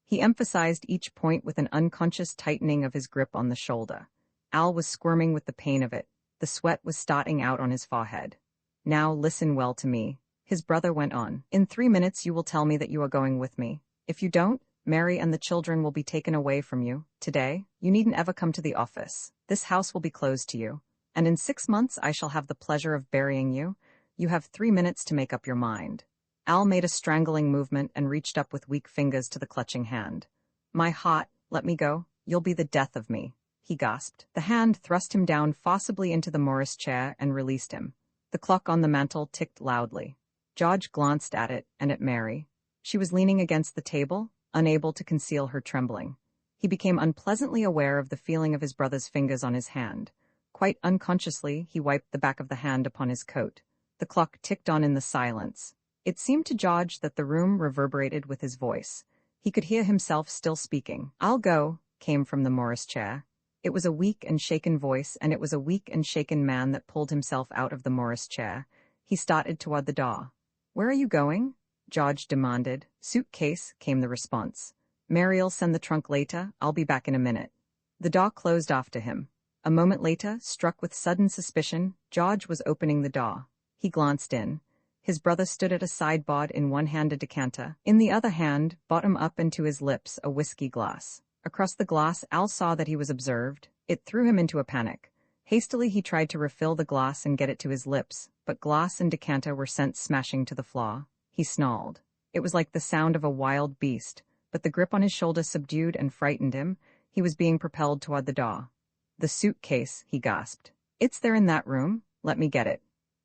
He emphasized each point with an unconscious tightening of his grip on the shoulder. Al was squirming with the pain of it. The sweat was starting out on his forehead. Now listen well to me, his brother went on. In 3 minutes you will tell me that you are going with me. If you don't, Mary and the children will be taken away from you. Today, you needn't ever come to the office. This house will be closed to you. And in 6 months I shall have the pleasure of burying you. You have 3 minutes to make up your mind. Al made a strangling movement and reached up with weak fingers to the clutching hand. My heart, let me go. You'll be the death of me, he gasped. The hand thrust him down forcibly into the Morris chair and released him. The clock on the mantel ticked loudly. George glanced at it and at Mary. She was leaning against the table, unable to conceal her trembling. He became unpleasantly aware of the feeling of his brother's fingers on his hand. Quite unconsciously, he wiped the back of the hand upon his coat. The clock ticked on in the silence. It seemed to George that the room reverberated with his voice. He could hear himself still speaking. I'll go, came from the Morris chair. It was a weak and shaken voice, and it was a weak and shaken man that pulled himself out of the Morris chair. He started toward the door. Where are you going? George demanded. Suitcase, came the response. Mary'll send the trunk later. I'll be back in a minute. The door closed after him. A moment later, struck with sudden suspicion, George was opening the door. He glanced in. His brother stood at a sideboard, in one hand a decanter, in the other hand, bottom up and to his lips, a whiskey glass. Across the glass, Al saw that he was observed. It threw him into a panic. Hastily he tried to refill the glass and get it to his lips, but glass and decanter were sent smashing to the floor. He snarled. It was like the sound of a wild beast, but the grip on his shoulder subdued and frightened him. He was being propelled toward the door. The suitcase, he gasped. It's there in that room. Let me get it.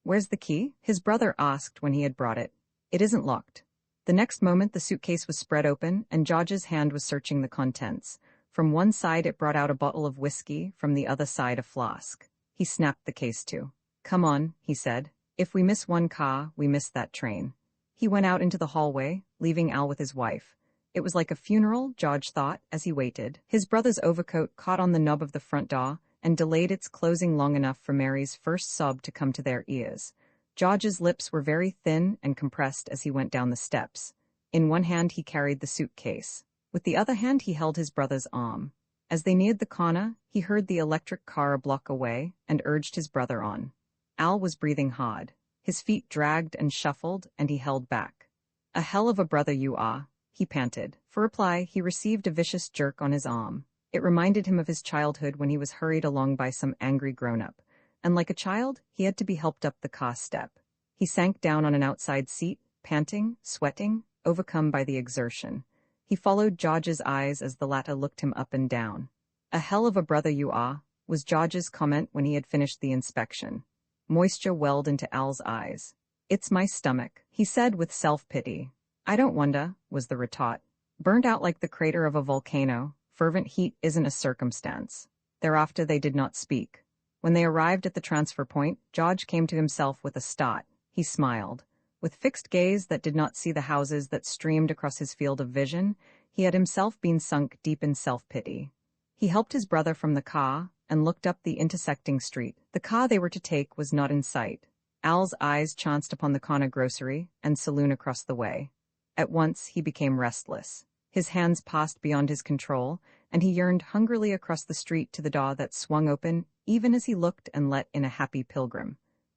Where's the key? His brother asked when he had brought it. It isn't locked. The next moment the suitcase was spread open, and George's hand was searching the contents. From one side it brought out a bottle of whiskey, from the other side a flask. He snapped the case to. Come on, he said. If we miss one car, we miss that train. He went out into the hallway, leaving Al with his wife. It was like a funeral, George thought, as he waited. His brother's overcoat caught on the knob of the front door, and delayed its closing long enough for Mary's first sob to come to their ears. George's lips were very thin and compressed as he went down the steps. In one hand he carried the suitcase. With the other hand he held his brother's arm. As they neared the corner, he heard the electric car a block away and urged his brother on. Al was breathing hard. His feet dragged and shuffled, and he held back. A hell of a brother you are, he panted. For reply, he received a vicious jerk on his arm. It reminded him of his childhood when he was hurried along by some angry grown-up. And like a child, he had to be helped up the car step. He sank down on an outside seat, panting, sweating, overcome by the exertion. He followed George's eyes as the latter looked him up and down. A hell of a brother you are, was George's comment when he had finished the inspection. Moisture welled into Al's eyes. It's my stomach, he said with self-pity. I don't wonder, was the retort. Burned out like the crater of a volcano, fervent heat isn't a circumstance. Thereafter they did not speak. When they arrived at the transfer point, George came to himself with a start. He smiled. With fixed gaze that did not see the houses that streamed across his field of vision, he had himself been sunk deep in self-pity. He helped his brother from the car and looked up the intersecting street. The car they were to take was not in sight. Al's eyes chanced upon the corner grocery and saloon across the way. At once he became restless. His hands passed beyond his control, and he yearned hungrily across the street to the door that swung open even as he looked and let in a happy pilgrim.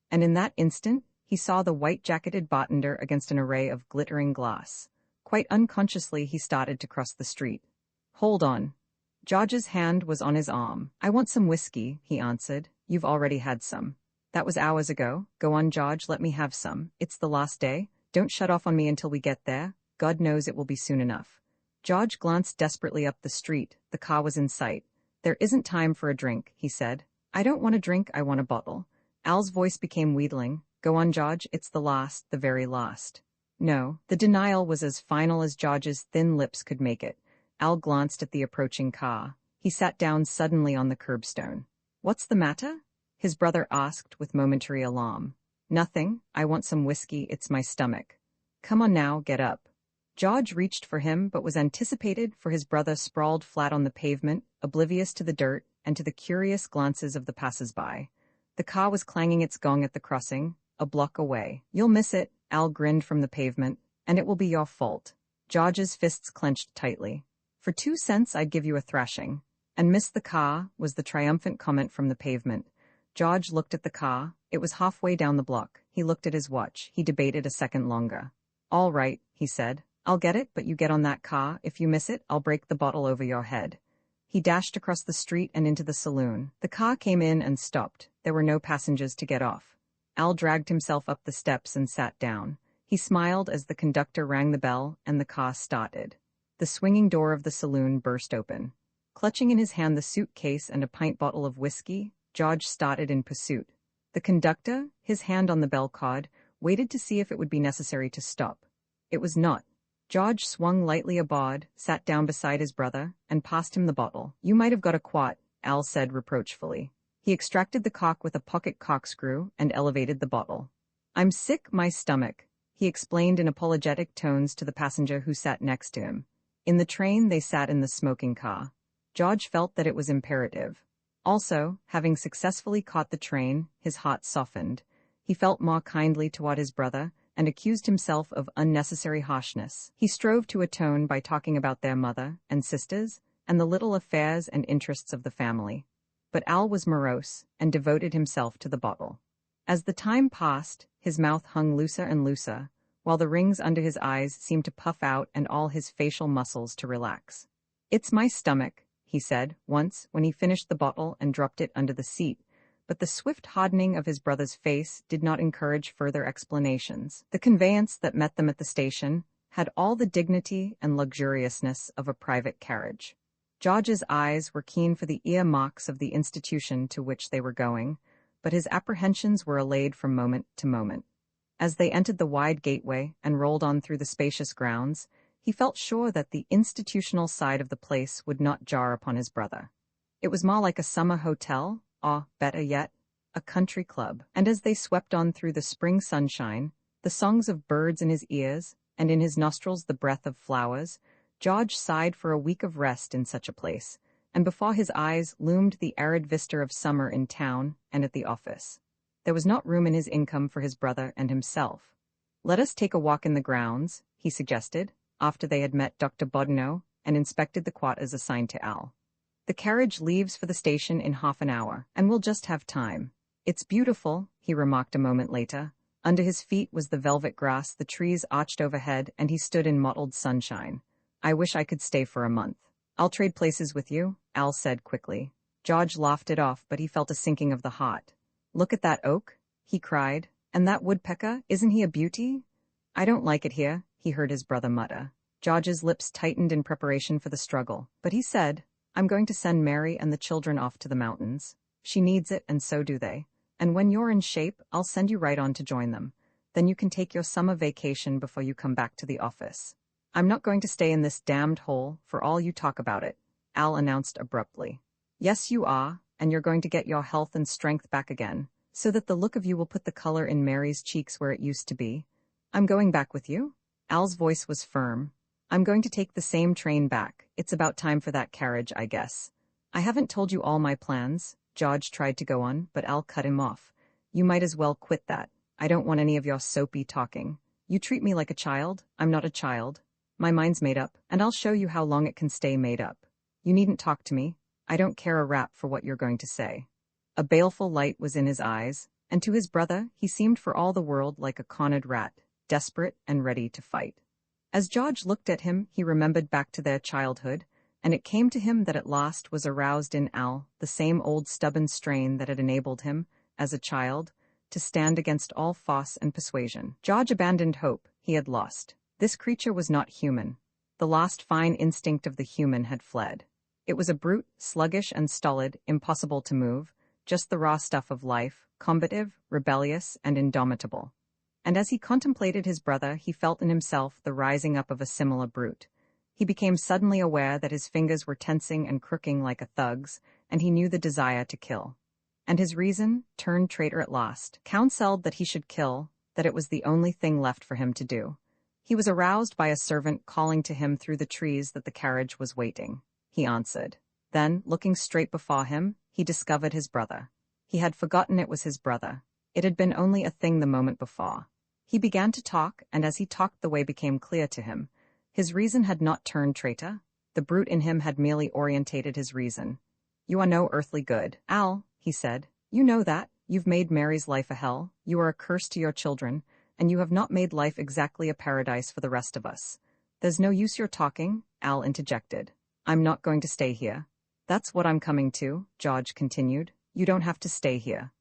And in that instant, he saw the white-jacketed bartender against an array of glittering glass. Quite unconsciously, he started to cross the street. Hold on. George's hand was on his arm. I want some whiskey, he answered. You've already had some. That was hours ago. Go on, George, let me have some. It's the last day. Don't shut off on me until we get there. God knows it will be soon enough. George glanced desperately up the street. The car was in sight. There isn't time for a drink, he said. I don't want a drink, I want a bottle. Al's voice became wheedling. Go on, George, it's the last, the very last. No, the denial was as final as George's thin lips could make it. Al glanced at the approaching car. He sat down suddenly on the curbstone. What's the matter? His brother asked with momentary alarm. Nothing, I want some whiskey, it's my stomach. Come on now, get up. George reached for him but was anticipated, for his brother sprawled flat on the pavement, oblivious to the dirt and to the curious glances of the passers-by. The car was clanging its gong at the crossing, a block away. You'll miss it, Al grinned from the pavement, and it will be your fault. George's fists clenched tightly. For 2 cents I'd give you a thrashing. And miss the car, was the triumphant comment from the pavement. George looked at the car. It was halfway down the block. He looked at his watch. He debated a second longer. All right, he said. I'll get it, but you get on that car. If you miss it, I'll break the bottle over your head. He dashed across the street and into the saloon. The car came in and stopped. There were no passengers to get off. Al dragged himself up the steps and sat down. He smiled as the conductor rang the bell and the car started. The swinging door of the saloon burst open. Clutching in his hand the suitcase and a pint bottle of whiskey, George started in pursuit. The conductor, his hand on the bell cord, waited to see if it would be necessary to stop. It was not. George swung lightly aboard, sat down beside his brother, and passed him the bottle. You might have got a quart, Al said reproachfully. He extracted the cork with a pocket corkscrew and elevated the bottle. I'm sick, my stomach, he explained in apologetic tones to the passenger who sat next to him. In the train they sat in the smoking car. George felt that it was imperative. Also, having successfully caught the train, his heart softened. He felt more kindly toward his brother and accused himself of unnecessary harshness. He strove to atone by talking about their mother and sisters and the little affairs and interests of the family. But Al was morose and devoted himself to the bottle. As the time passed, his mouth hung looser and looser, while the rings under his eyes seemed to puff out and all his facial muscles to relax. It's my stomach, he said once when he finished the bottle and dropped it under the seat, but the swift hardening of his brother's face did not encourage further explanations. The conveyance that met them at the station had all the dignity and luxuriousness of a private carriage. George's eyes were keen for the earmarks of the institution to which they were going, but his apprehensions were allayed from moment to moment. As they entered the wide gateway and rolled on through the spacious grounds, he felt sure that the institutional side of the place would not jar upon his brother. It was more like a summer hotel, or, better yet, a country club. And as they swept on through the spring sunshine, the songs of birds in his ears, and in his nostrils the breath of flowers, George sighed for a week of rest in such a place, and before his eyes loomed the arid vista of summer in town and at the office. There was not room in his income for his brother and himself. Let us take a walk in the grounds, he suggested, after they had met Dr. Bodino and inspected the quarters assigned to Al. The carriage leaves for the station in half an hour, and we'll just have time. It's beautiful, he remarked a moment later. Under his feet was the velvet grass, the trees arched overhead, and he stood in mottled sunshine. I wish I could stay for a month. I'll trade places with you, Al said quickly. George laughed it off, but he felt a sinking of the heart. Look at that oak, he cried. And that woodpecker, isn't he a beauty? I don't like it here, he heard his brother mutter. George's lips tightened in preparation for the struggle, but he said, I'm going to send Mary and the children off to the mountains. She needs it, and so do they. And when you're in shape, I'll send you right on to join them. Then you can take your summer vacation before you come back to the office. I'm not going to stay in this damned hole for all you talk about it, Al announced abruptly. Yes, you are, and you're going to get your health and strength back again, so that the look of you will put the color in Mary's cheeks where it used to be. I'm going back with you? Al's voice was firm. I'm going to take the same train back. It's about time for that carriage, I guess. I haven't told you all my plans, George tried to go on, but Al cut him off. You might as well quit that. I don't want any of your soapy talking. You treat me like a child. I'm not a child. My mind's made up, and I'll show you how long it can stay made up. You needn't talk to me. I don't care a rap for what you're going to say. A baleful light was in his eyes, and to his brother he seemed for all the world like a cornered rat, desperate and ready to fight. As George looked at him, he remembered back to their childhood, and it came to him that at last was aroused in Al the same old stubborn strain that had enabled him, as a child, to stand against all fuss and persuasion. George abandoned hope. He had lost. This creature was not human. The last fine instinct of the human had fled. It was a brute, sluggish and stolid, impossible to move, just the raw stuff of life, combative, rebellious, and indomitable. And as he contemplated his brother, he felt in himself the rising up of a similar brute. He became suddenly aware that his fingers were tensing and crooking like a thug's, and he knew the desire to kill. And his reason, turned traitor at last, counseled that he should kill, that it was the only thing left for him to do. He was aroused by a servant calling to him through the trees that the carriage was waiting. He answered. Then, looking straight before him, he discovered his brother. He had forgotten it was his brother. It had been only a thing the moment before. He began to talk, and as he talked the way became clear to him. His reason had not turned traitor. The brute in him had merely orientated his reason. "You are no earthly good, Al," he said. "You know that. You've made Mary's life a hell, you are a curse to your children, and you have not made life exactly a paradise for the rest of us." "There's no use your talking," Al interjected. "I'm not going to stay here." "That's what I'm coming to," George continued. "You don't have to stay here."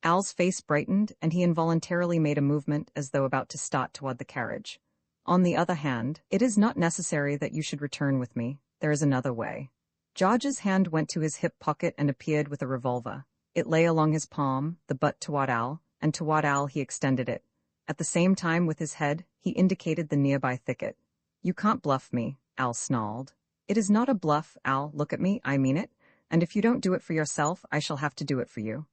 Al's face brightened, and he involuntarily made a movement as though about to start toward the carriage. "On the other hand, it is not necessary that you should return with me. There is another way." George's hand went to his hip pocket and appeared with a revolver. It lay along his palm, the butt toward Al, and toward Al he extended it. At the same time with his head, he indicated the nearby thicket. "You can't bluff me," Al snarled. "It is not a bluff, Al, look at me, I mean it, and if you don't do it for yourself, I shall have to do it for you."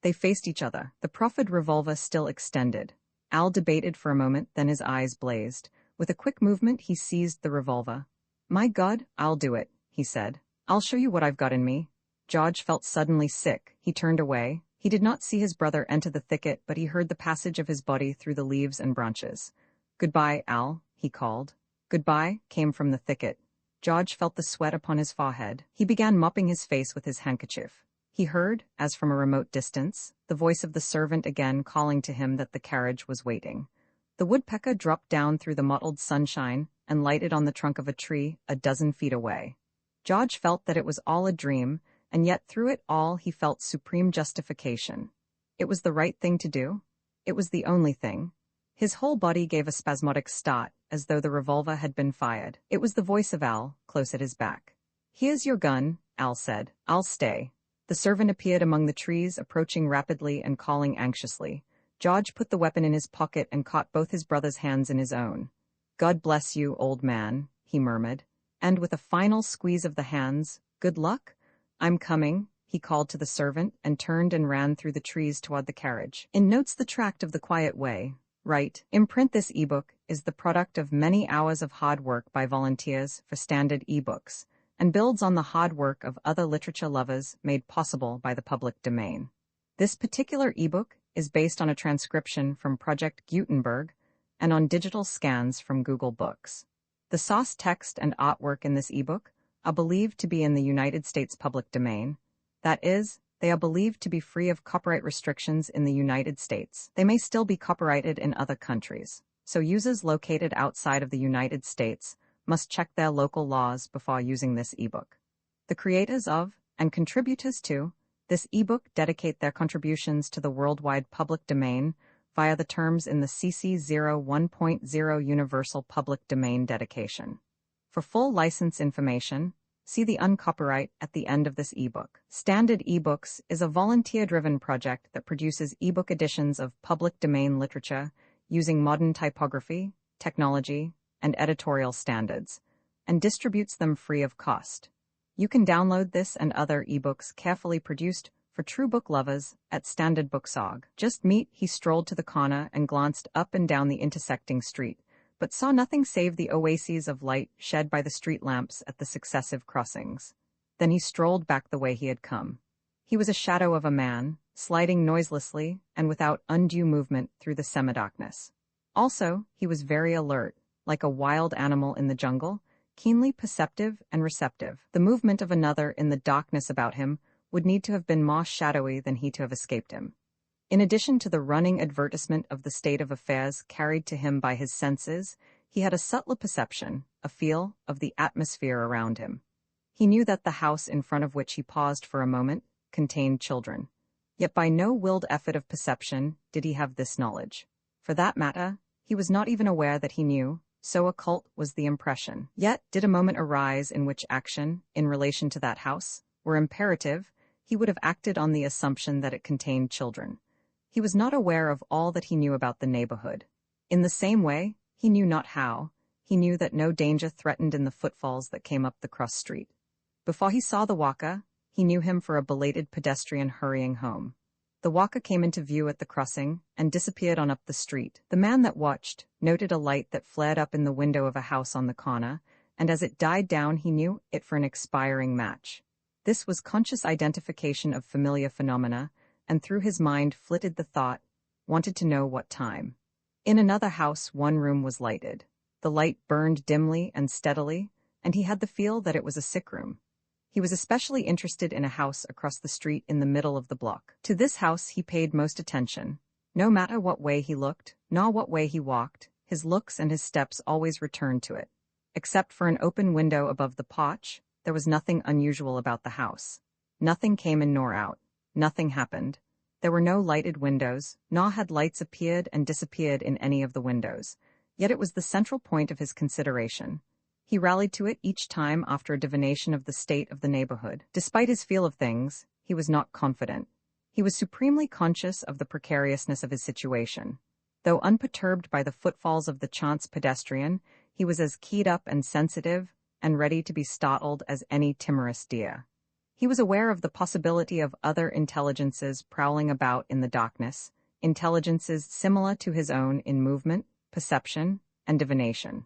They faced each other, the proffered revolver still extended. Al debated for a moment, then his eyes blazed. With a quick movement, he seized the revolver. "My God, I'll do it," he said. "I'll show you what I've got in me." George felt suddenly sick. He turned away. He did not see his brother enter the thicket, but he heard the passage of his body through the leaves and branches. "Goodbye, Al," he called. "Goodbye," came from the thicket. George felt the sweat upon his forehead. He began mopping his face with his handkerchief. He heard, as from a remote distance, the voice of the servant again calling to him that the carriage was waiting. The woodpecker dropped down through the mottled sunshine and lighted on the trunk of a tree a dozen feet away. George felt that it was all a dream, and yet through it all he felt supreme justification. It was the right thing to do. It was the only thing. His whole body gave a spasmodic start, as though the revolver had been fired. It was the voice of Al, close at his back. "Here's your gun," Al said. "I'll stay." The servant appeared among the trees, approaching rapidly and calling anxiously. George put the weapon in his pocket and caught both his brother's hands in his own. "God bless you, old man," he murmured. And with a final squeeze of the hands, "Good luck? I'm coming," he called to the servant and turned and ran through the trees toward the carriage. In Notes the Tract of the Quiet Way, write, "Imprint this ebook is the product of many hours of hard work by volunteers for Standard eBooks, and builds on the hard work of other literature lovers made possible by the public domain. This particular ebook is based on a transcription from Project Gutenberg and on digital scans from Google Books. The source text and artwork in this ebook are believed to be in the United States public domain. That is, they are believed to be free of copyright restrictions in the United States. They may still be copyrighted in other countries, so users located outside of the United States must check their local laws before using this ebook. The creators of, and contributors to, this ebook dedicate their contributions to the worldwide public domain via the terms in the CC 01.0 Universal Public Domain Dedication. For full license information, see the uncopyright at the end of this ebook. Standard eBooks is a volunteer-driven project that produces ebook editions of public domain literature using modern typography, technology, and editorial standards, and distributes them free of cost. You can download this and other ebooks carefully produced for true book lovers at standardbooks.org. Just meet, he strolled to the corner and glanced up and down the intersecting street, but saw nothing save the oases of light shed by the street lamps at the successive crossings. Then he strolled back the way he had come. He was a shadow of a man, sliding noiselessly and without undue movement through the semidarkness. Also, he was very alert, like a wild animal in the jungle, keenly perceptive and receptive. The movement of another in the darkness about him would need to have been more shadowy than he to have escaped him. In addition to the running advertisement of the state of affairs carried to him by his senses, he had a subtler perception, a feel, of the atmosphere around him. He knew that the house in front of which he paused for a moment contained children. Yet by no willed effort of perception did he have this knowledge. For that matter, he was not even aware that he knew, so occult was the impression. Yet, did a moment arise in which action, in relation to that house, were imperative, he would have acted on the assumption that it contained children. He was not aware of all that he knew about the neighborhood. In the same way, he knew not how. He knew that no danger threatened in the footfalls that came up the cross street. Before he saw the walker, he knew him for a belated pedestrian hurrying home. The walker came into view at the crossing and disappeared on up the street. The man that watched noted a light that flared up in the window of a house on the corner, and as it died down he knew it for an expiring match. This was conscious identification of familiar phenomena, and through his mind flitted the thought, wanted to know what time. In another house one room was lighted. The light burned dimly and steadily, and he had the feel that it was a sick room. He was especially interested in a house across the street in the middle of the block. To this house he paid most attention. No matter what way he looked, nor what way he walked, his looks and his steps always returned to it. Except for an open window above the porch, there was nothing unusual about the house. Nothing came in nor out. Nothing happened. There were no lighted windows, nor had lights appeared and disappeared in any of the windows. Yet it was the central point of his consideration. He rallied to it each time after a divination of the state of the neighborhood. Despite his feel of things, he was not confident. He was supremely conscious of the precariousness of his situation. Though unperturbed by the footfalls of the chance pedestrian, he was as keyed up and sensitive and ready to be startled as any timorous deer. He was aware of the possibility of other intelligences prowling about in the darkness, intelligences similar to his own in movement, perception, and divination.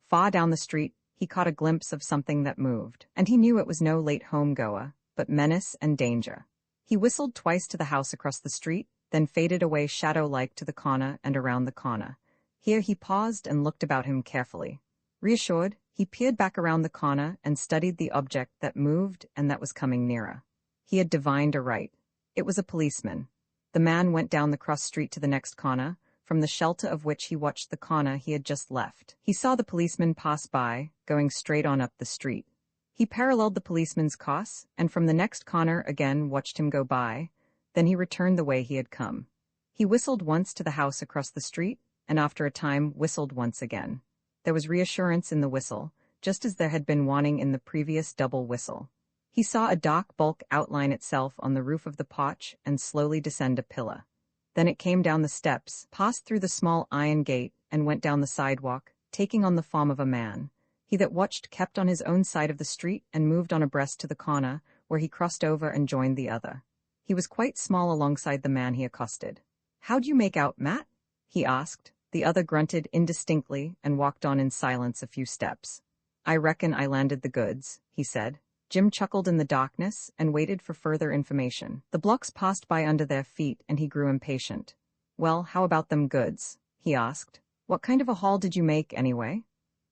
Far down the street, he caught a glimpse of something that moved, and he knew it was no late home-goer, but menace and danger. He whistled twice to the house across the street, then faded away shadow-like to the corner and around the corner. Here he paused and looked about him carefully. Reassured, he peered back around the corner and studied the object that moved and that was coming nearer. He had divined aright. It was a policeman. The man went down the cross street to the next corner, from the shelter of which he watched the corner he had just left. He saw the policeman pass by, going straight on up the street. He paralleled the policeman's course, and from the next corner again watched him go by. Then he returned the way he had come. He whistled once to the house across the street, and after a time whistled once again. There was reassurance in the whistle, just as there had been warning in the previous double whistle. He saw a dark bulk outline itself on the roof of the porch and slowly descend a pillar. Then it came down the steps, passed through the small iron gate, and went down the sidewalk, taking on the form of a man. He that watched kept on his own side of the street and moved on abreast to the corner, where he crossed over and joined the other. He was quite small alongside the man he accosted. "How'd you make out, Matt?" he asked. The other grunted indistinctly and walked on in silence a few steps. "I reckon I landed the goods," he said. Jim chuckled in the darkness and waited for further information. The blocks passed by under their feet and he grew impatient. "Well, how about them goods?" he asked. "What kind of a haul did you make, anyway?"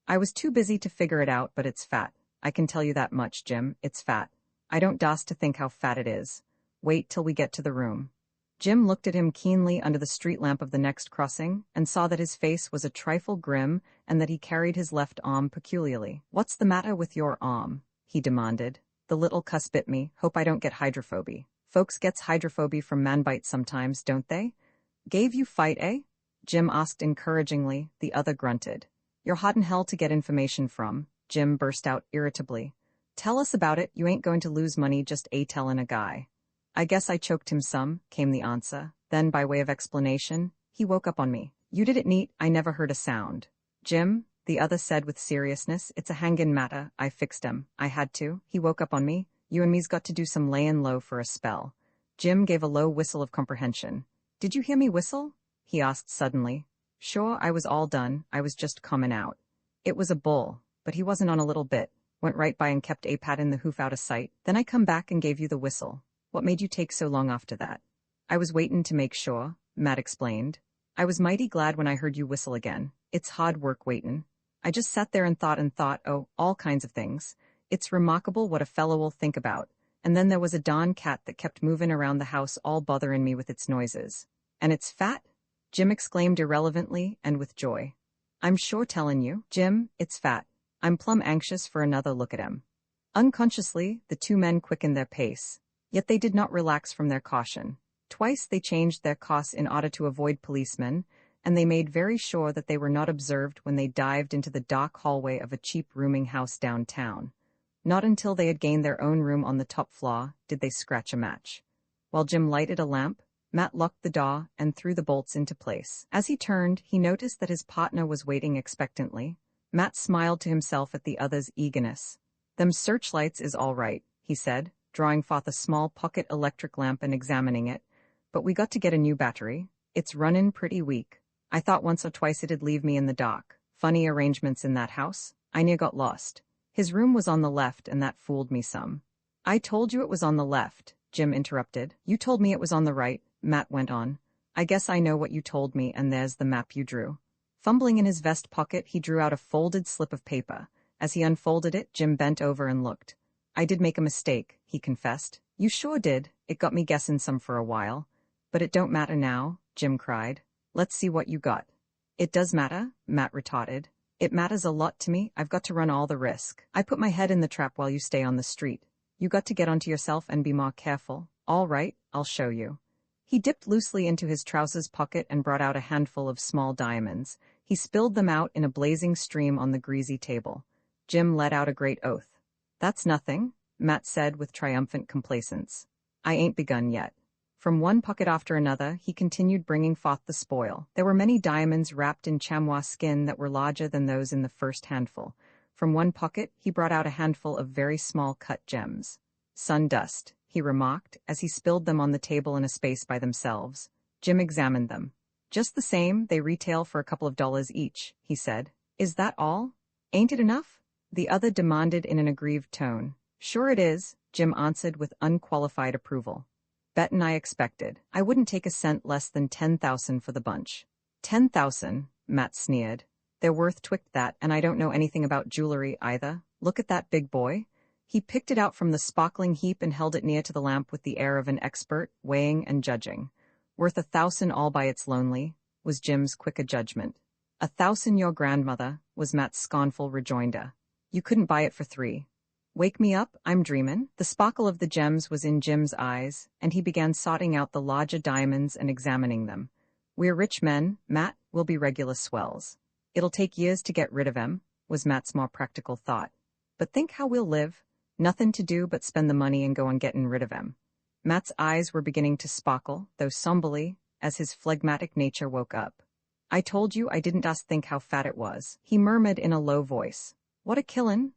"I was too busy to figure it out, but it's fat. I can tell you that much, Jim. It's fat. I don't dast to think how fat it is. Wait till we get to the room." Jim looked at him keenly under the street lamp of the next crossing and saw that his face was a trifle grim and that he carried his left arm peculiarly. "What's the matter with your arm?" he demanded. "The little cuss bit me. Hope I don't get hydrophoby. Folks gets hydrophoby from man bites sometimes, don't they?" "Gave you fight, eh?" Jim asked encouragingly. The other grunted. "You're hot in hell to get information from," Jim burst out irritably. "Tell us about it. You ain't going to lose money just tellin' a guy." "I guess I choked him some," came the answer. Then, by way of explanation, "He woke up on me. You did it neat. I never heard a sound." "Jim," the other said with seriousness, "it's a hangin' matter. I fixed him. I had to. He woke up on me. You and me's got to do some layin' low for a spell." Jim gave a low whistle of comprehension. "Did you hear me whistle?" he asked suddenly. "Sure, I was all done. I was just comin' out." "It was a bull, but he wasn't on a little bit. Went right by and kept pattin' the hoof out of sight. Then I come back and gave you the whistle. What made you take so long after that?" "I was waitin' to make sure," Matt explained. "I was mighty glad when I heard you whistle again. It's hard work waitin'. I just sat there and thought, oh, all kinds of things. It's remarkable what a fellow will think about. And then there was a darn cat that kept movin' around the house all botherin' me with its noises." "And it's fat?" Jim exclaimed irrelevantly and with joy. "I'm sure tellin' you, Jim, it's fat. I'm plumb anxious for another look at him." Unconsciously, the two men quickened their pace. Yet they did not relax from their caution. Twice they changed their course in order to avoid policemen, and they made very sure that they were not observed when they dived into the dark hallway of a cheap rooming house downtown. Not until they had gained their own room on the top floor did they scratch a match. While Jim lighted a lamp, Matt locked the door and threw the bolts into place. As he turned, he noticed that his partner was waiting expectantly. Matt smiled to himself at the other's eagerness. "Them searchlights is all right," he said, drawing forth a small pocket electric lamp and examining it. "But we got to get a new battery. It's runnin' pretty weak. I thought once or twice it'd leave me in the dark. Funny arrangements in that house. I near got lost. His room was on the left and that fooled me some." "I told you it was on the left," Jim interrupted. "You told me it was on the right," Matt went on. "I guess I know what you told me, and there's the map you drew." Fumbling in his vest pocket, he drew out a folded slip of paper, As he unfolded it, Jim bent over and looked. I did make a mistake, he confessed. You sure did. It got me guessing some for a while. But it don't matter now, Jim cried. Let's see what you got. It does matter, Matt retorted. It matters a lot to me. I've got to run all the risk. I put my head in the trap while you stay on the street. You got to get onto yourself and be more careful. All right, I'll show you. He dipped loosely into his trousers pocket and brought out a handful of small diamonds. He spilled them out in a blazing stream on the greasy table. Jim let out a great oath. That's nothing, Matt said with triumphant complacence. I ain't begun yet. From one pocket after another, he continued bringing forth the spoil. There were many diamonds wrapped in chamois skin that were larger than those in the first handful. From one pocket, he brought out a handful of very small cut gems. Sun dust, he remarked, as he spilled them on the table in a space by themselves. Jim examined them. Just the same, they retail for a couple of dollars each, he said. Is that all? Ain't it enough? The other demanded in an aggrieved tone. Sure it is, Jim answered with unqualified approval. Bettin' I expected. I wouldn't take a cent less than 10,000 for the bunch. 10,000, Matt sneered. They're worth twict that, and I don't know anything about jewelry either. Look at that big boy. He picked it out from the sparkling heap and held it near to the lamp with the air of an expert, weighing and judging. Worth 1,000 all by its lonely, was Jim's quick judgment. 1,000 your grandmother, was Matt's scornful rejoinder. You couldn't buy it for 3. Wake me up, I'm dreamin'. The sparkle of the gems was in Jim's eyes, and he began sorting out the larger diamonds and examining them. We're rich men, Matt, we'll be regular swells. It'll take years to get rid of 'em, was Matt's more practical thought. But think how we'll live. Nothing to do but spend the money and go on getting rid of 'em. Matt's eyes were beginning to sparkle, though somberly, as his phlegmatic nature woke up. I told you I didn't just think how fat it was, he murmured in a low voice. What a killin',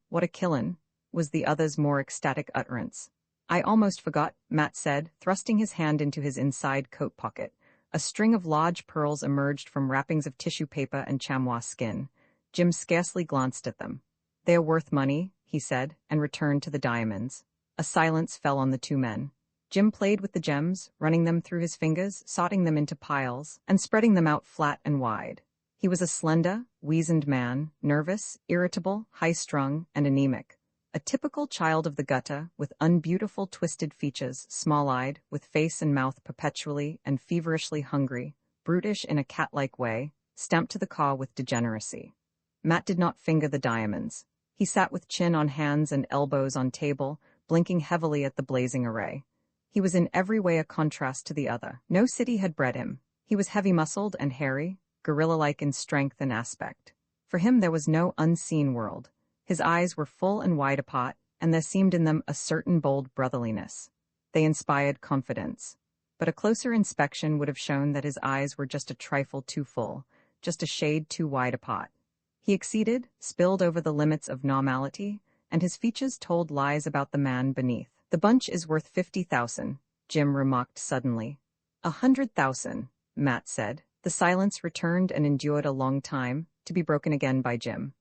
was the other's more ecstatic utterance. I almost forgot, Matt said, thrusting his hand into his inside coat pocket. A string of large pearls emerged from wrappings of tissue paper and chamois skin. Jim scarcely glanced at them. They are worth money, he said, and returned to the diamonds. A silence fell on the two men. Jim played with the gems, running them through his fingers, sorting them into piles, and spreading them out flat and wide. He was a slender, weazened man, nervous, irritable, high-strung, and anemic. A typical child of the gutter, with unbeautiful twisted features, small-eyed, with face and mouth perpetually and feverishly hungry, brutish in a cat-like way, stamped to the car with degeneracy. Matt did not finger the diamonds. He sat with chin on hands and elbows on table, blinking heavily at the blazing array. He was in every way a contrast to the other. No city had bred him. He was heavy-muscled and hairy, gorilla-like in strength and aspect. For him there was no unseen world. His eyes were full and wide apart, and there seemed in them a certain bold brotherliness. They inspired confidence. But a closer inspection would have shown that his eyes were just a trifle too full, just a shade too wide apart. He exceeded, spilled over the limits of normality, and his features told lies about the man beneath. The bunch is worth 50,000, Jim remarked suddenly. 100,000, Matt said. The silence returned and endured a long time, to be broken again by Jim.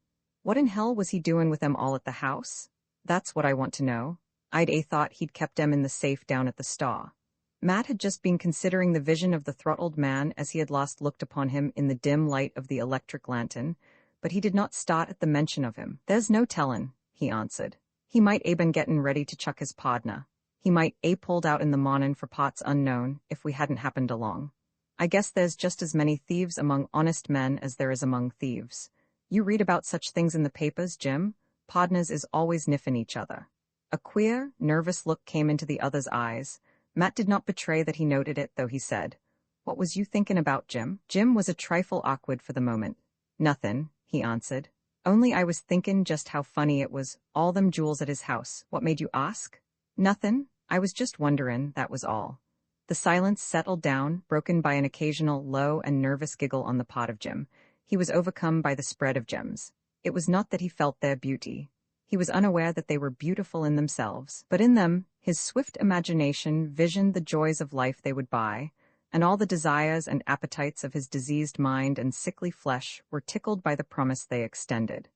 What in hell was he doing with them all at the house? That's what I want to know. I'd thought he'd kept them in the safe down at the store. Matt had just been considering the vision of the throttled man as he had last looked upon him in the dim light of the electric lantern, but he did not start at the mention of him. There's no tellin', he answered. He might been gettin' ready to chuck his pardner. He might pulled out in the mornin' for parts unknown if we hadn't happened along. I guess there's just as many thieves among honest men as there is among thieves. You read about such things in the papers, Jim. Podners is always niffin' each other. A queer, nervous look came into the other's eyes. Matt did not betray that he noted it, though he said, What was you thinkin' about, Jim? Jim was a trifle awkward for the moment. Nothin', he answered. Only I was thinkin' just how funny it was, all them jewels at his house. What made you ask? Nothin'. I was just wonderin', that was all. The silence settled down, broken by an occasional low and nervous giggle on the part of Jim. He was overcome by the spread of gems. It was not that he felt their beauty. He was unaware that they were beautiful in themselves, but in them, his swift imagination visioned the joys of life they would buy, and all the desires and appetites of his diseased mind and sickly flesh were tickled by the promise they extended.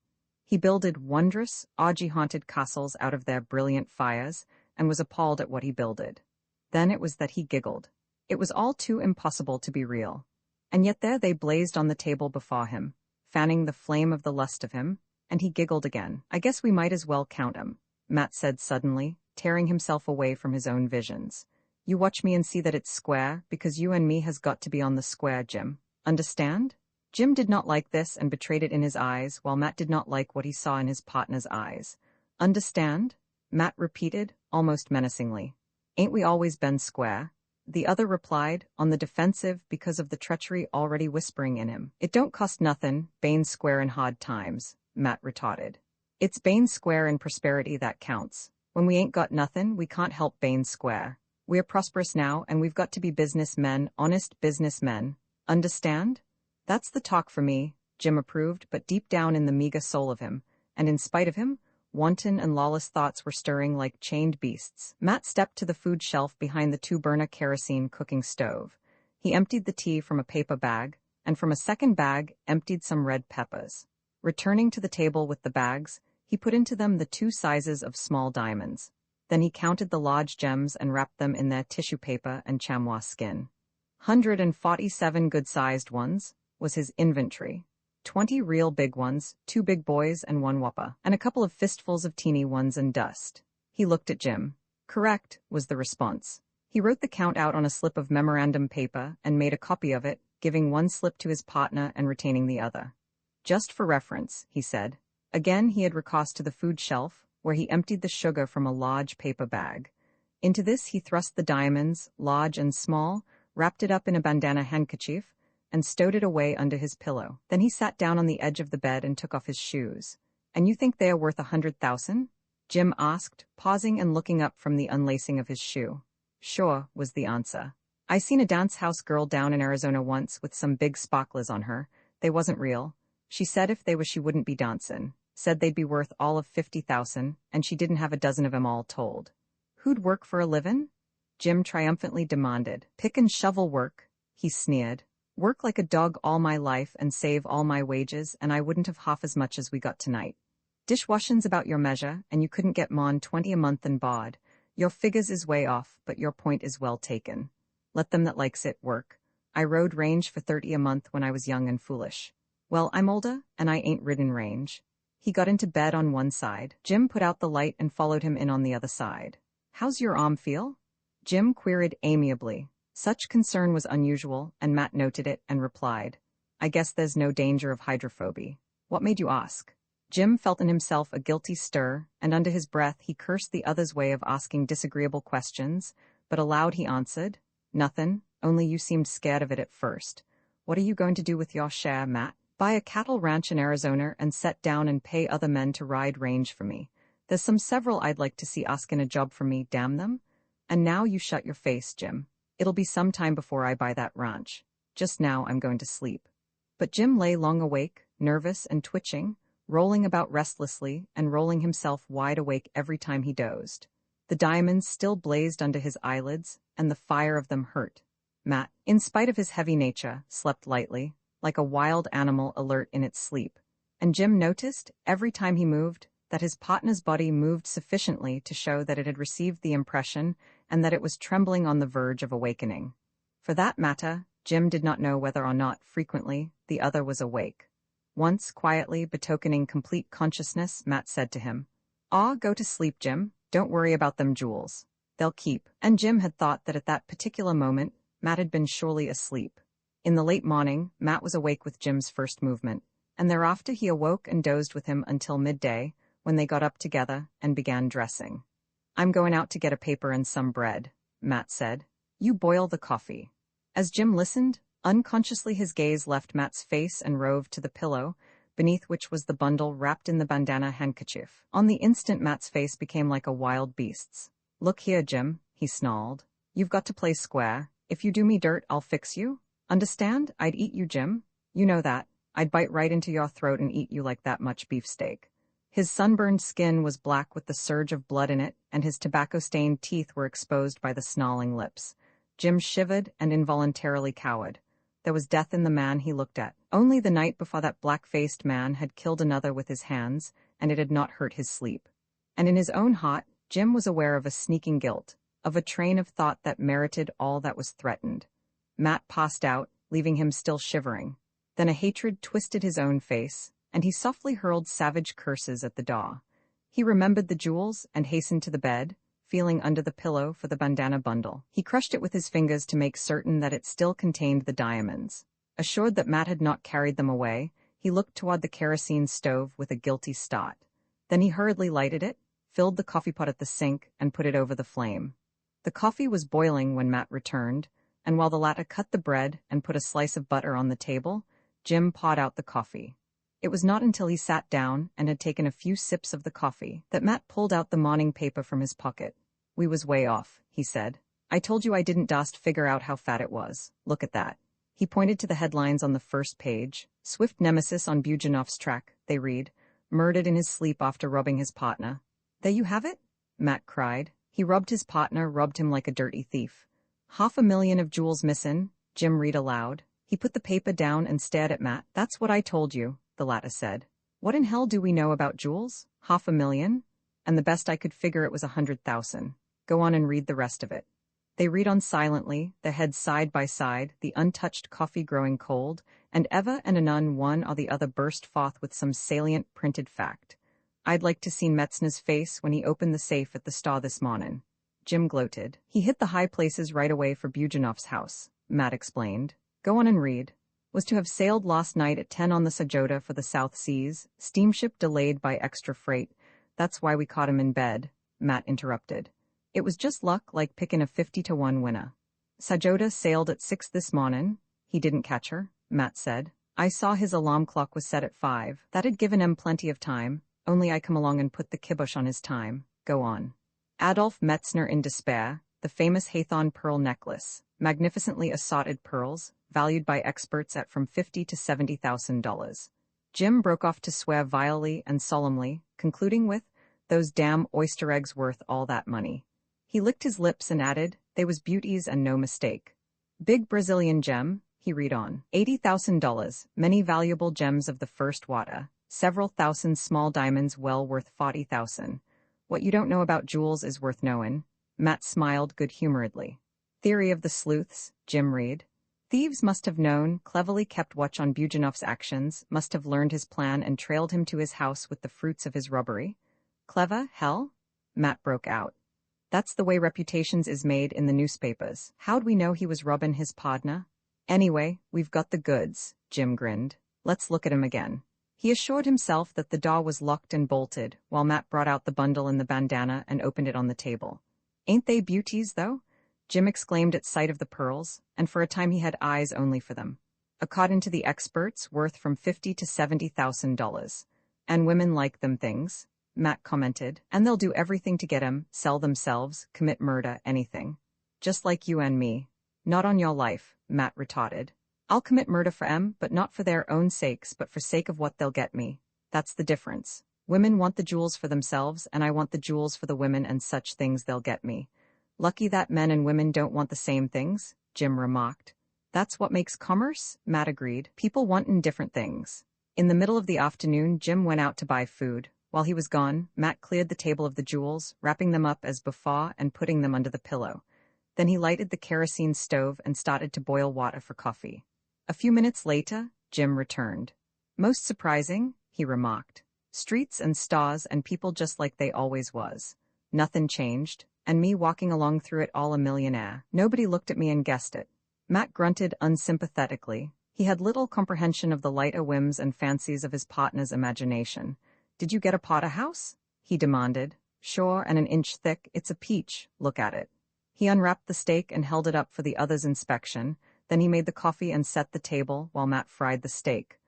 He builded wondrous, orgy-haunted castles out of their brilliant fires, and was appalled at what he builded. Then it was that he giggled. It was all too impossible to be real. And yet there they blazed on the table before him, fanning the flame of the lust of him, and he giggled again. I guess we might as well count 'em, Matt said suddenly, tearing himself away from his own visions. You watch me and see that it's square, because you and me has got to be on the square, Jim. Understand? Jim did not like this and betrayed it in his eyes, while Matt did not like what he saw in his partner's eyes. Understand? Matt repeated, almost menacingly. Ain't we always been square? The other replied, on the defensive because of the treachery already whispering in him. It don't cost nothin', bein' square in hard times, Matt retorted. It's bein' square in prosperity that counts. When we ain't got nothin', we can't help bein' square. We're prosperous now, and we've got to be businessmen, honest businessmen. Understand? That's the talk for me, Jim approved, but deep down in the meager soul of him, and in spite of him, wanton and lawless thoughts were stirring like chained beasts. Matt stepped to the food shelf behind the two-burner kerosene cooking stove. He emptied the tea from a paper bag, and from a second bag emptied some red peppers. Returning to the table with the bags, he put into them the 2 sizes of small diamonds. Then he counted the large gems and wrapped them in their tissue paper and chamois skin. 147 good-sized ones was his inventory. 20 real big ones, 2 big boys and 1 whopper, and a couple of fistfuls of teeny ones and dust. He looked at Jim. Correct, was the response. He wrote the count out on a slip of memorandum paper and made a copy of it, giving 1 slip to his partner and retaining the other. Just for reference, he said. Again he had recourse to the food shelf, where he emptied the sugar from a large paper bag. Into this he thrust the diamonds, large and small, wrapped it up in a bandana handkerchief, and stowed it away under his pillow. Then he sat down on the edge of the bed and took off his shoes. And you think they are worth 100,000? Jim asked, pausing and looking up from the unlacing of his shoe. Sure, was the answer. I seen a dance house girl down in Arizona once with some big sparklers on her. They wasn't real. She said if they was she wouldn't be dancin'. Said they'd be worth all of 50,000, and she didn't have a dozen of 'em all told. Who'd work for a livin'? Jim triumphantly demanded. Pick and shovel work, he sneered. Work like a dog all my life and save all my wages, and I wouldn't have half as much as we got tonight. Dishwashin's about your measure, and you couldn't get more'n 20 a month and bod. Your figures is way off, but your point is well taken. Let them that likes it work. I rode range for 30 a month when I was young and foolish. Well, I'm older, and I ain't ridden range. He got into bed on one side. Jim put out the light and followed him in on the other side. How's your arm feel? Jim queried amiably. Such concern was unusual, and Matt noted it and replied, I guess there's no danger of hydrophobia. What made you ask? Jim felt in himself a guilty stir, and under his breath he cursed the other's way of asking disagreeable questions, but aloud he answered, Nothin', only you seemed scared of it at first. What are you going to do with your share, Matt? Buy a cattle ranch in Arizona and set down and pay other men to ride range for me. There's several I'd like to see askin' a job for me, damn them. And now you shut your face, Jim. It'll be some time before I buy that ranch. Just now I'm going to sleep. But Jim lay long awake, nervous and twitching, rolling about restlessly and rolling himself wide awake every time he dozed. The diamonds still blazed under his eyelids, and the fire of them hurt. Matt, in spite of his heavy nature, slept lightly, like a wild animal alert in its sleep, and Jim noticed, every time he moved, that his partner's body moved sufficiently to show that it had received the impression and that it was trembling on the verge of awakening. For that matter, Jim did not know whether or not, frequently, the other was awake. Once, quietly betokening complete consciousness, Matt said to him, Go to sleep, Jim. Don't worry about them jewels. They'll keep. And Jim had thought that at that particular moment, Matt had been surely asleep. In the late morning, Matt was awake with Jim's first movement, and thereafter he awoke and dozed with him until midday, when they got up together and began dressing. I'm going out to get a paper and some bread, Matt said. You boil the coffee. As Jim listened, unconsciously his gaze left Matt's face and roved to the pillow, beneath which was the bundle wrapped in the bandana handkerchief. On the instant Matt's face became like a wild beast's. Look here, Jim, he snarled. You've got to play square. If you do me dirt, I'll fix you. Understand? I'd eat you, Jim. You know that. I'd bite right into your throat and eat you like that much beefsteak. His sunburned skin was black with the surge of blood in it, and his tobacco-stained teeth were exposed by the snarling lips. Jim shivered and involuntarily cowered. There was death in the man he looked at. Only the night before that black-faced man had killed another with his hands, and it had not hurt his sleep. And in his own heart, Jim was aware of a sneaking guilt, of a train of thought that merited all that was threatened. Matt passed out, leaving him still shivering. Then a hatred twisted his own face, and he softly hurled savage curses at the door. He remembered the jewels and hastened to the bed, feeling under the pillow for the bandana bundle. He crushed it with his fingers to make certain that it still contained the diamonds. Assured that Matt had not carried them away, he looked toward the kerosene stove with a guilty start. Then he hurriedly lighted it, filled the coffee pot at the sink, and put it over the flame. The coffee was boiling when Matt returned, and while the latter cut the bread and put a slice of butter on the table, Jim poured out the coffee. It was not until he sat down and had taken a few sips of the coffee that Matt pulled out the morning paper from his pocket. "We was way off," he said. "I told you I didn't dast figure out how fat it was. Look at that." He pointed to the headlines on the first page. "Swift nemesis on Bujanov's track," they read. "Murdered in his sleep after robbing his partner." "There you have it?" Matt cried. He robbed his partner, robbed him like a dirty thief. "500,000 of jewels missin'," Jim read aloud. He put the paper down and stared at Matt. "That's what I told you," the latter said. "What in hell do we know about jewels? 500,000? And the best I could figure it was 100,000. Go on and read the rest of it." They read on silently, their heads side by side, the untouched coffee growing cold, and ever and anon one or the other burst forth with some salient printed fact. "I'd like to seen Metzner's face when he opened the safe at the store this mornin'." Jim gloated. "He hit the high places right away for Bujanov's house," Matt explained. "Go on and read. Was to have sailed last night at 10 on the Sajota for the South Seas, steamship delayed by extra freight. That's why we caught him in bed," Matt interrupted. "It was just luck, like picking a 50-1 winner. Sajota sailed at 6 this mornin'. He didn't catch her," Matt said. "I saw his alarm clock was set at 5. That had given him plenty of time, only I come along and put the kibosh on his time." Go on. "Adolf Metzner in despair, the famous Hathorn pearl necklace, magnificently assorted pearls, valued by experts at from $50,000 to $70,000. Jim broke off to swear vilely and solemnly, concluding with, "Those damn oyster eggs worth all that money." He licked his lips and added, "They was beauties and no mistake." "Big Brazilian gem," he read on. $80,000, many valuable gems of the first water, several thousand small diamonds well worth 40,000. What you don't know about jewels is worth knowin'." Matt smiled good-humoredly. "Theory of the sleuths," Jim read. "Thieves must have known, cleverly kept watch on Bujanov's actions, must have learned his plan and trailed him to his house with the fruits of his robbery." "Clever, hell?" Matt broke out. "That's the way reputations is made in the newspapers. How'd we know he was robbin' his pardner?" "Anyway, we've got the goods," Jim grinned. "Let's look at 'em again." He assured himself that the door was locked and bolted, while Matt brought out the bundle and the bandana and opened it on the table. "Ain't they beauties, though?" Jim exclaimed at sight of the pearls, and for a time he had eyes only for them. "According to the experts, worth from $50,000 to $70,000. And women like them things," Matt commented, "and they'll do everything to get 'em, sell themselves, commit murder, anything. Just like you and me." "Not on your life," Matt retorted. "I'll commit murder for 'em, but not for their own sakes, but for sake of what they'll get me. That's the difference. Women want the jewels for themselves, and I want the jewels for the women and such things they'll get me." "Lucky that men and women don't want the same things," Jim remarked. "That's what makes commerce," Matt agreed. "People wantin' different things." In the middle of the afternoon, Jim went out to buy food. While he was gone, Matt cleared the table of the jewels, wrapping them up as before and putting them under the pillow. Then he lighted the kerosene stove and started to boil water for coffee. A few minutes later, Jim returned. "Most surprising," he remarked. "Streets and stores and people just like they always was. Nothing changed, and me walking along through it all a millionaire. Nobody looked at me and guessed it." Matt grunted unsympathetically. He had little comprehension of the lighter whims and fancies of his partner's imagination. "Did you get a porterhouse?" he demanded. "Sure, and an inch thick. It's a peach. Look at it." He unwrapped the steak and held it up for the other's inspection. Then he made the coffee and set the table while Matt fried the steak.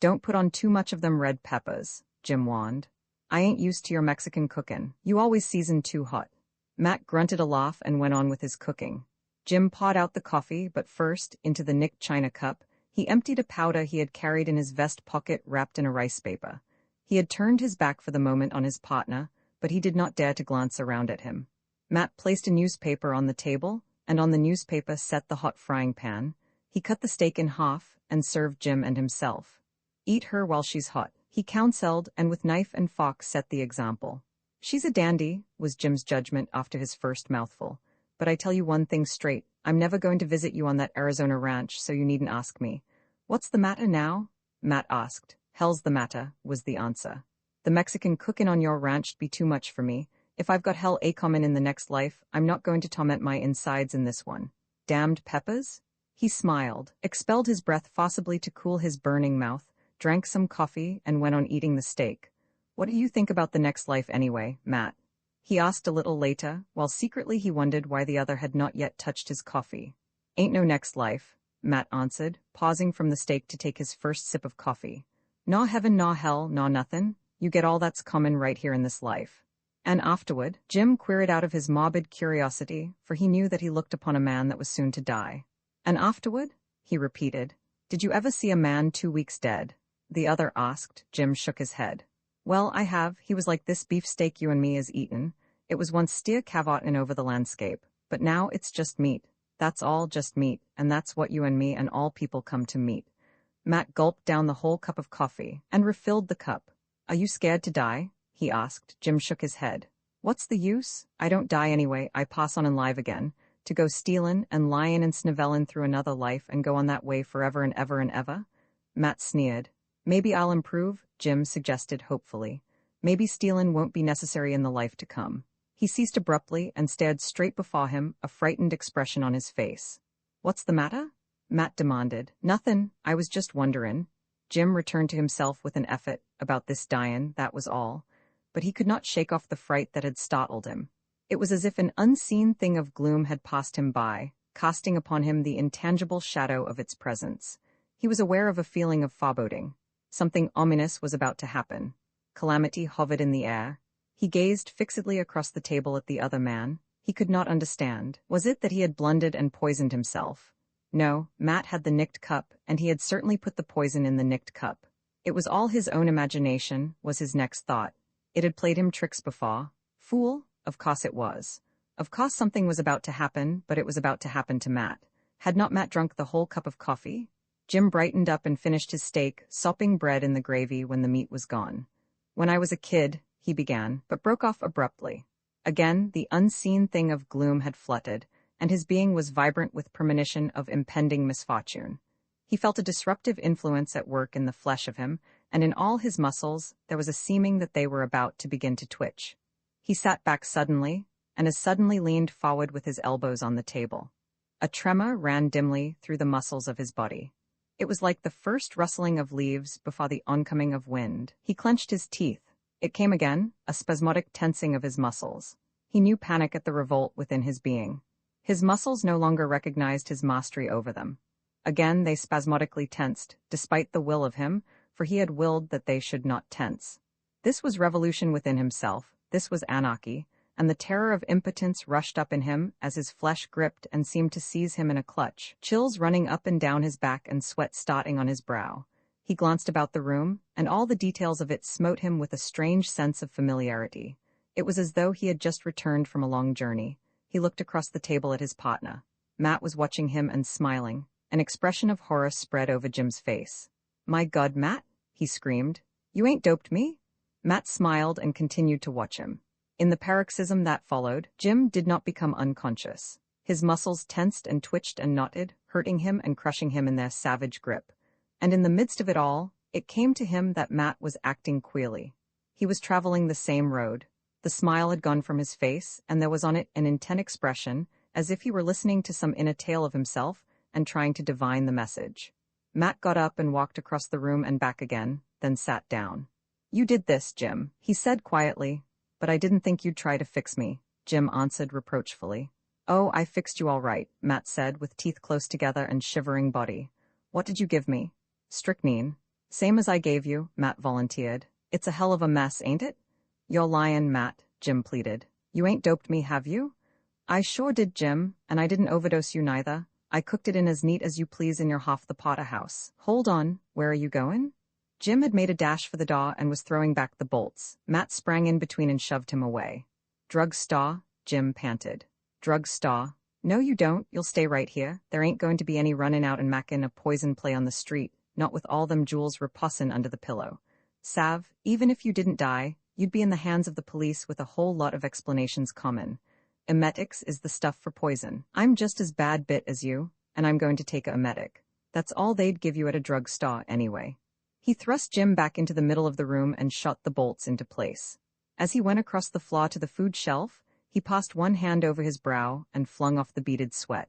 "Don't put on too much of them red peppers," Jim warned. "I ain't used to your Mexican cookin'. You always season too hot." Matt grunted a laugh and went on with his cooking. Jim poured out the coffee, but first, into the nicked china cup, he emptied a powder he had carried in his vest pocket wrapped in a rice paper. He had turned his back for the moment on his partner, but he did not dare to glance around at him. Matt placed a newspaper on the table, and on the newspaper set the hot frying pan. He cut the steak in half and served Jim and himself. "Eat her while she's hot," he counseled, and with knife and fork set the example. "She's a dandy," was Jim's judgment after his first mouthful. "But I tell you one thing straight, I'm never going to visit you on that Arizona ranch, so you needn't ask me." "What's the matter now?" Matt asked, Hell's the matter, was the answer. The Mexican cookin' on your ranch'd be too much for me. If I've got hell a comin' in the next life, I'm not going to torment my insides in this one. Damned peppers? He smiled, expelled his breath forcibly to cool his burning mouth, drank some coffee, and went on eating the steak. What do you think about the next life anyway, Matt? He asked a little later, while secretly he wondered why the other had not yet touched his coffee. Ain't no next life, Matt answered, pausing from the steak to take his first sip of coffee. Naw heaven, naw hell, naw nothin'. You get all that's common right here in this life. And afterward, Jim queried out of his morbid curiosity, for he knew that he looked upon a man that was soon to die. And afterward? He repeated. Did you ever see a man 2 weeks dead? The other asked. Jim shook his head. Well, I have. He was like this beefsteak you and me is eatin'. It was once steer cavot in over the landscape, but now it's just meat. That's all, just meat, and that's what you and me and all people come to meet. Matt gulped down the whole cup of coffee and refilled the cup. Are you scared to die? He asked. Jim shook his head. What's the use? I don't die anyway. I pass on and live again. To go stealin' and lyin' and snivellin' through another life and go on that way forever and ever and ever? Matt sneered. Maybe I'll improve, Jim suggested hopefully. Maybe stealin' won't be necessary in the life to come. He ceased abruptly and stared straight before him, a frightened expression on his face. What's the matter? Matt demanded. Nothin', I was just wonderin'. Jim returned to himself with an effort. About this dyin', that was all. But he could not shake off the fright that had startled him. It was as if an unseen thing of gloom had passed him by, casting upon him the intangible shadow of its presence. He was aware of a feeling of foreboding. Something ominous was about to happen. Calamity hovered in the air. He gazed fixedly across the table at the other man. He could not understand. Was it that he had blundered and poisoned himself? No, Matt had the nicked cup, and he had certainly put the poison in the nicked cup. It was all his own imagination, was his next thought. It had played him tricks before. Fool? Of course it was. Of course something was about to happen, but it was about to happen to Matt. Had not Matt drunk the whole cup of coffee? Jim brightened up and finished his steak, sopping bread in the gravy when the meat was gone. When I was a kid, he began, but broke off abruptly. Again, the unseen thing of gloom had fluttered, and his being was vibrant with premonition of impending misfortune. He felt a disruptive influence at work in the flesh of him, and in all his muscles there was a seeming that they were about to begin to twitch. He sat back suddenly, and as suddenly leaned forward with his elbows on the table. A tremor ran dimly through the muscles of his body. It was like the first rustling of leaves before the oncoming of wind. He clenched his teeth. It came again, a spasmodic tensing of his muscles. He knew panic at the revolt within his being. His muscles no longer recognized his mastery over them. Again they spasmodically tensed, despite the will of him, for he had willed that they should not tense. This was revolution within himself, this was anarchy, and the terror of impotence rushed up in him as his flesh gripped and seemed to seize him in a clutch, chills running up and down his back and sweat starting on his brow. He glanced about the room, and all the details of it smote him with a strange sense of familiarity. It was as though he had just returned from a long journey. He looked across the table at his partner. Matt was watching him and smiling. An expression of horror spread over Jim's face. "My God, Matt," he screamed. "You ain't doped me?" Matt smiled and continued to watch him. In the paroxysm that followed, Jim did not become unconscious. His muscles tensed and twitched and knotted, hurting him and crushing him in their savage grip. And in the midst of it all, it came to him that Matt was acting queerly. He was traveling the same road. The smile had gone from his face, and there was on it an intent expression, as if he were listening to some inner tale of himself and trying to divine the message. Matt got up and walked across the room and back again, then sat down. "You did this, Jim," he said quietly. "But I didn't think you'd try to fix me," Jim answered reproachfully. "Oh, I fixed you all right," Matt said, with teeth close together and shivering body. "What did you give me?" "Strychnine." "Same as I gave you," Matt volunteered. "It's a hell of a mess, ain't it?" "You're lyin', Matt," Jim pleaded. "You ain't doped me, have you?" "I sure did, Jim, and I didn't overdose you neither. I cooked it in as neat as you please in your half-the-potter house. Hold on, where are you going?" Jim had made a dash for the door and was throwing back the bolts. Matt sprang in between and shoved him away. "Drug store," Jim panted. "Drug store. No, you don't. You'll stay right here. There ain't going to be any runnin' out and mackin' a poison play on the street, not with all them jewels repossin' under the pillow. Sav, even if you didn't die, you'd be in the hands of the police with a whole lot of explanations common. Emetics is the stuff for poison. I'm just as bad bit as you, and I'm going to take a emetic. That's all they'd give you at a drug store anyway." He thrust Jim back into the middle of the room and shot the bolts into place. As he went across the floor to the food shelf, he passed one hand over his brow and flung off the beaded sweat.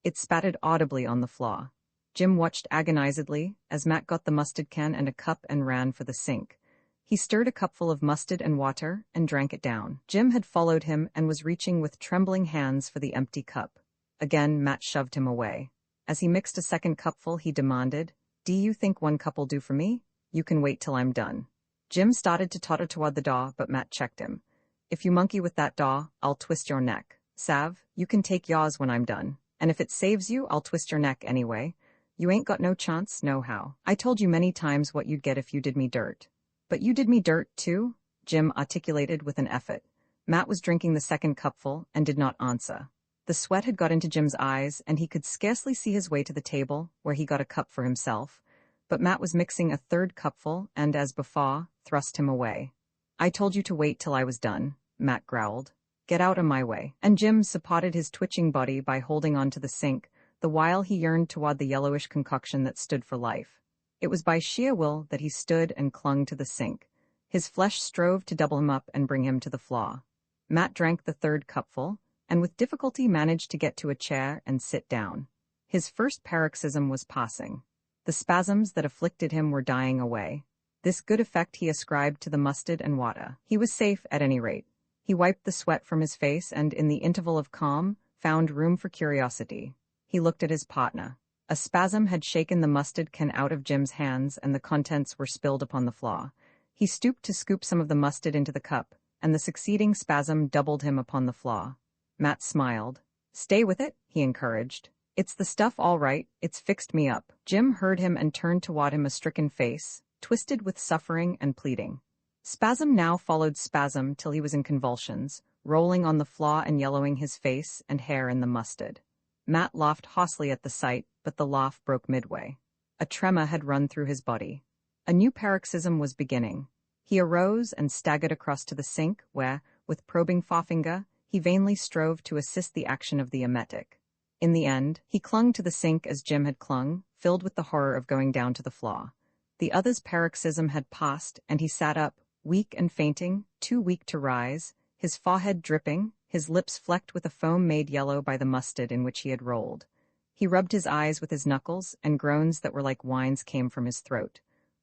It spattered audibly on the floor. Jim watched agonizedly as Matt got the mustard can and a cup and ran for the sink. He stirred a cupful of mustard and water and drank it down. Jim had followed him and was reaching with trembling hands for the empty cup. Again, Matt shoved him away. As he mixed a second cupful, he demanded, "Do you think one cup'll do for me? You can wait till I'm done." Jim started to totter toward the door, but Matt checked him. "If you monkey with that door, I'll twist your neck. Sav, you can take yours when I'm done. And if it saves you, I'll twist your neck anyway. You ain't got no chance, no how. I told you many times what you'd get if you did me dirt." "But you did me dirt, too?" Jim articulated with an effort. Matt was drinking the second cupful and did not answer. The sweat had got into Jim's eyes, and he could scarcely see his way to the table, where he got a cup for himself. But Matt was mixing a third cupful and, as before, thrust him away. "I told you to wait till I was done," Matt growled. "Get out of my way." And Jim supported his twitching body by holding on to the sink, the while he yearned toward the yellowish concoction that stood for life. It was by sheer will that he stood and clung to the sink. His flesh strove to double him up and bring him to the floor. Matt drank the third cupful, and with difficulty managed to get to a chair and sit down. His first paroxysm was passing. The spasms that afflicted him were dying away. This good effect he ascribed to the mustard and water. He was safe, at any rate. He wiped the sweat from his face and, in the interval of calm, found room for curiosity. He looked at his partner. A spasm had shaken the mustard can out of Jim's hands, and the contents were spilled upon the floor. He stooped to scoop some of the mustard into the cup, and the succeeding spasm doubled him upon the floor. Matt smiled. "Stay with it," he encouraged. "It's the stuff all right, it's fixed me up." Jim heard him and turned toward him a stricken face, twisted with suffering and pleading. Spasm now followed spasm till he was in convulsions, rolling on the floor and yellowing his face and hair in the mustard. Matt laughed hoarsely at the sight, but the laugh broke midway. A tremor had run through his body. A new paroxysm was beginning. He arose and staggered across to the sink, where, with probing forefinger, he vainly strove to assist the action of the emetic. In the end, he clung to the sink as Jim had clung, filled with the horror of going down to the floor. The other's paroxysm had passed, and he sat up, weak and fainting, too weak to rise, his forehead dripping, his lips flecked with a foam made yellow by the mustard in which he had rolled. He rubbed his eyes with his knuckles, and groans that were like whines came from his throat.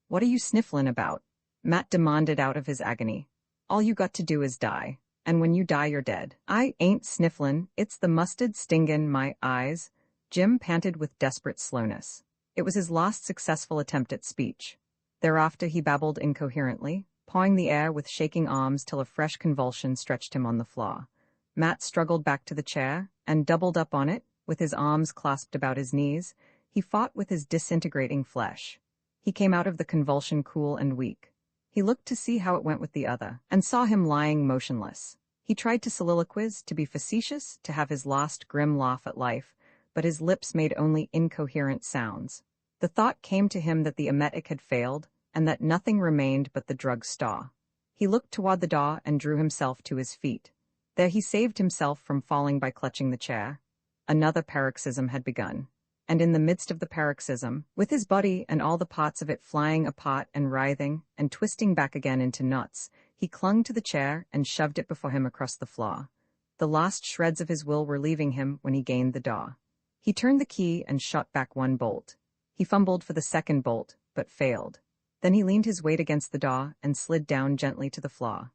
"What are you snifflin' about?" Matt demanded out of his agony. "All you got to do is die. And when you die, you're dead." "I ain't snifflin', it's the mustard stingin' my eyes," Jim panted with desperate slowness. It was his last successful attempt at speech. Thereafter he babbled incoherently, pawing the air with shaking arms till a fresh convulsion stretched him on the floor. Matt struggled back to the chair, and doubled up on it, with his arms clasped about his knees, he fought with his disintegrating flesh. He came out of the convulsion cool and weak. He looked to see how it went with the other, and saw him lying motionless. He tried to soliloquize, to be facetious, to have his last grim laugh at life, but his lips made only incoherent sounds. The thought came to him that the emetic had failed, and that nothing remained but the drug store. He looked toward the door and drew himself to his feet. There he saved himself from falling by clutching the chair. Another paroxysm had begun, and in the midst of the paroxysm, with his body and all the parts of it flying apart and writhing and twisting back again into knots, he clung to the chair and shoved it before him across the floor. The last shreds of his will were leaving him when he gained the door. He turned the key and shot back one bolt. He fumbled for the second bolt, but failed. Then he leaned his weight against the door and slid down gently to the floor.